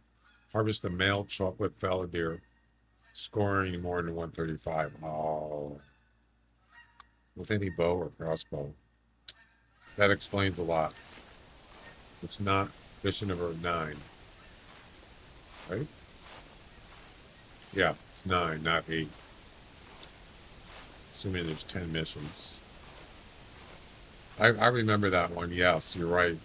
Harvest a male chocolate fallow deer. Scoring more than 135. Oh. With any bow or crossbow. That explains a lot. It's not mission number 9. Right? Yeah, it's 9, not 8. Assuming there's 10 missions. I remember that one. Yes, you're right.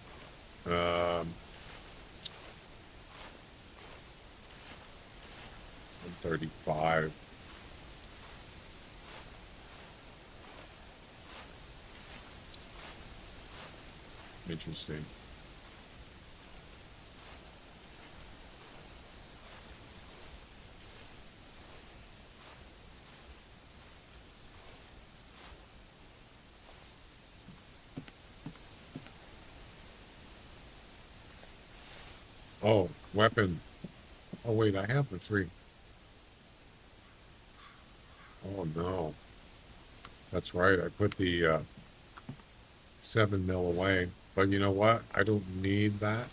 135. Interesting. Oh, weapon. Oh, wait, I have the 3. Oh, no. That's right. I put the 7 mil away. But you know what? I don't need that.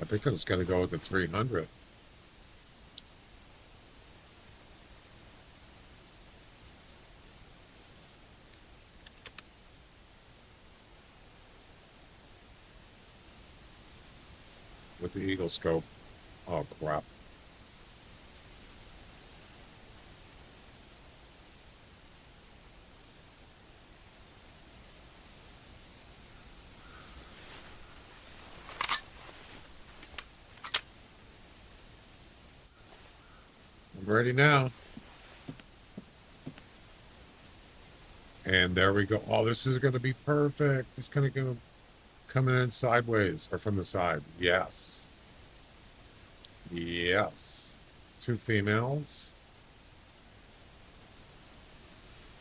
I think I was going to go with the 300. With the Eagle scope. Oh, crap. I'm ready now. And there we go. Oh, this is going to be perfect. It's going to go coming in sideways or from the side. Yes. Yes. 2 females.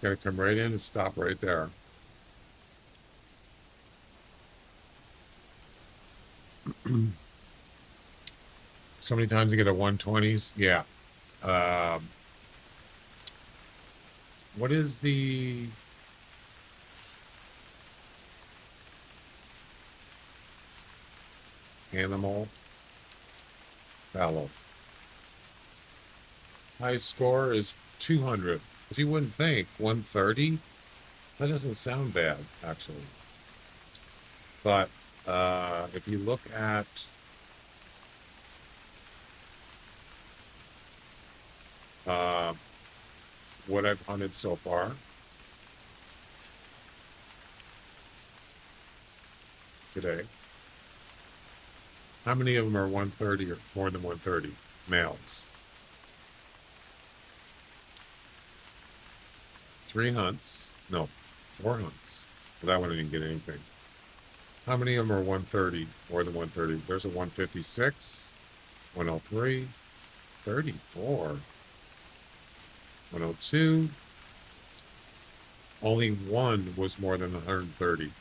Got to come right in and stop right there. So many times you get a 120s. Yeah. What is the animal? Fallow. High score is 200. But you wouldn't think 130. That doesn't sound bad, actually. But if you look at what I've hunted so far today, how many of them are 130 or more than 130 males? 3 hunts. No, 4 hunts. Well, that one I didn't get anything. How many of them are 130, more than 130? There's a 156, 103, 34, 102. Only one was more than 130.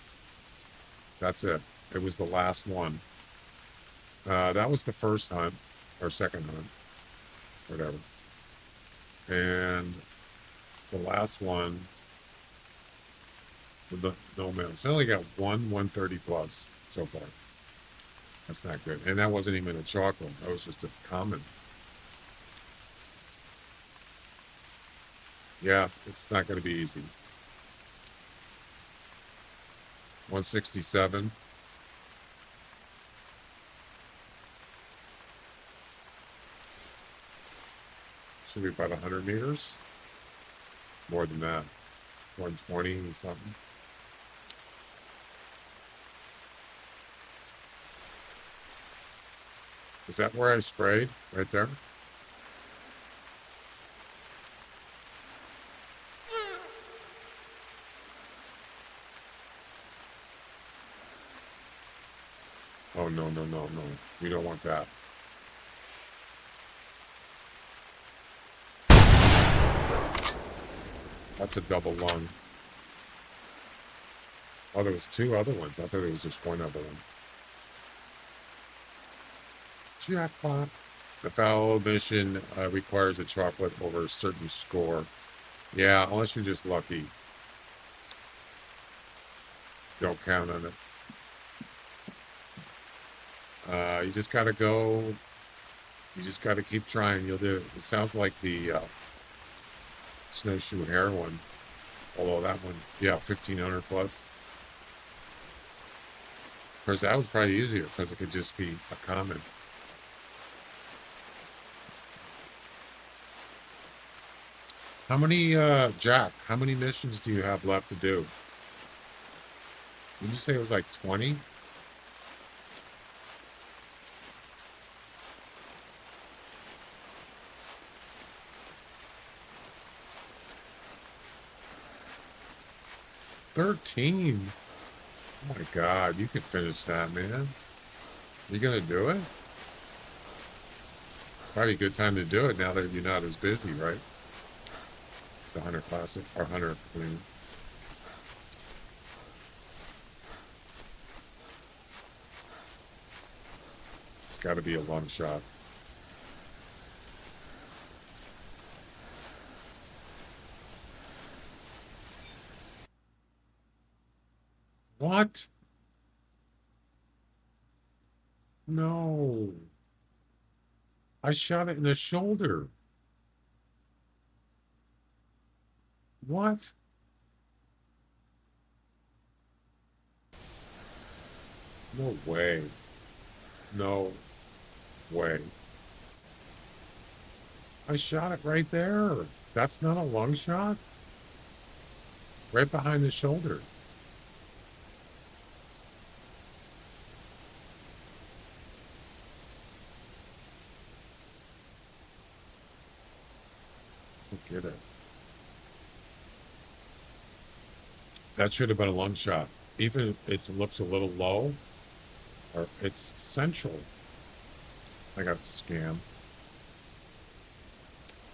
That's it. It was the last one. That was the first hunt, or second hunt, whatever. And the last one, the no man. So I only got one 130 plus so far. That's not good. And that wasn't even a chocolate. That was just a common. Yeah, it's not going to be easy. 167. Should be about 100 meters. More than that. 120 and something. Is that where I sprayed? Right there? Oh, no, no, no, no. We don't want that. That's a double lung. Oh, there was two other ones. I thought there was just one other one. Jackpot. The Fallow mission requires a chocolate over a certain score. Yeah, unless you're just lucky. Don't count on it. You just gotta go. You just gotta keep trying. You'll do it. It sounds like the snowshoe heroin. Although that one, yeah, 1500 plus. Of course, that was probably easier because it could just be a common. How many, Jack, how many missions do you have left to do? Did you say it was like 20? $13. Oh my God, you can finish that, man. You gonna do it? Probably a good time to do it now that you're not as busy, right? The Hunter Classic, or Hunter, I mean. It's gotta be a long shot. What? No. I shot it in the shoulder. What? No way. No way. I shot it right there. That's not a long shot? Right behind the shoulder. Get it. That should have been a long shot. Even if it looks a little low, or it's central. I got scam.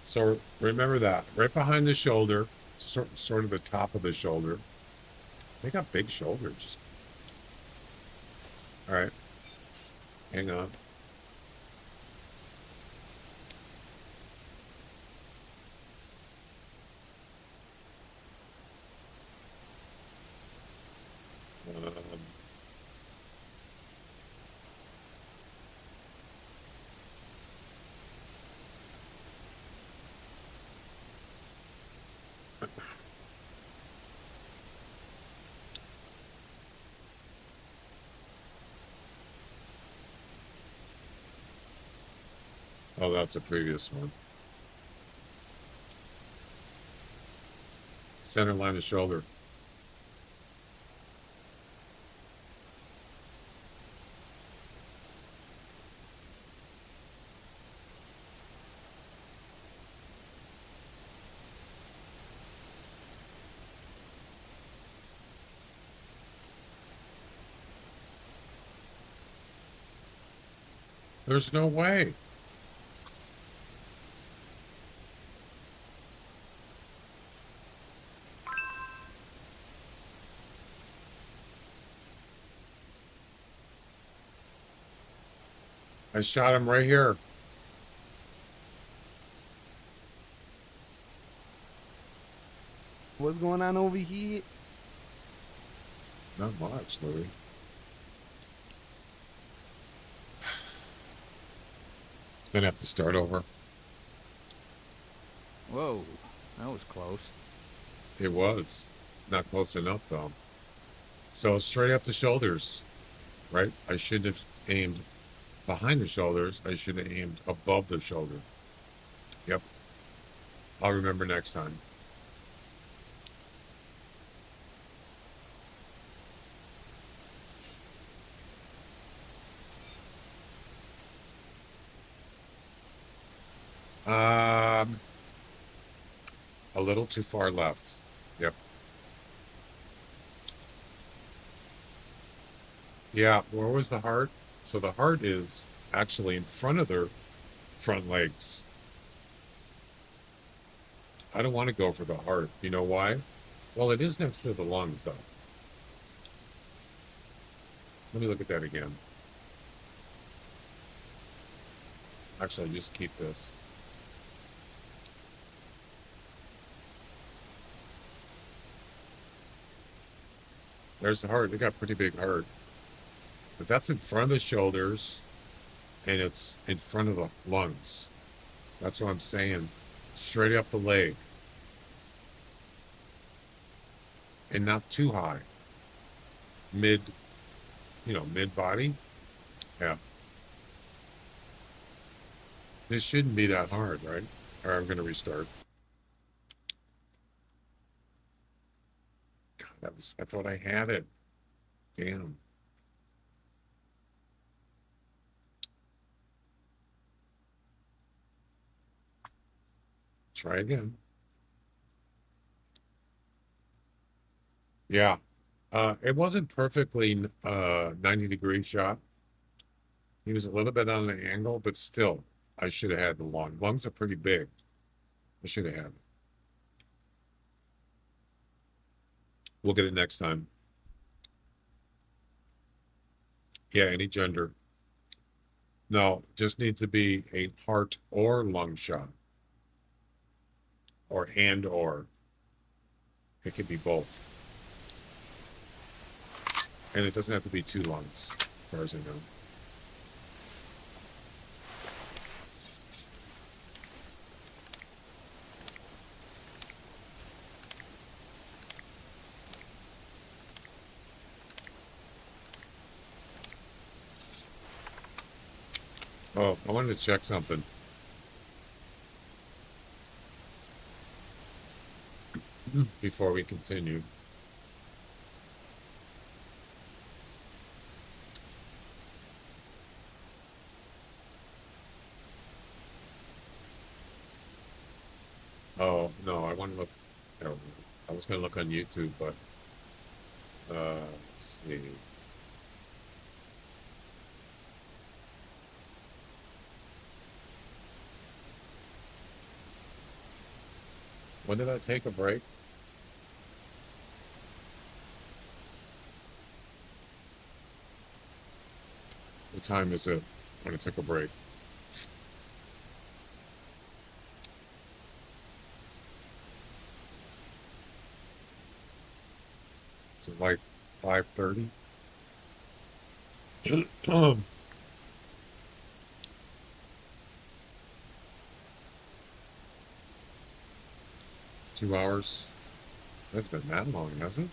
So remember that. Right behind the shoulder, sort of the top of the shoulder. They got big shoulders. All right. Hang on. Oh, that's a previous one. Center line of shoulder. There's no way. I shot him right here. What's going on over here? Not much, Louis. Gonna have to start over. Whoa, that was close. It was. Not close enough, though. So straight up the shoulders, right? I shouldn't have aimed behind the shoulders. I should have aimed above the shoulder. Yep. I'll remember next time. A little too far left. Yep. Yeah, where was the heart? So the heart is actually in front of their front legs. I don't want to go for the heart. You know why? Well, it is next to the lungs, though. Let me look at that again. Actually, just keep this. There's the heart. They got a pretty big heart. But that's in front of the shoulders, and it's in front of the lungs. That's what I'm saying. Straight up the leg. And not too high. Mid body. Yeah. This shouldn't be that hard, right? All right, I'm going to restart. God, I thought I had it. Damn. Try again. Yeah. It wasn't perfectly 90-degree shot. He was a little bit on an angle, but still, I should have had the lung. Lungs are pretty big. I should have had it. We'll get it next time. Yeah, any gender. No, just needs to be a heart or lung shot. Or and or. It could be both. And it doesn't have to be two lungs, as far as I know. Oh, I wanted to check something. Before we continue. Oh, no, I want to look. No, I was going to look on YouTube, but let's see. When did I take a break? What time is it when I took a break? Is it like 5:30? 2 hours? That's been that long, hasn't it?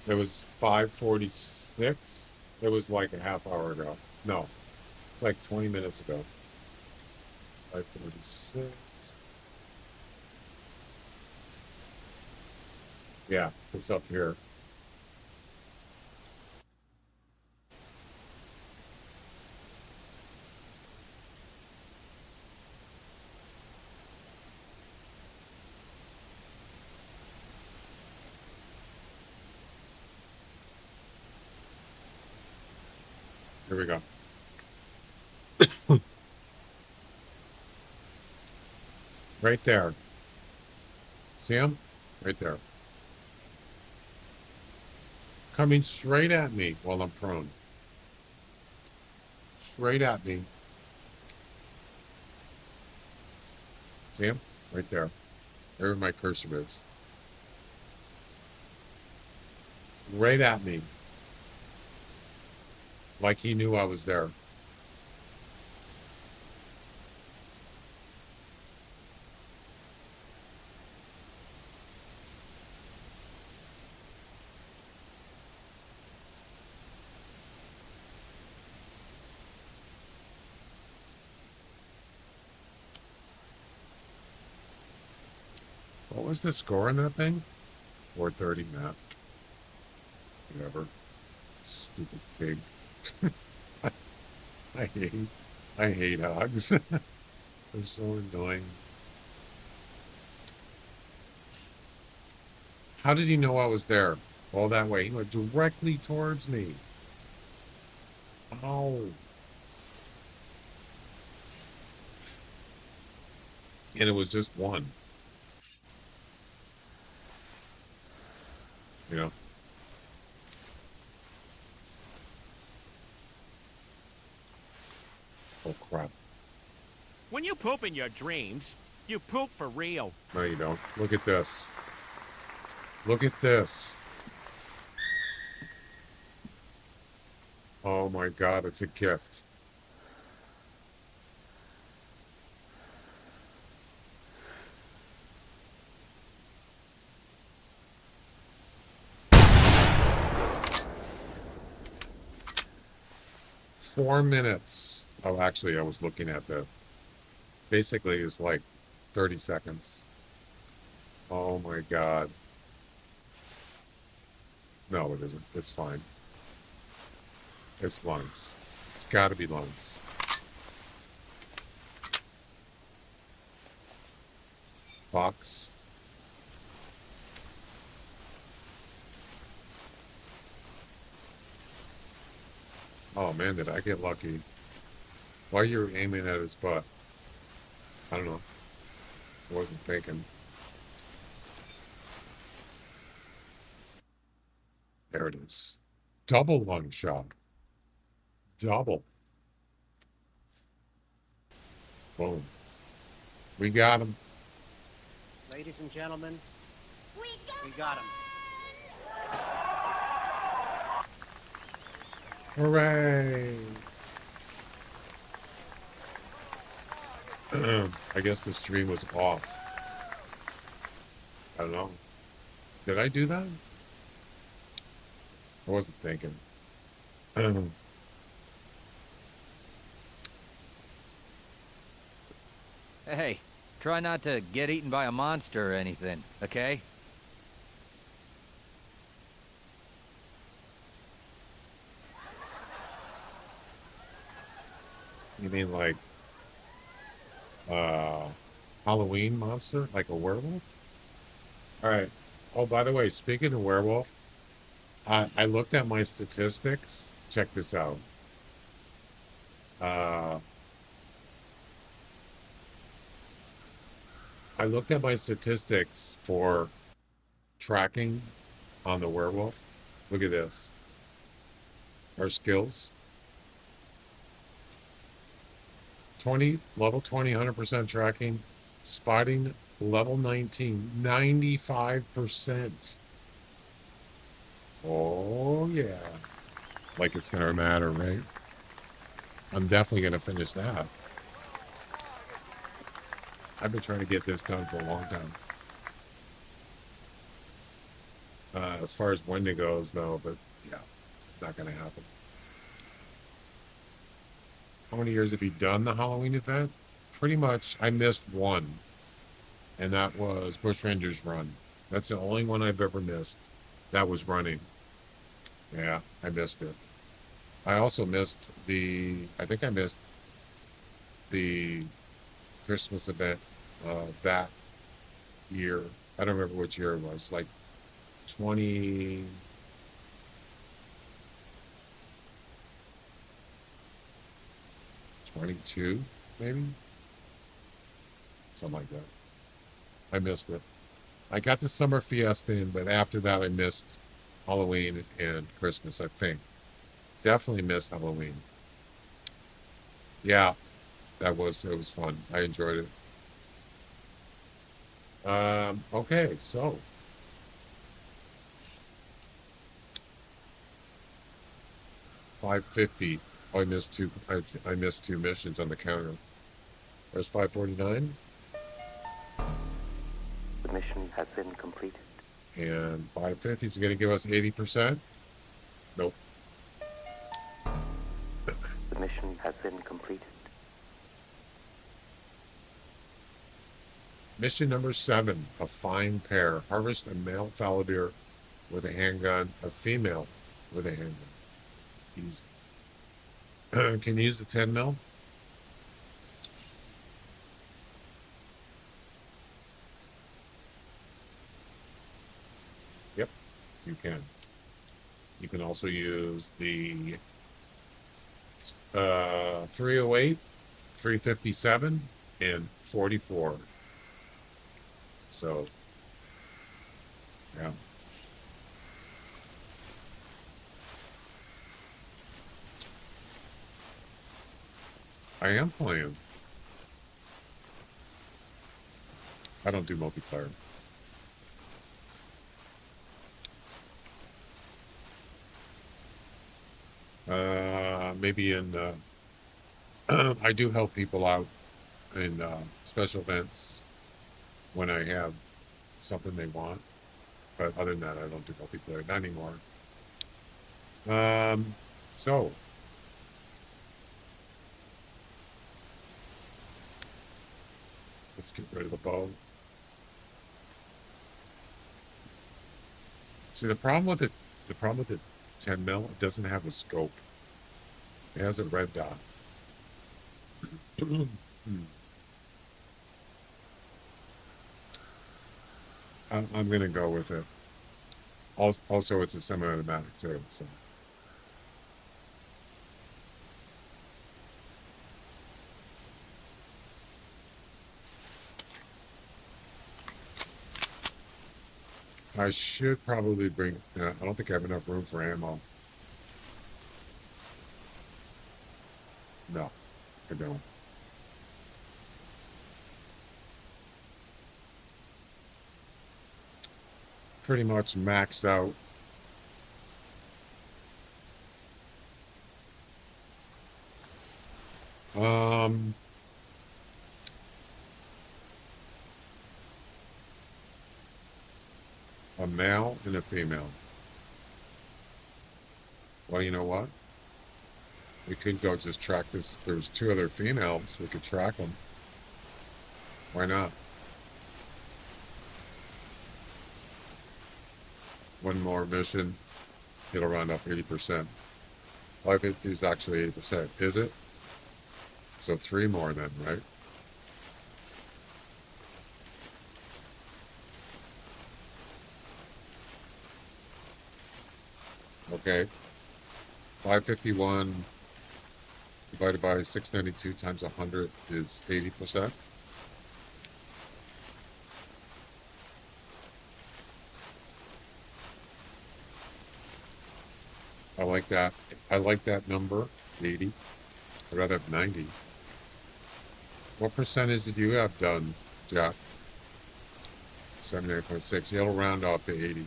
It was 5:46. It was like a half hour ago. No, it's like 20 minutes ago. 5:46. Yeah, it's up here. Here we go. Right there. See him? Right there. Coming straight at me while I'm prone. Straight at me. See him? Right there. There my cursor is. Right at me. Like he knew I was there. What was the score on that thing? 430, Matt. Whatever. Stupid pig. I hate hogs. They're so annoying. How did he know I was there? All that way. He went directly towards me. Ow. And it was just one. You know? Oh, crap. When you poop in your dreams, you poop for real. No, you don't. Look at this. Look at this. Oh, my God. It's a gift. Four minutes. Oh, actually, I was looking at the. Basically, it's like 30 seconds. Oh my God. No, it isn't. It's fine. It's lungs. It's got to be lungs. Box. Oh man, did I get lucky? Why you're aiming at his butt? I don't know. I wasn't thinking. There it is. Double lung shot. Double. Boom. We got him. Ladies and gentlemen, we got him. Hooray! I guess the stream was off. I don't know. Did I do that? I wasn't thinking. Hey, try not to get eaten by a monster or anything, okay? You mean like Halloween monster? Like a werewolf? Alright. Oh, by the way, speaking of werewolf, I looked at my statistics. Check this out. I looked at my statistics for tracking on the werewolf. Look at this. Our skills. Level 20, 100% tracking. Spotting, level 19, 95%. Oh, yeah. Like it's going to matter, right? I'm definitely going to finish that. I've been trying to get this done for a long time. As far as when it goes, though, but yeah, not going to happen. How many years have you done the Halloween event? Pretty much. I missed one, and that was Bush Rangers Run. That's the only one I've ever missed. That was running. Yeah, I missed it. I also missed I think I missed the Christmas event that year. I don't remember which year it was. Like 20. 22, maybe? Something like that. I missed it. I got the summer fiesta in, but after that I missed Halloween and Christmas, I think. Definitely missed Halloween. Yeah, it was fun. I enjoyed it. Okay, so 550. Oh, I missed two. I missed two missions on the counter. There's 549. The mission has been completed. And 550 is going to give us 80%. Nope. The mission has been completed. Mission number 7, a fine pair. Harvest a male fallow deer with a handgun, a female with a handgun. Easy. Can you use the 10 mil? Yep, you can. You can also use the 308, 357, and 44. So, yeah. I am playing. I don't do multiplayer. Maybe in, I do help people out in special events when I have something they want. But other than that, I don't do multiplayer. Not anymore. So. Let's get rid of the bow. See, the problem with it, 10 mil, it doesn't have a scope. It has a red dot. I'm gonna go with it. Also, it's a semi-automatic too, so. I should probably bring, I don't think I have enough room for ammo. No, I don't. Pretty much maxed out. A male and a female. Well, you know what? We could go just track this. There's 2 other females. We could track them. Why not? One more mission. It'll round up 80%. 550 is actually 80%. Is it? So 3 more then, right? Okay. 551 divided by 692 times 100 is 80%. I like that. I like that number, 80. I'd rather have 90. What percentage did you have done, Jack? 78.6. It'll round off to 80,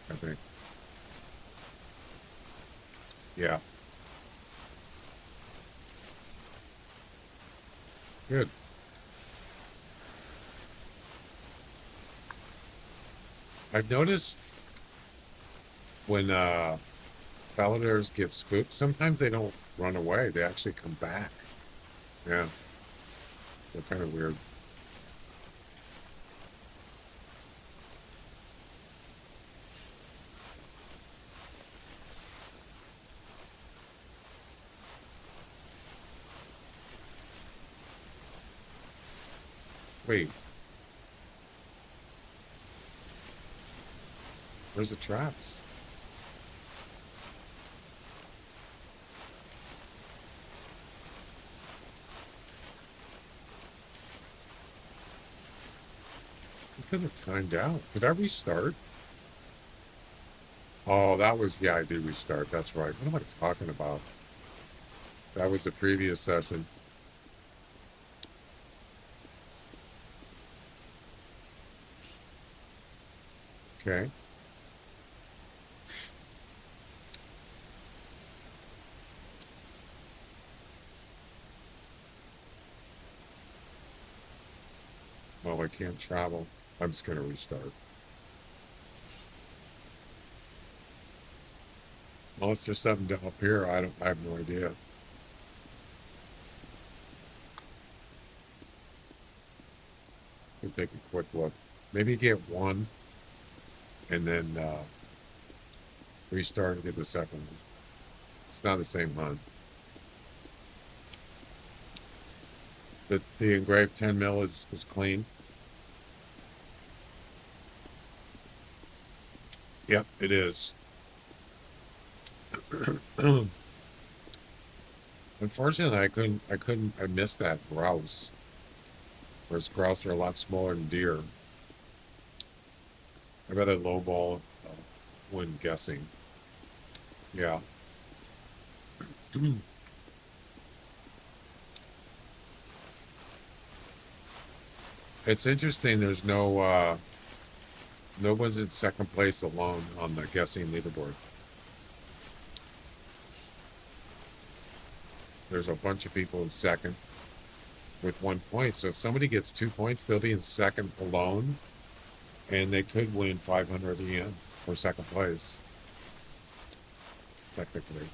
I think. Yeah. Good. I've noticed when fallow deers get spooked, sometimes they don't run away. They actually come back. Yeah. They're kind of weird. Wait. Where's the traps? I could have timed out. Did I restart? Oh, that was, yeah, I did restart. That's right. What am I talking about? That was the previous session. Okay. Well, I can't travel. I'm just going to restart. Unless there's something up here, I have no idea. We'll take a quick look. Maybe get one and then restart and get the second one. It's not the same hunt. The engraved 10 mil is clean. Yep, it is. Unfortunately, I missed that grouse. Whereas grouse are a lot smaller than deer. I bet I lowball when guessing. Yeah. It's interesting. There's no one's in second place alone on the guessing leaderboard. There's a bunch of people in second with 1 point. So if somebody gets 2 points, they'll be in second alone, and they could win 500 yen for second place. Technically.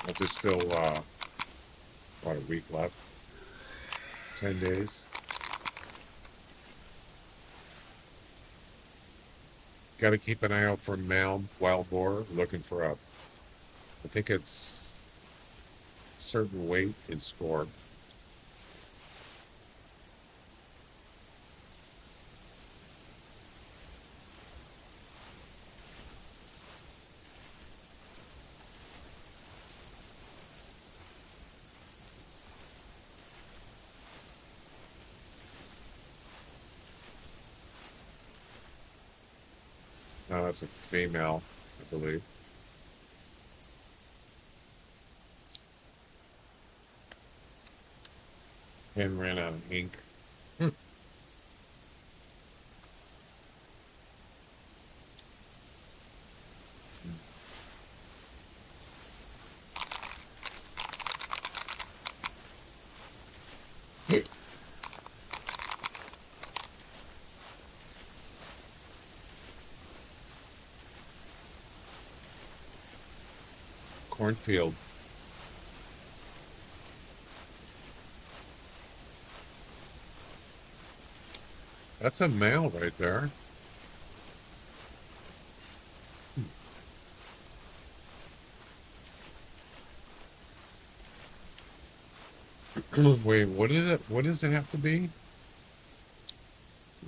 But there's still, what, a week left? 10 days? Got to keep an eye out for male wild boar, looking for a, I think it's certain weight and score. No, that's a female, I believe. And ran out of ink. Cornfield. That's a male right there. Wait, what is it? What does it have to be?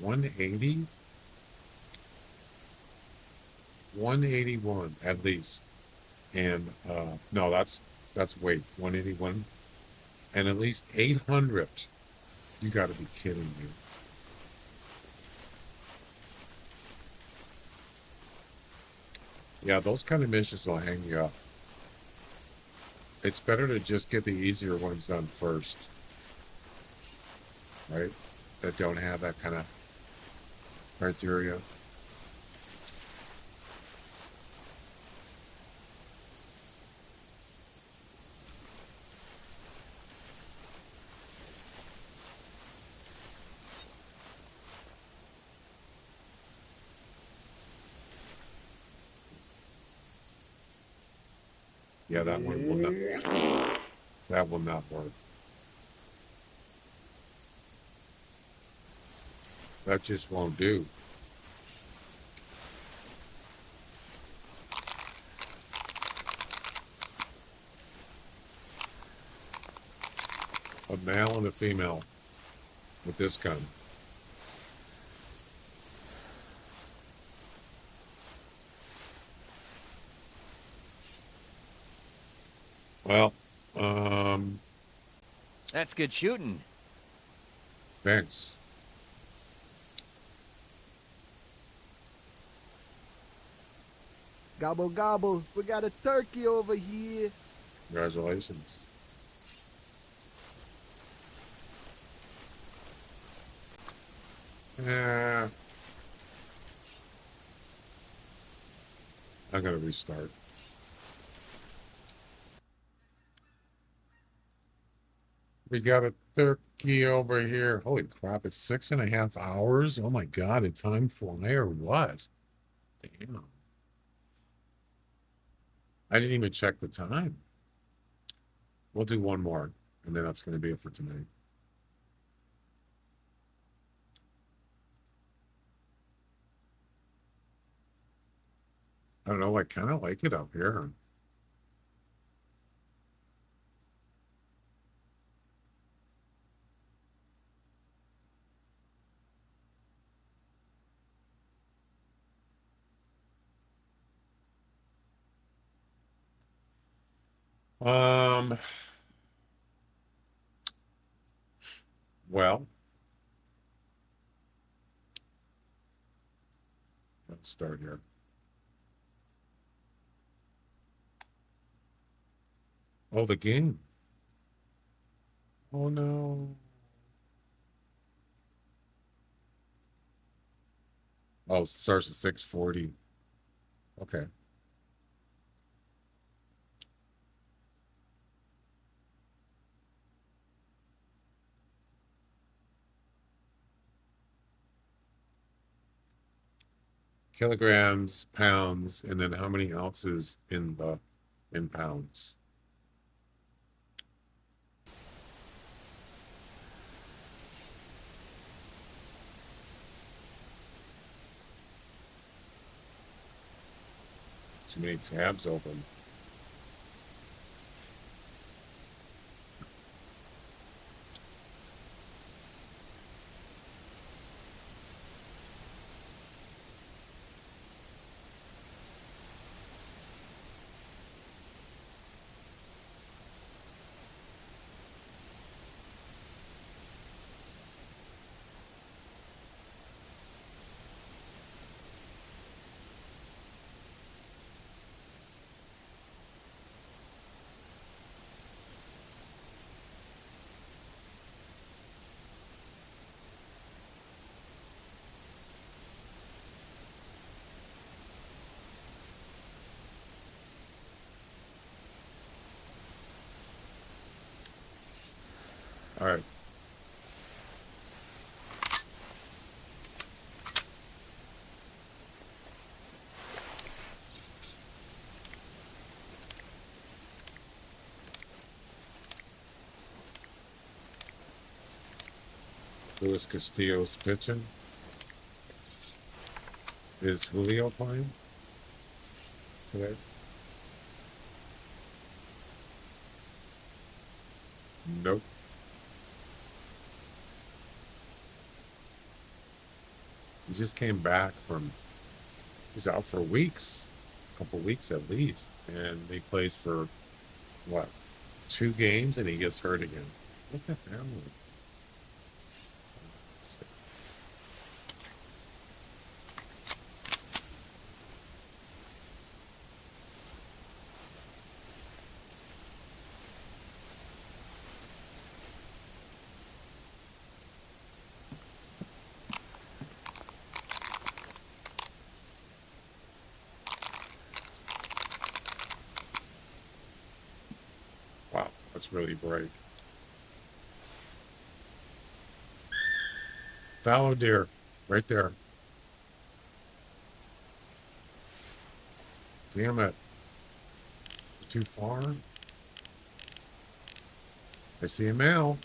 180? 181 at least. And no, that's weight. 181. And at least 800. You got to be kidding me. Yeah, those kind of missions will hang you up. It's better to just get the easier ones done first. Right? That don't have that kind of criteria. Yeah, that one will not. That will not work. That just won't do. A male and a female with this gun. Well, That's good shooting. thanks. Gobble gobble. We got a turkey over here. Congratulations. Yeah. I'm gonna restart. We got a turkey over here. Holy crap, it's 6.5 hours. Oh my god, did time fly or what? Damn. I didn't even check the time. We'll do one more, and then that's gonna be it for tonight. I don't know, I kind of like it up here. Um, well, let's start here. Oh, the game. Oh no. Oh, it starts at 6:40. Okay. Kilograms, pounds, and then how many ounces in pounds? Too many tabs open. All right. Luis Castillo's pitching. Is Julio playing today? Nope. He just came back from, he's out for weeks, a couple weeks at least. And he plays for, what, 2 games and he gets hurt again. What the hell? Wow, that's really bright. Fallow deer, right there. Damn it. Too far? I see a male.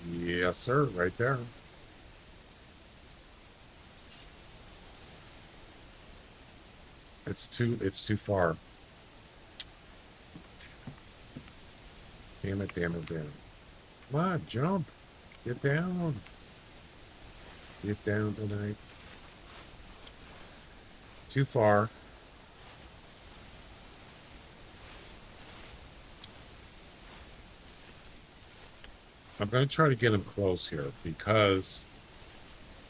Yes, sir, right there. It's too far. Damn it, damn it, damn it. Come on, jump. Get down. Get down tonight. Too far. I'm going to try to get him close here because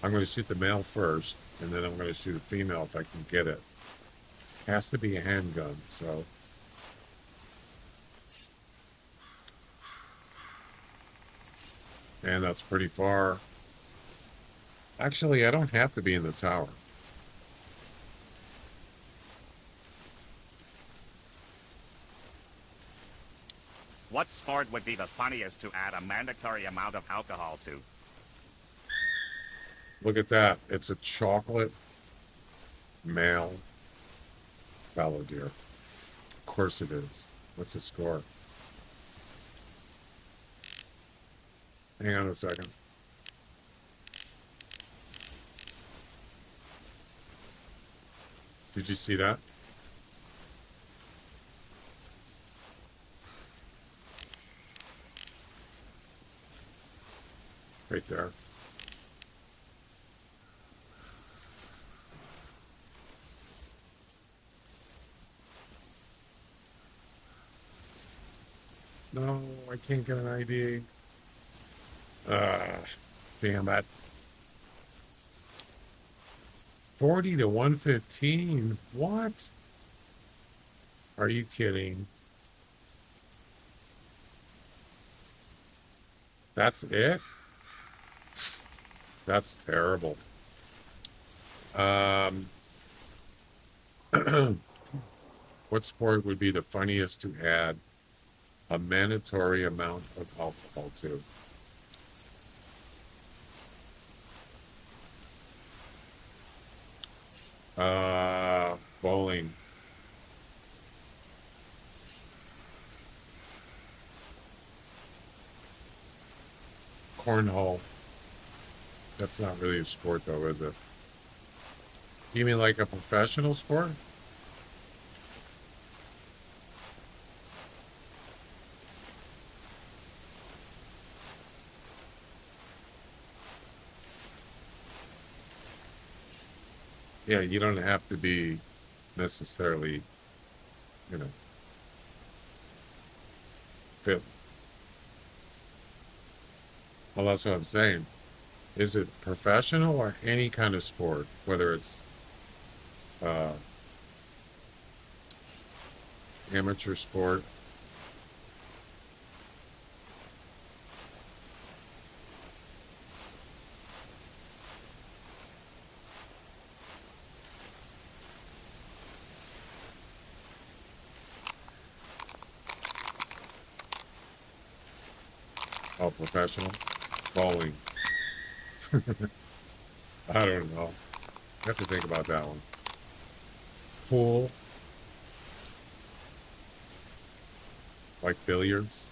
I'm going to shoot the male first, and then I'm going to shoot a female if I can get it. Has to be a handgun, so. And that's pretty far. Actually, I don't have to be in the tower. What sport would be the funniest to add a mandatory amount of alcohol to? Look at that. It's a chocolate male fallow deer. Of course it is. What's the score? Hang on a second. Did you see that? Right there. No, I can't get an ID. Damn it. 40 to 115. What? Are you kidding? That's it? That's terrible. What sport would be the funniest to add a mandatory amount of alcohol to? Bowling. Cornhole. That's not really a sport though, is it? You mean like a professional sport? Yeah, you don't have to be necessarily, you know, fit. Well, that's what I'm saying. Is it professional or any kind of sport, whether it's amateur sport? Oh, professional? Bowling. I don't know. I have to think about that one. Pool. Like billiards.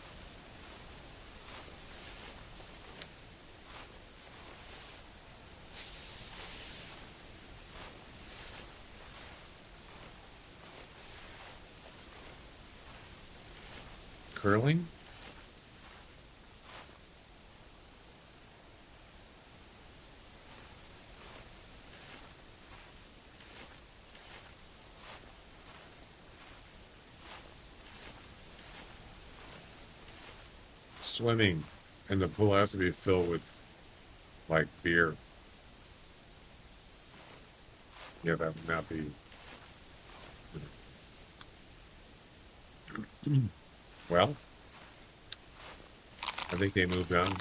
Curling? Swimming, and the pool has to be filled with like beer. Yeah, that would not be. Well, I think they moved on.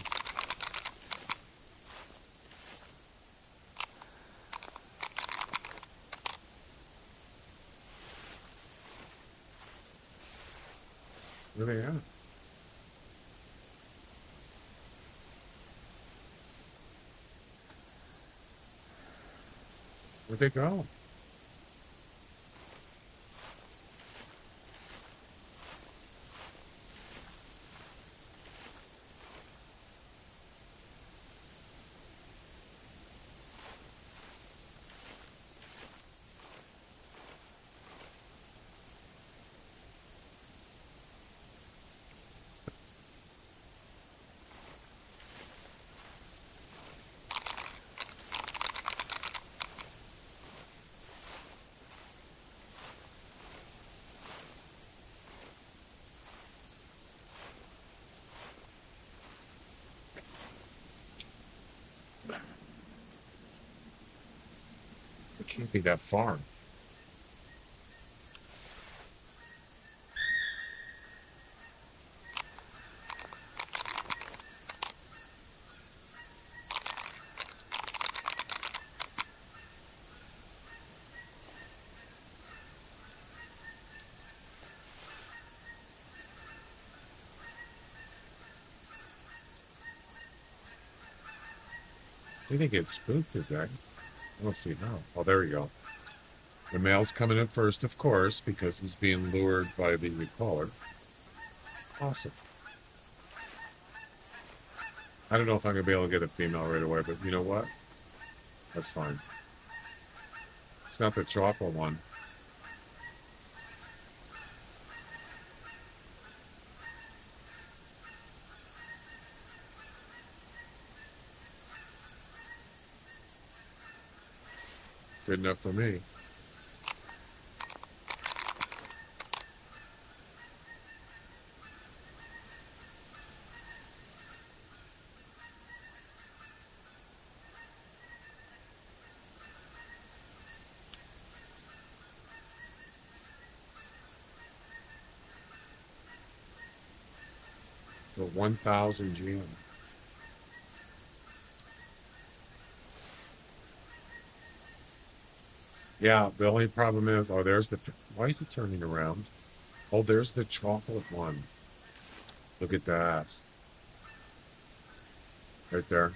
Where they at? Where'd they go? Can't be that far. We didn't get spooked today. I don't see how. Oh, there you go. The male's coming in first, of course, because he's being lured by the caller. Awesome. I don't know if I'm going to be able to get a female right away, but you know what? That's fine. It's not the chocolate one. Good enough for me. So 1,000 GM. Yeah, the only problem is, oh, there's the, why is he turning around? Oh, there's the chocolate one. Look at that. Right there.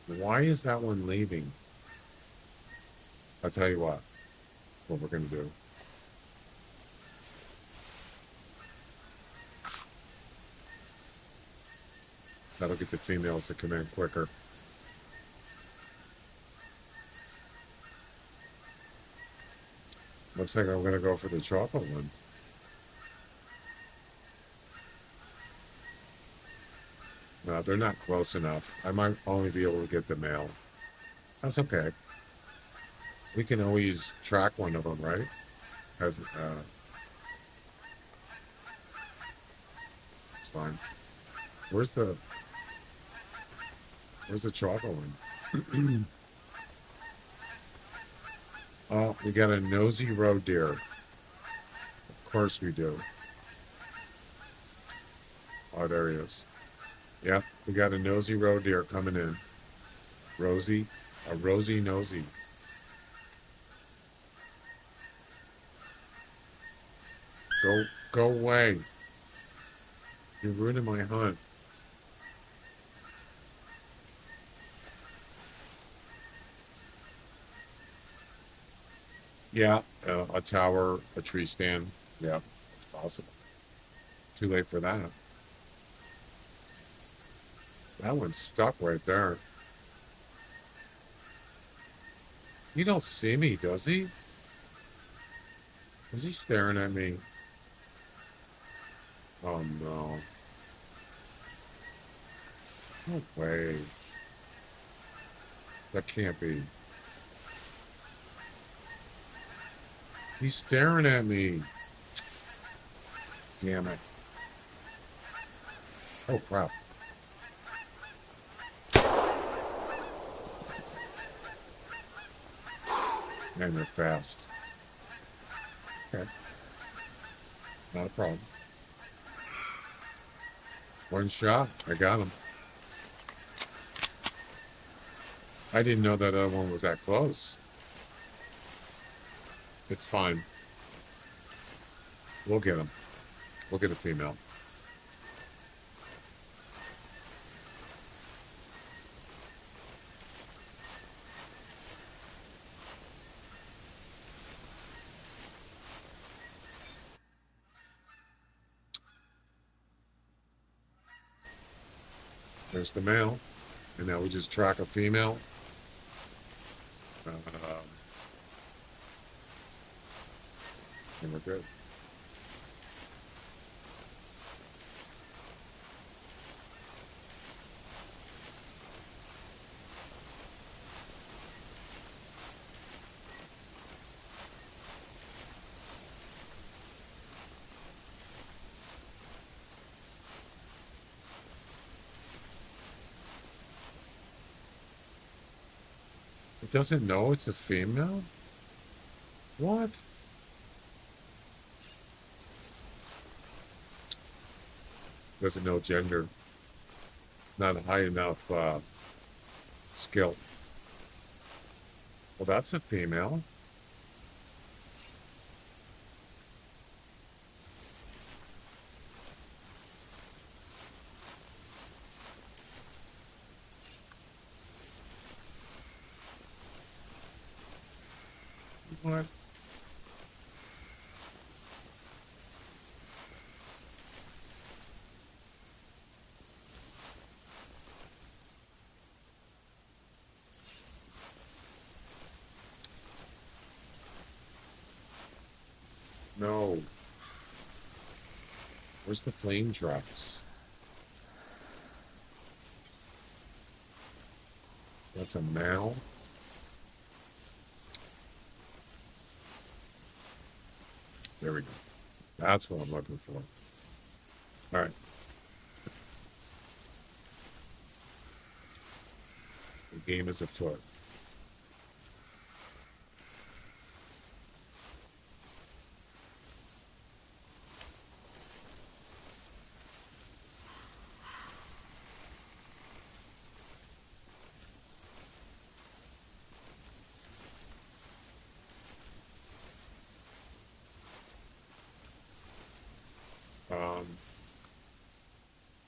Why is that one leaving? I'll tell you what we're going to do. That'll get the females to come in quicker. Looks like I'm going to go for the chocolate one. No, they're not close enough. I might only be able to get the male. That's okay. We can always track one of them, right? As it's fine. Where's the chocolate one? Oh, we got a nosy road deer. Of course we do. Oh, there he is. Yep, we got a nosy road deer coming in. Rosy, a rosy nosy. Go away. You're ruining my hunt. Yeah, a tower, a tree stand. Yeah, it's possible. Too late for that. That one's stuck right there. He don't see me, does he? Is he staring at me? Oh no. No way. That can't be. He's staring at me. Damn it. Oh crap. And they're fast. Okay. Not a problem. One shot. I got him. I didn't know that other one was that close. It's fine. We'll get him. We'll get a female. There's the male. And now we just track a female. And we're good. doesn't know it's a female? What? Doesn't know gender. Not high enough skill. Well, that's a female. What? No. Where's the flame tracks? That's a male. There we go. That's what I'm looking for. All right. The game is afoot.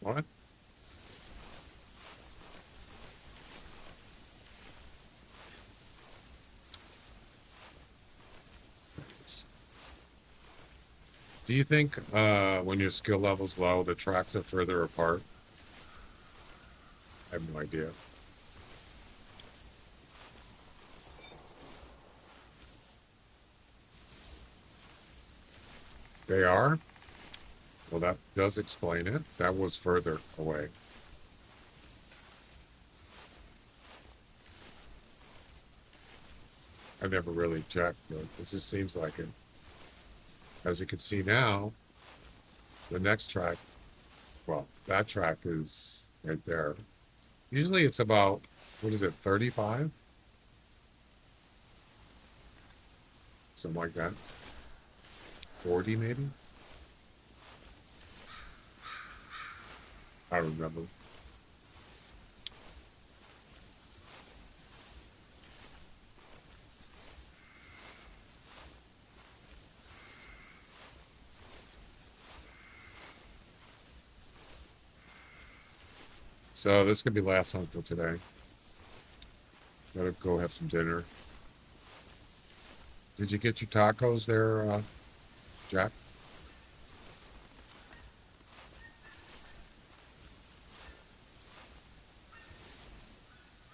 What? Do you think when your skill level's low, the tracks are further apart? I have no idea. They are? Well, that does explain it. That was further away. I never really checked, but it just seems like it. As you can see now, the next track, well, that track is right there. Usually it's about, what is it, 35? Something like that. 40 maybe? I don't remember. So this could be last hunt for today. Gotta go have some dinner. Did you get your tacos there, Jack?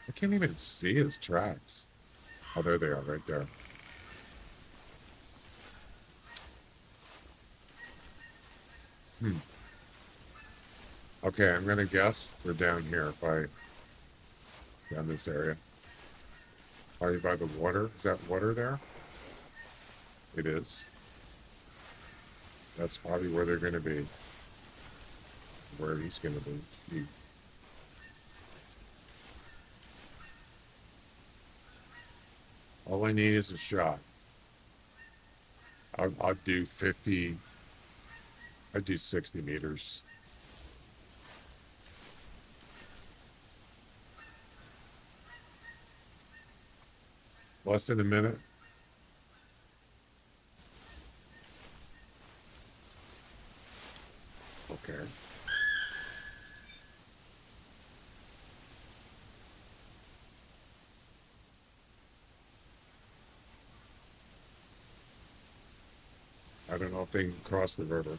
I can't even see his tracks. Oh, there they are, right there. Okay, I'm gonna guess they're down here down this area. Are you by the water? Is that water there? It is. That's probably where they're gonna be. Where he's gonna be. All I need is a shot. I'll do 50. I'd do 60 meters. Less than a minute. Okay. I don't know if they can cross the river.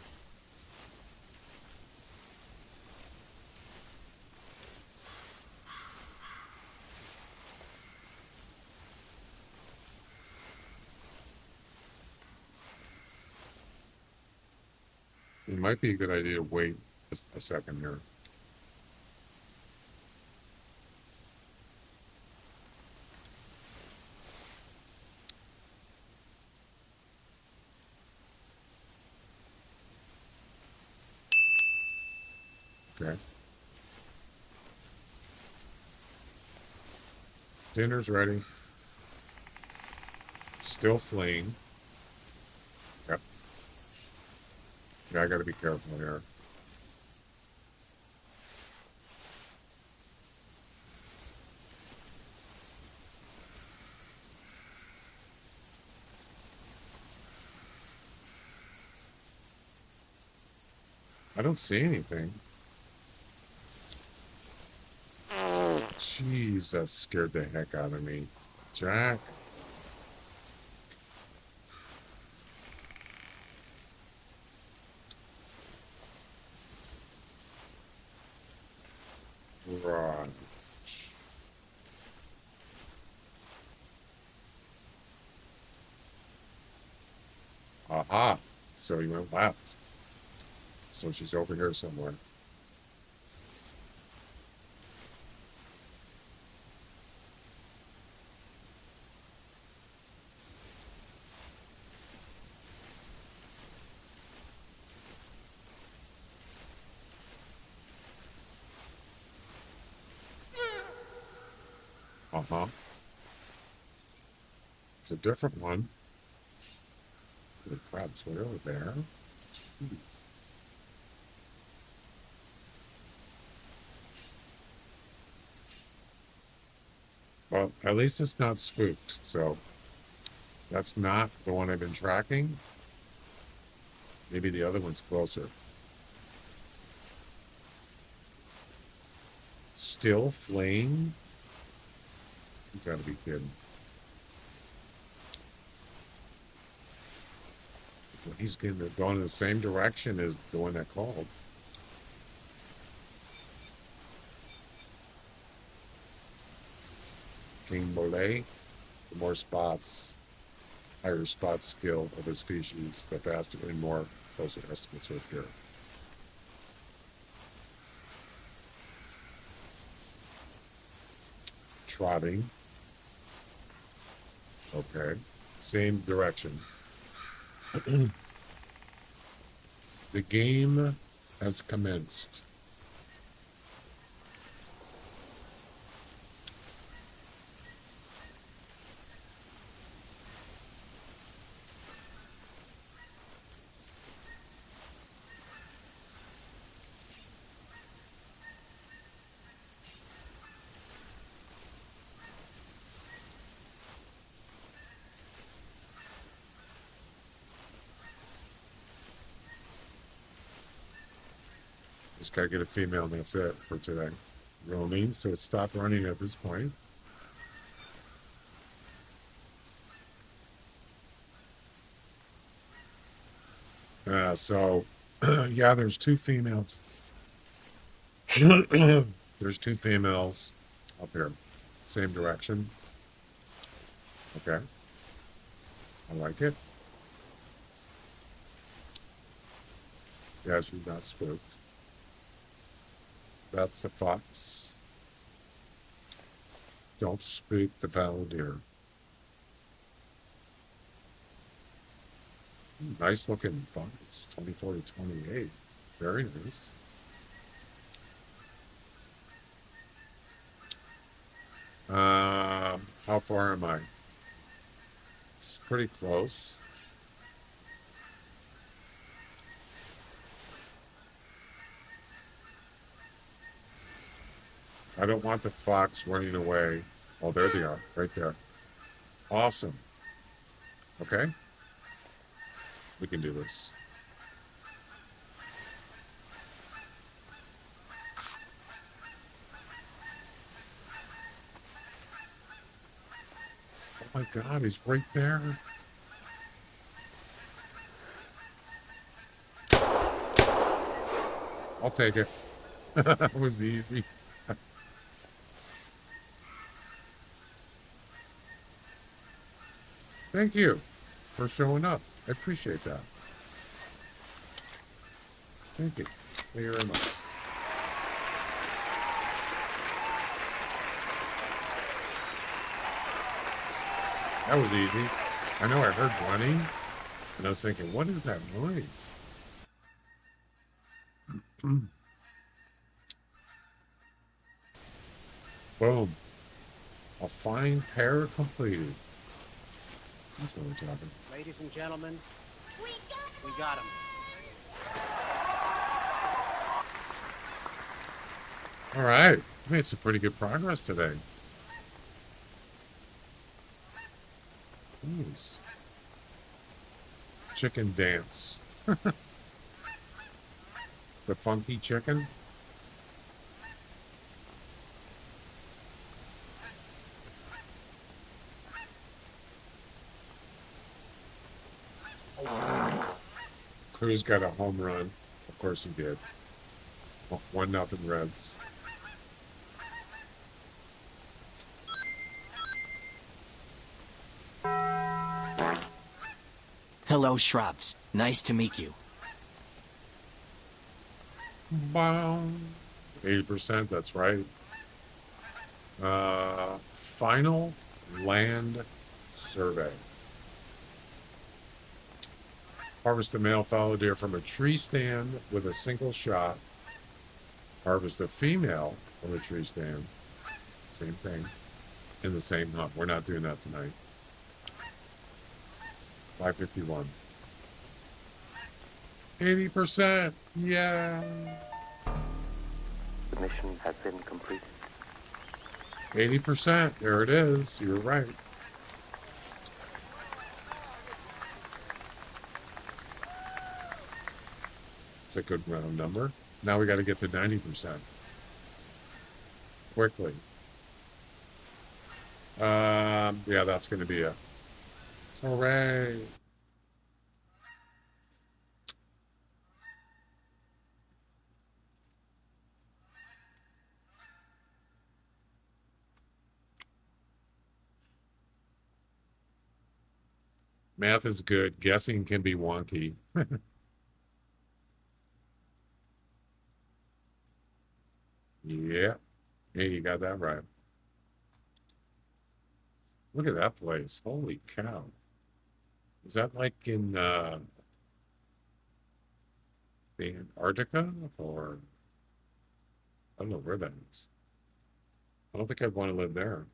It might be a good idea to wait a second here. Okay. Dinner's ready. Still fleeing. Yep. Yeah, I gotta be careful here. I don't see anything. Jeez, that scared the heck out of me. Jack. Right. Aha. So you went left. So she's over here somewhere. Uh-huh. It's a different one. Holy crap, it's way over there. Jeez. Well, at least it's not spooked, so that's not the one I've been tracking. Maybe the other one's closer. Still fleeing? You gotta be kidding. Well, he's going in the same direction as the one that called. King Bolay, the more spots, higher spot skill of a species, the faster and more closer estimates are appear. Trotting. Okay. Same direction. The game has commenced. Just gotta get a female and that's it for today. Roaming, so it stopped running at this point. Yeah, there's two females. There's two females up here. Same direction. Okay. I like it. Yeah, she's not spooked. That's the fox. Don't spook the fallow deer. Nice looking fox. 24 to 28. Very nice. How far am I? It's pretty close. I don't want the fox running away. Oh, there they are, right there. Awesome. Okay. We can do this. Oh my God, he's right there. I'll take it. That was easy. Thank you for showing up. I appreciate that. Thank you. Thank you very much. That was easy. I know I heard running, and I was thinking, what is that noise? Boom. A fine pair completed. That's what we're talking. Ladies and gentlemen, we got him. All right. Made some pretty good progress today. Jeez. Chicken dance. The funky chicken. Cruz got a home run. Of course he did. 1-0 Reds. Hello, Shrubs. Nice to meet you. Boom. 80%, that's right. Final land survey. Harvest a male fallow deer from a tree stand with a single shot. Harvest a female from a tree stand. Same thing. In the same hunt. We're not doing that tonight. 551. 80%. Yeah. The mission has been completed. 80%. There it is. You're right. It's a good round number. Now we got to get to 90%. Quickly. Yeah, that's going to be it. Hooray. Math is good. Guessing can be wonky. Yeah. Hey, you got that right. Look at that place. Holy cow. Is that like in the Antarctica? Or I don't know where that is. I don't think I'd want to live there.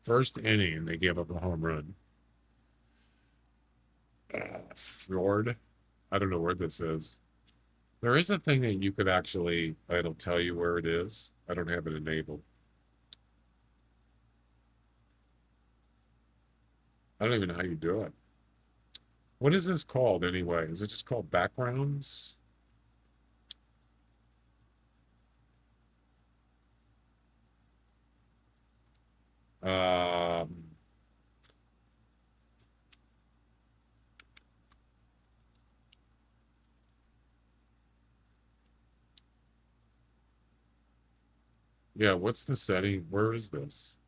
First inning, they gave up a home run. Fjord. I don't know where this is. There is a thing that you could actually, it'll tell you where it is. I don't have it enabled. I don't even know how you do it. What is this called anyway? Is it just called backgrounds? Um, yeah, what's the setting? Where is this?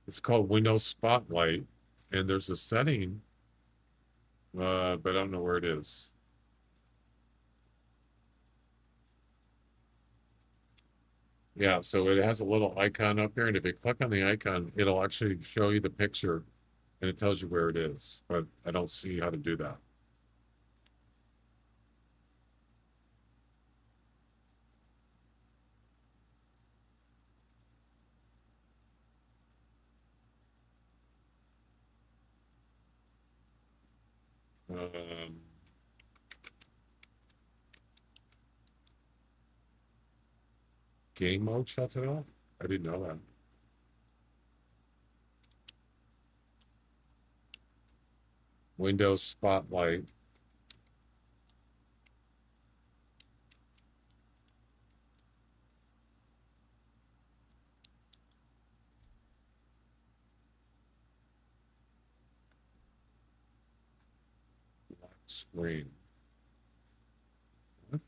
It's called Windows Spotlight, and there's a setting, but I don't know where it is. Yeah, so it has a little icon up here, and if you click on the icon, it'll actually show you the picture, and it tells you where it is, but I don't see how to do that. Game mode shuts it off? I didn't know that. Windows Spotlight. Screen. What?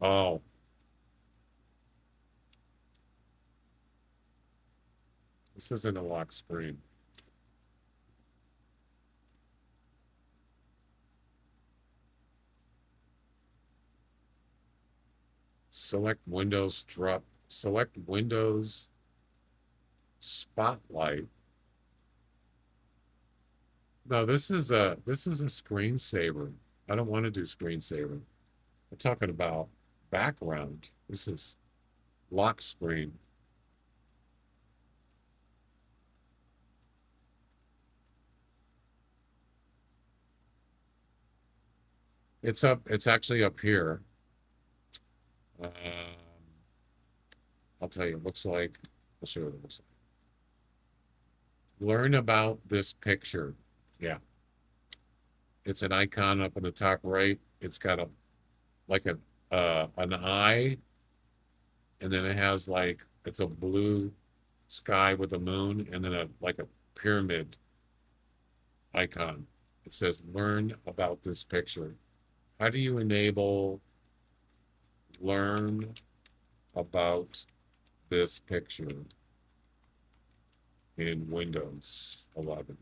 Oh. This isn't a lock screen. Select Windows drop. Select Windows Spotlight. No, this is a screensaver. I don't want to do screensaver. I'm talking about background. This is lock screen. It's up. It's actually up here. I'll tell you. It looks like. I'll show you what it looks like. Learn about this picture. Yeah. It's an icon up in the top right. It's got a like an eye, and then it has like it's a blue sky with a moon, and then a like a pyramid icon. It says learn about this picture. How do you enable learn about this picture in Windows 11?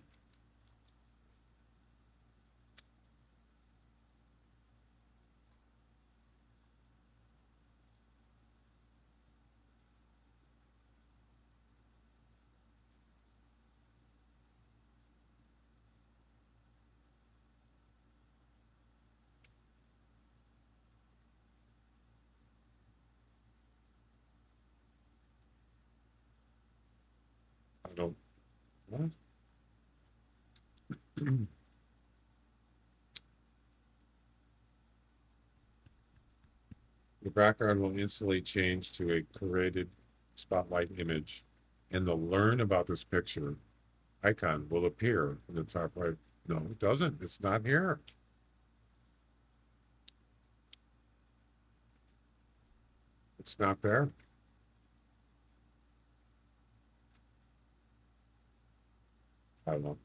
I don't. What? The background will instantly change to a created spotlight image, and the learn about this picture icon will appear in the top right. No, it doesn't. It's not here. It's not there. I don't know.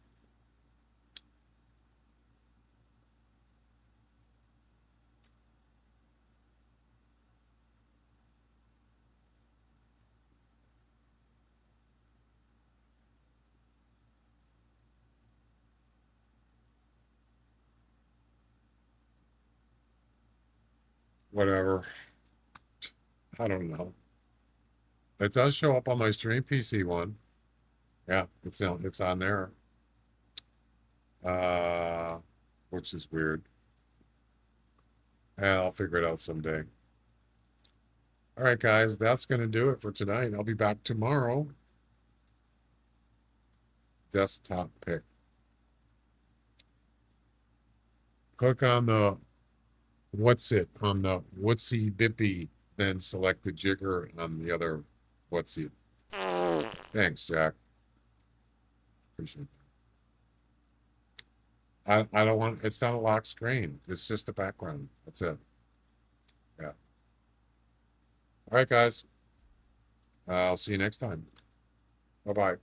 Whatever. I don't know. It does show up on my stream PC one. Yeah, it's on there. Which is weird. I'll figure it out someday. All right, guys, that's going to do it for tonight. I'll be back tomorrow. Desktop pick. Click on the on the whatsy bippy, then select the jigger on the other whatsy. Thanks, Jack. Appreciate that. I don't want, it's not a lock screen. It's just a background. That's it. Yeah. All right, guys. I'll see you next time. Bye-bye.